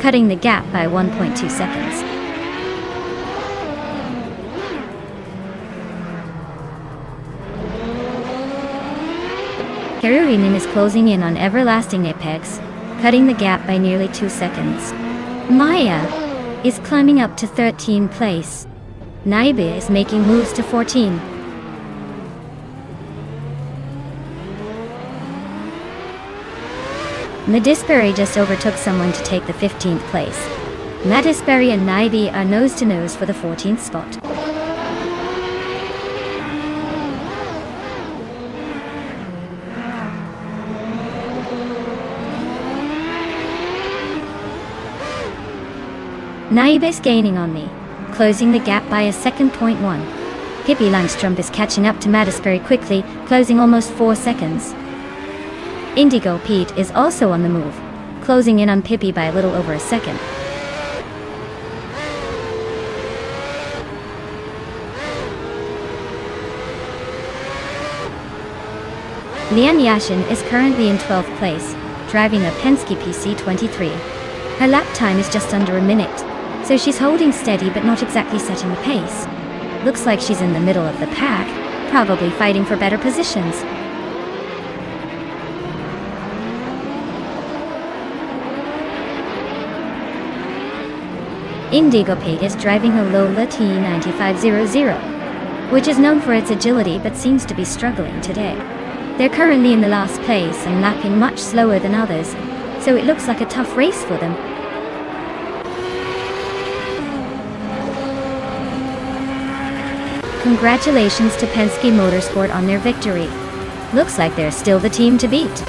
cutting the gap by 1.2 seconds. Karurinen is closing in on Everlasting Apex, cutting the gap by nearly 2 seconds. Maya is climbing up to 13th place. Naibe is making moves to 14. Madisberry just overtook someone to take the 15th place. Madisberry and Naibe are nose to nose for the 14th spot. Naibe's gaining on me, closing the gap by a second. Pippi Langstrup is catching up to Madisberry quickly, closing almost 4 seconds. Indigo Pete is also on the move, closing in on Pippi by a little over a second. Leon Yashin is currently in 12th place, driving a Penske PC23. Her lap time is just under a minute, so she's holding steady but not exactly setting the pace. Looks like she's in the middle of the pack, probably fighting for better positions. Indigo Pete is driving a Lola T9500, which is known for its agility but seems to be struggling today. They're currently in the last place and lapping much slower than others, so it looks like a tough race for them. Congratulations to Penske Motorsport on their victory. Looks like they're still the team to beat.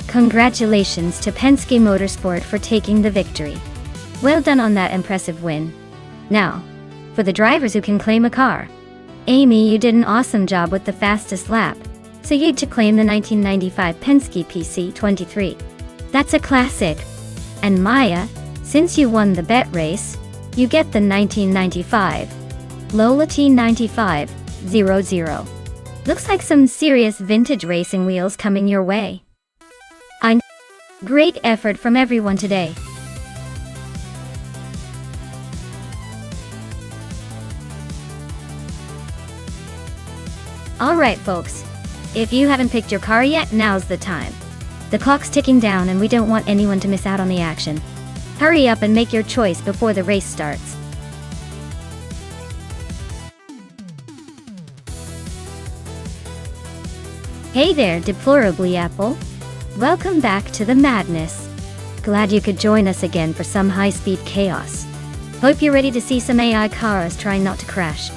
Congratulations to Penske Motorsport for taking the victory. Well done on that impressive win. Now, for the drivers who can claim a car. Amy, you did an awesome job with the fastest lap, so you get to claim the 1995 Penske PC23. That's a classic. And Maya, since you won the bet race, you get the 1995 Lola T95 00. Looks like some serious vintage racing wheels coming your way. Great effort from everyone today. Alright folks, if you haven't picked your car yet, now's the time. The clock's ticking down and we don't want anyone to miss out on the action. Hurry up and make your choice before the race starts. Hey there, Deplorably Apple. Welcome back to the madness. Glad you could join us again for some high-speed chaos. Hope you're ready to see some AI cars trying not to crash.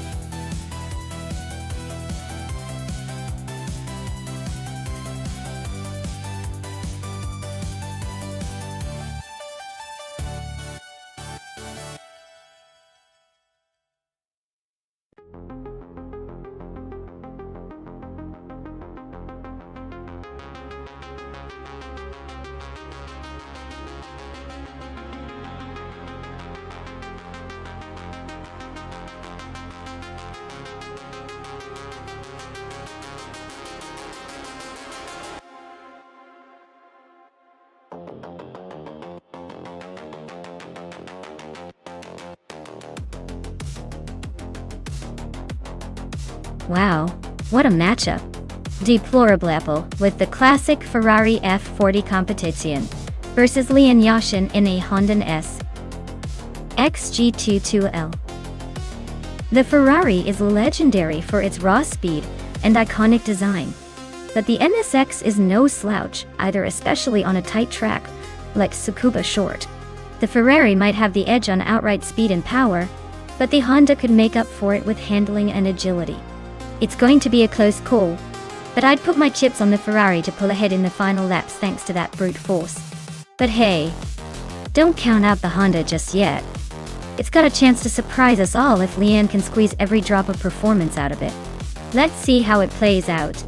Wow, what a matchup. Deplorable Apple with the classic Ferrari F40 competition versus Leon Yashin in a Honda S XG22L. The Ferrari is legendary for its raw speed and iconic design, but the NSX is no slouch either, especially on a tight track like Tsukuba Short. The Ferrari might have the edge on outright speed and power, but the Honda could make up for it with handling and agility. It's going to be a close call, but I'd put my chips on the Ferrari to pull ahead in the final laps thanks to that brute force. But hey, don't count out the Honda just yet. It's got a chance to surprise us all if Leanne can squeeze every drop of performance out of it. Let's see how it plays out.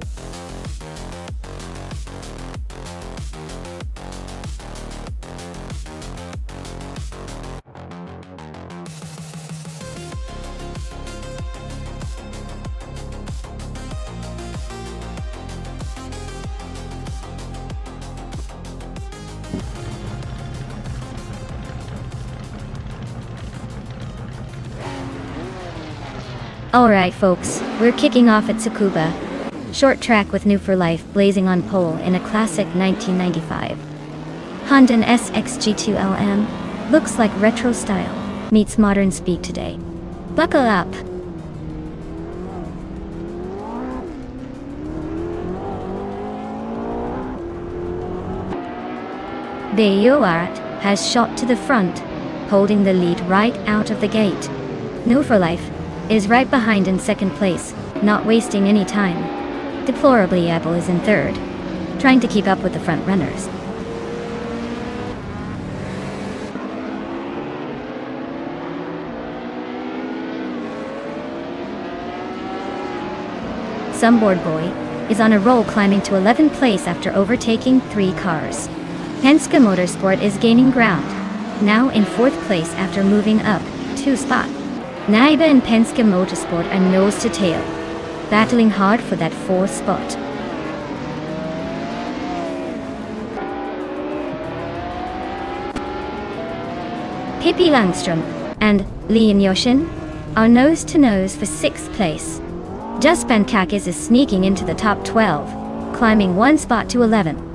Alright folks, we're kicking off at Tsukuba. Short track with New for Life blazing on pole in a classic 1995 Honda SXG2LM. Looks like retro style meets modern speed today. Buckle up! Beyoart has shot to the front, holding the lead right out of the gate. New for Life is right behind in second place, not wasting any time. Deplorably Apple is in third, trying to keep up with the front runners. Sunboard Boy is on a roll, climbing to 11th place after overtaking 3 cars. Penske Motorsport is gaining ground, now in 4th place after moving up 2 spots. Naiba and Penske Motorsport are nose to tail, battling hard for that 4th spot. Pippi Langström and Leon Yashin are nose to nose for 6th place. Just Pankakis is sneaking into the top 12, climbing 1 spot to 11.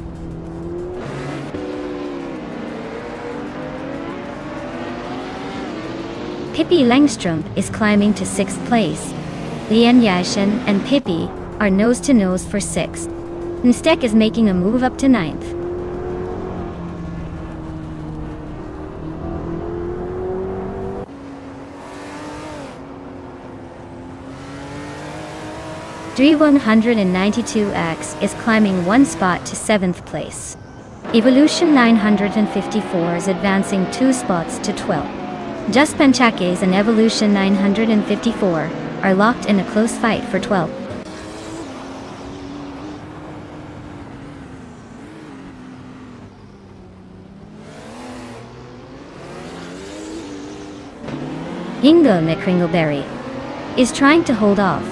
Pippi Langström is climbing to 6th place. Leon Yashin and Pippi are nose to nose for 6th. Nstek is making a move up to 9th. Dre 192X is climbing 1 spot to 7th place. Evolution 954 is advancing 2 spots to 12. Just Penchakes and Evolution 954 are locked in a close fight for 12. Ingo McCringleberry is trying to hold off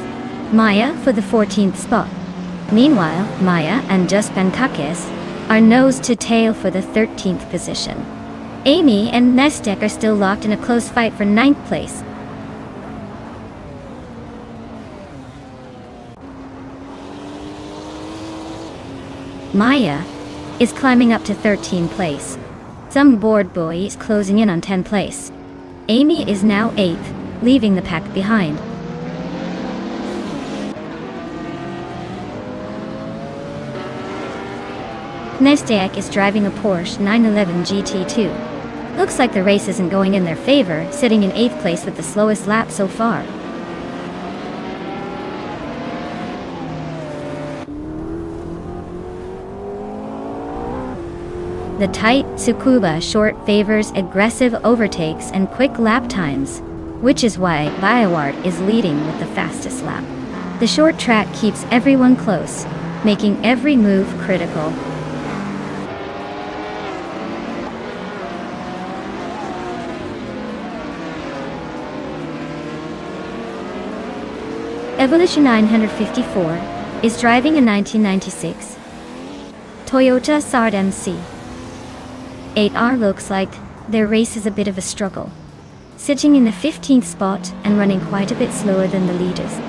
Maya for the 14th spot. Meanwhile, Maya and Just Pankakis are nose to tail for the 13th position. Amy and Nestek are still locked in a close fight for 9th place. Maya is climbing up to 13th place. Some board boy is closing in on 10th place. Amy is now 8th, leaving the pack behind. Nestek is driving a Porsche 911 GT2. Looks like the race isn't going in their favor, sitting in 8th place with the slowest lap so far. The tight Tsukuba short favors aggressive overtakes and quick lap times, which is why Biowart is leading with the fastest lap. The short track keeps everyone close, making every move critical. Evolution 954 is driving a 1996 Toyota Sard MC. 8R looks like their race is a bit of a struggle, sitting in the 15th spot and running quite a bit slower than the leaders.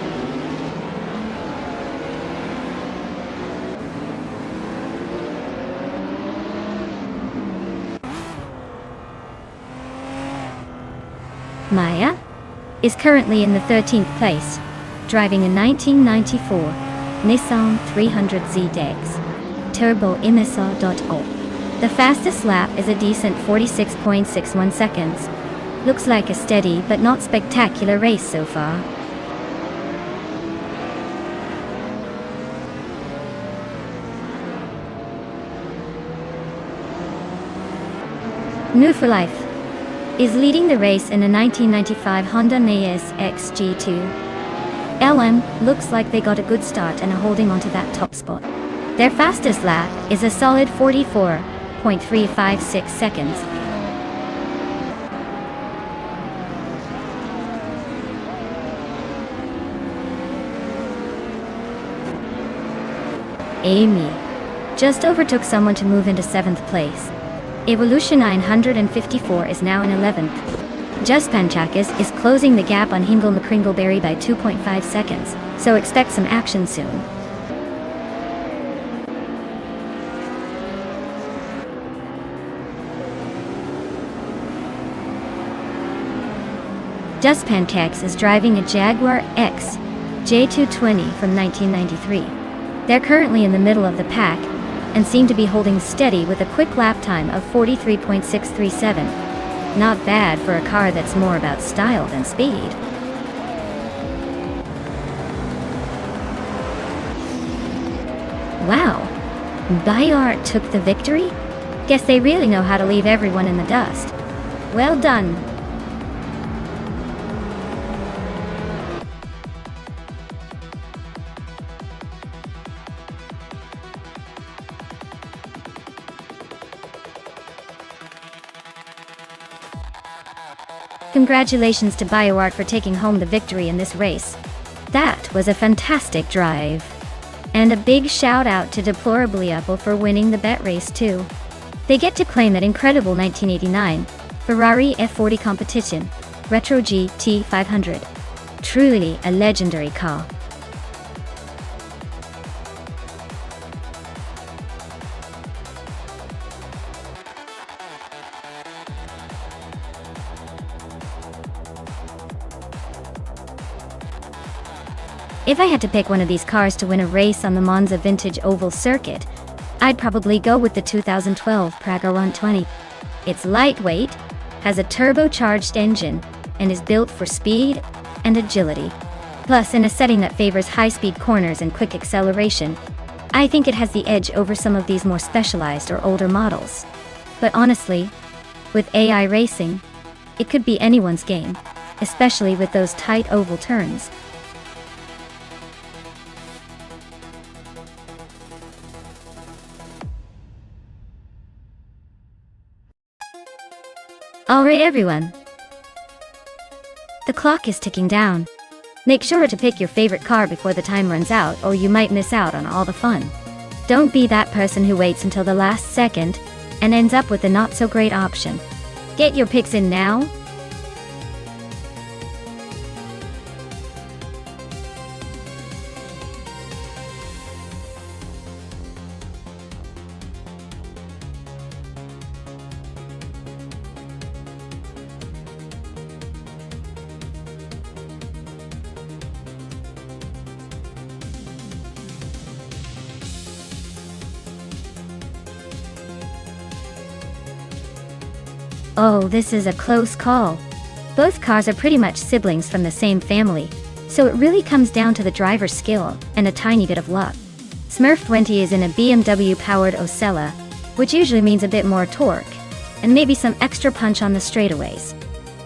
Maya is currently in the 13th place, driving a 1994 Nissan 300Z Dex Turbo Imisa.0. The fastest lap is a decent 46.61 seconds. Looks like a steady but not spectacular race so far. New for Life is leading the race in a 1995 Honda Nias XG2. LM looks like they got a good start and are holding onto that top spot. Their fastest lap is a solid 44.356 seconds. Amy just overtook someone to move into 7th place. Evolution 954 is now in 11th. Just Panchakis is closing the gap on Hingle McCringleberry by 2.5 seconds, so expect some action soon. Just Pancax is driving a Jaguar X J220 from 1993. They're currently in the middle of the pack and seem to be holding steady with a quick lap time of 43.637. Not bad for a car that's more about style than speed. Wow, Bayard took the victory? Guess they really know how to leave everyone in the dust. Well done. Congratulations to BioArt for taking home the victory in this race. That was a fantastic drive. And a big shout out to Deplorably Apple for winning the bet race too. They get to claim that incredible 1989 Ferrari F40 competition, Retro GT 500. Truly a legendary car. If I had to pick one of these cars to win a race on the Monza Vintage Oval Circuit, I'd probably go with the 2012 Praga 120. It's lightweight, has a turbocharged engine, and is built for speed and agility. Plus, in a setting that favors high-speed corners and quick acceleration, I think it has the edge over some of these more specialized or older models. But honestly, with AI racing, it could be anyone's game, especially with those tight oval turns. Alright everyone, the clock is ticking down. Make sure to pick your favorite car before the time runs out, or you might miss out on all the fun. Don't be that person who waits until the last second and ends up with a not so great option. Get your picks in now. Oh, this is a close call. Both cars are pretty much siblings from the same family, so it really comes down to the driver's skill and a tiny bit of luck. Smurf 20 is in a BMW-powered Osella, which usually means a bit more torque, and maybe some extra punch on the straightaways.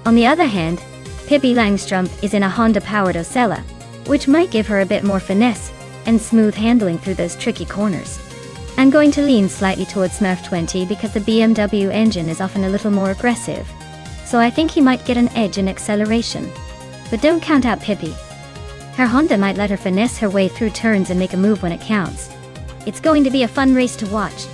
On the other hand, Pippi Langstrumpf is in a Honda-powered Osella, which might give her a bit more finesse and smooth handling through those tricky corners. I'm going to lean slightly towards Smurf 20 because the BMW engine is often a little more aggressive, so I think he might get an edge in acceleration. But don't count out Pippi. Her Honda might let her finesse her way through turns and make a move when it counts. It's going to be a fun race to watch.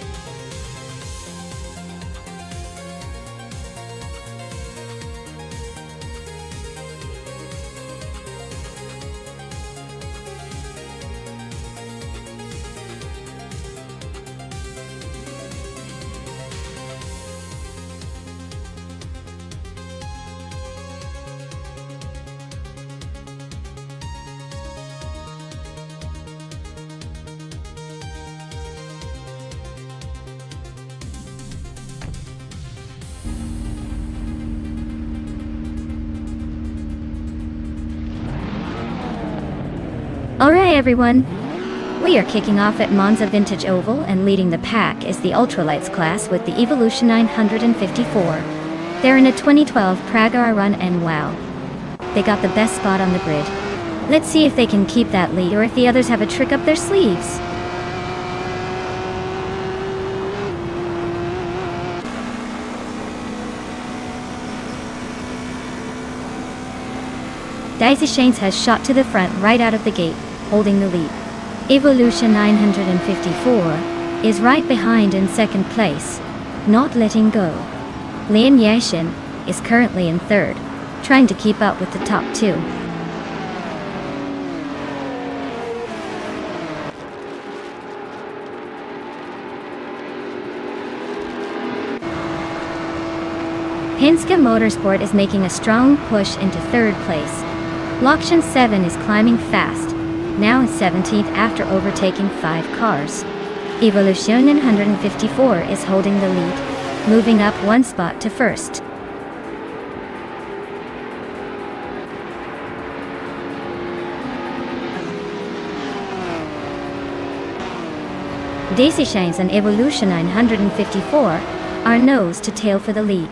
Alright everyone, we are kicking off at Monza Vintage Oval, and leading the pack is the Ultralights class with the Evolution 954. They're in a 2012 Praga run, and wow, they got the best spot on the grid. Let's see if they can keep that lead or if the others have a trick up their sleeves. Daisy Shanes has shot to the front right out of the gate, holding the lead. Evolution 954 is right behind in second place, not letting go. Lian Yashin is currently in third, trying to keep up with the top two. Penske Motorsport is making a strong push into third place. Lokshan 7 is climbing fast, now in 17th after overtaking 5 cars. Evolution 954 is holding the lead, moving up 1 spot to first. Daisy Shanes and Evolution 954 are nose to tail for the lead.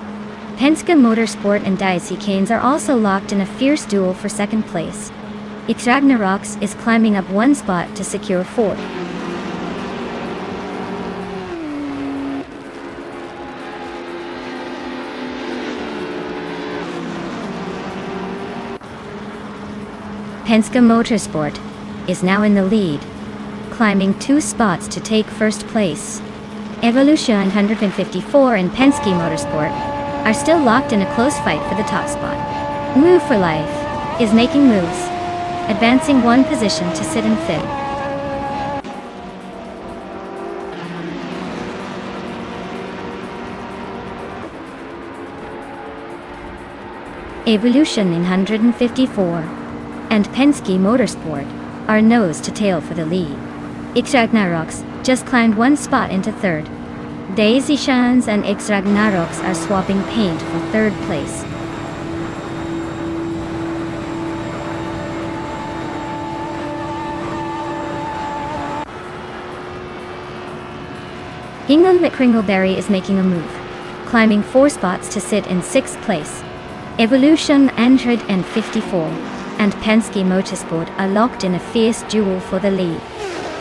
Penske Motorsport and Daisy Shanes are also locked in a fierce duel for second place. Ragnaroks is climbing up 1 spot to secure fourth. Penske Motorsport is now in the lead, climbing 2 spots to take first place. Evolution 954 and Penske Motorsport are still locked in a close fight for the top spot. Move for Life is making moves, advancing 1 position to sit in 5th. Evolution 954 and Penske Motorsport are nose to tail for the lead. Ragnaroks just climbed 1 spot into third. Daisy Shanes and Ragnaroks are swapping paint for third place. Hingham McCringleberry is making a move, climbing 4 spots to sit in 6th place. Evolution 154 and Penske Motorsport are locked in a fierce duel for the lead.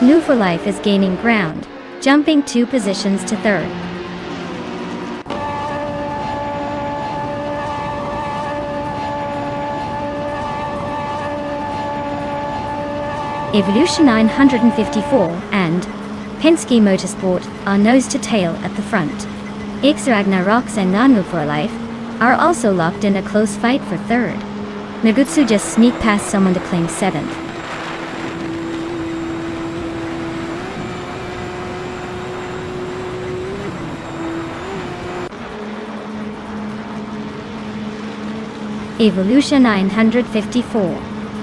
New for Life is gaining ground, jumping 2 positions to 3rd. Evolution 954 and Penske Motorsport are nose to tail at the front. X Ragnaroks and Nanu for Life are also locked in a close fight for 3rd. Nagutsu just sneaked past someone to claim 7th. Evolution 954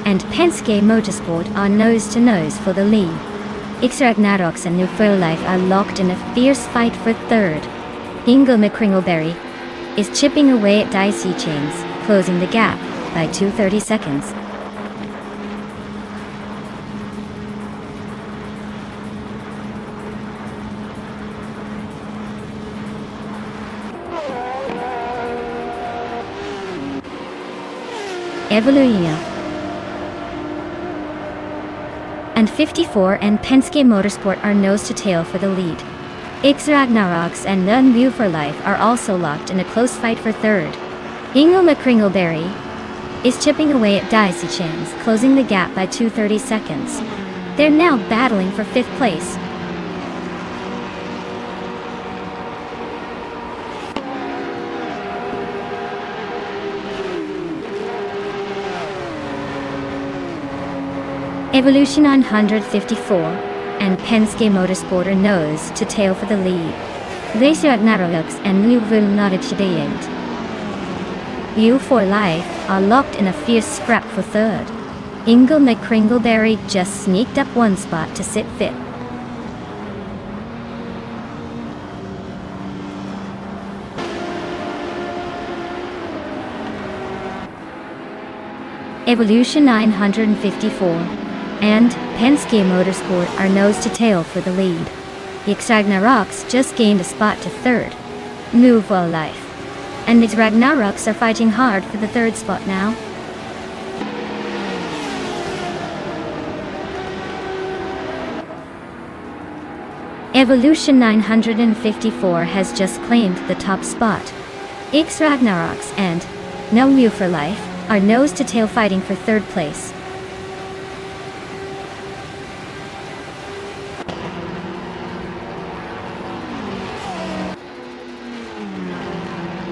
and Penske Motorsport are nose to nose for the lead. X Ragnaroks and New for Life are locked in a fierce fight for 3rd. Hingham McCringleberry is chipping away at Dicey Chains, closing the gap by 2:30 seconds. Evolution and 54 and Penske Motorsport are nose to tail for the lead. X Ragnaroks and None View for Life are also locked in a close fight for 3rd. Hingham McCringleberry is chipping away at Dicey Chains, closing the gap by 2:30 seconds. They're now battling for 5th place. Evolution 954 and Penske Motorsport are nose to tail for the lead. X Ragnaroks and New for Life You for Life are locked in a fierce scrap for 3rd. Hingham McCringleberry just sneaked up 1 spot to sit 5th. Evolution 954 and Penske Motorsport are nose to tail for the lead. X Ragnaroks just gained a spot to 3rd. New for Life and X Ragnaroks are fighting hard for the 3rd spot now. Evolution 954 has just claimed the top spot. X Ragnaroks and No View for Life are nose to tail fighting for 3rd place.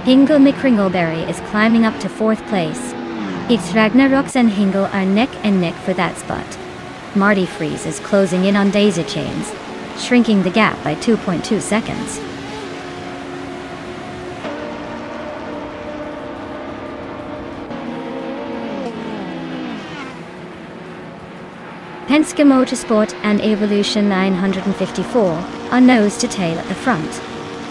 Hingham McCringleberry is climbing up to 4th place. X Ragnaroks and Hingham are neck and neck for that spot. Marty Freeze is closing in on Daisy Chains, shrinking the gap by 2.2 seconds. Penske Motorsport and Evolution 954 are nose to tail at the front.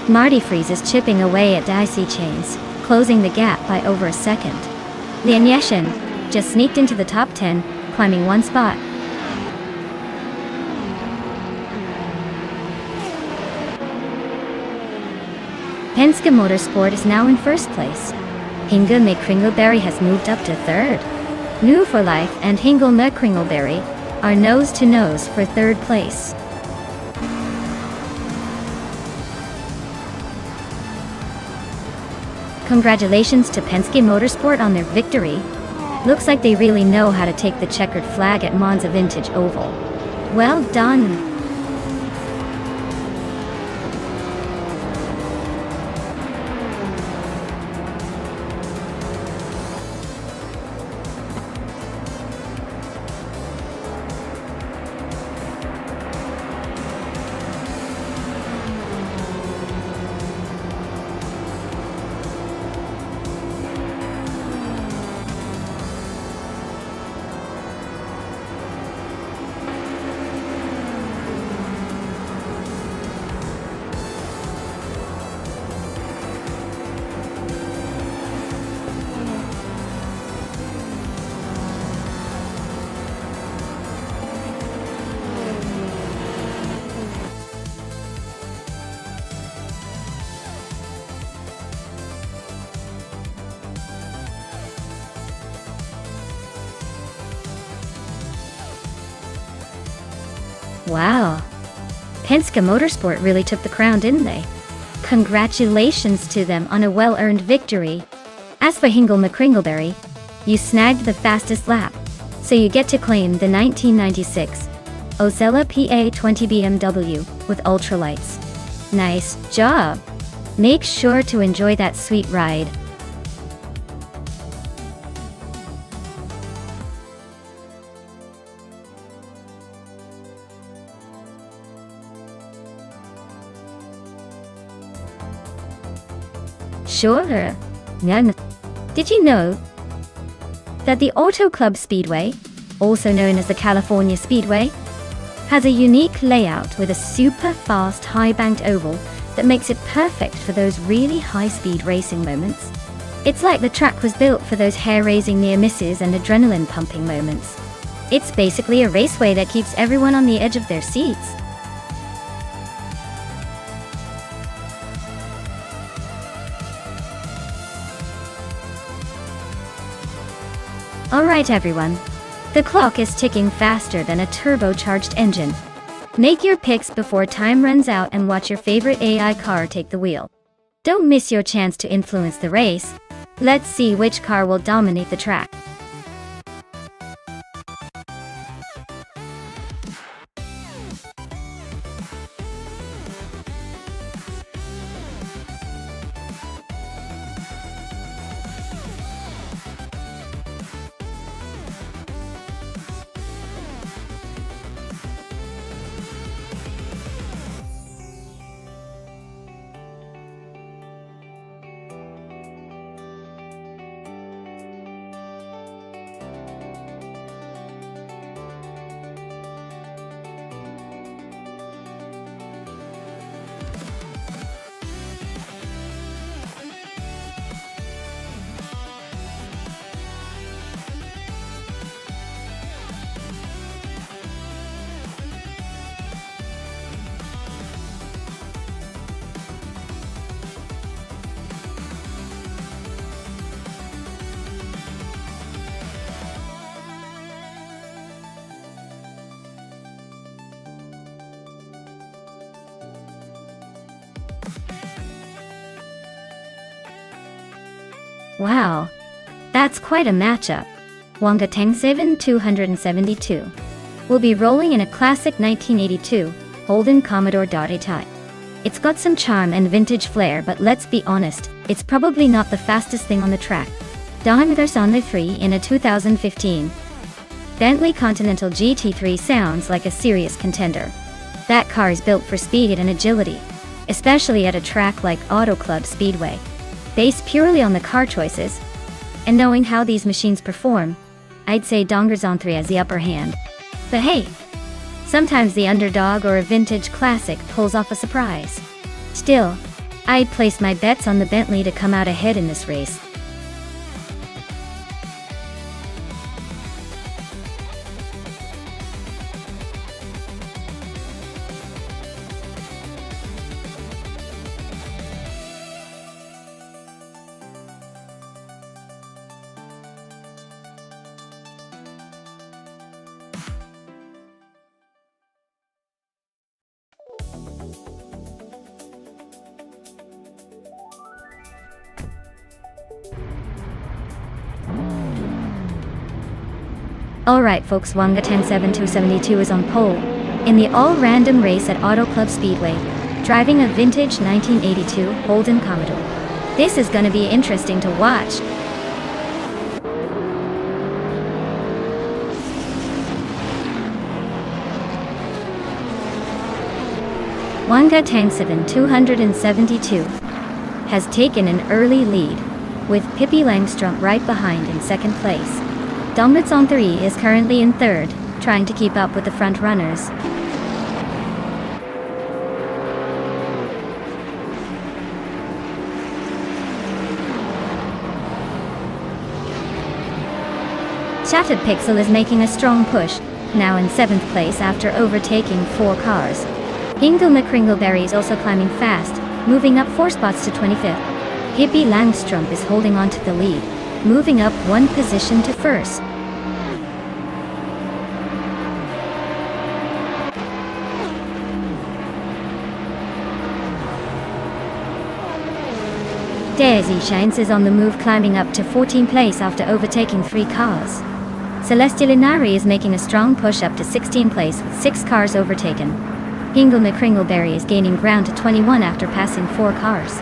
Marty Freeze is chipping away at Dicey Chains, closing the gap by over a second. Lian Yeshin just sneaked into the top 10, climbing 1 spot. Penske Motorsport is now in 1st place. Hingham McCringleberry has moved up to 3rd. New for Life and Hingham McCringleberry are nose to nose for 3rd place. Congratulations to Penske Motorsport on their victory. Looks like they really know how to take the checkered flag at Monza Vintage Oval. Well done! Wow. Penske Motorsport really took the crown, didn't they? Congratulations to them on a well-earned victory. As for Hingle McCringleberry, you snagged the fastest lap, so you get to claim the 1996 Osella PA20 BMW with ultralights. Nice job! Make sure to enjoy that sweet ride. Sure. None. Did you know that the Auto Club Speedway, also known as the California Speedway, has a unique layout with a super fast high-banked oval that makes it perfect for those really high-speed racing moments? It's like the track was built for those hair-raising near misses and adrenaline-pumping moments. It's basically a raceway that keeps everyone on the edge of their seats. Alright everyone, the clock is ticking faster than a turbocharged engine. Make your picks before time runs out and watch your favorite AI car take the wheel. Don't miss your chance to influence the race. Let's see which car will dominate the track. Wow, that's quite a matchup. Wonga Tang7 272 will be rolling in a classic 1982 Holden Commodore .A Type. It's got some charm and vintage flair, but let's be honest, it's probably not the fastest thing on the track. Diameter on the 3 in a 2015 Bentley Continental GT3 sounds like a serious contender. That car is built for speed and agility, especially at a track like Auto Club Speedway. Based purely on the car choices, and knowing how these machines perform, I'd say Dongerzon 3 has the upper hand. But hey, sometimes the underdog or a vintage classic pulls off a surprise. Still, I'd place my bets on the Bentley to come out ahead in this race. Alright folks, Wonga Tang7 272 is on pole in the all-random race at Auto Club Speedway, driving a vintage 1982 Holden Commodore. This is gonna be interesting to watch. Wonga Tang7 272 has taken an early lead, with Pippi Langstrup right behind in second place. Dongerzon 3 is currently in third, trying to keep up with the front runners. Shattered Pixel is making a strong push, now in 7th place after overtaking 4 cars. Hingle McCringleberry is also climbing fast, moving up 4 spots to 25th. Pippi Langstrup is holding on to the lead, moving up 1 position to first. Daisy Shanes is on the move, climbing up to 14th place after overtaking 3 cars. Celestia Linari is making a strong push up to 16th place with 6 cars overtaken. Hingle McCringleberry is gaining ground to 21 after passing 4 cars.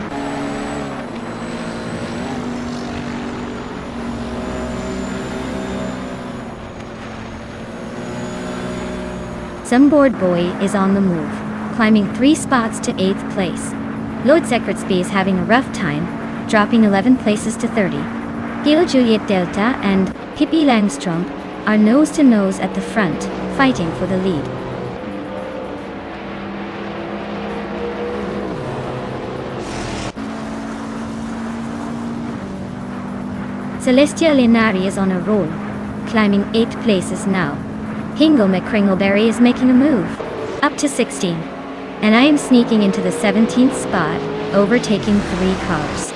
Sunboard Boy is on the move, climbing 3 spots to 8th place. Lord Secretsby is having a rough time, dropping 11 places to 30. Kilo Juliet Delta and Pippi Langström are nose-to-nose at the front, fighting for the lead. Celestia Linari is on a roll, climbing 8 places now. Hingle McCringleberry is making a move, up to 16, and I am sneaking into the 17th spot, overtaking 3 cars.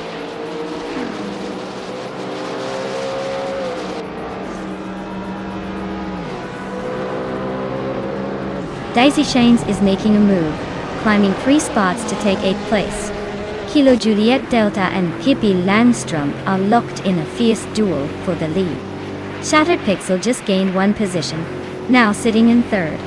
Daisy Shanes is making a move, climbing 3 spots to take 8th place. Kilo Juliet Delta and Pippi Langström are locked in a fierce duel for the lead. Shattered Pixel just gained 1 position, now sitting in 3rd.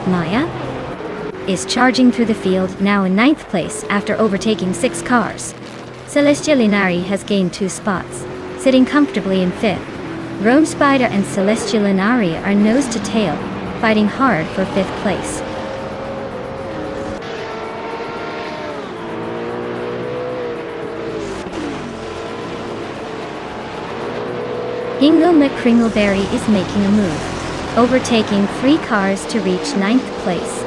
Maya is charging through the field, now in 9th place after overtaking 6 cars. Celestia Linari has gained 2 spots, sitting comfortably in 5th. Rome Spider and Celestia Linari are nose to tail, fighting hard for 5th place. Hingle McCringleberry is making a move, overtaking 3 cars to reach 9th place.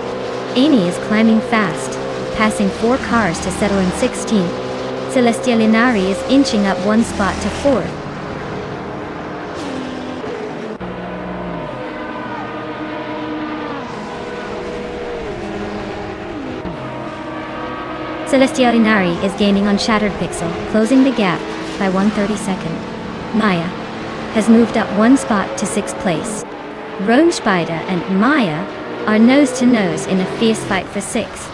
Amy is climbing fast, passing 4 cars to settle in 16th. Celestia Linari is inching up 1 spot to 4th. Celestia Linari is gaining on Shattered Pixel, closing the gap by 1/32. Maya has moved up 1 spot to 6th place. Rome Spider and Maya are nose to nose in a fierce fight for 6th.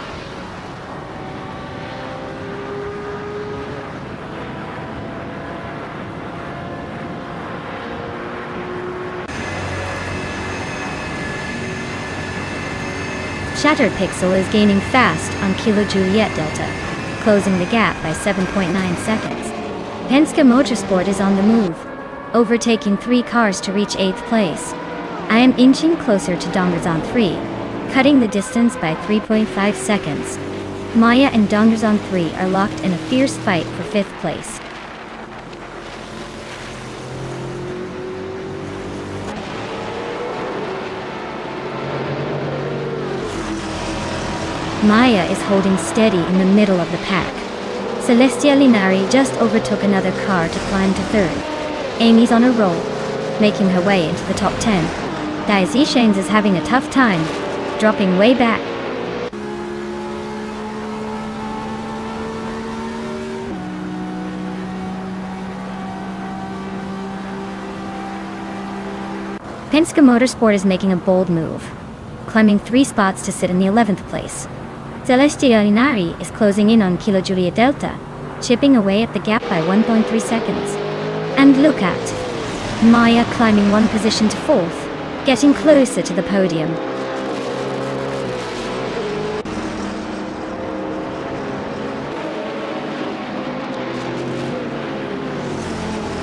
Shattered Pixel is gaining fast on Kilo Juliet Delta, closing the gap by 7.9 seconds. Penske Motorsport is on the move, overtaking 3 cars to reach 8th place. I am inching closer to Dongerzon 3, cutting the distance by 3.5 seconds. Maya and Dongerzon 3 are locked in a fierce fight for 5th place. Maya is holding steady in the middle of the pack. Celestia Linari just overtook another car to climb to 3rd. Amy's on a roll, making her way into the top 10. Daisy Shanes is having a tough time, dropping way back. Penske Motorsport is making a bold move, climbing 3 spots to sit in the 11th place. Celestia Linari is closing in on Kilo Juliet Delta, chipping away at the gap by 1.3 seconds. And look at Maya climbing 1 position to 4th, getting closer to the podium.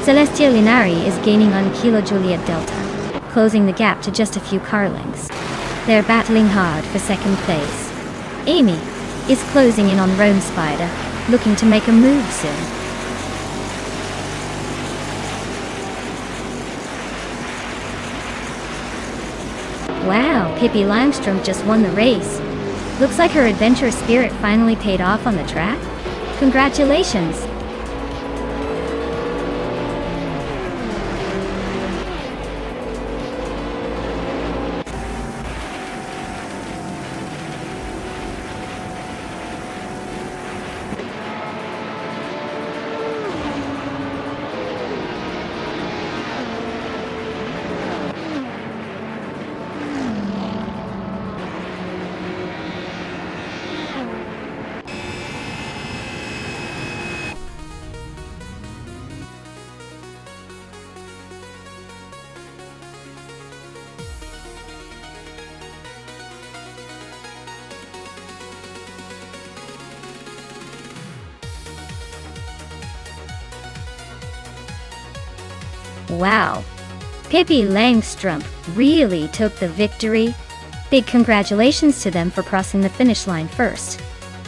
Celestia Linari is gaining on Kilo Juliet Delta, closing the gap to just a few car lengths. They're battling hard for 2nd place. Amy is closing in on Rome Spider, looking to make a move soon. Wow, Pippi Langström just won the race. Looks like her adventurous spirit finally paid off on the track. Congratulations! Wow. Pippi Langstrumpf really took the victory. Big congratulations to them for crossing the finish line first.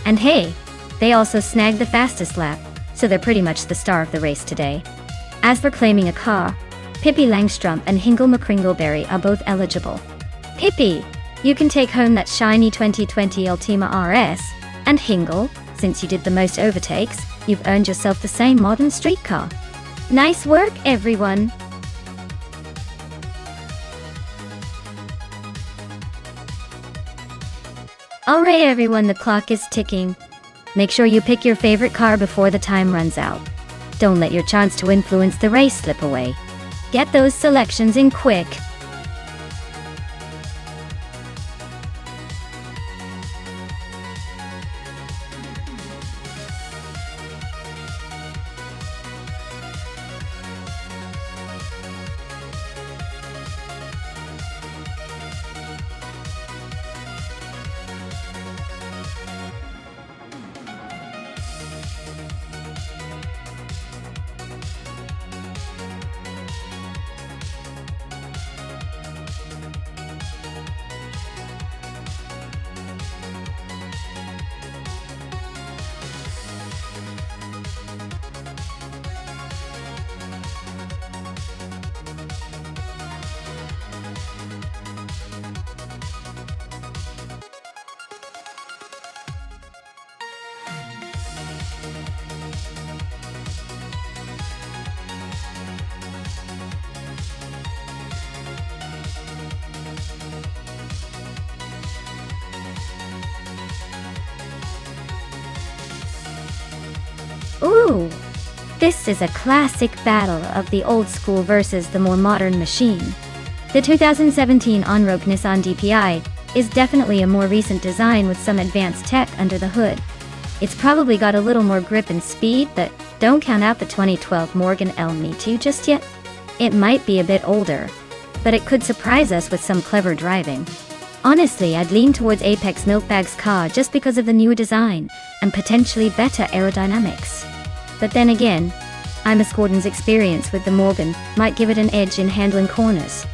And hey, they also snagged the fastest lap, so they're pretty much the star of the race today. As for claiming a car, Pippi Langstrumpf and Hingle McCringleberry are both eligible. Pippi, you can take home that shiny 2020 Ultima RS, and Hingle, since you did the most overtakes, you've earned yourself the same modern street car. Nice work, everyone! Alright everyone, the clock is ticking. Make sure you pick your favorite car before the time runs out. Don't let your chance to influence the race slip away. Get those selections in quick. Ooh! This is a classic battle of the old school versus the more modern machine. The 2017 on-road Nissan DPI is definitely a more recent design with some advanced tech under the hood. It's probably got a little more grip and speed, but don't count out the 2012 Morgan L Me Too just yet. It might be a bit older, but it could surprise us with some clever driving. Honestly, I'd lean towards Apex Milkbag's car just because of the newer design and potentially better aerodynamics. But then again, Ima Gordon's experience with the Morgan might give it an edge in handling corners.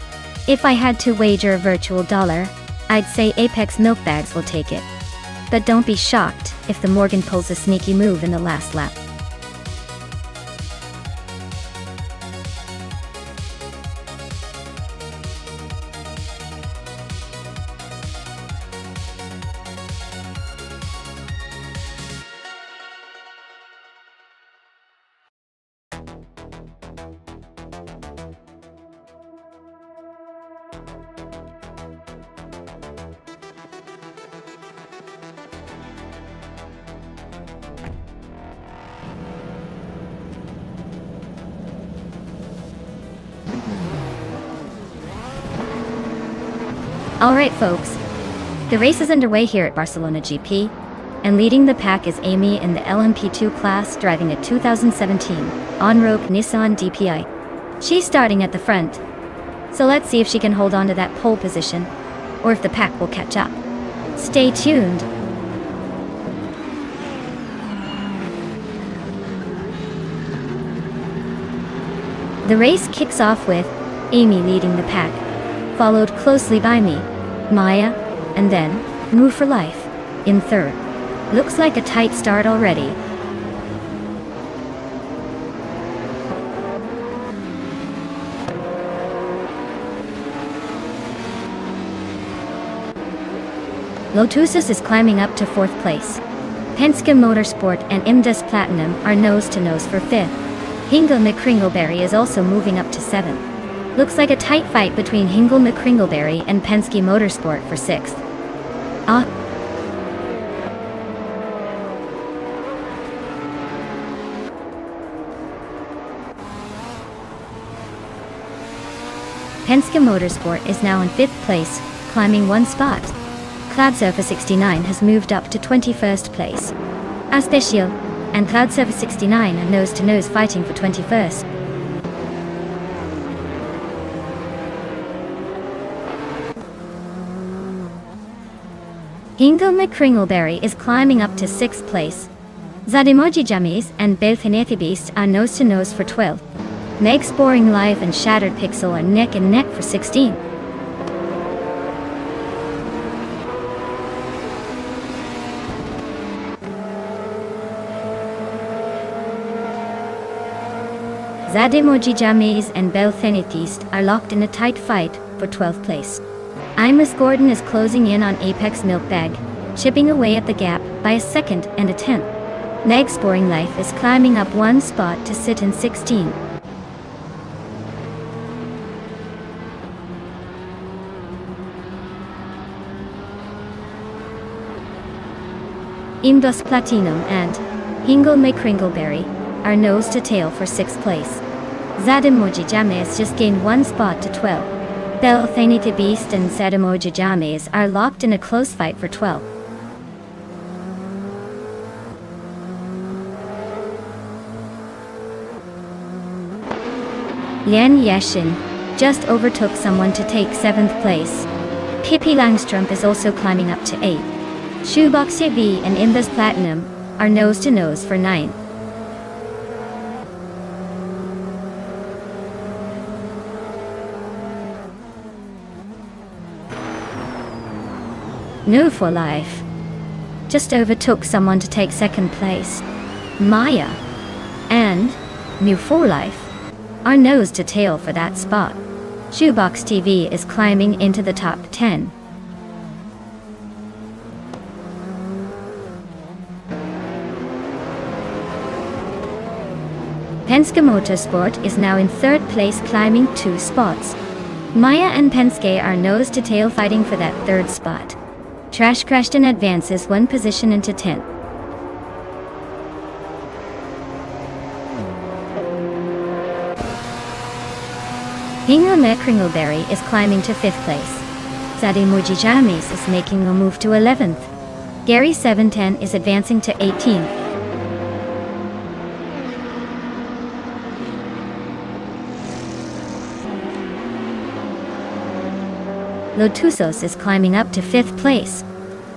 If I had to wager a virtual dollar, I'd say Apex Milkbags will take it. But don't be shocked if the Morgan pulls a sneaky move in the last lap. Alright folks, the race is underway here at Barcelona GP, and leading the pack is Amy in the LMP2 class driving a 2017 on-road Nissan DPI. She's starting at the front, so let's see if she can hold on to that pole position, or if the pack will catch up. Stay tuned. The race kicks off with Amy leading the pack, followed closely by me, Maya, and then Moo for Life in third. Looks like a tight start already. Lotusus is climbing up to fourth place. Penske Motorsport and Imdus Platinum are nose-to-nose for fifth. Hingle McCringleberry is also moving up to seventh. Looks like a tight fight between Hingle McCringleberry and Penske Motorsport for sixth. Penske Motorsport is now in fifth place, climbing one spot. Cloudsurfer 69 has moved up to 21st place. Aspecial and Cloudsurfer 69 are nose-to-nose fighting for 21st. Hingle McCringleberry is climbing up to 6th place. Zadimoji Jammies and Belthanethibist are nose-to-nose for 12th. Meg's Boring Life and Shattered Pixel are neck and neck for 16. Zademoji James and Belthenethist are locked in a tight fight for 12th place. Imus Gordon is closing in on Apex Milkbag, chipping away at the gap by a second and a tenth. Meg's Boring Life is climbing up one spot to sit in 16. Imdos Platinum and Hingle McCringleberry are nose to tail for 6th place. Zademoji James just gained one spot to 12. Belthenethist Beast and Zademoji James are locked in a close fight for 12. Lian Yashin just overtook someone to take 7th place. Pippi Langstrumpf is also climbing up to 8. Shoebox TV and Imbus Platinum are nose to nose for 9th. New for Life just overtook someone to take 2nd place. Maya and New for Life are nose to tail for that spot. Shoebox TV is climbing into the top 10. Penske Motorsport is now in 3rd place, climbing 2 spots. Maya and Penske are nose to tail fighting for that 3rd spot. Trash Crashton advances 1 position into 10th. Hingle McCringleberry is climbing to 5th place. Zademoji James is making a move to 11th. Gary 710 is advancing to 18th. Lotusos is climbing up to 5th place.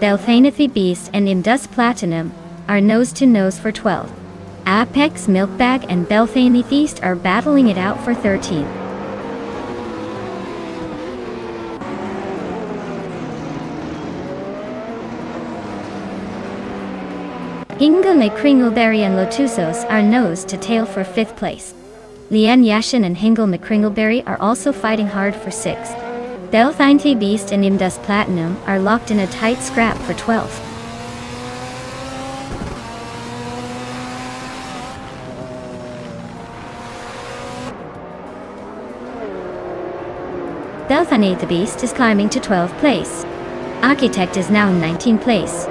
Belthenethist Beast and Indus Platinum are nose to nose for 12. Apex Milkbag and Belthenethist are battling it out for 13th. Hingle McCringleberry and Lotusos are nose to tail for 5th place. Lian Yashin and Hingle McCringleberry are also fighting hard for 6th. Belthenethist Beast and Imdus Platinum are locked in a tight scrap for 12th. Belthenethist Beast is climbing to 12th place. Architect is now in 19th place.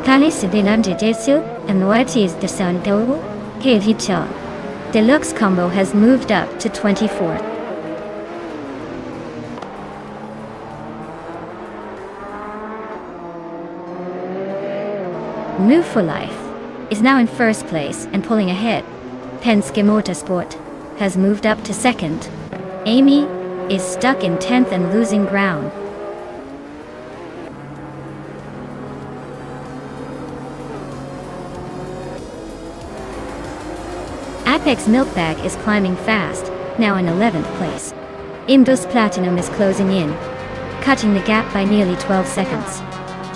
Kalis Delandedesil and Noetis de Sandovo, Kevhicha. Deluxe Combo has moved up to 24th. Move for Life is now in 1st place and pulling ahead. Penske Motorsport has moved up to 2nd. Amy is stuck in 10th and losing ground. Apex Milkbag is climbing fast, now in 11th place. Imdus Platinum is closing in, cutting the gap by nearly 12 seconds.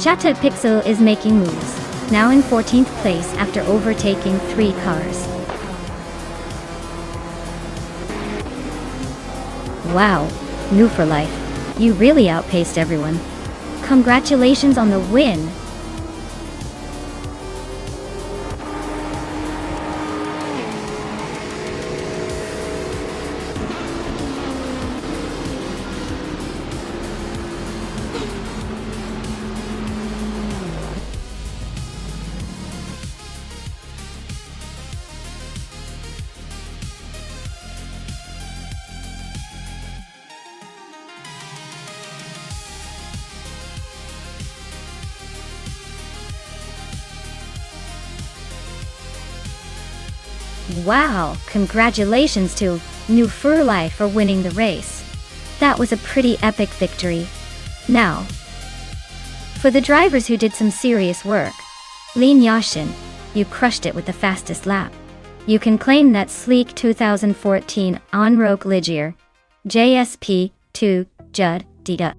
Shattered Pixel is making moves, now in 14th place after overtaking 3 cars. Wow, New for Life, you really outpaced everyone. Congratulations on the win! Wow, congratulations to New for Life for winning the race. That was a pretty epic victory. Now, for the drivers who did some serious work. Lian Yashin, you crushed it with the fastest lap. You can claim that sleek 2014 Onroque Ligier JSP2 Judd Dita.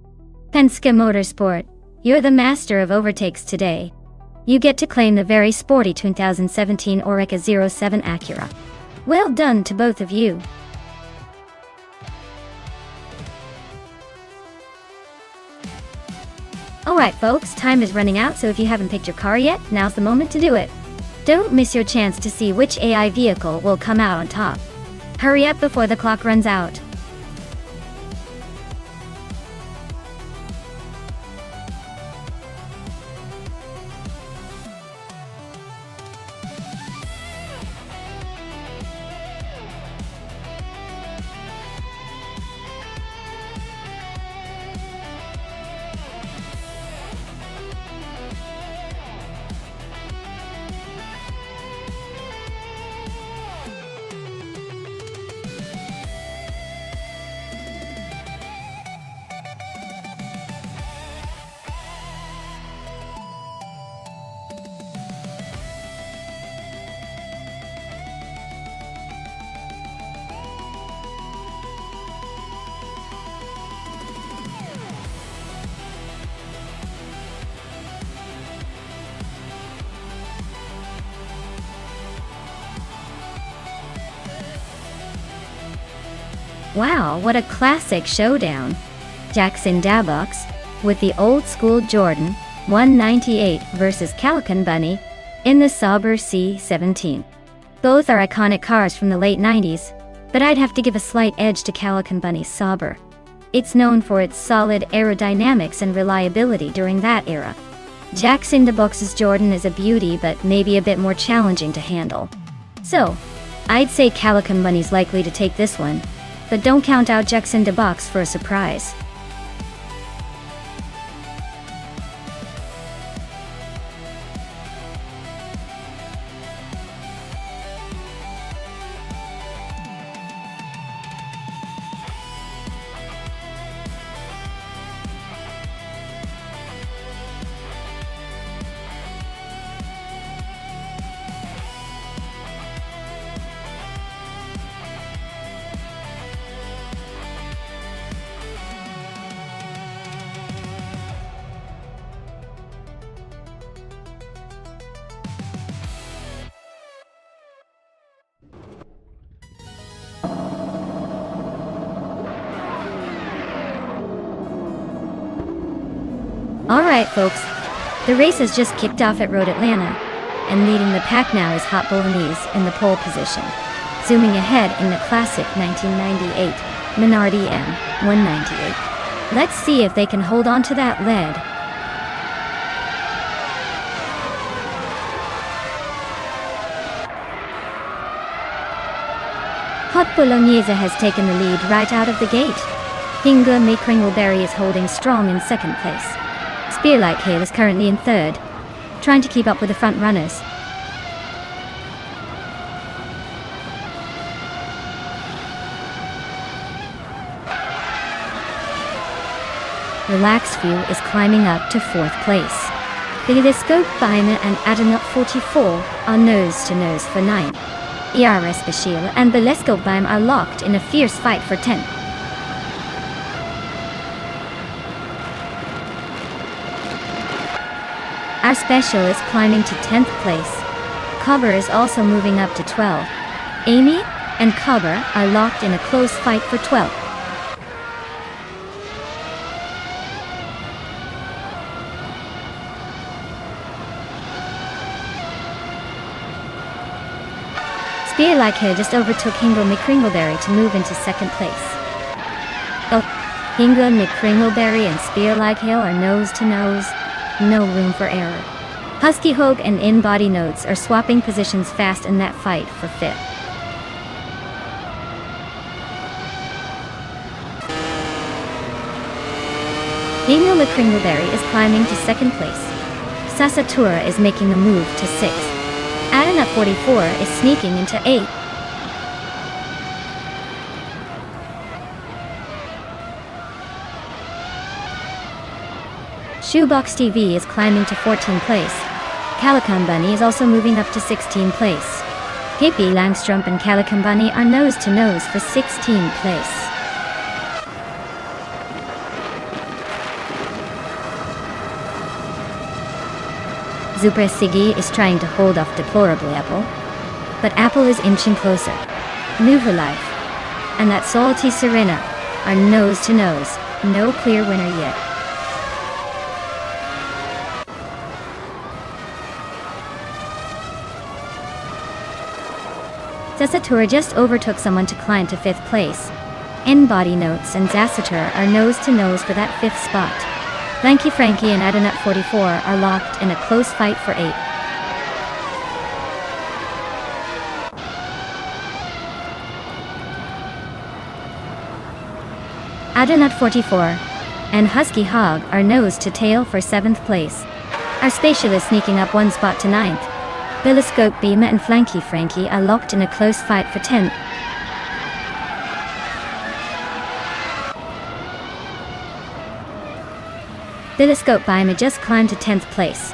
Penske Motorsport, you're the master of overtakes today. You get to claim the very sporty 2017 Oreca 07 Acura. Well done to both of you. Alright folks, time is running out, so if you haven't picked your car yet, now's the moment to do it. Don't miss your chance to see which AI vehicle will come out on top. Hurry up before the clock runs out. Wow, what a classic showdown. Jackson Dabox, with the old-school Jordan 198 versus Calican Bunny, in the Sauber C17. Both are iconic cars from the late 90s, but I'd have to give a slight edge to Calican Bunny's Sauber. It's known for its solid aerodynamics and reliability during that era. Jackson Dabox's Jordan is a beauty, but maybe a bit more challenging to handle. So, I'd say Calican Bunny's likely to take this one, but don't count out Jackson Dabox for a surprise. Alright folks, the race has just kicked off at Road Atlanta, and leading the pack now is Hot Bolognese in the pole position. Zooming ahead in the classic 1998 Minardi M198. Let's see if they can hold on to that lead. Hot Bolognese has taken the lead right out of the gate. Hinga Kringleberry is holding strong in second place. Spearlight Hale is currently in third, trying to keep up with the front runners. Relaxed View is climbing up to fourth place. Telescope Beine and Adenauer 44 are nose-to-nose for ninth. ERS Bashir and Telescope Beine are locked in a fierce fight for 10th. Our special is climbing to 10th place. Cover is also moving up to 12. Amy and Cover are locked in a close fight for 12th. Spearlike Hill just overtook Hingle McCringleberry to move into second place. Both Hingle McCringleberry and Spearlike Hill are nose to nose. No room for error. Husky Hogue and In-Body Notes are swapping positions fast in that fight for fifth. Daniel McCringleberry is climbing to second place. Sasatura is making a move to sixth. Adenauer 44 is sneaking into eighth. Shoebox TV is climbing to 14th place. Calican Bunny is also moving up to 16th place. Pippi Langstrumpf and Calico Bunny are nose to nose for 16th place. Super Siggy is trying to hold off deplorably Apple, but Apple is inching closer. New for life, and that salty Serena are nose to nose, no clear winner yet. Zasatura just overtook someone to climb to 5th place. N-Body Notes and Zasatura are nose to nose for that 5th spot. Lanky Frankie and Adanut 44 are locked in a close fight for 8th. Adanut 44 and Husky Hog are nose to tail for 7th place. Our Spatial is sneaking up 1 spot to 9th. Billiscope Beamer and Flanky Frankie are locked in a close fight for 10th. Billiscope Beamer just climbed to 10th place.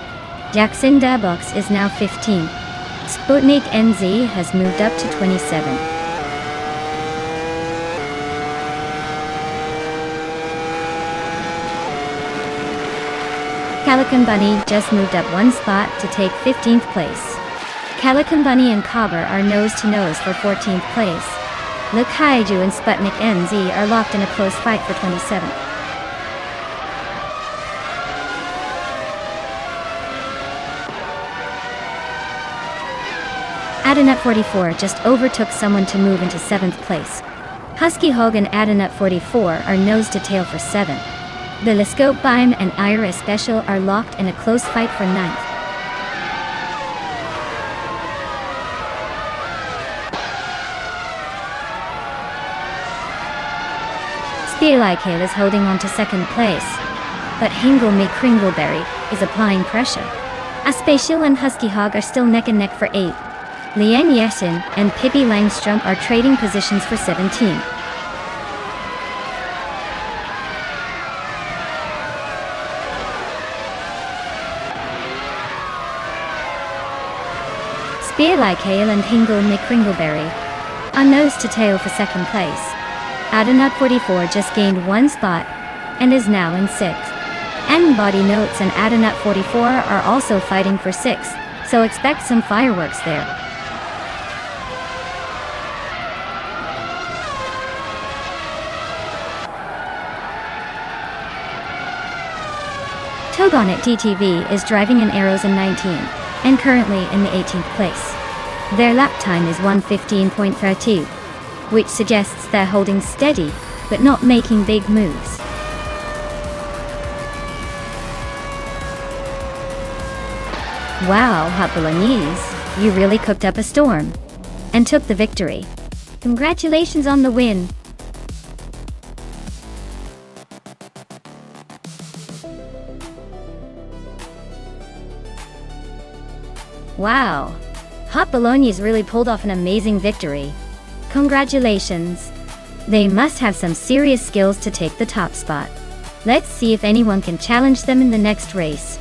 Jackson Dabox is now 15. Sputnik NZ has moved up to 27. Calico Bunny just moved up 1 spot to take 15th place. Calico Bunny and Cobber are nose to nose for 14th place. Le Kaiju and Sputnik NZ are locked in a close fight for 27th. Adanut 44 just overtook someone to move into 7th place. Husky Hog and Adanut 44 are nose to tail for 7th. Billiscope Beam and Ira Special are locked in a close fight for 9th. Spearlike is holding on to 2nd place, but Hingle Me Kringleberry is applying pressure. Aspatial and Husky Hog are still neck and neck for 8th. Lian Yesin and Pippi Langstrumpf are trading positions for 17. Spearlike Hale and Hingle McCringleberry are nose to tail for 2nd place. Adanut 44 just gained 1 spot and is now in 6th. N-Body Notes and Adanut 44 are also fighting for 6th, so expect some fireworks there. Togonet DTV is driving in Arrows in 19, and currently in the 18th place. Their lap time is 1:15.32, which suggests they're holding steady, but not making big moves. Wow, Hot Bolognese, you really cooked up a storm, and took the victory. Congratulations on the win. Wow, Hot Bologna's really pulled off an amazing victory. Congratulations. They must have some serious skills to take the top spot. Let's see if anyone can challenge them in the next race.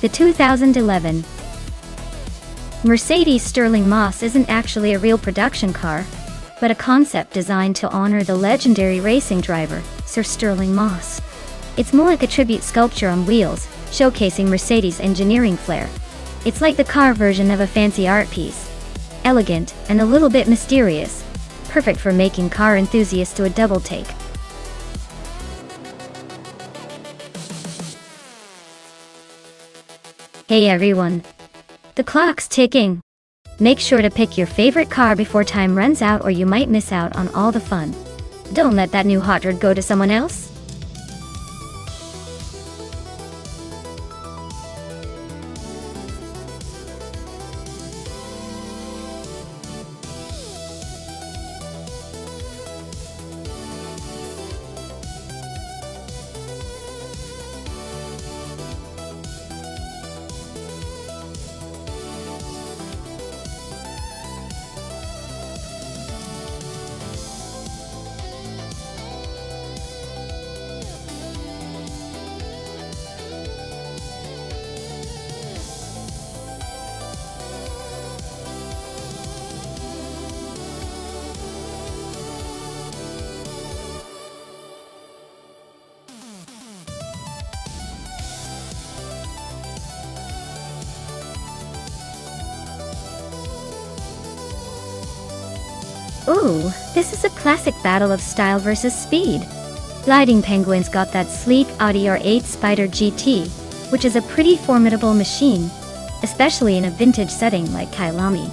The 2011 Mercedes Sterling Moss isn't actually a real production car, but a concept designed to honor the legendary racing driver, Sir Sterling Moss. It's more like a tribute sculpture on wheels, showcasing Mercedes' engineering flair. It's like the car version of a fancy art piece. Elegant and a little bit mysterious, perfect for making car enthusiasts do a double take. Hey everyone! The clock's ticking. Make sure to pick your favorite car before time runs out or you might miss out on all the fun. Don't let that new hot rod go to someone else. Ooh, this is a classic battle of style versus speed. Gliding Penguin's got that sleek Audi R8 Spider GT, which is a pretty formidable machine, especially in a vintage setting like Kailami.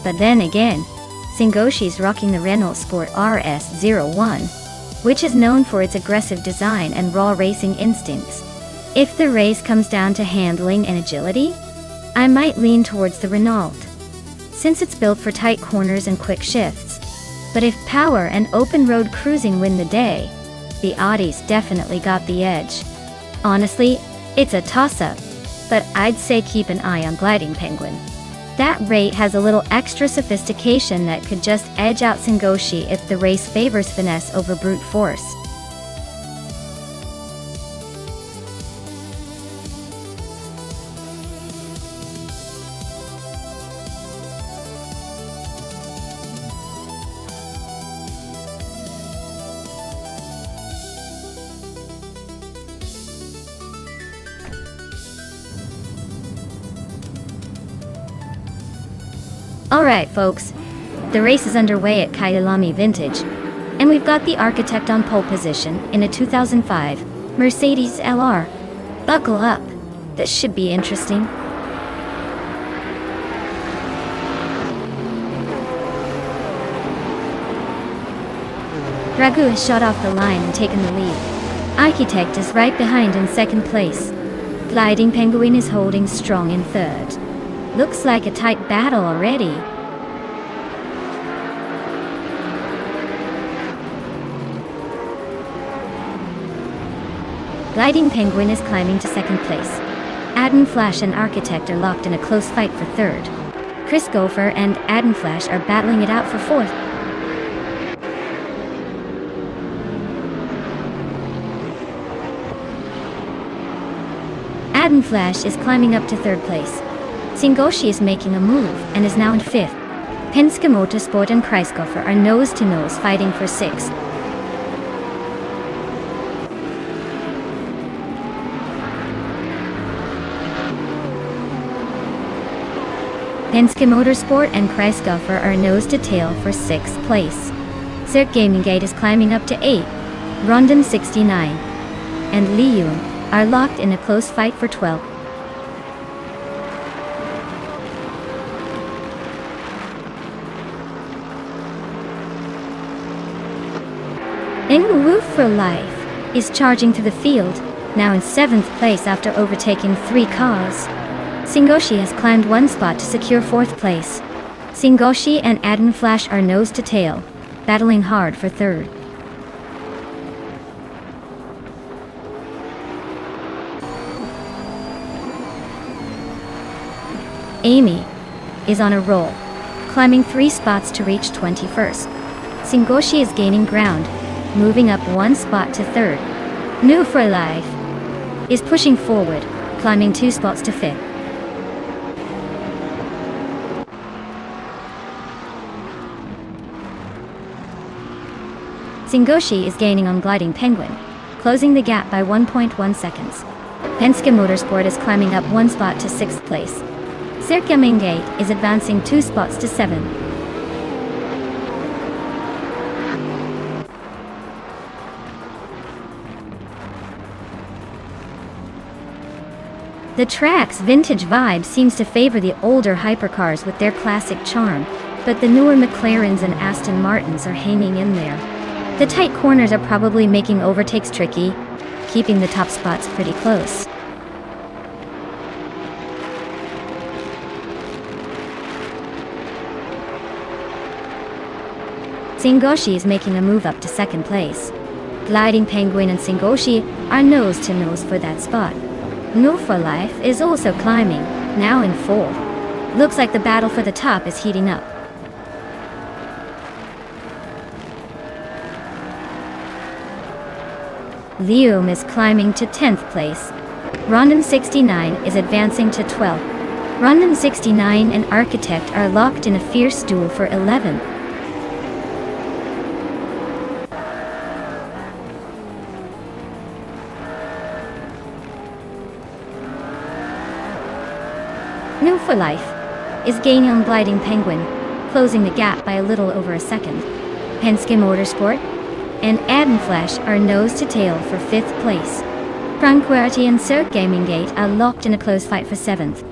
But then again, Singoshi's rocking the Renault Sport RS01, which is known for its aggressive design and raw racing instincts. If the race comes down to handling and agility, I might lean towards the Renault, since it's built for tight corners and quick shifts. But if power and open road cruising win the day, the Audi's definitely got the edge. Honestly, it's a toss-up, but I'd say keep an eye on Gliding Penguin. That rate has a little extra sophistication that could just edge out Singoshi if the race favors finesse over brute force. Alright folks, the race is underway at Kailami Vintage, and we've got the architect on pole position in a 2005 Mercedes LR. Buckle up, this should be interesting. Ragu has shot off the line and taken the lead. Architect is right behind in second place. Gliding Penguin is holding strong in third. Looks like a tight battle already. Gliding Penguin is climbing to second place. Adden Flash and Architect are locked in a close fight for third. Chris Gopher and Adden Flash are battling it out for fourth. Adden Flash is climbing up to third place. Singoshi is making a move and is now in fifth. Penske Motorsport and Kreisgoffer are nose-to-nose fighting for sixth. Penske Motorsport and Kreisgoffer are nose-to-tail for sixth place. Cirque Gaming Gate is climbing up to 8. Rondon 69 and Liyun are locked in a close fight for 12th. Wu for Life is charging through the field, now in 7th place after overtaking 3 cars. Singoshi has climbed 1 spot to secure 4th place. Singoshi and Adden Flash are nose to tail, battling hard for 3rd. Amy is on a roll, climbing 3 spots to reach 21st. Singoshi is gaining ground, moving up 1 spot to 3rd. New for Life is pushing forward, climbing 2 spots to 5th. Singoshi is gaining on Gliding Penguin, closing the gap by 1.1 seconds. Penske Motorsport is climbing up 1 spot to 6th place. Cirque Gaming Gate is advancing 2 spots to 7th. The track's vintage vibe seems to favor the older hypercars with their classic charm, but the newer McLarens and Aston Martins are hanging in there. The tight corners are probably making overtakes tricky, keeping the top spots pretty close. Singoshi is making a move up to 2nd place. Gliding Penguin and Singoshi are nose to nose for that spot. No for Life is also climbing, now in 4th. Looks like the battle for the top is heating up. Lium is climbing to 10th place. Rondon 69 is advancing to 12th. Rondon 69 and Architect are locked in a fierce duel for 11th. New for Life is gaining on Gliding Penguin, closing the gap by a little over a second. Penske Motorsport and Adenflash are nose to tail for 5th place. Tranquility and Cirque Gaming Gate are locked in a close fight for 7th.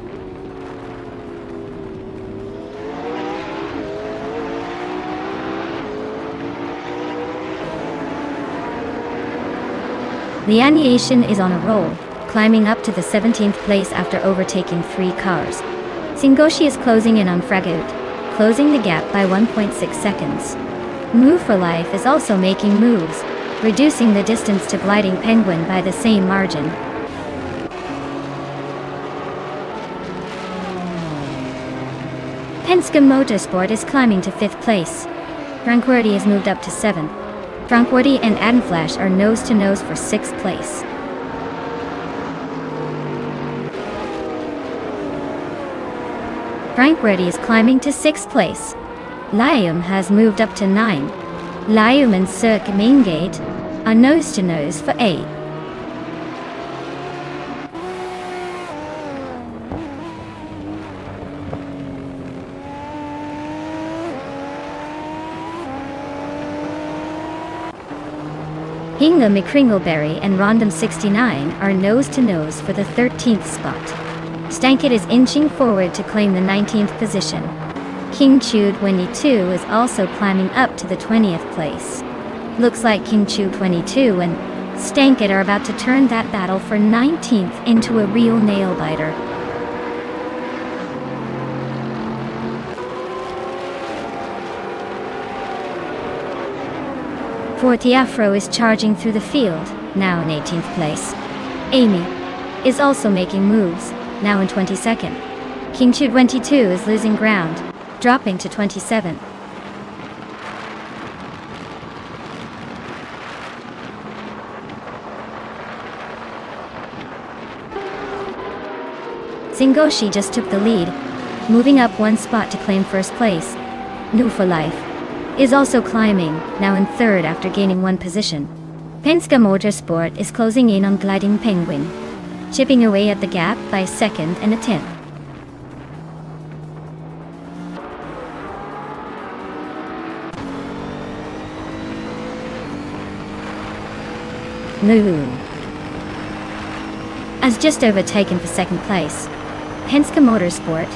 Lianyashin is on a roll, climbing up to the 17th place after overtaking 3 cars. Singoshi is closing in on Fragout, closing the gap by 1.6 seconds. Move for Life is also making moves, reducing the distance to Gliding Penguin by the same margin. Penske Motorsport is climbing to 5th place. Tranquility has moved up to 7th. Tranquility and Adenflash are nose-to-nose for 6th place. Tranquility is climbing to 6th place. Liam has moved up to 9. Liam and Cirque Main Gate are nose-to-nose for 8. Hingham McCringleberry and Rondom 69 are nose-to-nose for the 13th spot. Stankit is inching forward to claim the 19th position. King Chu 22 is also climbing up to the 20th place. Looks like King Chu 22 and Stankit are about to turn that battle for 19th into a real nail-biter. Fortiafro is charging through the field, now in 18th place. Amy is also making moves, now in 22nd. King Chu 22 is losing ground, dropping to 27th. Singoshi just took the lead, moving up 1 spot to claim 1st place. New for Life is also climbing, now in 3rd after gaining 1 position. Penske Motorsport is closing in on Gliding Penguin, chipping away at the gap by a 2nd and a 10th. Moon has just overtaken for 2nd place. Penske Motorsport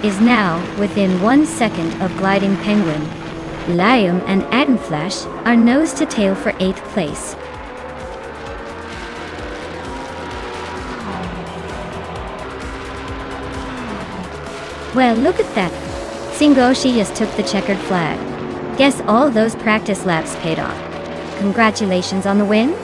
is now within 1 second of Gliding Penguin. Liam and Adenflash are nose to tail for 8th place. Well, look at that. Singoshi just took the checkered flag. Guess all those practice laps paid off. Congratulations on the win.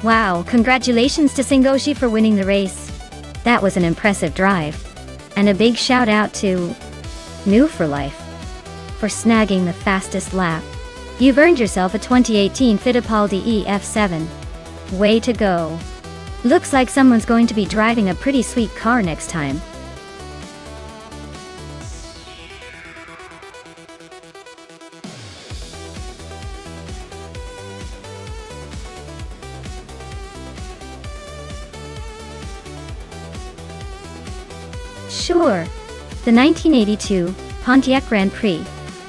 Wow, congratulations to Singoshi for winning the race. That was an impressive drive. And a big shout out to New for Life for snagging the fastest lap. You've earned yourself a 2018 Fittipaldi EF7. Way to go. Looks like someone's going to be driving a pretty sweet car next time. Sure, the 1982 Pontiac Grand Prix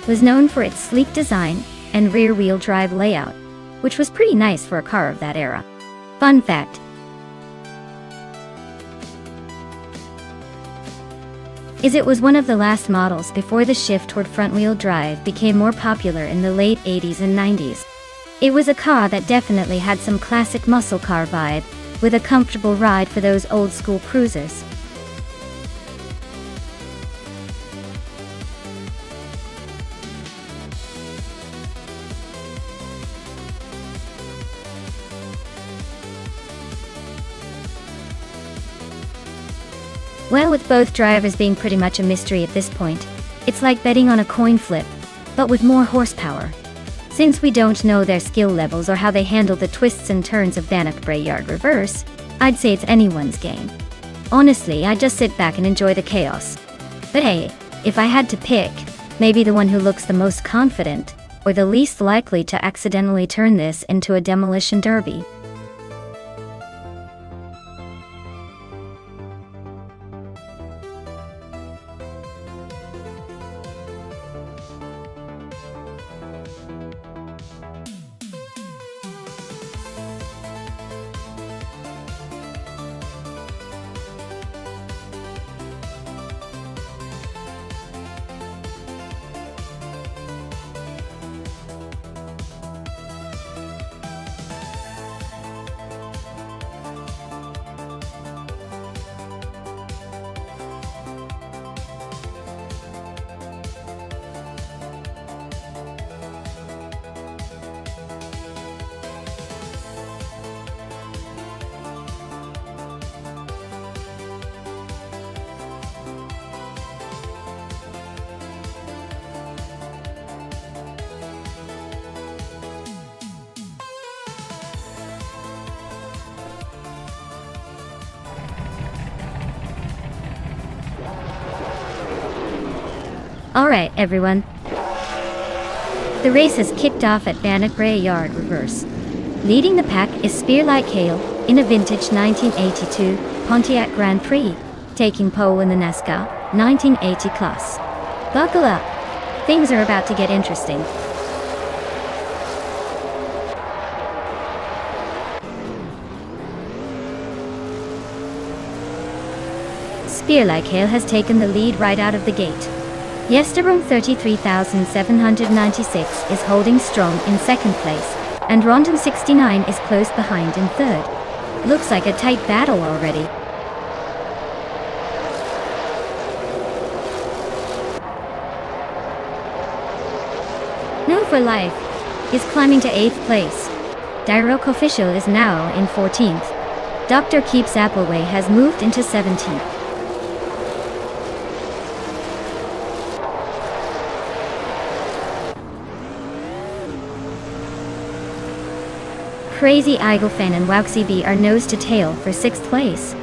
was known for its sleek design and rear-wheel drive layout, which was pretty nice for a car of that era. Fun fact: it was one of the last models before the shift toward front-wheel drive became more popular in the late 80s and 90s. It was a car that definitely had some classic muscle car vibe, with a comfortable ride for those old-school cruisers. Well, with both drivers being pretty much a mystery at this point, it's like betting on a coin flip, but with more horsepower. Since we don't know their skill levels or how they handle the twists and turns of Bannockbrae Yard Reverse, I'd say it's anyone's game. Honestly, I just sit back and enjoy the chaos. But hey, if I had to pick, maybe the one who looks the most confident, or the least likely to accidentally turn this into a demolition derby. Alright everyone. The race has kicked off at Bannockbrae Yard Reverse. Leading the pack is Spear Like Hail in a vintage 1982 Pontiac Grand Prix, taking pole in the NASCAR 1980 class. Buckle up. Things are about to get interesting. Spear Like Hail has taken the lead right out of the gate. Yesterroom 33,796 is holding strong in second place, and Rondon 69 is close behind in third. Looks like a tight battle already. No for Life is climbing to 8th place. Direct Official is now in 14th. Dr. Keeps Appleway has moved into 17th. Crazy Eigelfan and Wauxy B are nose to tail for 6th place.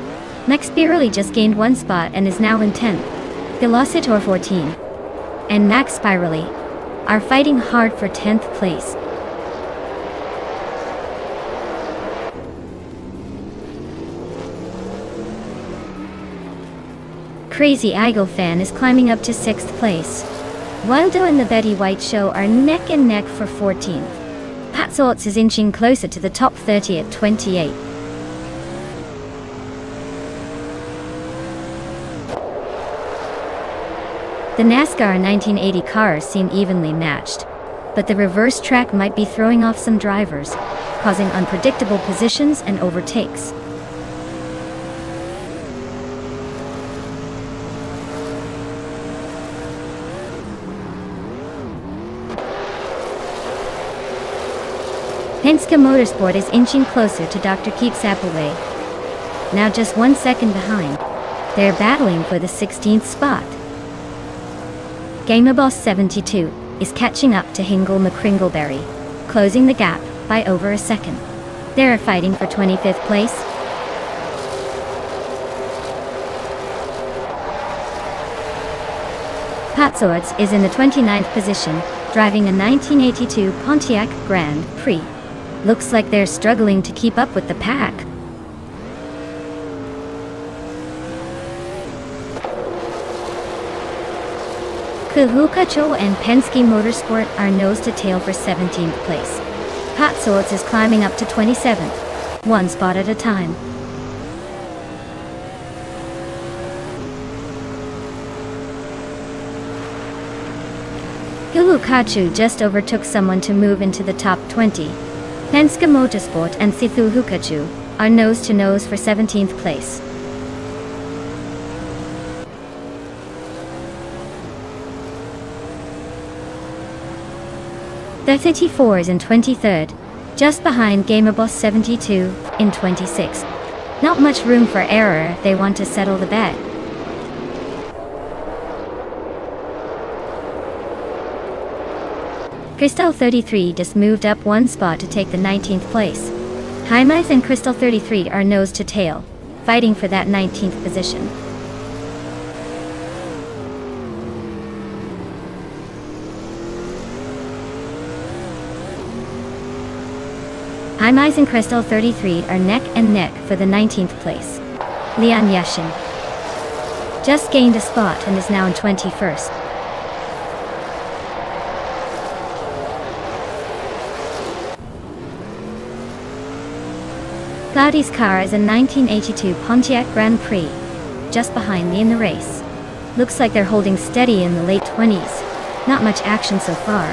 Max Spirelli just gained 1 spot and is now in 10th. Velocitor 14 and Max Spirelli are fighting hard for 10th place. Crazy Eigelfan is climbing up to 6th place. Wildo and the Betty White Show are neck and neck for 14th. Pat Sorts is inching closer to the top 30 at 28. The NASCAR 1980 cars seem evenly matched, but the reverse track might be throwing off some drivers, causing unpredictable positions and overtakes. Penske Motorsport is inching closer to Dr. Keeps Appleway. Now just 1 second behind. They're battling for the 16th spot. Gamerboss 72 is catching up to Hingle McCringleberry, closing the gap by over a second. They're fighting for 25th place. Pat Swords is in the 29th position, driving a 1982 Pontiac Grand Prix. Looks like they're struggling to keep up with the pack. Kuhukacho and Penske Motorsport are nose to tail for 17th place. Pat Swords is climbing up to 27th, 1 spot at a time. Kuhukacho just overtook someone to move into the top 20. Penske Motorsport and Sithu Hukachu are nose to nose for 17th place. The 34 is in 23rd, just behind Gamerboss 72 in 26th. Not much room for error if they want to settle the bet. Crystal 33 just moved up one spot to take the 19th place. Hymice and Crystal 33 are nose to tail, fighting for that 19th position. Hymice and Crystal 33 are neck and neck for the 19th place. Leon Yashin just gained a spot and is now in 21st. Cloudy's car is a 1982 Pontiac Grand Prix, just behind me in the race. Looks like they're holding steady in the late 20s. Not much action so far.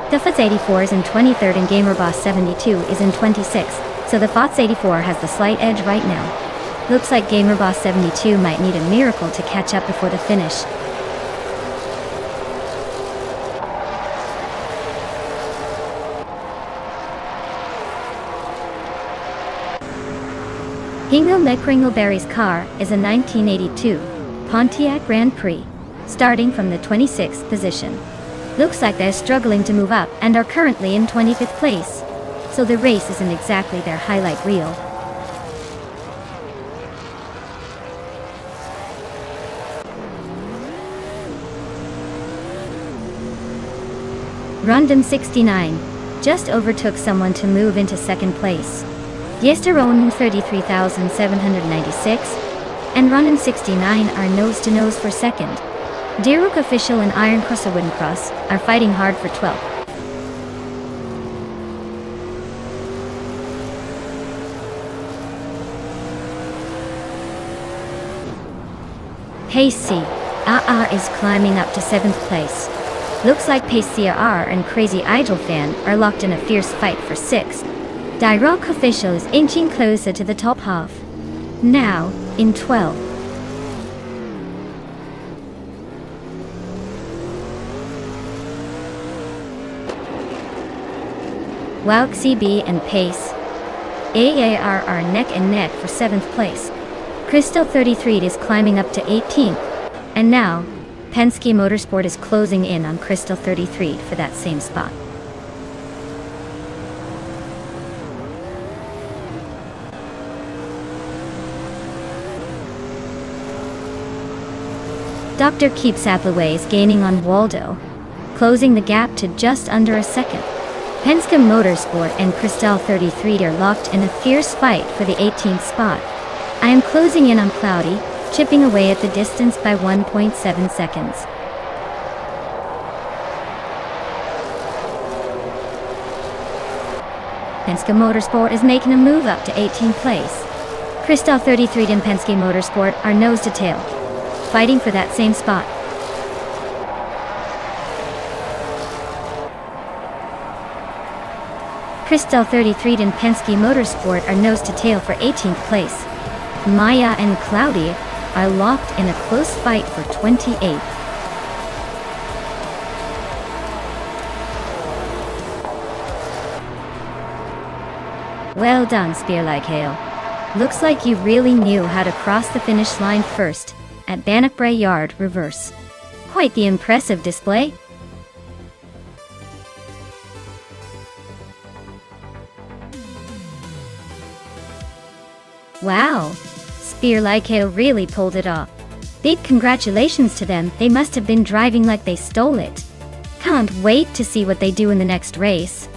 The FOTS 84 is in 23rd and GamerBoss 72 is in 26th, so the FOTS 84 has the slight edge right now. Looks like GamerBoss 72 might need a miracle to catch up before the finish. Hingle McCringleberry's car is a 1982 Pontiac Grand Prix, starting from the 26th position. Looks like they're struggling to move up and are currently in 25th place, so the race isn't exactly their highlight reel. Rondon 69 just overtook someone to move into second place. Yesteron 33,796 and Rondon 69 are nose-to-nose for second. Diruk Official and Iron Cross Cross are fighting hard for 12th. Pace C RR is climbing up to 7th place. Looks like Pace CR and Crazy Idol Fan are locked in a fierce fight for 6th. Dirok Official is inching closer to the top half. Now, in 12th. Wouk CB and Pace AAR are neck and neck for 7th place. Crystal 33 is climbing up to 18th. And now, Penske Motorsport is closing in on Crystal 33 for that same spot. Dr. Keep Saplaway is gaining on Waldo, closing the gap to just under a second. Penske Motorsport and Crystal 33 are locked in a fierce fight for the 18th spot. I am closing in on Cloudy, chipping away at the distance by 1.7 seconds. Penske Motorsport is making a move up to 18th place. Crystal 33 and Penske Motorsport are nose to tail, fighting for that same spot. Crystal 33 and Penske Motorsport are nose to tail for 18th place. Maya and Cloudy are locked in a close fight for 28th. Well done, Spear Like Hail. Looks like you really knew how to cross the finish line first at Bannockbrae Yard Reverse. Quite the impressive display. Wow, Spear Like Hail really pulled it off. Big congratulations to them, they must have been driving like they stole it. Can't wait to see what they do in the next race.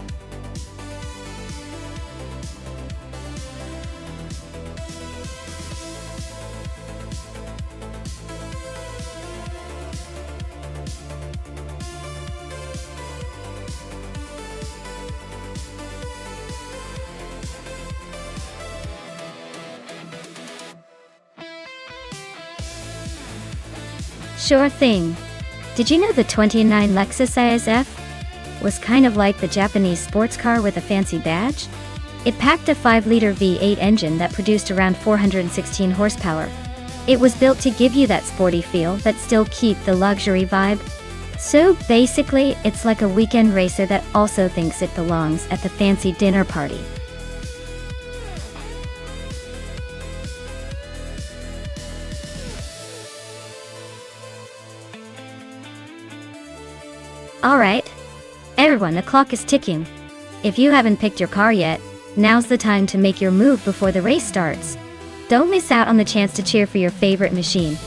Sure thing. Did you know the 29 Lexus ISF was kind of like the Japanese sports car with a fancy badge? It packed a 5-liter V8 engine that produced around 416 horsepower. It was built to give you that sporty feel but still keep the luxury vibe. So basically, it's like a weekend racer that also thinks it belongs at the fancy dinner party. Alright. Everyone, the clock is ticking. If you haven't picked your car yet, now's the time to make your move before the race starts. Don't miss out on the chance to cheer for your favorite machine.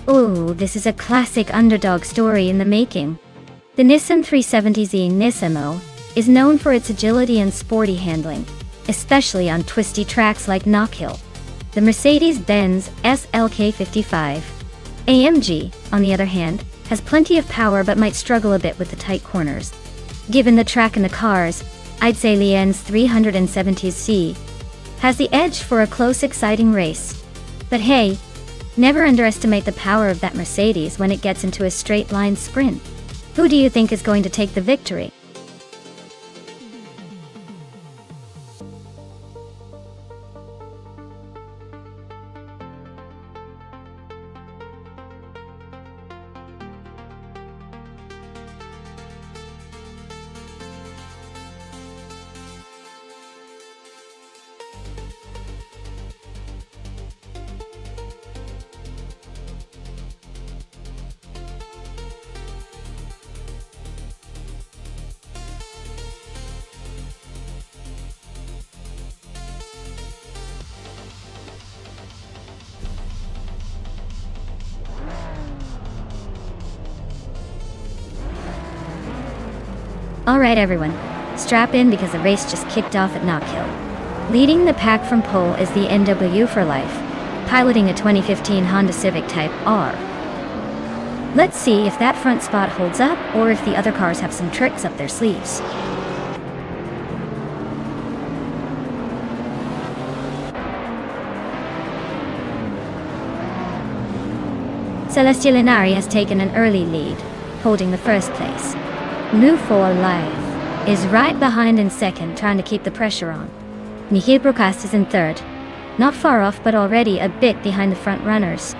Ooh, this is a classic underdog story in the making. The Nissan 370Z Nissimo is known for its agility and sporty handling, especially on twisty tracks like Knockhill. The Mercedes-Benz SLK 55 AMG, on the other hand, has plenty of power but might struggle a bit with the tight corners. Given the track and the cars, I'd say Lien's 370Z has the edge for a close, exciting race. But hey, never underestimate the power of that Mercedes when it gets into a straight-line sprint. Who do you think is going to take the victory? Alright everyone, strap in because the race just kicked off at Knockhill. Leading the pack from pole is the NW for Life, piloting a 2015 Honda Civic Type R. Let's see if that front spot holds up or if the other cars have some tricks up their sleeves. Celestial Inari has taken an early lead, holding the first place. New 4 Live is right behind in second, trying to keep the pressure on. Nihil Broadcast is in third, not far off but already a bit behind the front runners.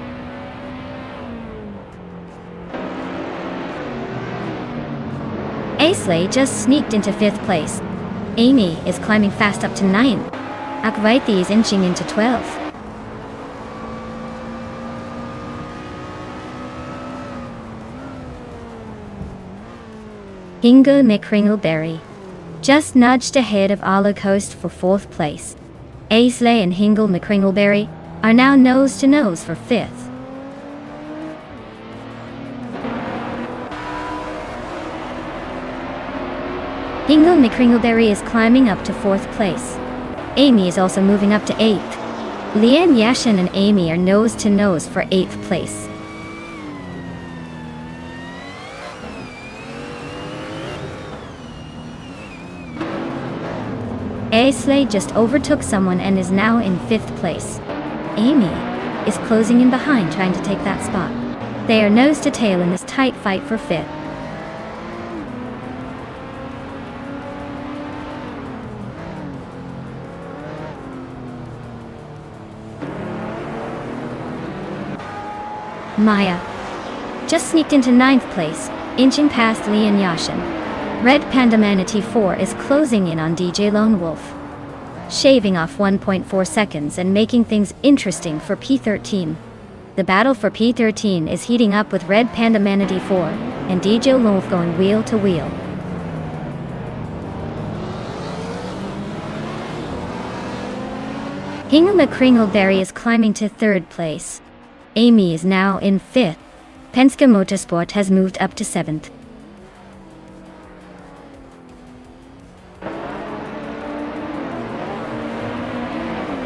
Aisley just sneaked into 5th place. Amy is climbing fast up to 9th. Akvaiti is inching into 12th. Hingle McCringleberry just nudged ahead of Ala Coast for 4th place. Aisley and Hingle McCringleberry are now nose to nose for 5th. Hingle McCringleberry is climbing up to 4th place. Amy is also moving up to 8th. Lien Yashin and Amy are nose to nose for 8th place. Aisley just overtook someone and is now in 5th place. Amy is closing in behind, trying to take that spot. They are nose to tail in this tight fight for 5th. Maya just sneaked into 9th place, inching past Lee and Yashin. Red Panda Manatee 4 is closing in on DJ Lone Wolf, shaving off 1.4 seconds and making things interesting for P13. The battle for P13 is heating up with Red Panda Manatee 4 and DJ Wolf going wheel to wheel. Hingle McCringleberry is climbing to 3rd place. Amy is now in 5th. Penske Motorsport has moved up to 7th.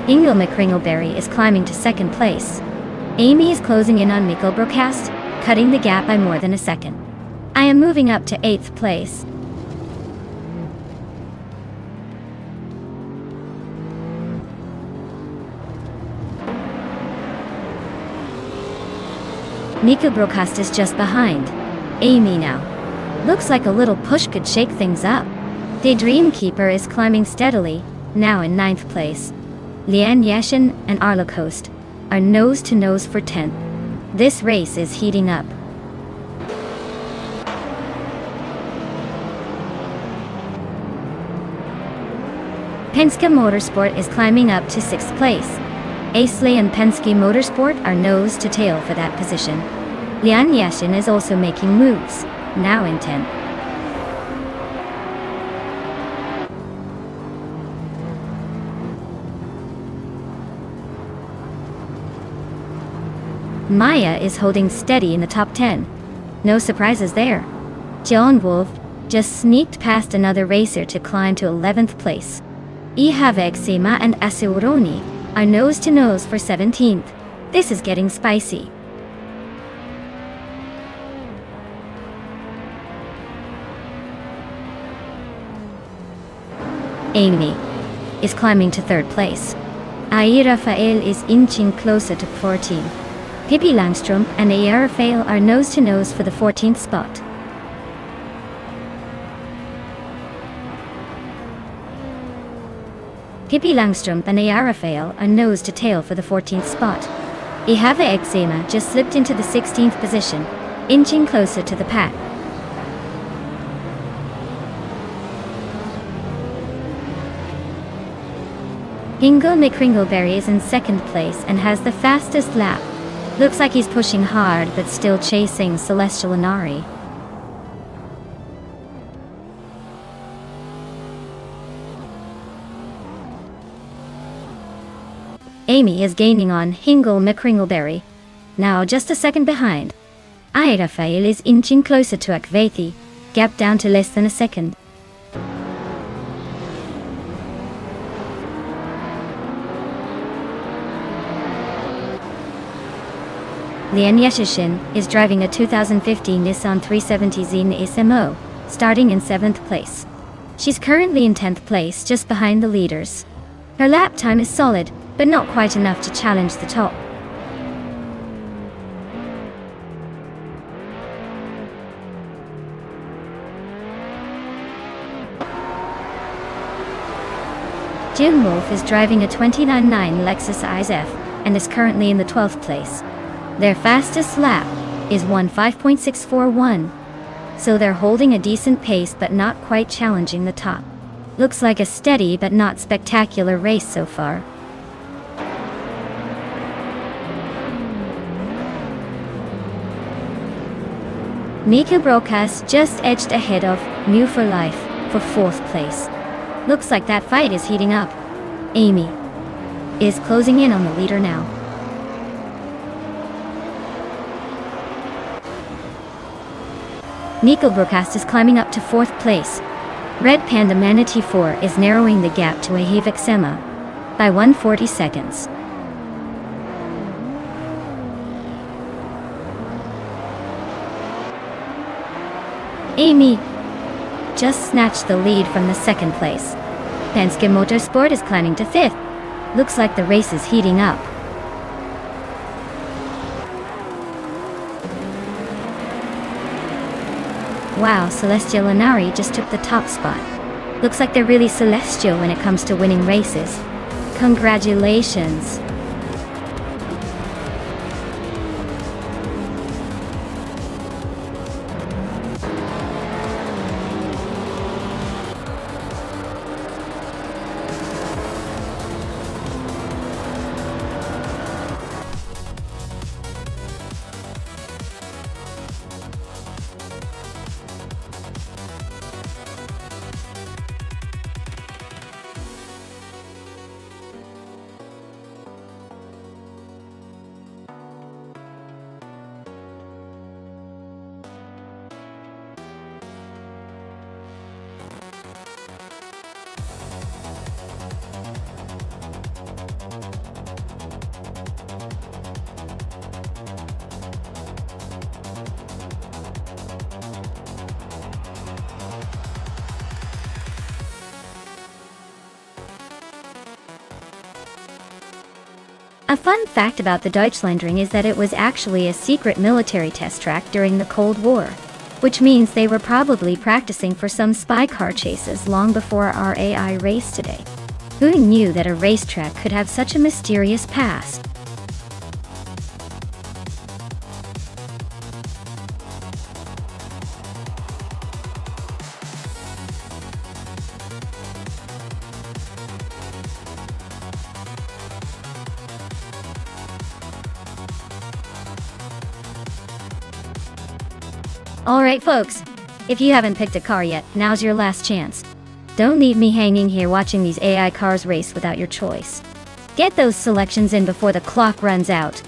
Hingle McCringleberry is climbing to 2nd place. Amy is closing in on Mikkel Broadcast, cutting the gap by more than a second. I am moving up to 8th place. Mikkel Broadcast is just behind Amy now. Looks like a little push could shake things up. Daydream Keeper is climbing steadily, now in 9th place. Lian Yashin and Arla Coast are nose to nose for 10th. This race is heating up. Penske Motorsport is climbing up to 6th place. Aisley and Penske Motorsport are nose to tail for that position. Lian Yashin is also making moves, now in 10th. Maya is holding steady in the top 10. No surprises there. John Wolf just sneaked past another racer to climb to 11th place. Ihavexima and Asuroni are nose to nose for 17th. This is getting spicy. Amy is climbing to 3rd place. Ai Rafael is inching closer to 14. Pippi Langstrom and Ai Rafael are nose to nose for the 14th spot. Pippi Langstrom and Ai Rafael are nose to tail for the 14th spot. Ihave Eczema just slipped into the 16th position, inching closer to the pack. Hingle McCringleberry is in 2nd place and has the fastest lap. Looks like he's pushing hard but still chasing Celestial Inari. Amy is gaining on Hingle McCringleberry, now just a second behind. Ai Rafael is inching closer to Akvethi, gap down to less than a second. Lian Yashishin is driving a 2015 Nissan 370Z SMO, starting in 7th place. She's currently in 10th place, just behind the leaders. Her lap time is solid, but not quite enough to challenge the top. Jim Wolf is driving a 29.9 Lexus ISF and is currently in the 12th place. Their fastest lap is 1:5.641, so they're holding a decent pace but not quite challenging the top. Looks like a steady but not spectacular race so far. Mika Broadcast just edged ahead of New for Life for 4th place. Looks like that fight is heating up. Amy is closing in on the leader now. Mika Broadcast is climbing up to 4th place. Red Panda Manatee 4 is narrowing the gap to Ahivexema by 140 seconds. Amy just snatched the lead from the 2nd place. Penske Motorsport is climbing to 5th. Looks like the race is heating up. Wow, Celestial Inari just took the top spot. Looks like they're really celestial when it comes to winning races. Congratulations. A fun fact about the Deutschlandring is that it was actually a secret military test track during the Cold War, which means they were probably practicing for some spy car chases long before our AI race today. Who knew that a racetrack could have such a mysterious past? Alright folks, if you haven't picked a car yet, now's your last chance. Don't leave me hanging here watching these AI cars race without your choice. Get those selections in before the clock runs out.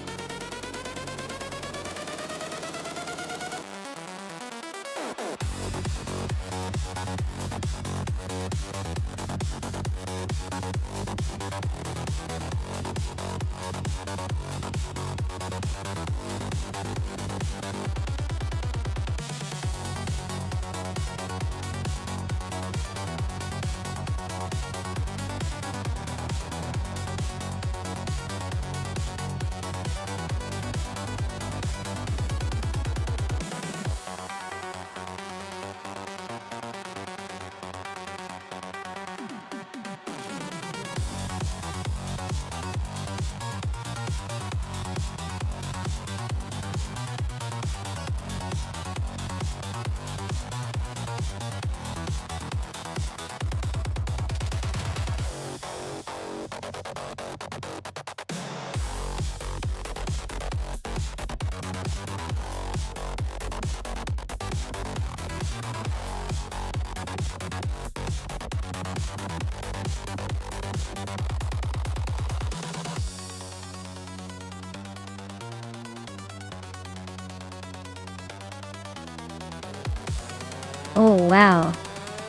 Oh wow,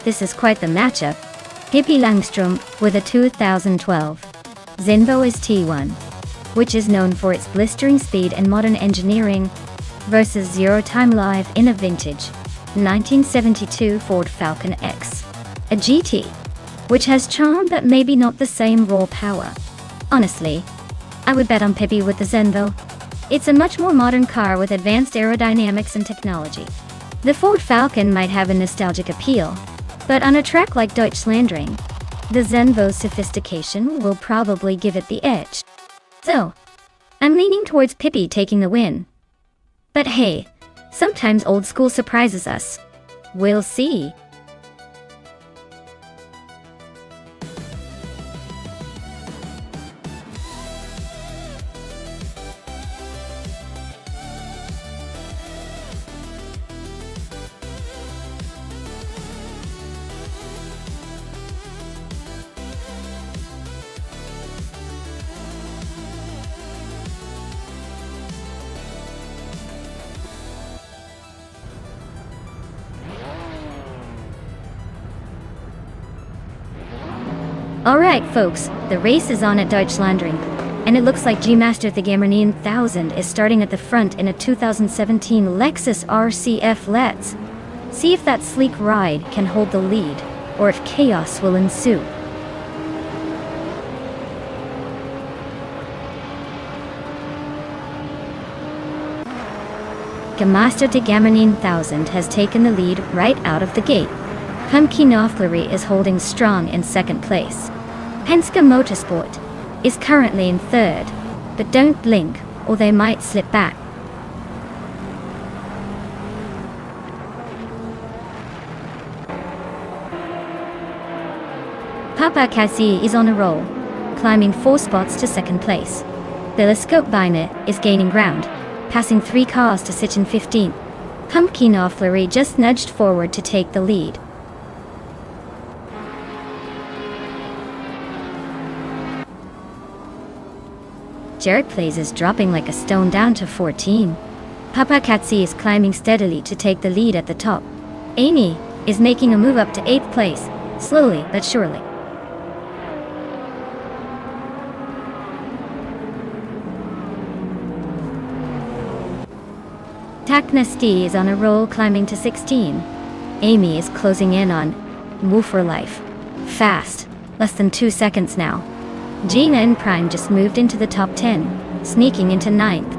this is quite the matchup. Pippi Langstrom with a 2012 Zenvo ST1, which is known for its blistering speed and modern engineering, versus Zero Time Live in a vintage 1972 Ford Falcon X, a GT, which has charm but maybe not the same raw power. Honestly, I would bet on Pippi with the Zenvo. It's a much more modern car with advanced aerodynamics and technology. The Ford Falcon might have a nostalgic appeal, but on a track like Deutschlandring, the Zenvo's sophistication will probably give it the edge. So, I'm leaning towards Pippi taking the win. But hey, sometimes old school surprises us. We'll see. Alright folks, the race is on at Deutschlandring, and it looks like G-Master the Gamer 9000 is starting at the front in a 2017 Lexus RCF. Let's see if that sleek ride can hold the lead, or if chaos will ensue. G-Master the Gamer 9000 has taken the lead right out of the gate. Pumpkin Offlery is holding strong in second place. Penske Motorsport is currently in third, but don't blink or they might slip back. Papa Cassie is on a roll, climbing 4 spots to second place. Telescope Biner is gaining ground, passing 3 cars to sit in 15th. Pumpkin Offlery just nudged forward to take the lead. Jared Plays is dropping like a stone down to 14. Papa Katsi is climbing steadily to take the lead at the top. Amy is making a move up to 8th place, slowly but surely. Taknasti is on a roll, climbing to 16. Amy is closing in on Woofer Life. Fast, less than 2 seconds now. GN Prime just moved into the top 10, sneaking into 9th.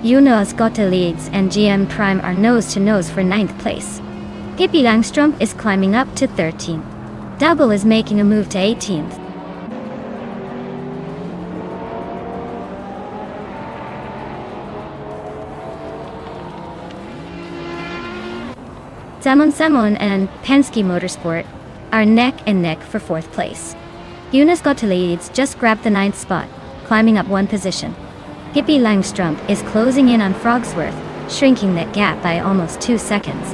Jonas Gotta leads and GM Prime are nose-to-nose for 9th place. Pippi Langstrumpf is climbing up to 13th. Double is making a move to 18th. Samon and Penske Motorsport are neck and neck for 4th place. Jonas Gotta leads just grabbed the 9th spot, climbing up 1 position. Pippi Langstrumpf is closing in on Frogsworth, shrinking that gap by almost 2 seconds.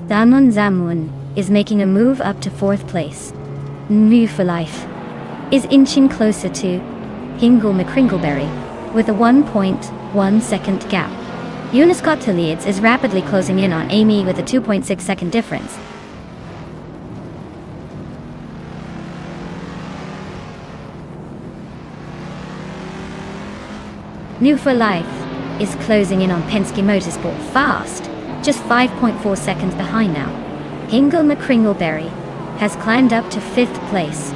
Zamun is making a move up to 4th place. New for Life is inching closer to Hingle McCringleberry with a 1.1 second gap. Jonas Gotta leads is rapidly closing in on Amy with a 2.6 second difference. New for Life is closing in on Penske Motorsport fast, just 5.4 seconds behind now. Hingle McCringleberry has climbed up to 5th place.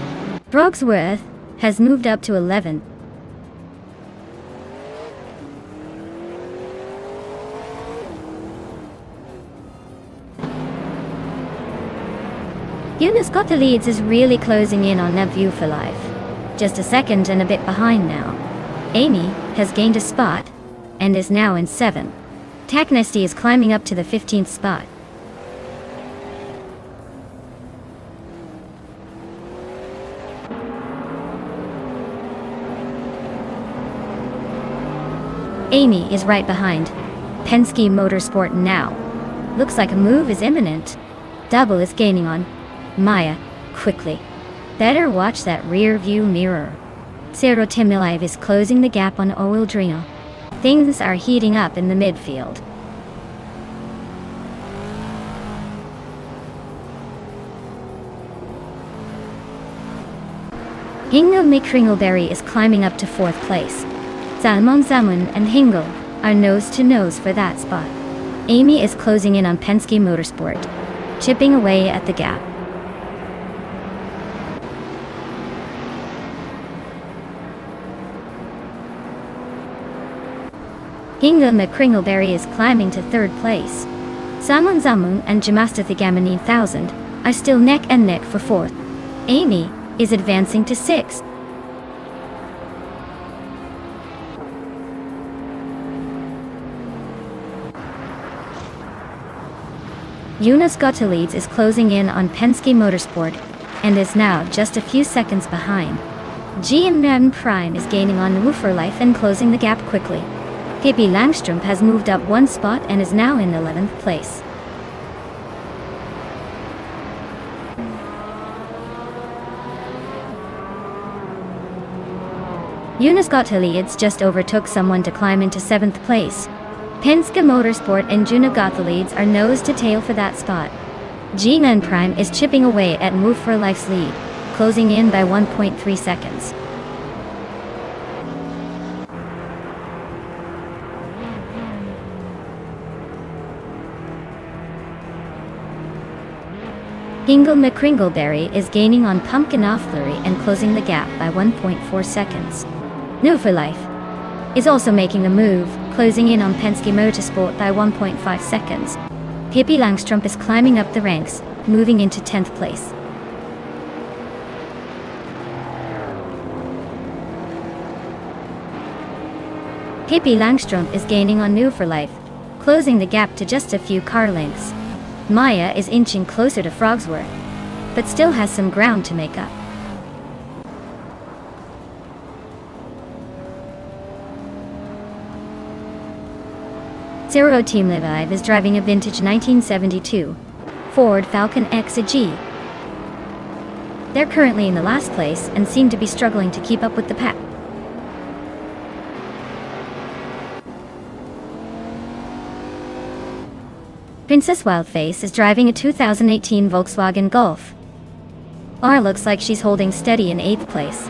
Frogsworth has moved up to 11th. Jonas Gotta leads is really closing in on View for Life. Just a second and a bit behind now. Amy has gained a spot and is now in 7th. Taknesty is climbing up to the 15th spot. Amy is right behind Penske Motorsport now. Looks like a move is imminent. Double is gaining on Maya quickly. Better watch that rear view mirror. Ciro Timilev is closing the gap on Oildrino. Things are heating up in the midfield. Hingle McCringleberry is climbing up to 4th place. Zamun and Hingle are nose-to-nose for that spot. Amy is closing in on Penske Motorsport, chipping away at the gap. Hingle McCringleberry is climbing to 3rd place. Zamun and Jamastathigaman 9000 are still neck and neck for 4th. Amy is advancing to 6th. Jonas Gotta leads is closing in on Penske Motorsport and is now just a few seconds behind. GM Prime is gaining on New for Life and closing the gap quickly. Pippi Langstrumpf has moved up 1 spot and is now in 11th place. Jonas Gotta leads just overtook someone to climb into 7th place. Penske Motorsport and Jonas Gotta leads are nose to tail for that spot. GN Prime is chipping away at Move for Life's lead, closing in by 1.3 seconds. Hingle McCringleberry is gaining on Pumpkin Offlurry and closing the gap by 1.4 seconds. New for Life is also making a move, closing in on Penske Motorsport by 1.5 seconds. Pippi Langstrumpf is climbing up the ranks, moving into 10th place. Pippi Langstrumpf is gaining on New for Life, closing the gap to just a few car lengths. Maya is inching closer to Frogsworth, but still has some ground to make up. Ciro Timilev is driving a vintage 1972 Ford Falcon XG. They're currently in the last place and seem to be struggling to keep up with the pack. Princess Wildface is driving a 2018 Volkswagen Golf. R looks like she's holding steady in 8th place.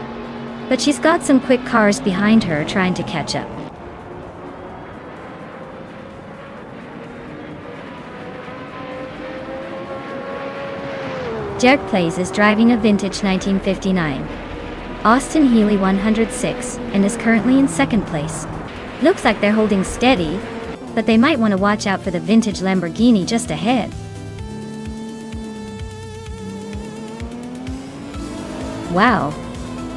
But she's got some quick cars behind her trying to catch up. Derek Plays is driving a vintage 1959 Austin Healey 106 and is currently in 2nd place. Looks like they're holding steady, but they might want to watch out for the vintage Lamborghini just ahead. Wow.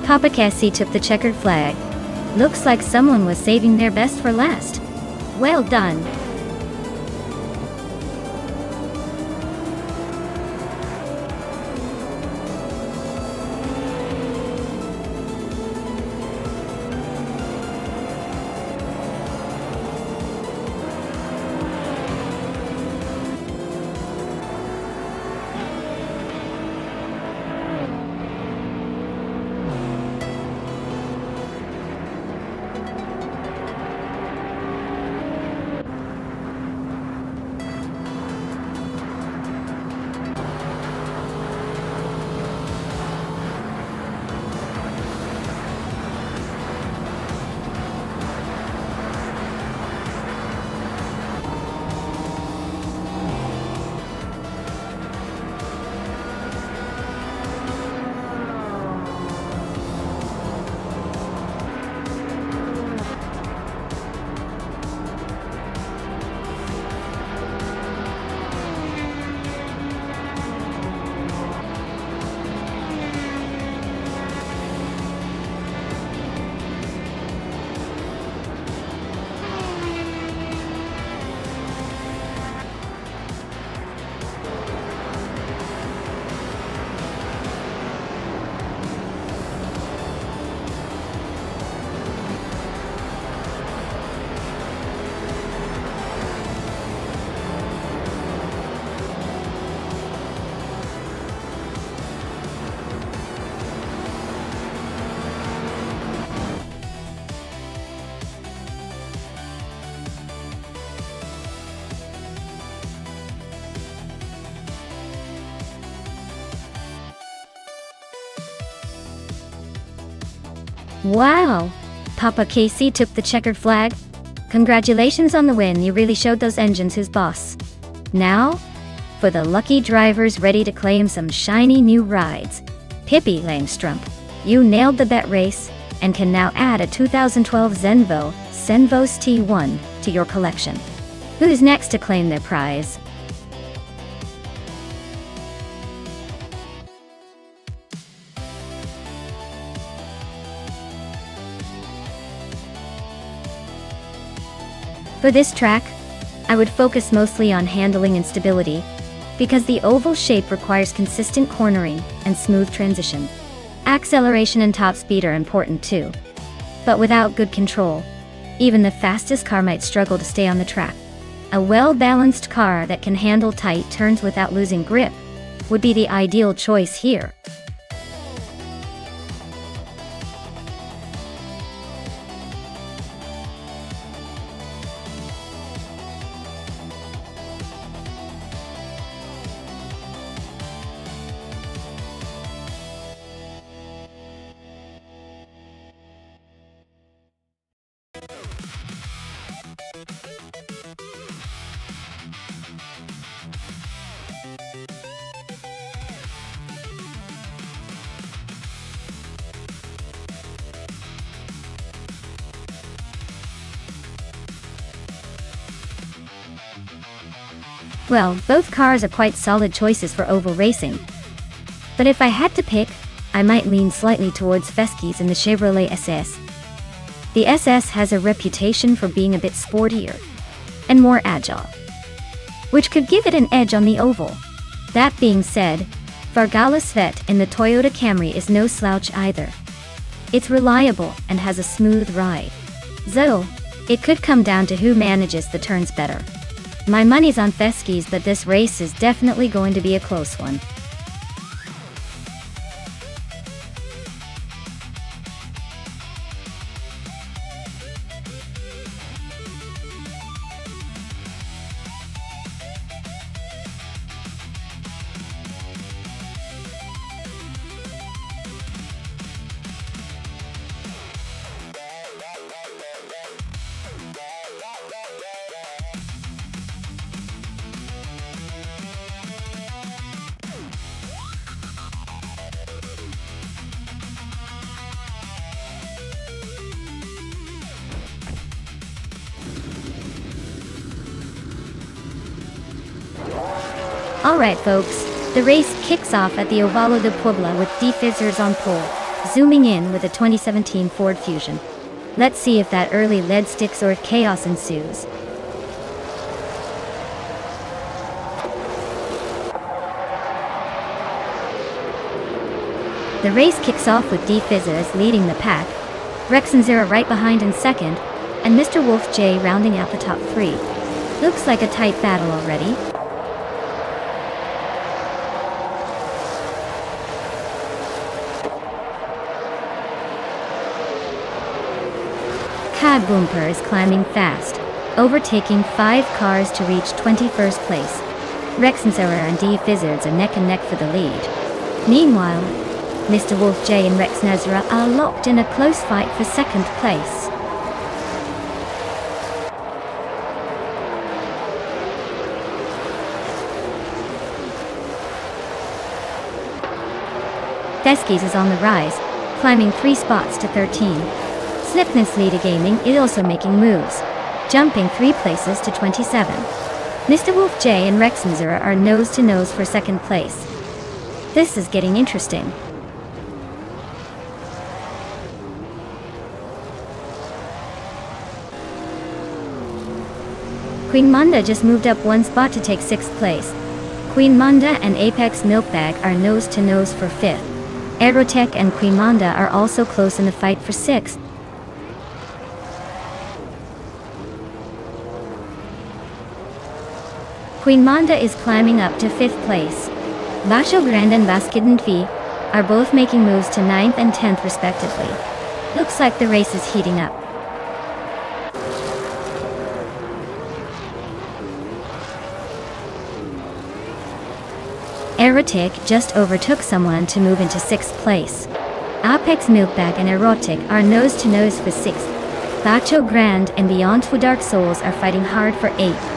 Papa Cassie took the checkered flag. Looks like someone was saving their best for last. Well done. Wow! Papa Casey took the checkered flag. Congratulations on the win, you really showed those engines who's boss. Now, for the lucky drivers ready to claim some shiny new rides. Pippi Langstrumpf, you nailed the bet race, and can now add a 2012 Senvos T1 to your collection. Who's next to claim their prize? For this track, I would focus mostly on handling and stability, because the oval shape requires consistent cornering and smooth transition. Acceleration and top speed are important too, but without good control, even the fastest car might struggle to stay on the track. A well-balanced car that can handle tight turns without losing grip would be the ideal choice here. Well, both cars are quite solid choices for oval racing. But if I had to pick, I might lean slightly towards Fesky's in the Chevrolet SS. The SS has a reputation for being a bit sportier and more agile, which could give it an edge on the oval. That being said, Vargala Svet in the Toyota Camry is no slouch either. It's reliable and has a smooth ride. So, it could come down to who manages the turns better. My money's on Fesky's, but this race is definitely going to be a close one. Alright folks, the race kicks off at the Ovalo de Puebla with D-Fizzers on pole, zooming in with a 2017 Ford Fusion. Let's see if that early lead sticks or if chaos ensues. The race kicks off with D-Fizzers leading the pack, Rex and Zera right behind in second, and Mr. Wolf J rounding out the top three. Looks like a tight battle already. Cad Boomper is climbing fast, overtaking 5 cars to reach 21st place. Rex and Zera and D-Fizzards are neck and neck for the lead. Meanwhile, Mr. Wolf J and Rex Nazara are locked in a close fight for second place. Deskies is on the rise, climbing 3 spots to 13. Slipness Leader Gaming is also making moves, jumping 3 places to 27. Mr. Wolf J and Rex Nazara are nose to nose for second place. This is getting interesting. Queen Manda just moved up 1 spot to take 6th place. Queen Manda and Apex Milkbag are nose to nose for 5th. Aerotech and Queen Manda are also close in the fight for 6th. Queen Manda is climbing up to 5th place. Bacho Grande and Baskidden V are both making moves to 9th and 10th respectively. Looks like the race is heating up. Aerotic just overtook someone to move into 6th place. Apex Milkbag and Erotic are nose to nose for 6th. Bacho Grande and Beyond for Dark Souls are fighting hard for 8th.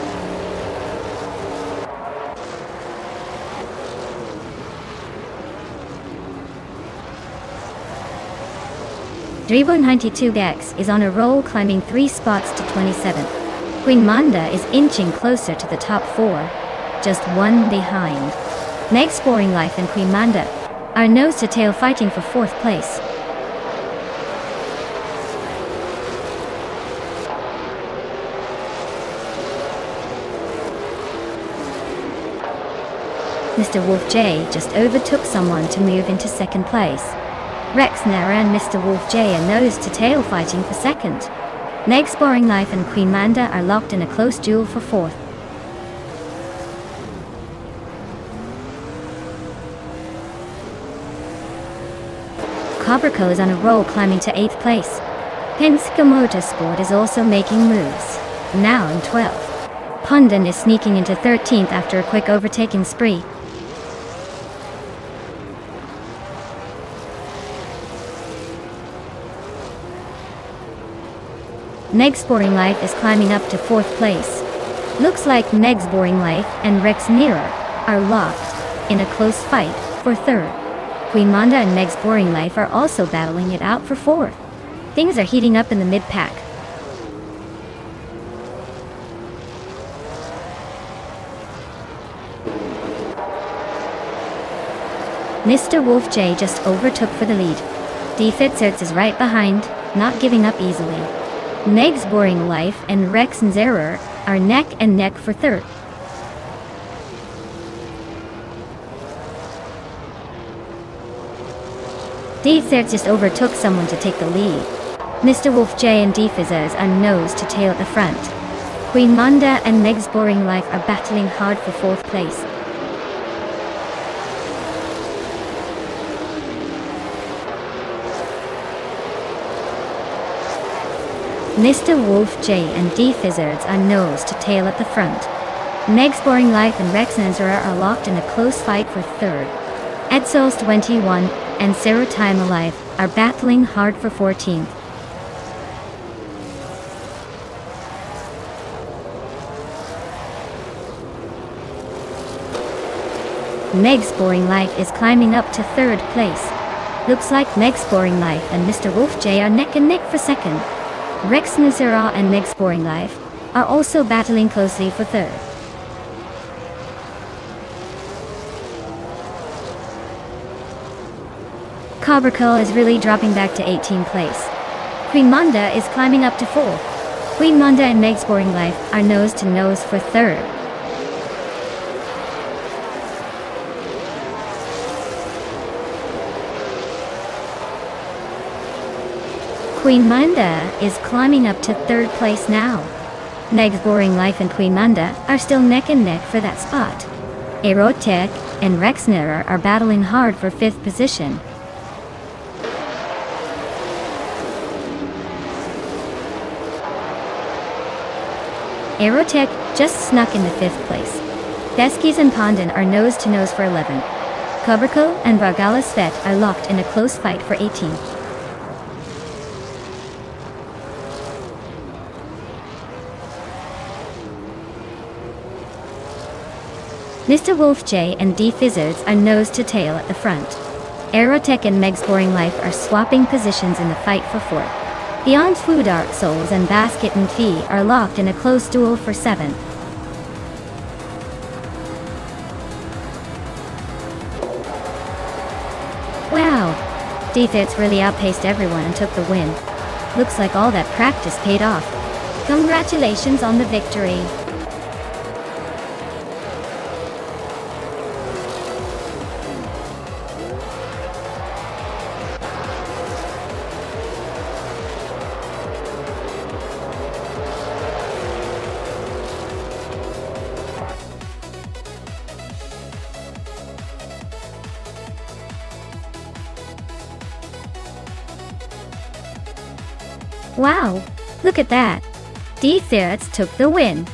Dribo92X is on a roll, climbing 3 spots to 27th. Queen Manda is inching closer to the top 4, just 1 behind. Meg Sporing Life and Queen Manda are nose to tail fighting for 4th place. Mr. Wolf J just overtook someone to move into 2nd place. Rex Nara and Mr. Wolf J are nose to tail fighting for 2nd. Meg Sporing Life and Queen Manda are locked in a close duel for 4th. Cobraco is on a roll, climbing to 8th place. Penske Motorsport is also making moves, now in 12th. Pundon is sneaking into 13th after a quick overtaking spree. Meg's Boring Life is climbing up to 4th place. Looks like Meg's Boring Life and Rex Nera are locked in a close fight for 3rd. Queen Manda and Meg's Boring Life are also battling it out for 4th. Things are heating up in the mid-pack. Mr. Wolf J just overtook for the lead. D-Fitzerts is right behind, not giving up easily. Meg's Boring Life and Rex and Zerer are neck and neck for 3rd. D-Fitzerts just overtook someone to take the lead. Mr. Wolf J and D-Fizzers are nose to tail at the front. Queen Manda and Meg's Boring Life are battling hard for 4th place. Mr. Wolf J and D-Fizzards are nose to tail at the front. Meg's Boring Life and Rex Nazara are locked in a close fight for 3rd. Edsouls 21 and Sarah Time Alive are battling hard for 14th. Meg's Boring Life is climbing up to 3rd place. Looks like Meg's Boring Life and Mr. Wolf J are neck and neck for 2nd. Rex Nazara and Meg's Boring Life are also battling closely for 3rd. Cobracle is really dropping back to 18th place. Queen Manda is climbing up to 4th. Queen Manda and Meg's Boring Life are nose to nose for 3rd. Queen Manda is climbing up to 3rd place now. Meg's Boring Life and Queen Manda are still neck and neck for that spot. Aerotech and Rexner are battling hard for 5th position. Aerotech just snuck in the 5th place. Beskis and Pondon are nose to nose for 11th. Cobracle and Vargala Svet are locked in a close fight for 18th. Mr. Wolf J and D Fizzards are nose to tail at the front. Aerotech and Meg's Boring Life are swapping positions in the fight for 4th. Beyond Flu Dark Souls and Basket and Fee are locked in a close duel for 7th. Wow! D-Fits really outpaced everyone and took the win. Looks like all that practice paid off. Congratulations on the victory! Wow, look at that. D-Ferrets took the win.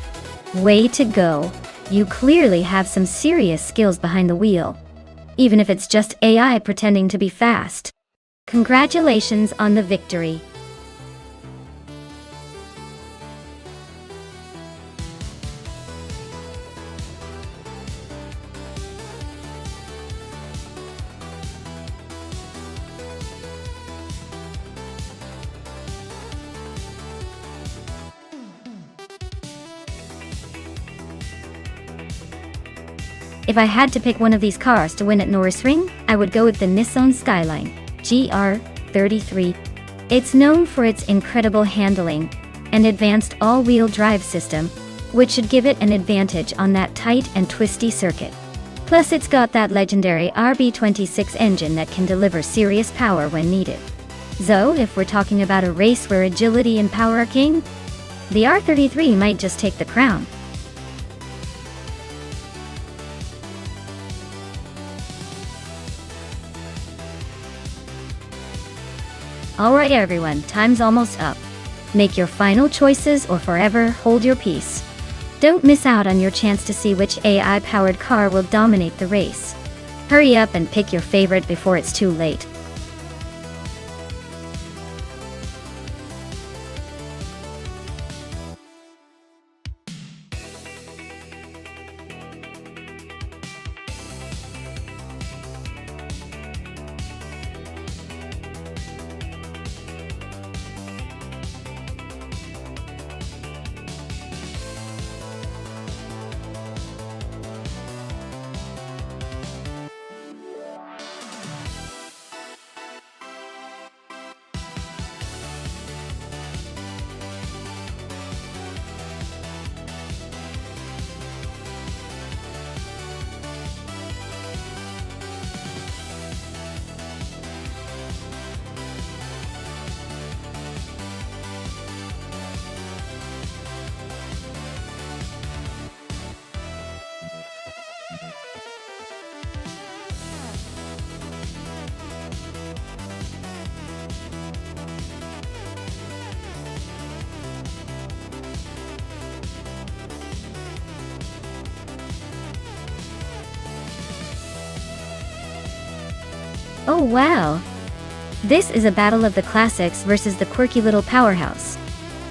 Way to go. You clearly have some serious skills behind the wheel. Even if it's just AI pretending to be fast. Congratulations on the victory. If I had to pick one of these cars to win at Norris Ring, I would go with the Nissan Skyline GR33. It's known for its incredible handling and advanced all-wheel drive system, which should give it an advantage on that tight and twisty circuit. Plus it's got that legendary RB26 engine that can deliver serious power when needed. So if we're talking about a race where agility and power are king, the R33 might just take the crown. Alright everyone, time's almost up. Make your final choices or forever hold your peace. Don't miss out on your chance to see which AI-powered car will dominate the race. Hurry up and pick your favorite before it's too late. Oh wow! This is a battle of the classics versus the quirky little powerhouse.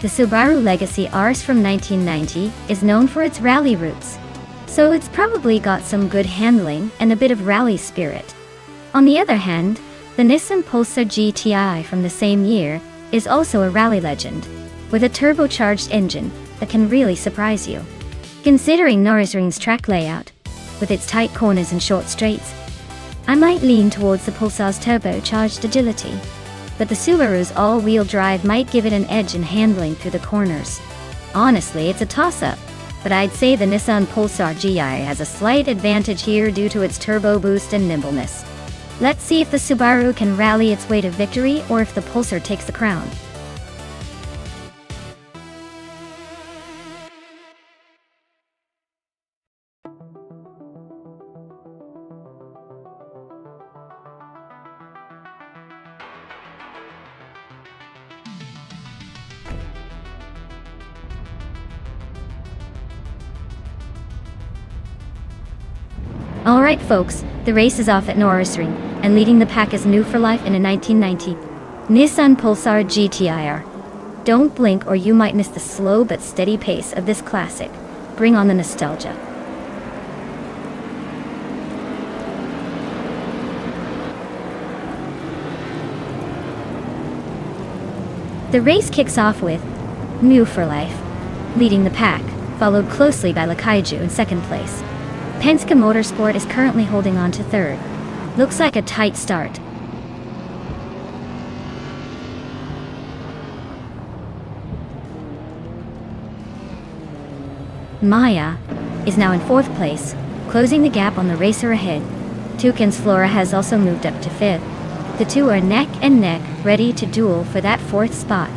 The Subaru Legacy RS from 1990 is known for its rally roots, so it's probably got some good handling and a bit of rally spirit. On the other hand, the Nissan Pulsar GTI from the same year is also a rally legend, with a turbocharged engine that can really surprise you. Considering Norris Ring's track layout, with its tight corners and short straights, I might lean towards the Pulsar's turbocharged agility, but the Subaru's all-wheel drive might give it an edge in handling through the corners. Honestly, it's a toss-up, but I'd say the Nissan Pulsar GI has a slight advantage here due to its turbo boost and nimbleness. Let's see if the Subaru can rally its way to victory or if the Pulsar takes the crown. Alright folks, the race is off at Nürburgring, and leading the pack is new for life in a 1990 Nissan Pulsar GTIR. Don't blink or you might miss the slow but steady pace of this classic. Bring on the nostalgia. The race kicks off with New for Life leading the pack, followed closely by Kaiju in second place. Penske Motorsport is currently holding on to third. Looks like a tight start. Maya is now in fourth place, closing the gap on the racer ahead. Tucan's Flora has also moved up to fifth. The two are neck and neck, ready to duel for that fourth spot.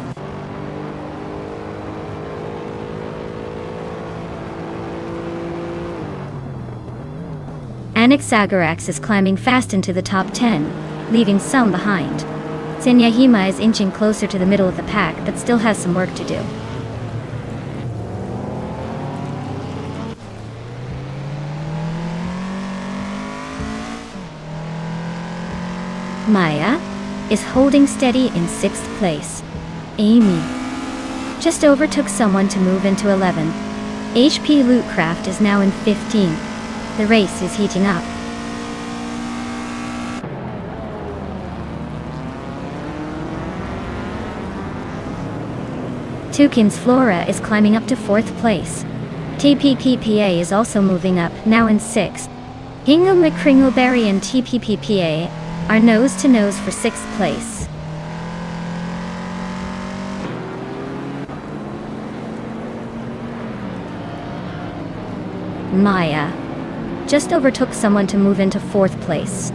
Anaxagarax is climbing fast into the top 10, leaving some behind. Senyahima is inching closer to the middle of the pack but still has some work to do. Maya is holding steady in sixth place. Amy just overtook someone to move into 11th. HP Lootcraft is now in 15th. The race is heating up. Tucan's Flora is climbing up to fourth place. TPPPA is also moving up, now in sixth. Hingle McCringleberry and TPPPA are nose-to-nose for sixth place. Maya just overtook someone to move into fourth place.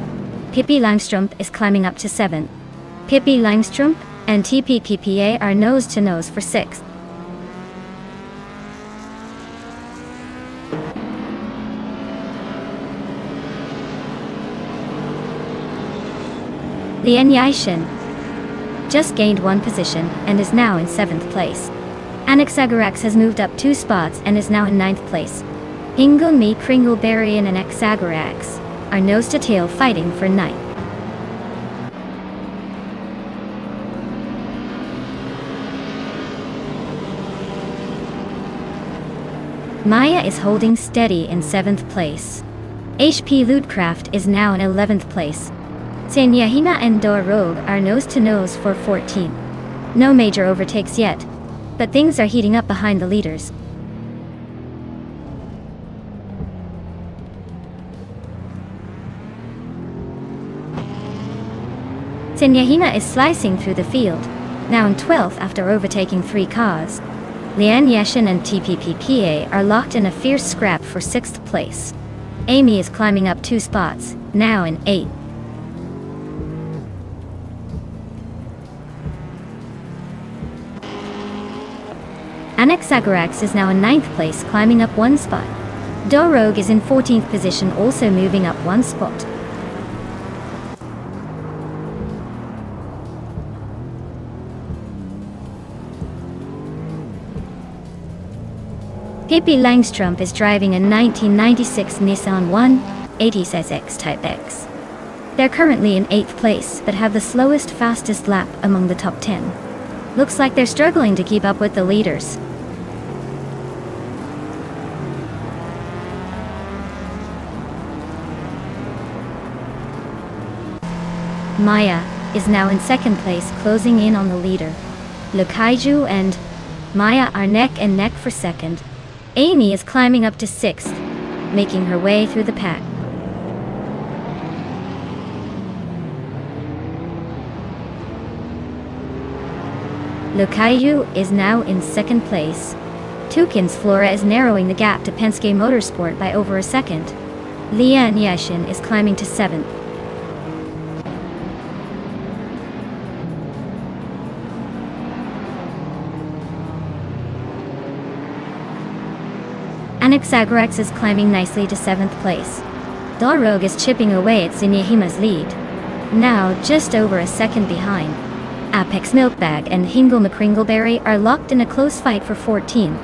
Pippi Langstrumpf is climbing up to seventh. Pippi Langstrumpf and TPPPA are nose-to-nose for sixth. Lian Yaishin just gained one position and is now in seventh place. Anaxagarax has moved up 2 spots and is now in ninth place. Hingle Me, Kringleberry and Anaxagarax are nose-to-tail fighting for ninth. Maya is holding steady in 7th place. HP Lootcraft is now in 11th place. Senyahima and Rogue are nose-to-nose for 14th. No major overtakes yet, but things are heating up behind the leaders. Senyahima is slicing through the field, now in 12th after overtaking 3 cars. Lian Yeshin and TPPPA are locked in a fierce scrap for 6th place. Amy is climbing up 2 spots, now in 8th. Anaxagarax is now in 9th place, climbing up 1 spot. Rogue is in 14th position, also moving up 1 spot. Pippi Langstrumpf is driving a 1996 Nissan 180SX Type X. They're currently in 8th place, but have the slowest, fastest lap among the top 10. Looks like they're struggling to keep up with the leaders. Maya is now in 2nd place, closing in on the leader. Kaiju and Maya are neck and neck for 2nd. Amy is climbing up to 6th, making her way through the pack. Caillou is now in second place. Tukin's Flora is narrowing the gap to Penske Motorsport by over a second. Lian Yashin is climbing to 7th. Anexagorex is climbing nicely to 7th place. Dorog is chipping away at Sinyahima's lead, now just over a second behind. Apex Milkbag and Hingle McCringleberry are locked in a close fight for 14th.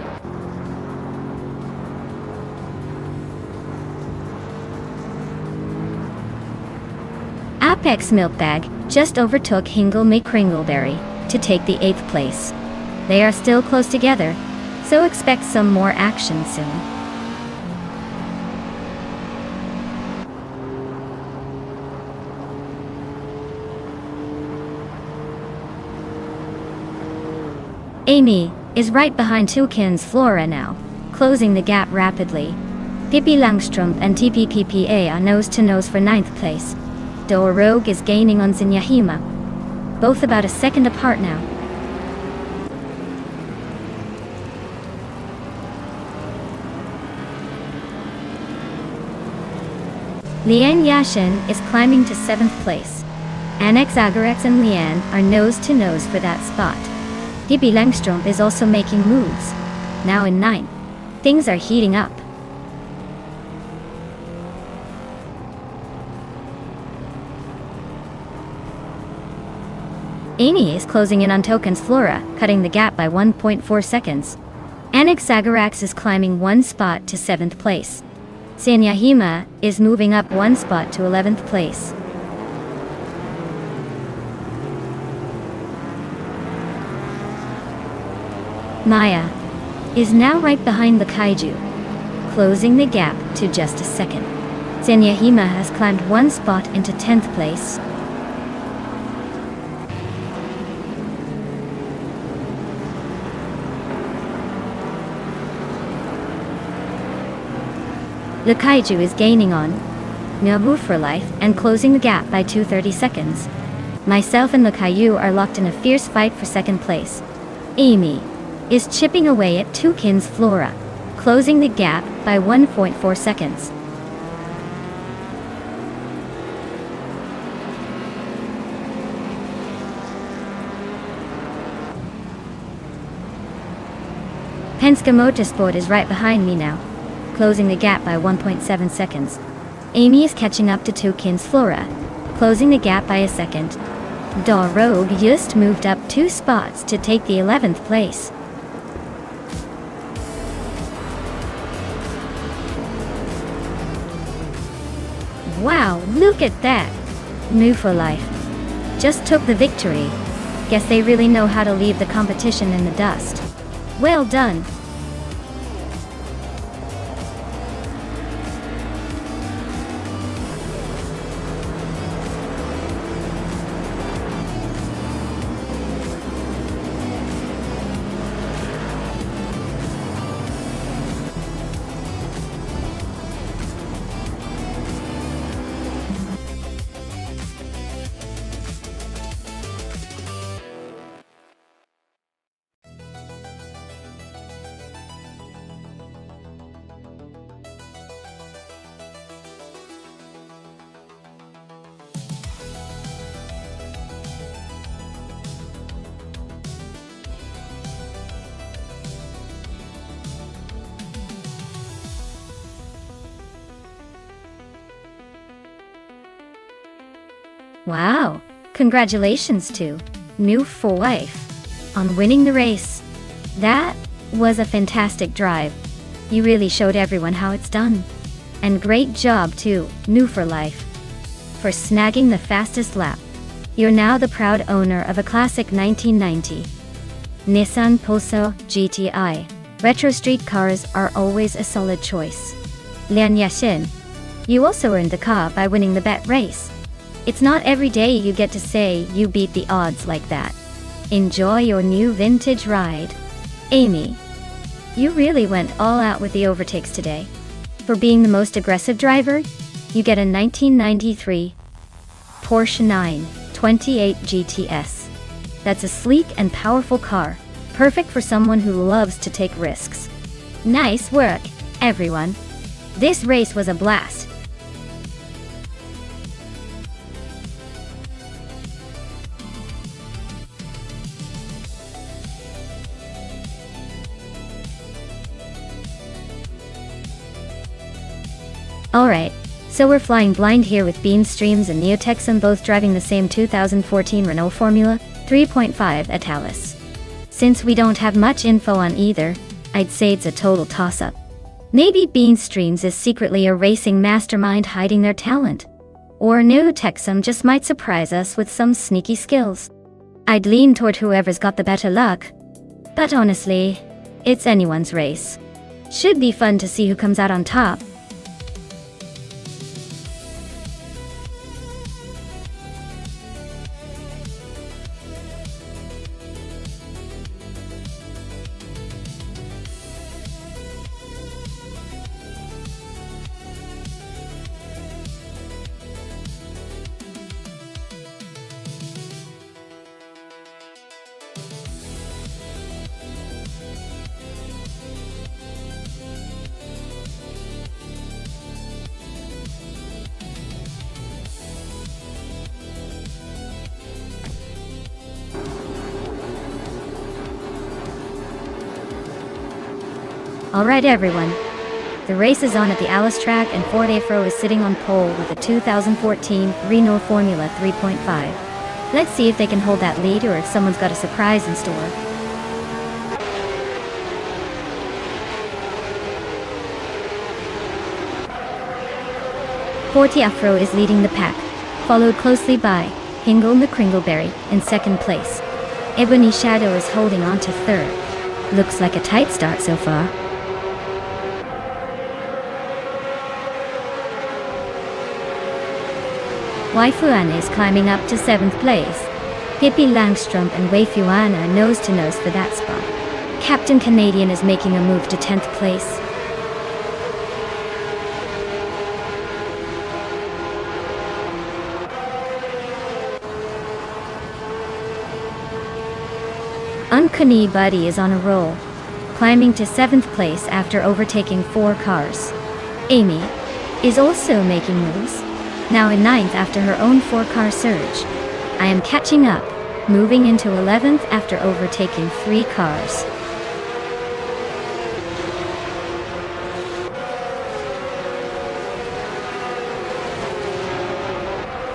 Apex Milkbag just overtook Hingle McCringleberry to take the 8th place. They are still close together, so expect some more action soon. Amy is right behind Tukin's Flora now, closing the gap rapidly. Pippi Langstrumpf and TPPPA are nose-to-nose for 9th place. Rogue is gaining on Zinyahima, both about a second apart now. Lian Yashin is climbing to 7th place. Anexagorex and Lian are nose-to-nose for that spot. Pippi Langstrumpf is also making moves, now in 9th. Things are heating up. Amy is closing in on Tukin's Flora, cutting the gap by 1.4 seconds. Anexagorex is climbing 1 spot to 7th place. Sanyahima is moving up 1 spot to 11th place. Maya is now right behind the Kaiju, closing the gap to just a second. Sanyahima has climbed 1 spot into 10th place. The Kaiju is gaining on Nabu for life and closing the gap by 2:30 seconds. Myself and the Caillou are locked in a fierce fight for 2nd place. Amy is chipping away at Tukin's Flora, closing the gap by 1.4 seconds. Penske Motorsport is right behind me now, closing the gap by 1.7 seconds. Amy is catching up to Tukin's Flora, closing the gap by a second. Rogue just moved up 2 spots to take the 11th place. Wow, look at that! New for life. Just took the victory. Guess they really know how to leave the competition in the dust. Well done! Wow, congratulations to New for Life on winning the race. That was a fantastic drive. You really showed everyone how it's done. And great job to New for Life for snagging the fastest lap. You're now the proud owner of a classic 1990 Nissan Pulsar GTI. Retro street cars are always a solid choice. Lian Yashin, you also earned the car by winning the bet race. It's not every day you get to say you beat the odds like that. Enjoy your new vintage ride. Amy, you really went all out with the overtakes today. For being the most aggressive driver, you get a 1993 Porsche 928 GTS. That's a sleek and powerful car, perfect for someone who loves to take risks. Nice work, everyone. This race was a blast. Alright, so we're flying blind here with Bean Streams and Neotexum both driving the same 2014 Renault Formula 3.5 Atalis. Since we don't have much info on either, I'd say it's a total toss-up. Maybe Bean Streams is secretly a racing mastermind hiding their talent. Or Neotexum just might surprise us with some sneaky skills. I'd lean toward whoever's got the better luck. But honestly, it's anyone's race. Should be fun to see who comes out on top. Alright everyone, the race is on at the Alice track and Ford Afro is sitting on pole with the 2014 Renault Formula 3.5. Let's see if they can hold that lead or if someone's got a surprise in store. Ford Afro is leading the pack, followed closely by Hingle McCringleberry in second place. Ebony Shadow is holding on to third. Looks like a tight start so far. Wei Fuan is climbing up to 7th place. Pippi Langstrup and Wei Fuan are nose to nose for that spot. Captain Canadian is making a move to 10th place. Uncanny Buddy is on a roll, climbing to 7th place after overtaking 4 cars. Amy is also making moves, now in 9th after her own 4-car surge. I am catching up, moving into 11th after overtaking 3 cars.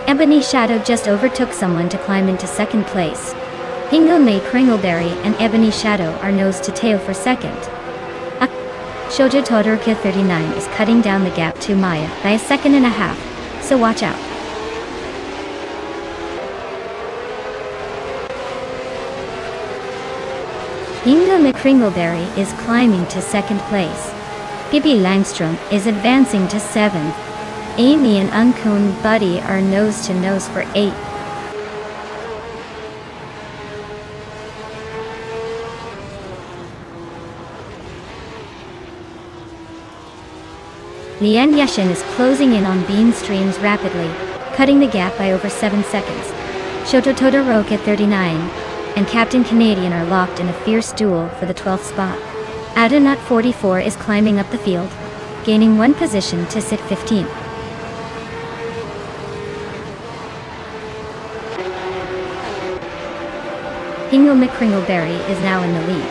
Ebony Shadow just overtook someone to climb into 2nd place. Hingle McCringleberry and Ebony Shadow are nose to tail for 2nd. Shoujo Todoroki 39 is cutting down the gap to Maya by a 1.5 seconds, so watch out. Hingle McCringleberry is climbing to 2nd place. Pippi Langstrup is advancing to 7th. Amy and Uncanny Buddy are nose to nose for 8th. Lian Yashin is closing in on Bean Streams rapidly, cutting the gap by over 7 seconds. Shoto Todoroki 39 and Captain Canadian are locked in a fierce duel for the 12th spot. Adanut 44 is climbing up the field, gaining 1 position to sit 15th. Hingle McCringleberry is now in the lead.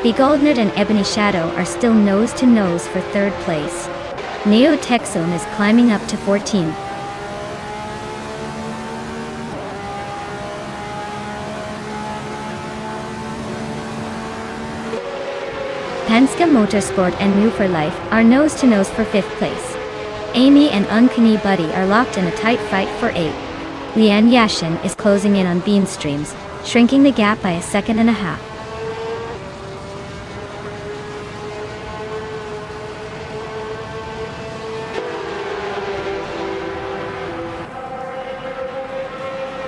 Begoldnet and Ebony Shadow are still nose to nose for 3rd place. Neotexum is climbing up to 14th. Penske Motorsport and New for Life are nose to nose for 5th place. Amy and Uncanny Buddy are locked in a tight fight for 8th. Lian Yashin is closing in on Bean Streams, shrinking the gap by a 1.5 seconds.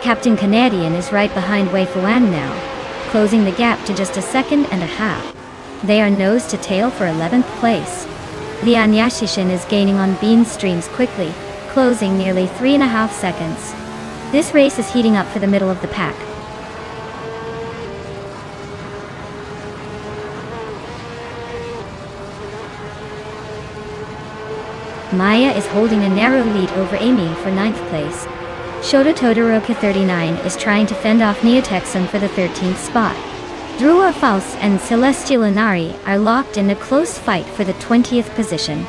Captain Canadian is right behind Wei Fuan now, closing the gap to just a 1.5 seconds. They are nose to tail for 11th place. Lian Yashin is gaining on Bean Streams quickly, closing nearly 3.5 seconds. This race is heating up for the middle of the pack. Maya is holding a narrow lead over Amy for 9th place. Shota Todoroki 39 is trying to fend off Neotexum for the 13th spot. Drua Faust and Celestial Inari are locked in a close fight for the 20th position.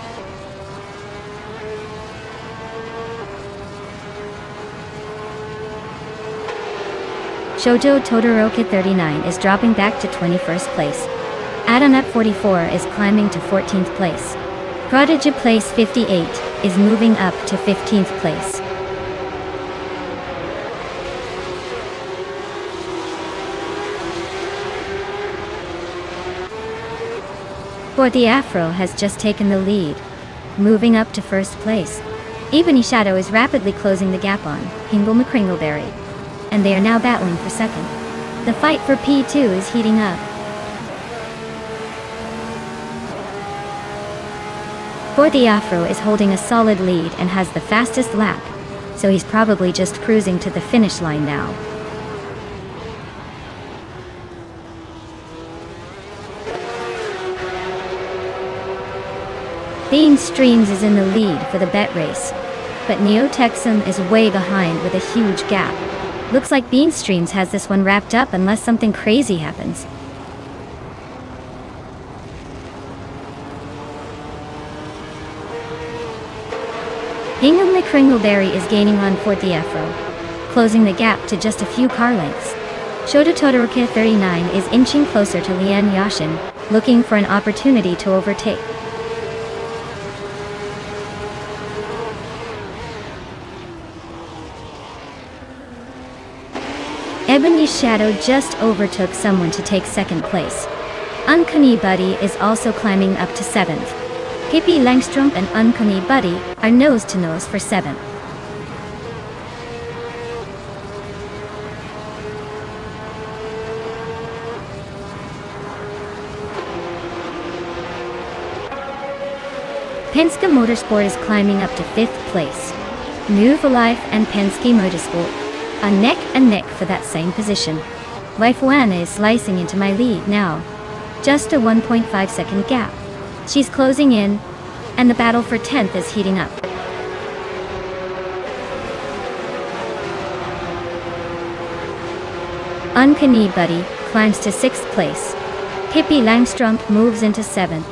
Shoujo Todoroki 39 is dropping back to 21st place. Adonep 44 is climbing to 14th place. Prodigy Place 58 is moving up to 15th place. For the Afro has just taken the lead, moving up to first place. Ebony Shadow is rapidly closing the gap on Hingle McCringleberry, and they are now battling for second. The fight for P2 is heating up. For the Afro is holding a solid lead and has the fastest lap, so he's probably just cruising to the finish line now. Bean Streams is in the lead for the bet race, but Neotexum is way behind with a huge gap. Looks like Bean Streams has this one wrapped up unless something crazy happens. Hingham McCringleberry is gaining on Fort the Afro, closing the gap to just a few car lengths. Shota Todoroki 39 is inching closer to Lian Yashin, looking for an opportunity to overtake. Ebony Shadow just overtook someone to take second place. Uncanny Buddy is also climbing up to 7th. Pippi Langstrumpf and Uncanny Buddy are nose to nose for 7th. Penske Motorsport is climbing up to 5th place. New for Life and Penske Motorsport are neck and neck for that same position. Waifuana is slicing into my lead now. Just a 1.5 second gap. She's closing in, and the battle for 10th is heating up. Uncanny Buddy climbs to 6th place. Pippi Langstrumpf moves into 7th,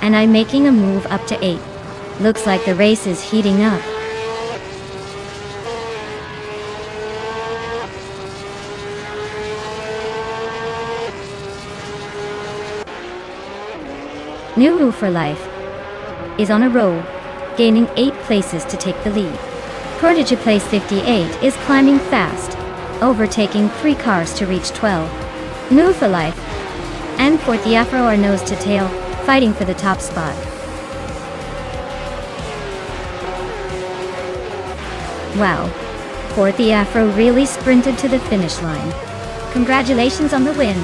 and I'm making a move up to 8th. Looks like the race is heating up. New for Life is on a roll, gaining 8 places to take the lead. Prodigy Place 58 is climbing fast, overtaking 3 cars to reach 12. New for Life and Fort the Afro are nose to tail, fighting for the top spot. Wow, Fort the Afro really sprinted to the finish line. Congratulations on the win.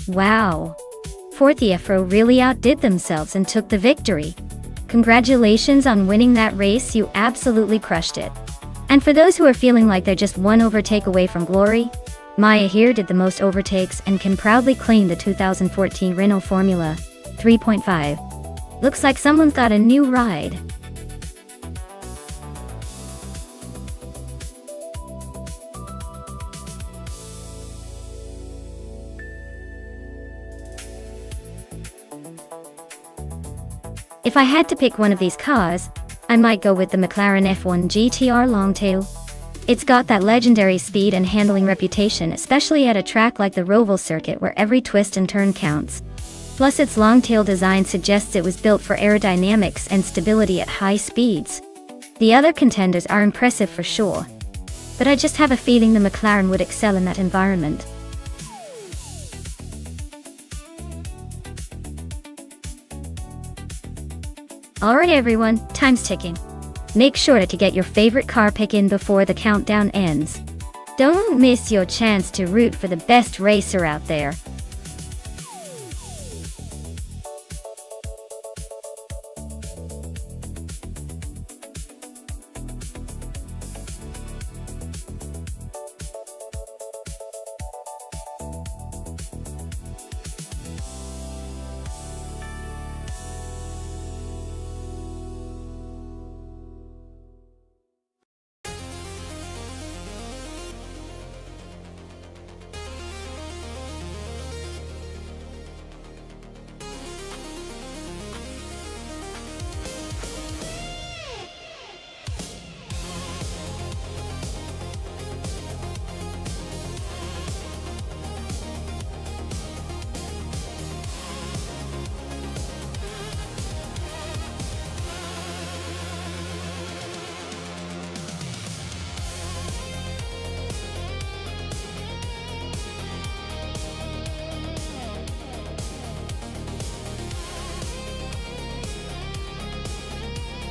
Wow! Fortiefro really outdid themselves and took the victory. Congratulations on winning that race, you absolutely crushed it. And for those who are feeling like they're just one overtake away from glory, Maya here did the most overtakes and can proudly claim the 2014 Renault Formula 3.5. Looks like someone's got a new ride. If I had to pick one of these cars, I might go with the McLaren F1 GTR Longtail. It's got that legendary speed and handling reputation, especially at a track like the Roval circuit where every twist and turn counts. Plus its long-tail design suggests it was built for aerodynamics and stability at high speeds. The other contenders are impressive for sure, but I just have a feeling the McLaren would excel in that environment. Alright everyone, time's ticking. Make sure to get your favorite car pick in before the countdown ends. Don't miss your chance to root for the best racer out there.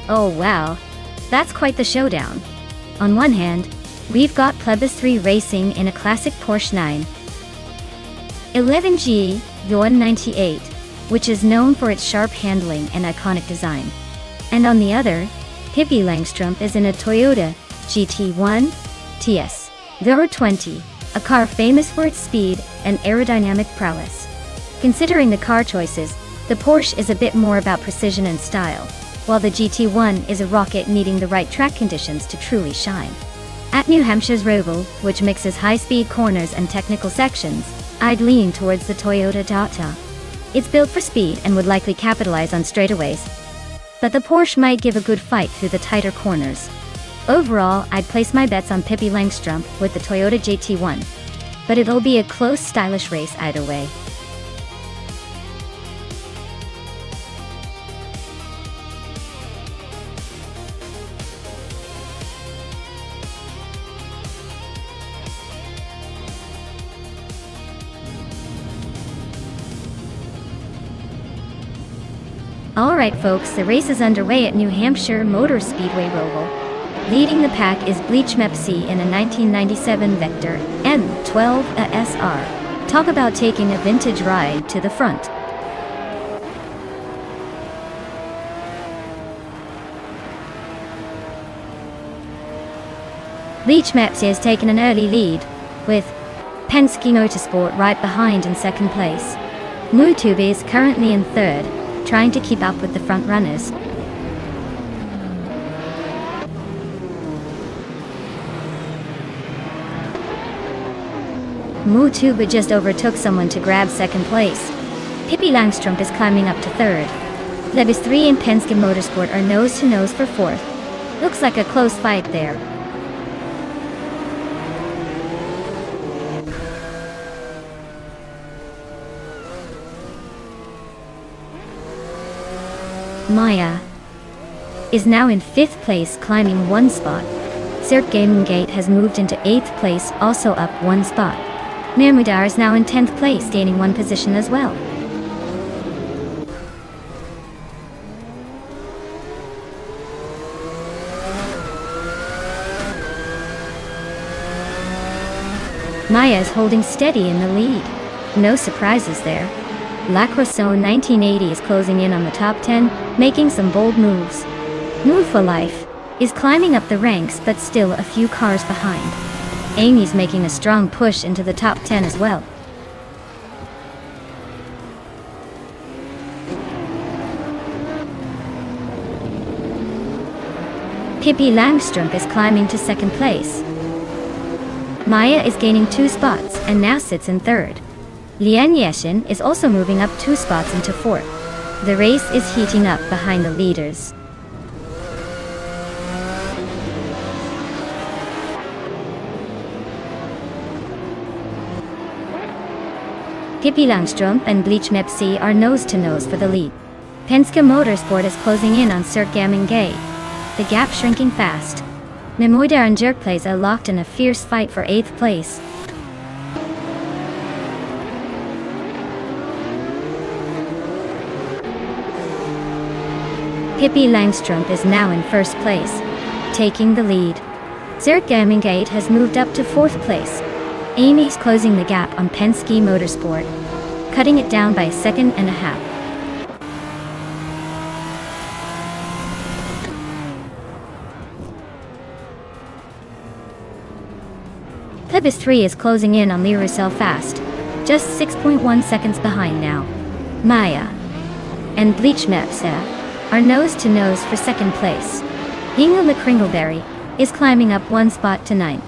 Oh wow, that's quite the showdown. On one hand, we've got Plebis 3 racing in a classic Porsche 911G 198, which is known for its sharp handling and iconic design. And on the other, Pippi Langstrup is in a Toyota GT1 TS 020, a car famous for its speed and aerodynamic prowess. Considering the car choices, the Porsche is a bit more about precision and style, while the GT1 is a rocket needing the right track conditions to truly shine. At New Hampshire's Roval, which mixes high-speed corners and technical sections, I'd lean towards the Toyota Tata. It's built for speed and would likely capitalize on straightaways, but the Porsche might give a good fight through the tighter corners. Overall, I'd place my bets on Pippi Langstrup with the Toyota GT1, but it'll be a close, stylish race either way. Alright folks, the race is underway at New Hampshire Motor Speedway Roval. Leading the pack is Bleach Mepsi in a 1997 Vector M12 SR. Talk about taking a vintage ride to the front. Bleach Mepsi has taken an early lead, with Penske Motorsport right behind in second place. Mutube is currently in third, trying to keep up with the front runners. Mutube just overtook someone to grab second place. Pippi Langstrup is climbing up to third. Plebis 3 and Penske Motorsport are nose to nose for fourth. Looks like a close fight there. Maya is now in 5th place, climbing 1 spot. Sirk Gamingate has moved into 8th place, also up 1 spot. Mermudar is now in 10th place, gaining 1 position as well. Maya is holding steady in the lead. No surprises there. La Croissant 1980 is closing in on the top 10, making some bold moves. Move for Life is climbing up the ranks but still a few cars behind. Amy's making a strong push into the top 10 as well. Pippi Langstrumpf is climbing to second place. Maya is gaining 2 spots and now sits in third. Lian Yeshin is also moving up 2 spots into fourth. The race is heating up behind the leaders. Pippi Langstrumpf and Bleach Mepsi are nose-to-nose for the lead. Penske Motorsport is closing in on Sert Gamingay. The gap shrinking fast. Nemoidar and Jerkplays are locked in a fierce fight for 8th place. Pippi Langstrumpf is now in first place, taking the lead. Sert Gamingay has moved up to 4th place. Amy's closing the gap on Penske Motorsport, cutting it down by a second and a half. Plebis 3 is closing in on Lerousel fast, just 6.1 seconds behind now. Maya and Bleach Mepsa are nose-to-nose for second place. Inga McCringleberry is climbing up 1 spot to 9th.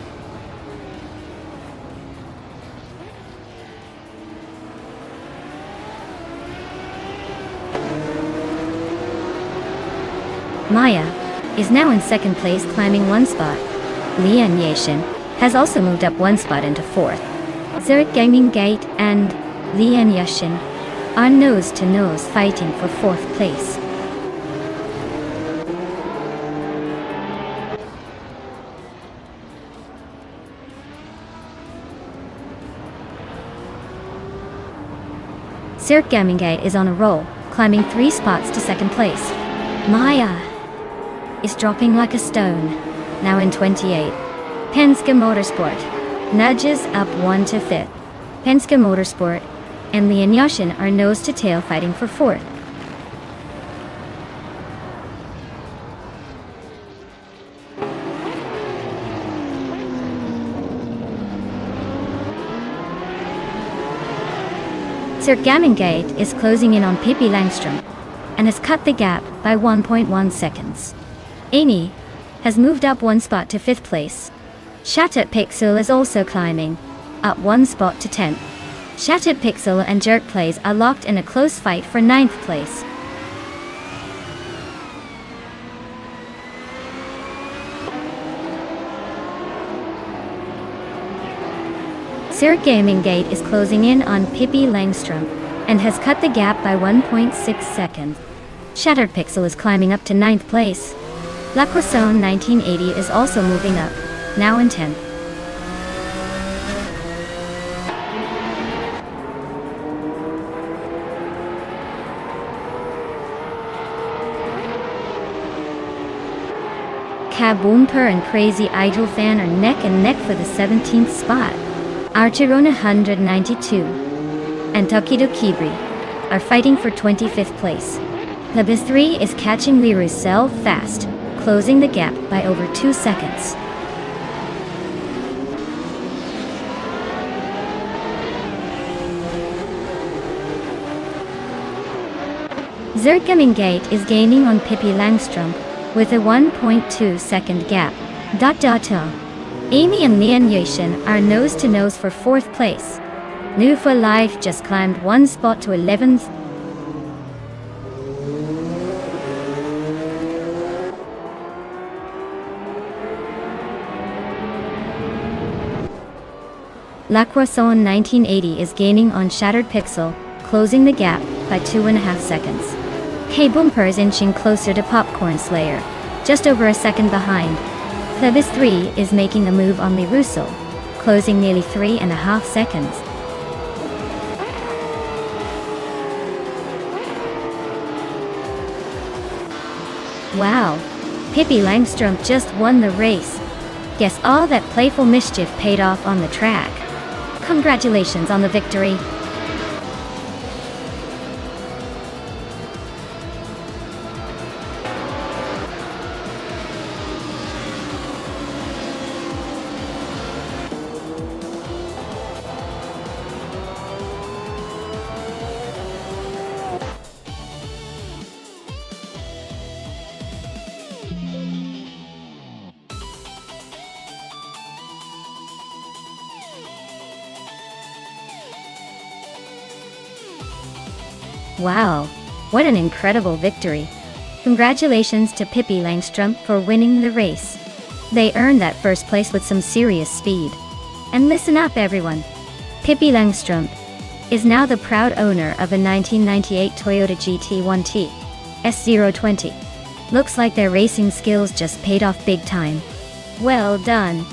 Maya is now in second place, climbing 1 spot. Lian Yeshin has also moved up 1 spot into 4th. Sert Gamingay and Lian Yeshin are nose-to-nose fighting for 4th place. Sert Gamingay is on a roll, climbing 3 spots to second place. Maya is dropping like a stone, now in 28. Penske Motorsport nudges up 1 to 5th. Penske Motorsport and Lian Yashin are nose-to-tail fighting for 4th. Sert Gamingay is closing in on Pippi Langstrumpf and has cut the gap by 1.1 seconds. Amy has moved up 1 spot to 5th place. Shattered Pixel is also climbing, up 1 spot to 10th. Shattered Pixel and Jerkplays are locked in a close fight for 9th place. Sert Gamingay is closing in on Pippi Langstrumpf and has cut the gap by 1.6 seconds. Shattered Pixel is climbing up to 9th place. La Croissant 1980 is also moving up, now in 10th. Kaboomper and Crazy Idol Fan are neck and neck for the 17th spot. Archirona 192 and Tokido Kibri are fighting for 25th place. Plebis 3 is catching Lerousel fast, closing the gap by over 2 seconds. Sert Gamingay is gaining on Pippi Langstrumpf with a 1.2 second gap. Amy and Lian Yashin are nose-to-nose for 4th place. New for Life just climbed 1 spot to 11th. La Croissant 1980 is gaining on Shattered Pixel, closing the gap by 2.5 seconds. Kaboomper is inching closer to Popcorn Slayer, just over a second behind. Plebis 3 is making a move on Lerousel, closing nearly 3.5 seconds. Wow, Pippi Langstrumpf just won the race. Guess all that playful mischief paid off on the track. Congratulations on the victory. Wow, what an incredible victory. Congratulations to Pippi Langstrump for winning the race. They earned that first place with some serious speed. And listen up everyone. Pippi Langstrump is now the proud owner of a 1998 Toyota GT1T S020. Looks like their racing skills just paid off big time. Well done.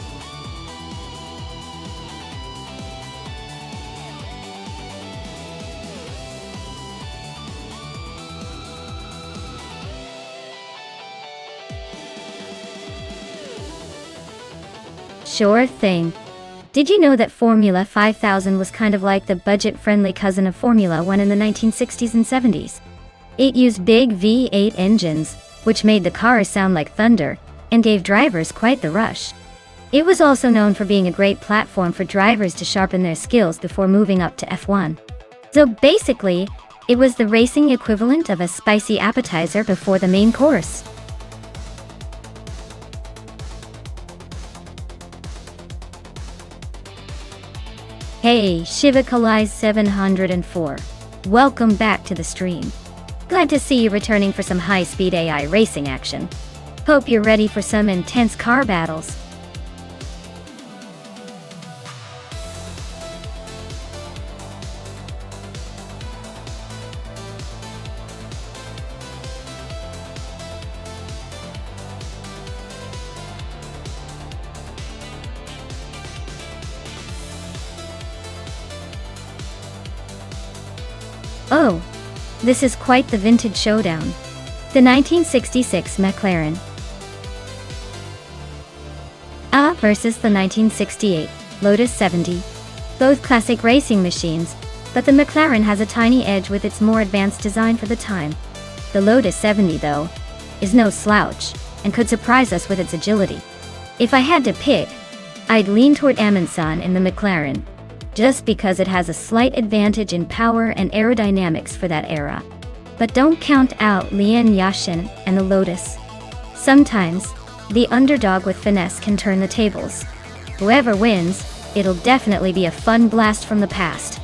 Sure thing. Did you know that Formula 5000 was kind of like the budget-friendly cousin of Formula 1 in the 1960s and 70s? It used big V8 engines, which made the cars sound like thunder, and gave drivers quite the rush. It was also known for being a great platform for drivers to sharpen their skills before moving up to F1. So basically, it was the racing equivalent of a spicy appetizer before the main course. Hey, Shivakalai 704. Welcome back to the stream. Glad to see you returning for some high-speed AI racing action. Hope you're ready for some intense car battles. Oh, this is quite the vintage showdown. The 1966 McLaren versus the 1968 Lotus 70. Both classic racing machines, but the McLaren has a tiny edge with its more advanced design for the time. The Lotus 70, though, is no slouch, and could surprise us with its agility. If I had to pick, I'd lean toward Amundsen in the McLaren, just because it has a slight advantage in power and aerodynamics for that era. But don't count out Lian Yashin and the Lotus. Sometimes, the underdog with finesse can turn the tables. Whoever wins, it'll definitely be a fun blast from the past.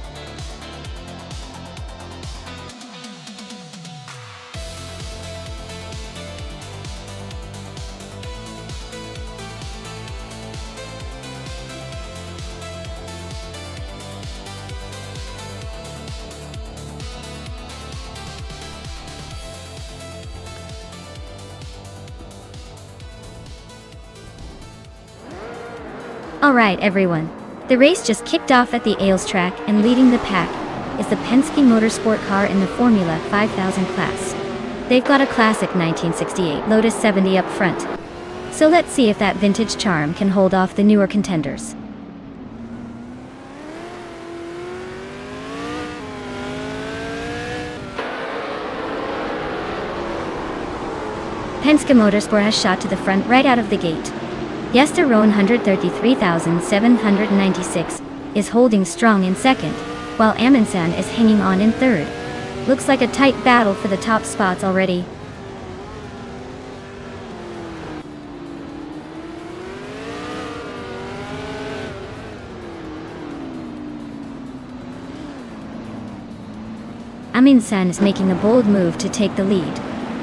Alright everyone, the race just kicked off at the Ailes track, and leading the pack is the Penske Motorsport car in the Formula 5000 class. They've got a classic 1968 Lotus 70 up front. So let's see if that vintage charm can hold off the newer contenders. Penske Motorsport has shot to the front right out of the gate. Yesteron 133,796 is holding strong in second, while Amundsen is hanging on in third. Looks like a tight battle for the top spots already. Amundsen is making a bold move to take the lead.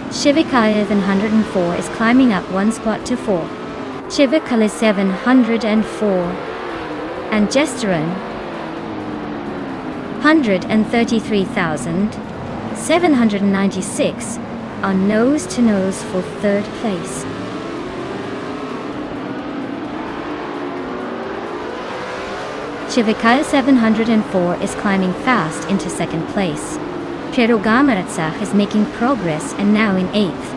Shivakayev 104 is climbing up one spot to 4. Shivakala 704 and Gesteron 133,796 are nose-to-nose for third place. Shivakala 704 is climbing fast into second place. Pero Gamaratsa is making progress and now in 8th.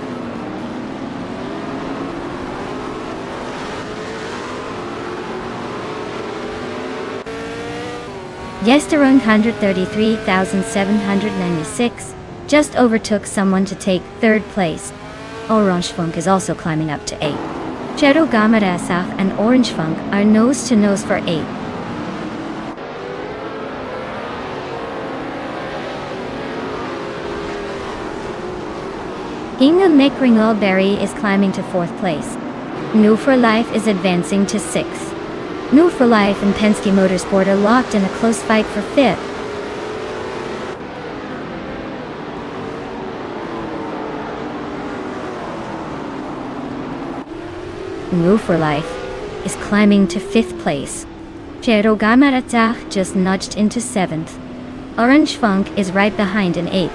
Yesteron 133,796 just overtook someone to take third place. Orange Funk is also climbing up to 8. Chero Gamarasaf and Orange Funk are nose-to-nose for 8. Inga Mikringolberry is climbing to 4th place. New for Life is advancing to 6th. New for Life and Penske Motorsport are locked in a close fight for 5th. Move for Life, is climbing to 5th place. Cherogamaradzach just nudged into 7th. Orange Funk is right behind in 8th.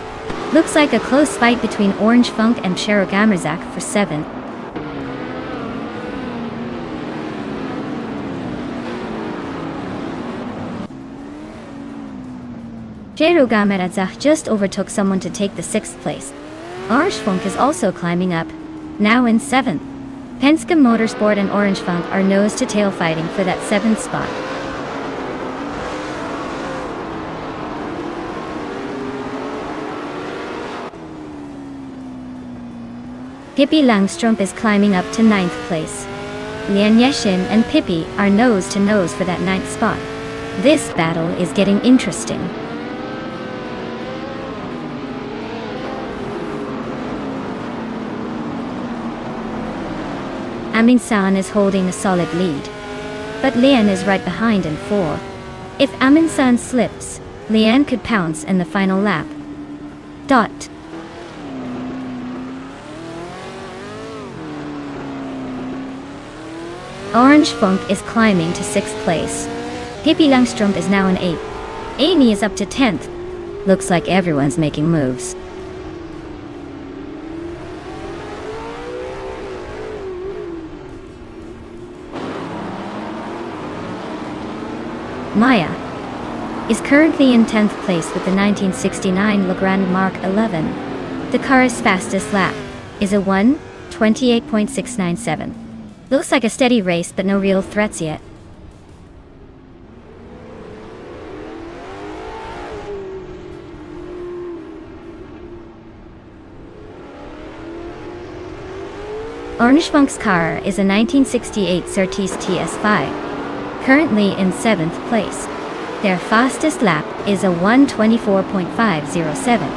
Looks like a close fight between Orange Funk and Cherogamaradzach for 7th. Cherogamaradzach just overtook someone to take the 6th place. Orange Funk is also climbing up, now in 7th. Penske Motorsport and Orange Funk are nose-to-tail fighting for that 7th spot. Pippi Langstrup is climbing up to 9th place. Lian Yexin and Pippi are nose-to-nose for that 9th spot. This battle is getting interesting. Amin San is holding a solid lead, but Lian is right behind in 4th. If Amin San slips, Lian could pounce in the final lap. Orange Funk is climbing to 6th place. Pippi Langstrup is now in 8th. Amy is up to 10th. Looks like everyone's making moves. Maya is currently in 10th place with the 1969 Legrand Mark 11. The car's fastest lap is a 1:28.697. Looks like a steady race, but no real threats yet. Orange Funk's car is a 1968 Surtees TS5, currently in 7th place. Their fastest lap is a 1:24.507,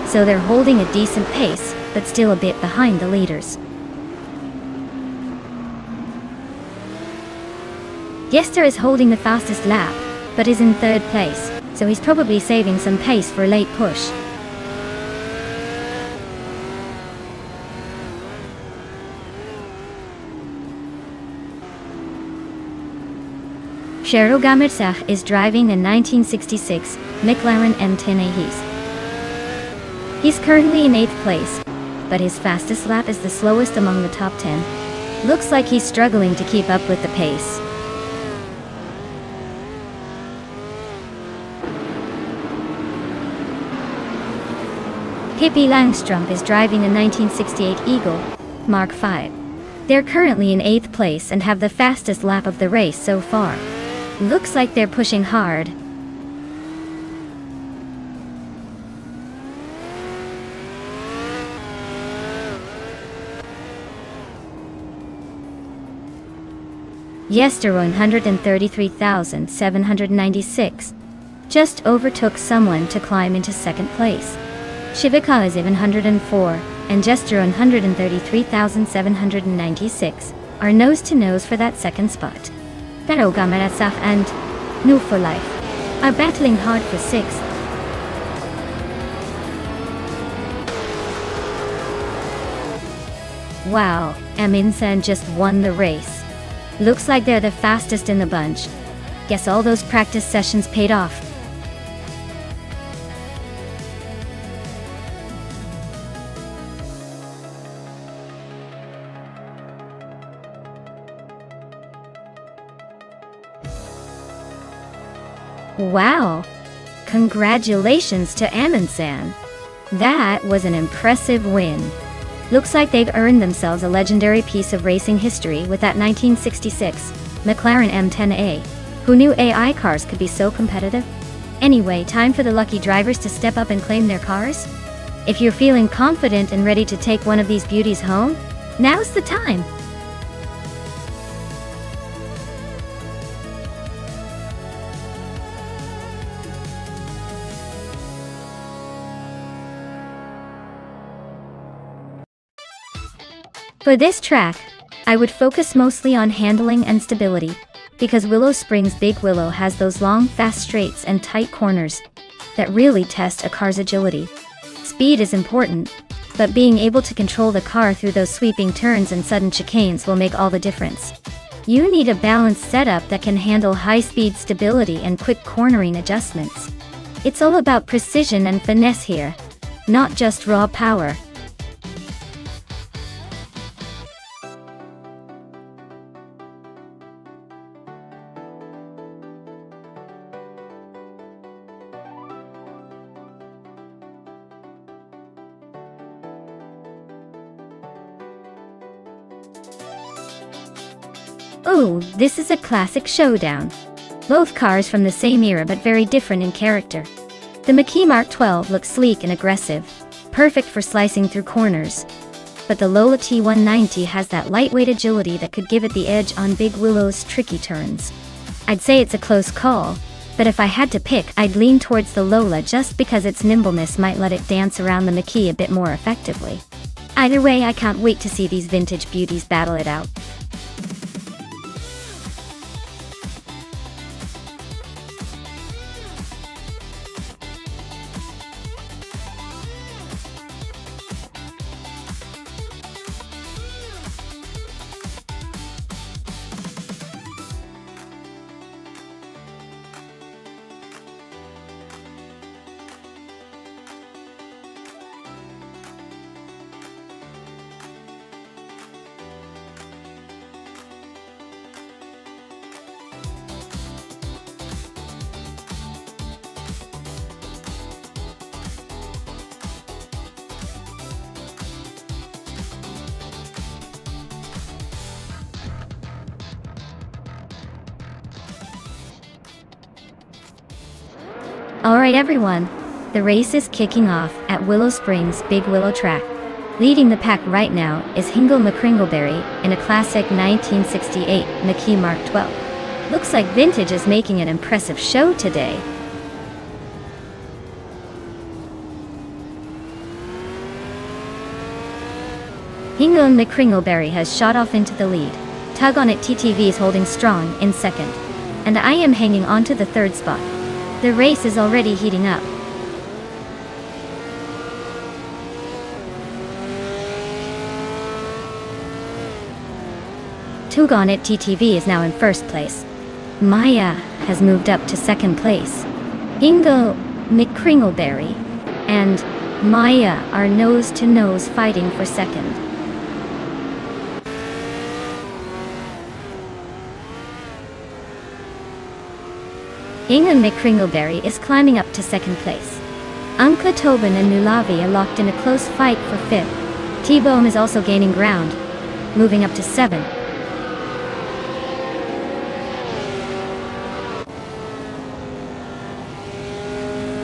so they're holding a decent pace, but still a bit behind the leaders. Yester is holding the fastest lap, but is in 3rd place, so he's probably saving some pace for a late push. Cherogamaradzach is driving a 1966 McLaren M10A He's. He's currently in 8th place, but his fastest lap is the slowest among the top 10. Looks like he's struggling to keep up with the pace. Pippi Langstrup is driving a 1968 Eagle Mark 5. They're currently in 8th place and have the fastest lap of the race so far. Looks like they're pushing hard. Yester 133,796 just overtook someone to climb into 2nd place. Shivika is 104, and Jester 133,796 are nose-to-nose for that 2nd spot. Cherogamaradzach and Move for Life are battling hard for 6th. Wow, Amin San just won the race. Looks like they're the fastest in the bunch. Guess all those practice sessions paid off. Wow! Congratulations to Amin San. That was an impressive win. Looks like they've earned themselves a legendary piece of racing history with that 1966 McLaren M10A. Who knew AI cars could be so competitive? Anyway, time for the lucky drivers to step up and claim their cars? If you're feeling confident and ready to take one of these beauties home, now's the time! For this track, I would focus mostly on handling and stability, because Willow Springs Big Willow has those long, fast straights and tight corners that really test a car's agility. Speed is important, but being able to control the car through those sweeping turns and sudden chicanes will make all the difference. You need a balanced setup that can handle high-speed stability and quick cornering adjustments. It's all about precision and finesse here, not just raw power. Ooh, this is a classic showdown. Both cars from the same era but very different in character. The Mackie Mark 12 looks sleek and aggressive, perfect for slicing through corners. But the Lola T190 has that lightweight agility that could give it the edge on Big Willow's tricky turns. I'd say it's a close call, but if I had to pick, I'd lean towards the Lola just because its nimbleness might let it dance around the Mackie a bit more effectively. Either way, I can't wait to see these vintage beauties battle it out. Alright everyone, the race is kicking off at Willow Springs Big Willow Track. Leading the pack right now is Hingle McCringleberry in a classic 1968 Mackie Mark 12. Looks like vintage is making an impressive show today. Hingle McCringleberry has shot off into the lead. Tug on It TTV is holding strong in second. And I am hanging on to the third spot. The race is already heating up. Tug on It TTV is now in first place. Maya has moved up to second place. Hingle McCringleberry and Maya are nose-to-nose fighting for second. Hingle McCringleberry is climbing up to second place. Unkla Tobin and Nulavi are locked in a close fight for fifth. T-Bone is also gaining ground, moving up to seventh.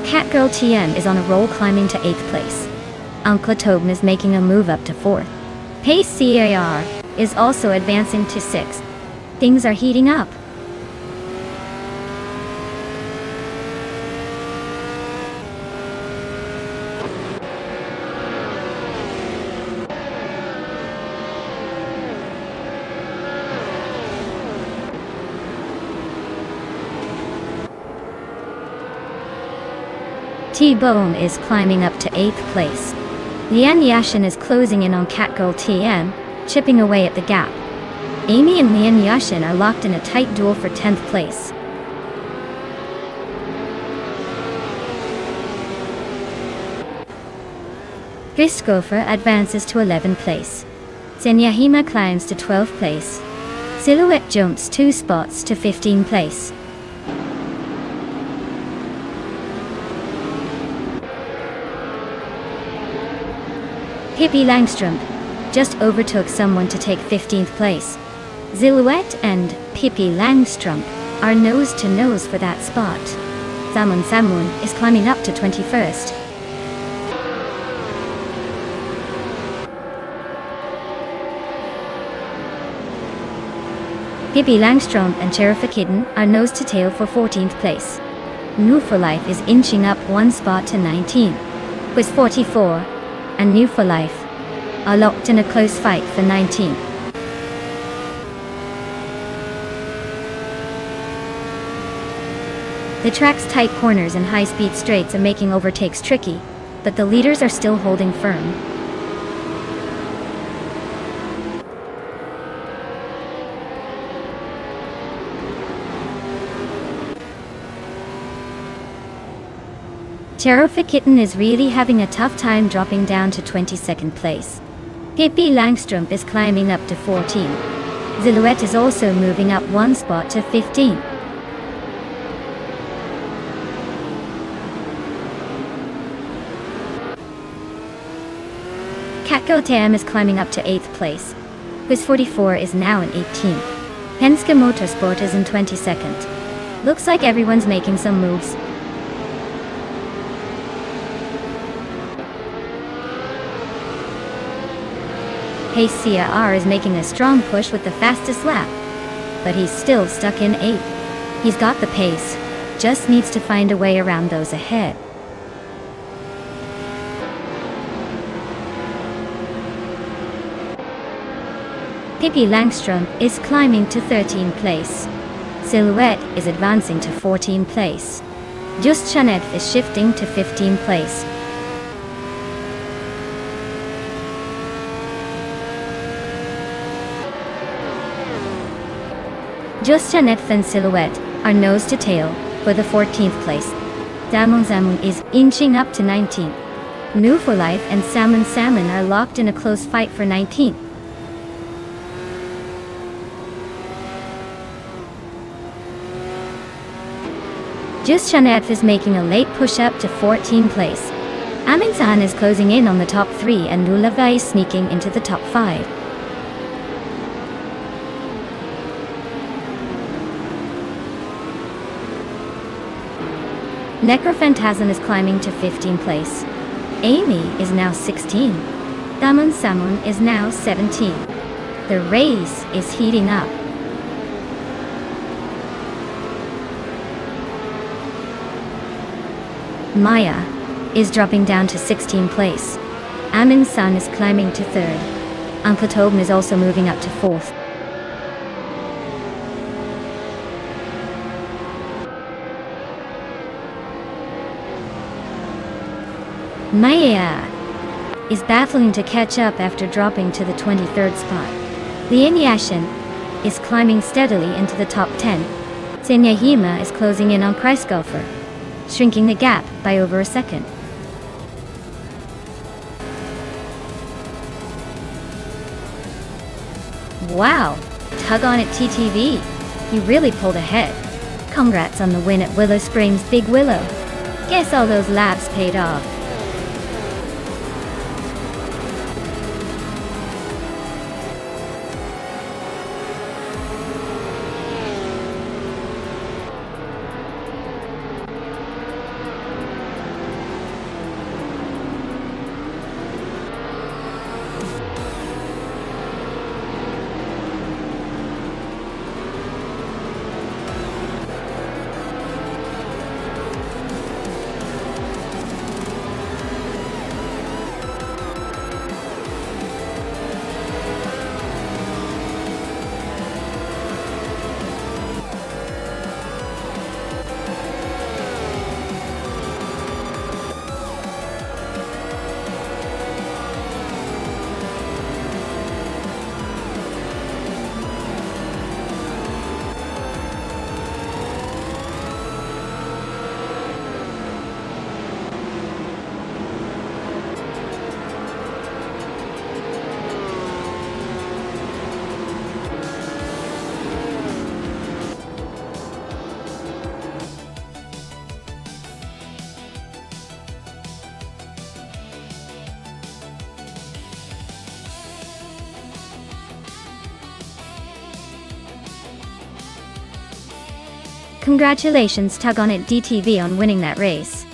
Catgirl TM is on a roll, climbing to 8th place. Unkla Tobin is making a move up to 4th. Pace CAR is also advancing to 6th. Things are heating up. T-Bone is climbing up to 8th place. Lian Yashin is closing in on Catgirl TM, chipping away at the gap. Amy and Lian Yashin are locked in a tight duel for 10th place. Grisgopher advances to 11th place. Zenyahima climbs to 12th place. Silhouette jumps 2 spots to 15th place. Pippi Langstrup just overtook someone to take 15th place. Silhouette and Pippi Langstrup are nose-to-nose for that spot. Samun is climbing up to 21st. Pippi Langstrup and Sheriff Kitten are nose-to-tail for 14th place. New for Life is inching up 1 spot to 19. With 44 and New for Life are locked in a close fight for 19th. The track's tight corners and high-speed straights are making overtakes tricky, but the leaders are still holding firm. Terrific Kitten is really having a tough time dropping down to 22nd place. Pippi Langstrumpf is climbing up to 14. Silhouette is also moving up one spot to 15. Catco Tam is climbing up to 8th place. Quiz 44 is now in 18th. Penske Motorsport is in 22nd. Looks like everyone's making some moves. Pace CR is making a strong push with the fastest lap, but he's still stuck in 8th. He's got the pace, just needs to find a way around those ahead. Pippi Langstrumpf is climbing to 13th place. Silhouette is advancing to 14th place. Just Jeanette is shifting to 15th place. Just Jeanette and Silhouette are nose to tail for the 14th place. Damon Zamun is inching up to 19th. New for Life and Salmon are locked in a close fight for 19th. Just Jeanette is making a late push up to 14th place. Amin San is closing in on the top 3 and Nulava is sneaking into the top 5. Necrophantasm is climbing to 15th place. Amy is now 16. Damon Samun is now 17. The race is heating up. Maya is dropping down to 16th place. Amin San is climbing to 3rd. Uncle Tobin is also moving up to 4th. Maya is battling to catch up after dropping to the 23rd spot. Lian Yashin is climbing steadily into the top 10. Senya Hima is closing in on Kreisgolfer, shrinking the gap by over a second. Wow, Tug on it TTV. You really pulled ahead. Congrats on the win at Willow Springs Big Willow. Guess all those laps paid off. Congratulations Tug on it DTV on winning that race.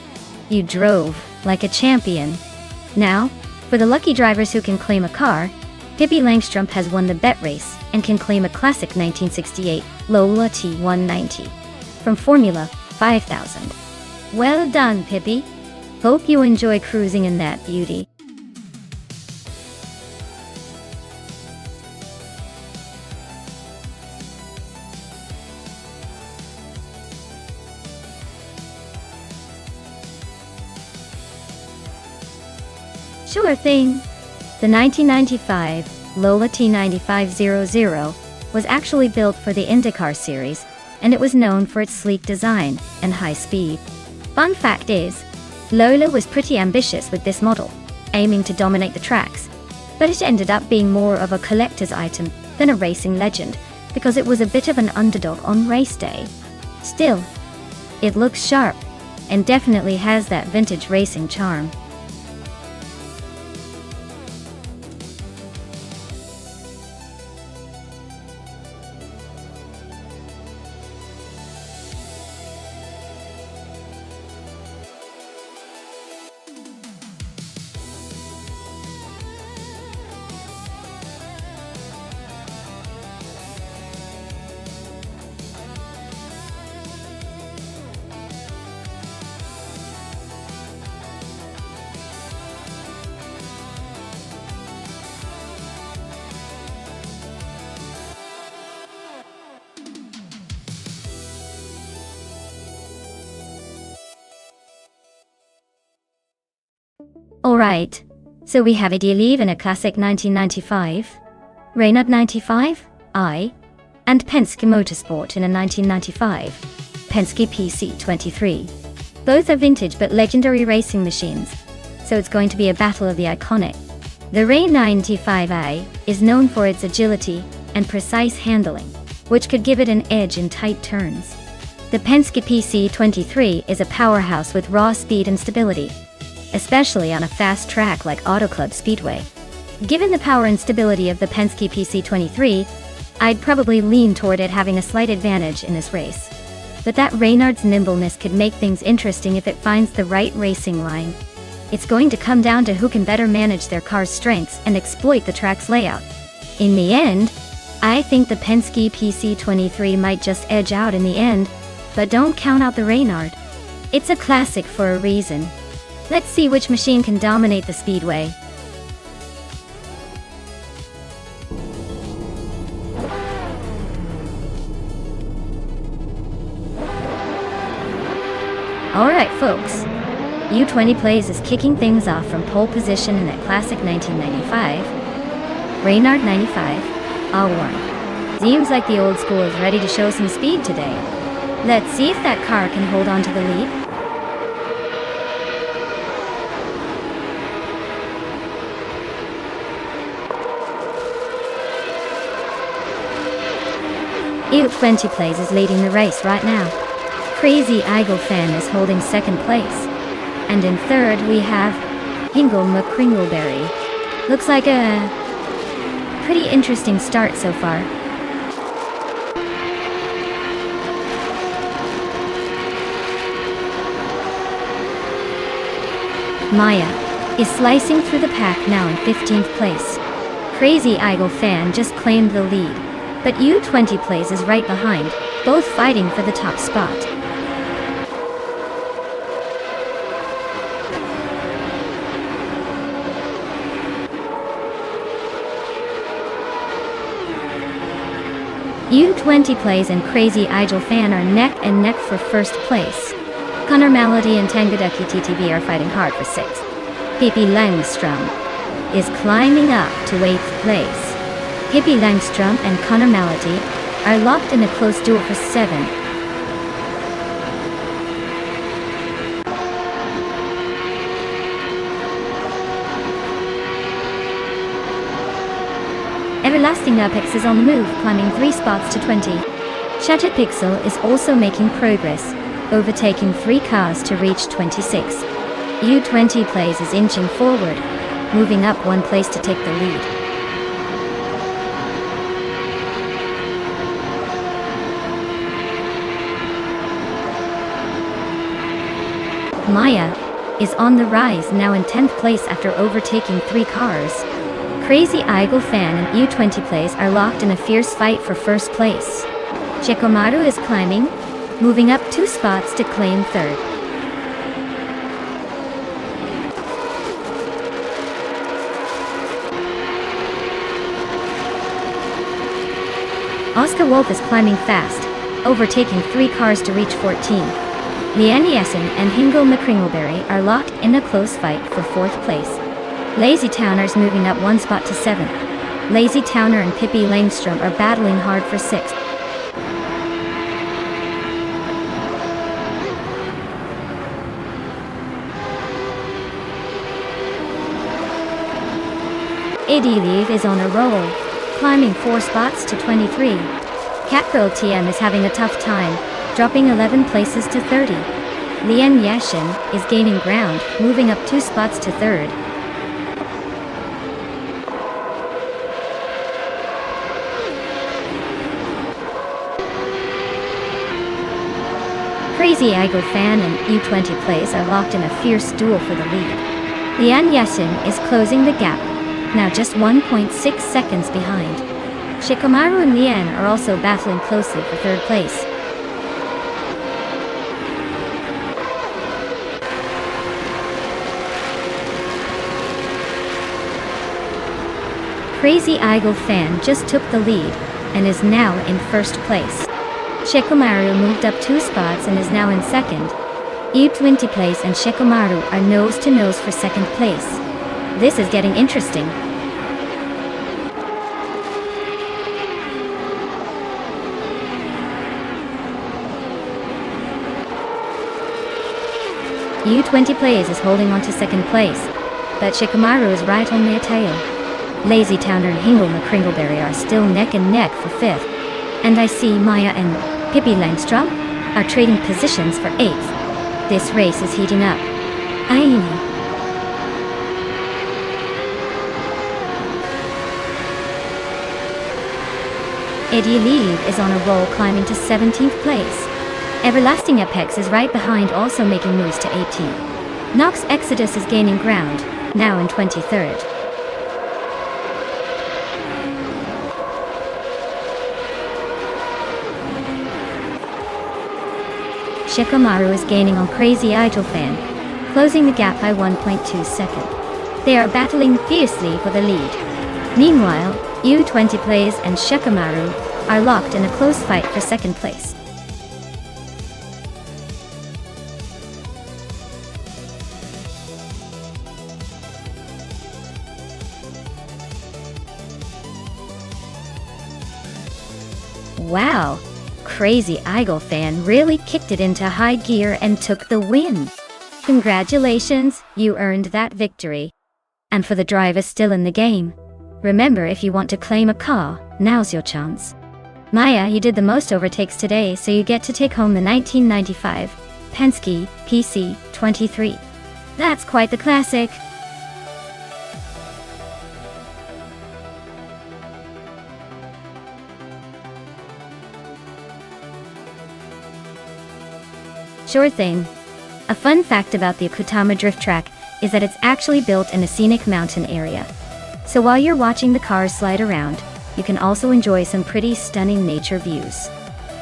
You drove like a champion. Now, for the lucky drivers who can claim a car, Pippi Langstrumpf has won the bet race and can claim a classic 1968 Lola T190 from Formula 5000. Well done, Pippi. Hope you enjoy cruising in that beauty. Sure thing. The 1995 Lola T9500 was actually built for the IndyCar series, and it was known for its sleek design and high speed. Fun fact is, Lola was pretty ambitious with this model, aiming to dominate the tracks, but it ended up being more of a collector's item than a racing legend because it was a bit of an underdog on race day. Still, it looks sharp and definitely has that vintage racing charm. Alright, so we have a D-Leave in a classic 1995, Reynard 95i, and Penske Motorsport in a 1995, Penske PC23. Both are vintage but legendary racing machines, so it's going to be a battle of the iconic. The Ray 95i is known for its agility and precise handling, which could give it an edge in tight turns. The Penske PC23 is a powerhouse with raw speed and stability, especially on a fast track like Auto Club Speedway. Given the power and stability of the Penske PC23, I'd probably lean toward it having a slight advantage in this race. But that Reynard's nimbleness could make things interesting if it finds the right racing line. It's going to come down to who can better manage their car's strengths and exploit the track's layout. In the end, I think the Penske PC23 might just edge out in the end, but don't count out the Reynard. It's a classic for a reason. Let's see which machine can dominate the speedway. Alright folks, U20 Plays is kicking things off from pole position in that classic 1995, Reynard 95, all-one. Seems like the old school is ready to show some speed today. Let's see if that car can hold on to the lead. U20 Plays is leading the race right now. Crazy Eagle Fan is holding second place. And in third we have Hingle McCringleberry. Looks like a pretty interesting start so far. Maya is slicing through the pack now in 15th place. Crazy Eagle Fan just claimed the lead, but U20 Plays is right behind, both fighting for the top spot. U20 Plays and Crazy Eagle Fan are neck and neck for first place. Connor Malady and Tangadaki TTV are fighting hard for 6th. Pippi Langstrom is climbing up to 8th place. Pippi Langstrom and Connor Malady are locked in a close duel for 7. Everlasting Apex is on the move, climbing 3 spots to 20. Shattered Pixel is also making progress, overtaking 3 cars to reach 26. U20 Plays is inching forward, moving up 1 place to take the lead. Maya is on the rise, now in 10th place after overtaking 3 cars. Crazy Eagle Fan and U20 Plays are locked in a fierce fight for first place. Chekomaru is climbing, moving up 2 spots to claim 3rd. Oscar Wolf is climbing fast, overtaking 3 cars to reach 14. Leanne Jessen and Hingle McCringleberry are locked in a close fight for 4th place. Lazy Towners moving up 1 spot to 7th. Lazy Towner and Pippi Langstrom are battling hard for 6th. Leave is on a roll, climbing 4 spots to 23. Catgirl TM is having a tough time, dropping 11 places to 30. Lian Yashin is gaining ground, moving up 2 spots to 3rd. Crazy Idol Fan and U20 Plays are locked in a fierce duel for the lead. Lian Yashin is closing the gap, now just 1.6 seconds behind. Shikamaru and Lian are also battling closely for 3rd place. Crazy Idol Fan just took the lead and is now in 1st place. Shikamaru moved up 2 spots and is now in 2nd. U20 Plays and Shikamaru are nose to nose for 2nd place. This is getting interesting. U20 Plays is holding on to 2nd place, but Shikamaru is right on their tail. Lazy Towner and Hingle McCringleberry are still neck and neck for 5th. And I see Maya and Pippi Langstrom are trading positions for 8th. This race is heating up. Aini. Leave is on a roll, climbing to 17th place. Everlasting Apex is right behind, also making moves to 18. Nox Exodus is gaining ground, now in 23rd. Shikamaru is gaining on Crazy Idol Fan, closing the gap by 1.2 seconds. They are battling fiercely for the lead. Meanwhile, U20 Plays and Shikamaru are locked in a close fight for 2nd place. Wow! Crazy Idol Fan really kicked it into high gear and took the win. Congratulations, you earned that victory. And for the drivers still in the game, remember, if you want to claim a car, now's your chance. Maya, you did the most overtakes today, so you get to take home the 1995 Penske PC23. That's quite the classic. Sure thing. A fun fact about the Okutama Drift Track is that it's actually built in a scenic mountain area. So while you're watching the cars slide around, you can also enjoy some pretty stunning nature views.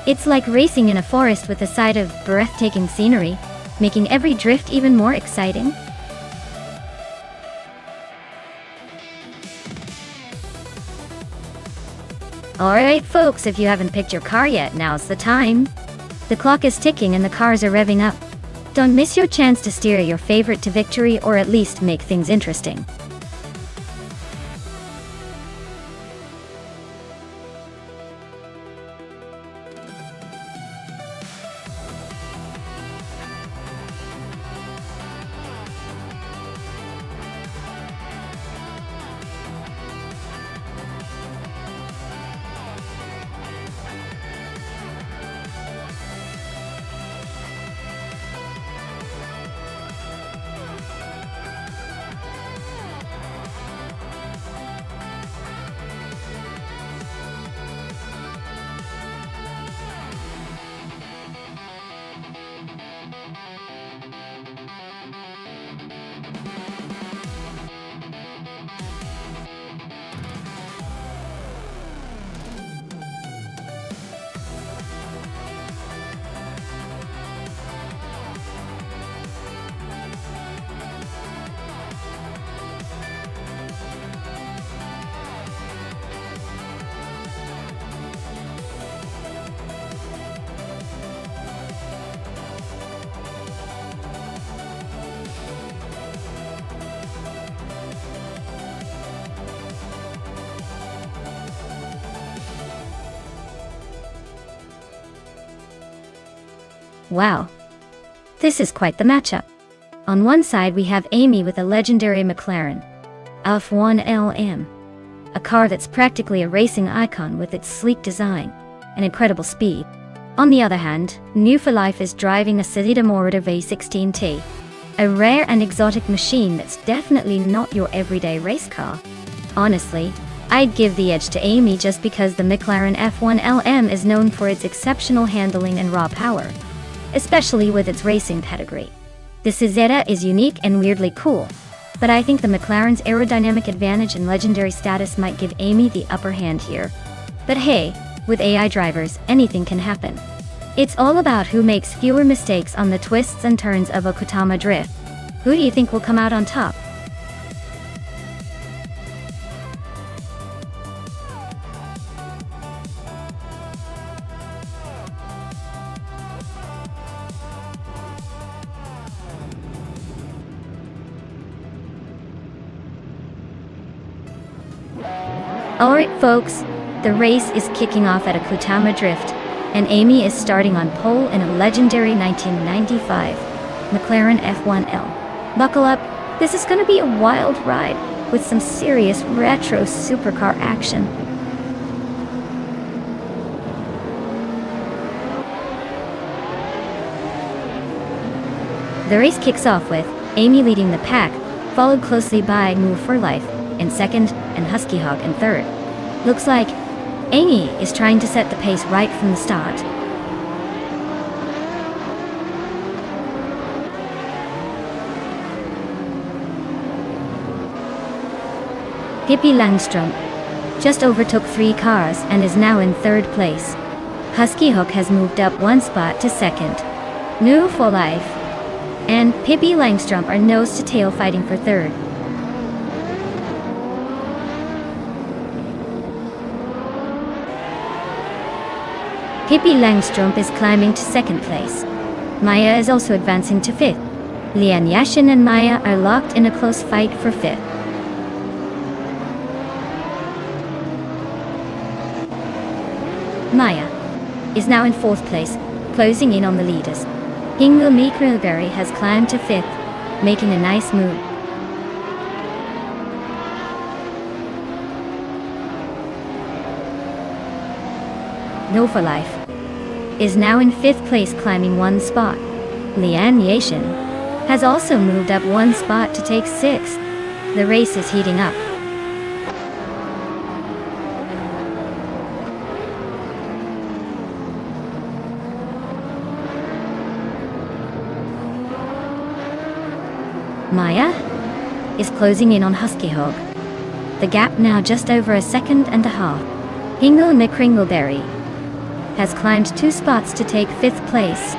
It's like racing in a forest with a side of breathtaking scenery, making every drift even more exciting. Alright folks, if you haven't picked your car yet, now's the time. The clock is ticking and the cars are revving up. Don't miss your chance to steer your favorite to victory, or at least make things interesting. Wow. This is quite the matchup. On one side we have Amy with a legendary McLaren F1 LM, a car that's practically a racing icon with its sleek design and incredible speed. On the other hand, New for Life is driving a Cita Morita V16T, a rare and exotic machine that's definitely not your everyday race car. Honestly, I'd give the edge to Amy just because the McLaren F1 LM is known for its exceptional handling and raw power, especially with its racing pedigree. The Cita is unique and weirdly cool, but I think the McLaren's aerodynamic advantage and legendary status might give Amy the upper hand here. But hey, with AI drivers, anything can happen. It's all about who makes fewer mistakes on the twists and turns of Okutama Drift. Who do you think will come out on top? Alright folks, the race is kicking off at Okutama Drift, and Amy is starting on pole in a legendary 1995 McLaren F1L. Buckle up, this is gonna be a wild ride with some serious retro supercar action. The race kicks off with Amy leading the pack, followed closely by Move for Life in second and Husky Hog in third. Looks like Amy is trying to set the pace right from the start. Pippi Langström just overtook 3 cars and is now in third place. Husky Hook has moved up 1 spot to second. New for Life and Pippi Langström are nose to tail fighting for third. Pippi Langström is climbing to second place. Maya is also advancing to fifth. Lian Yashin and Maya are locked in a close fight for fifth. Maya is now in fourth place, closing in on the leaders. Hingo Mikkelberry has climbed to fifth, making a nice move. No for Life is now in fifth place, climbing 1 spot. Lian Yashin has also moved up 1 spot to take sixth. The race is heating up. Maya is closing in on Husky Hog. The gap now just over a second and a half. Hingo Mikkelberry has climbed 2 spots to take 5th place.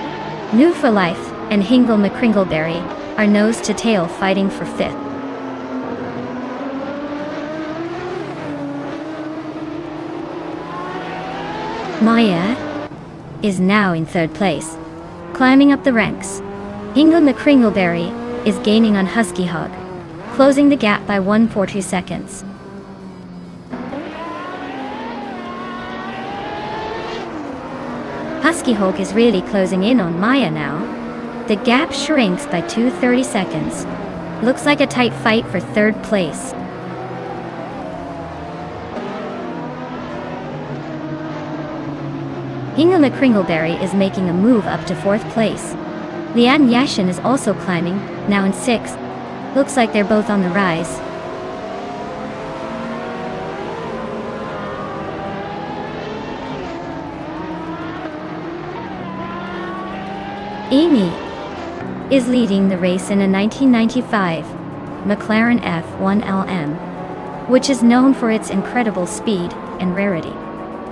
New for Life and Hingo Mikkelberry are nose to tail fighting for 5th. Maya is now in 3rd place, climbing up the ranks. Hingo Mikkelberry is gaining on Husky Hog, closing the gap by 1.42 seconds. Husky Hog is really closing in on Maya now. The gap shrinks by 2.30 seconds. Looks like a tight fight for 3rd place. Hingo Mikkelberry is making a move up to 4th place. Lian Yashin is also climbing, now in 6th. Looks like they're both on the rise. Amy is leading the race in a 1995 McLaren F1 LM, which is known for its incredible speed and rarity.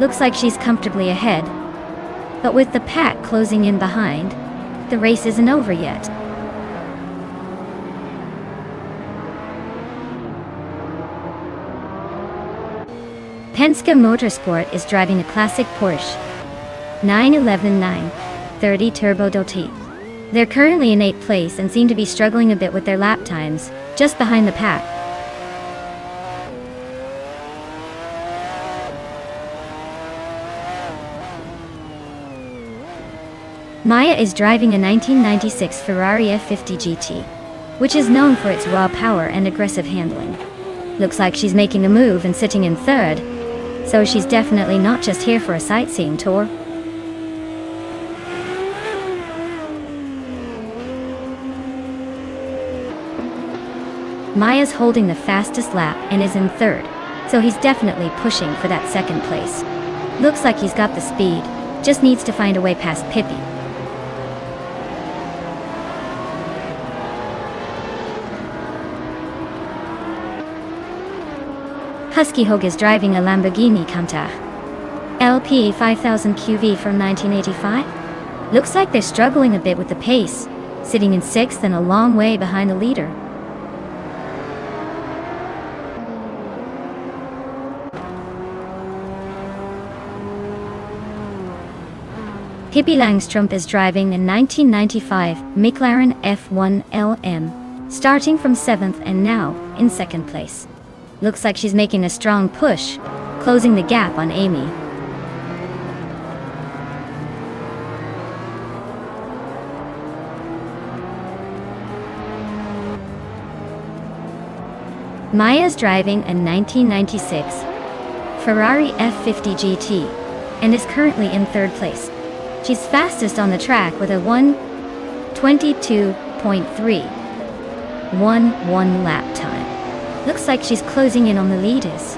Looks like she's comfortably ahead, but with the pack closing in behind, the race isn't over yet. Penske Motorsport is driving a classic Porsche 911 930 Turbo GT. They're currently in 8th place and seem to be struggling a bit with their lap times, just behind the pack. Maya is driving a 1996 Ferrari F50 GT, which is known for its raw power and aggressive handling. Looks like she's making a move and sitting in third, so she's definitely not just here for a sightseeing tour. Maya's holding the fastest lap and is in third, so he's definitely pushing for that second place. Looks like he's got the speed, just needs to find a way past Pippi. Husky Hogue is driving a Lamborghini Countach LP 5000 QV from 1985. Looks like they're struggling a bit with the pace, sitting in sixth and a long way behind the leader. Pippi Langstrup is driving a 1995 McLaren F1 LM, starting from 7th and now in 2nd place. Looks like she's making a strong push, closing the gap on Amy. Maya's driving a 1996 Ferrari F50 GT and is currently in 3rd place. She's fastest on the track with a 1:22.311 lap time. Looks like she's closing in on the leaders.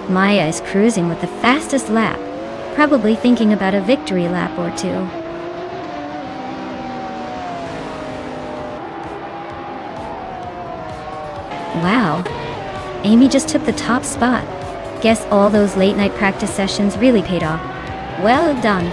Maya is cruising with the fastest lap, probably thinking about a victory lap or two. Wow, Amy just took the top spot. Guess all those late night practice sessions really paid off. Well done.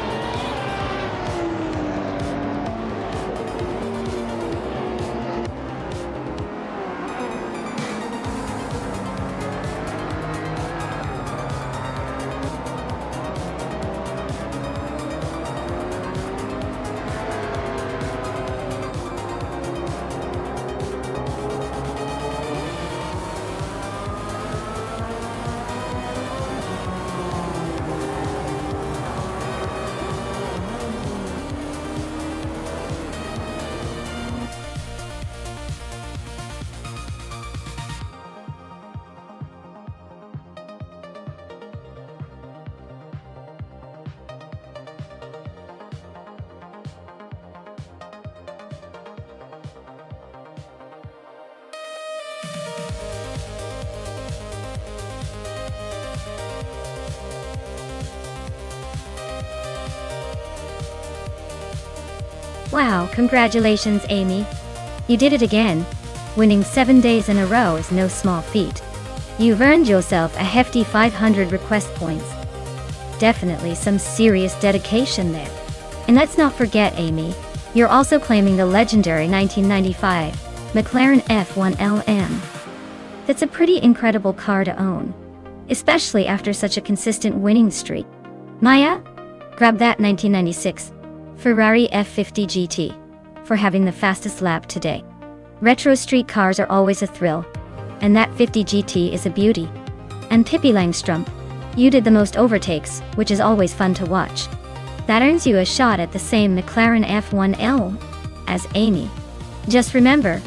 Wow, congratulations, Amy. You did it again. Winning 7 days in a row is no small feat. You've earned yourself a hefty 500 request points. Definitely some serious dedication there. And let's not forget, Amy, you're also claiming the legendary 1995 McLaren F1 LM. That's a pretty incredible car to own, especially after such a consistent winning streak. Maya, grab that 1996 Ferrari F50 GT for having the fastest lap today. Retro street cars are always a thrill, and that 50 GT is a beauty. And Pippi Langstrup, you did the most overtakes, which is always fun to watch. That earns you a shot at the same McLaren F1L as Amy. Just remember,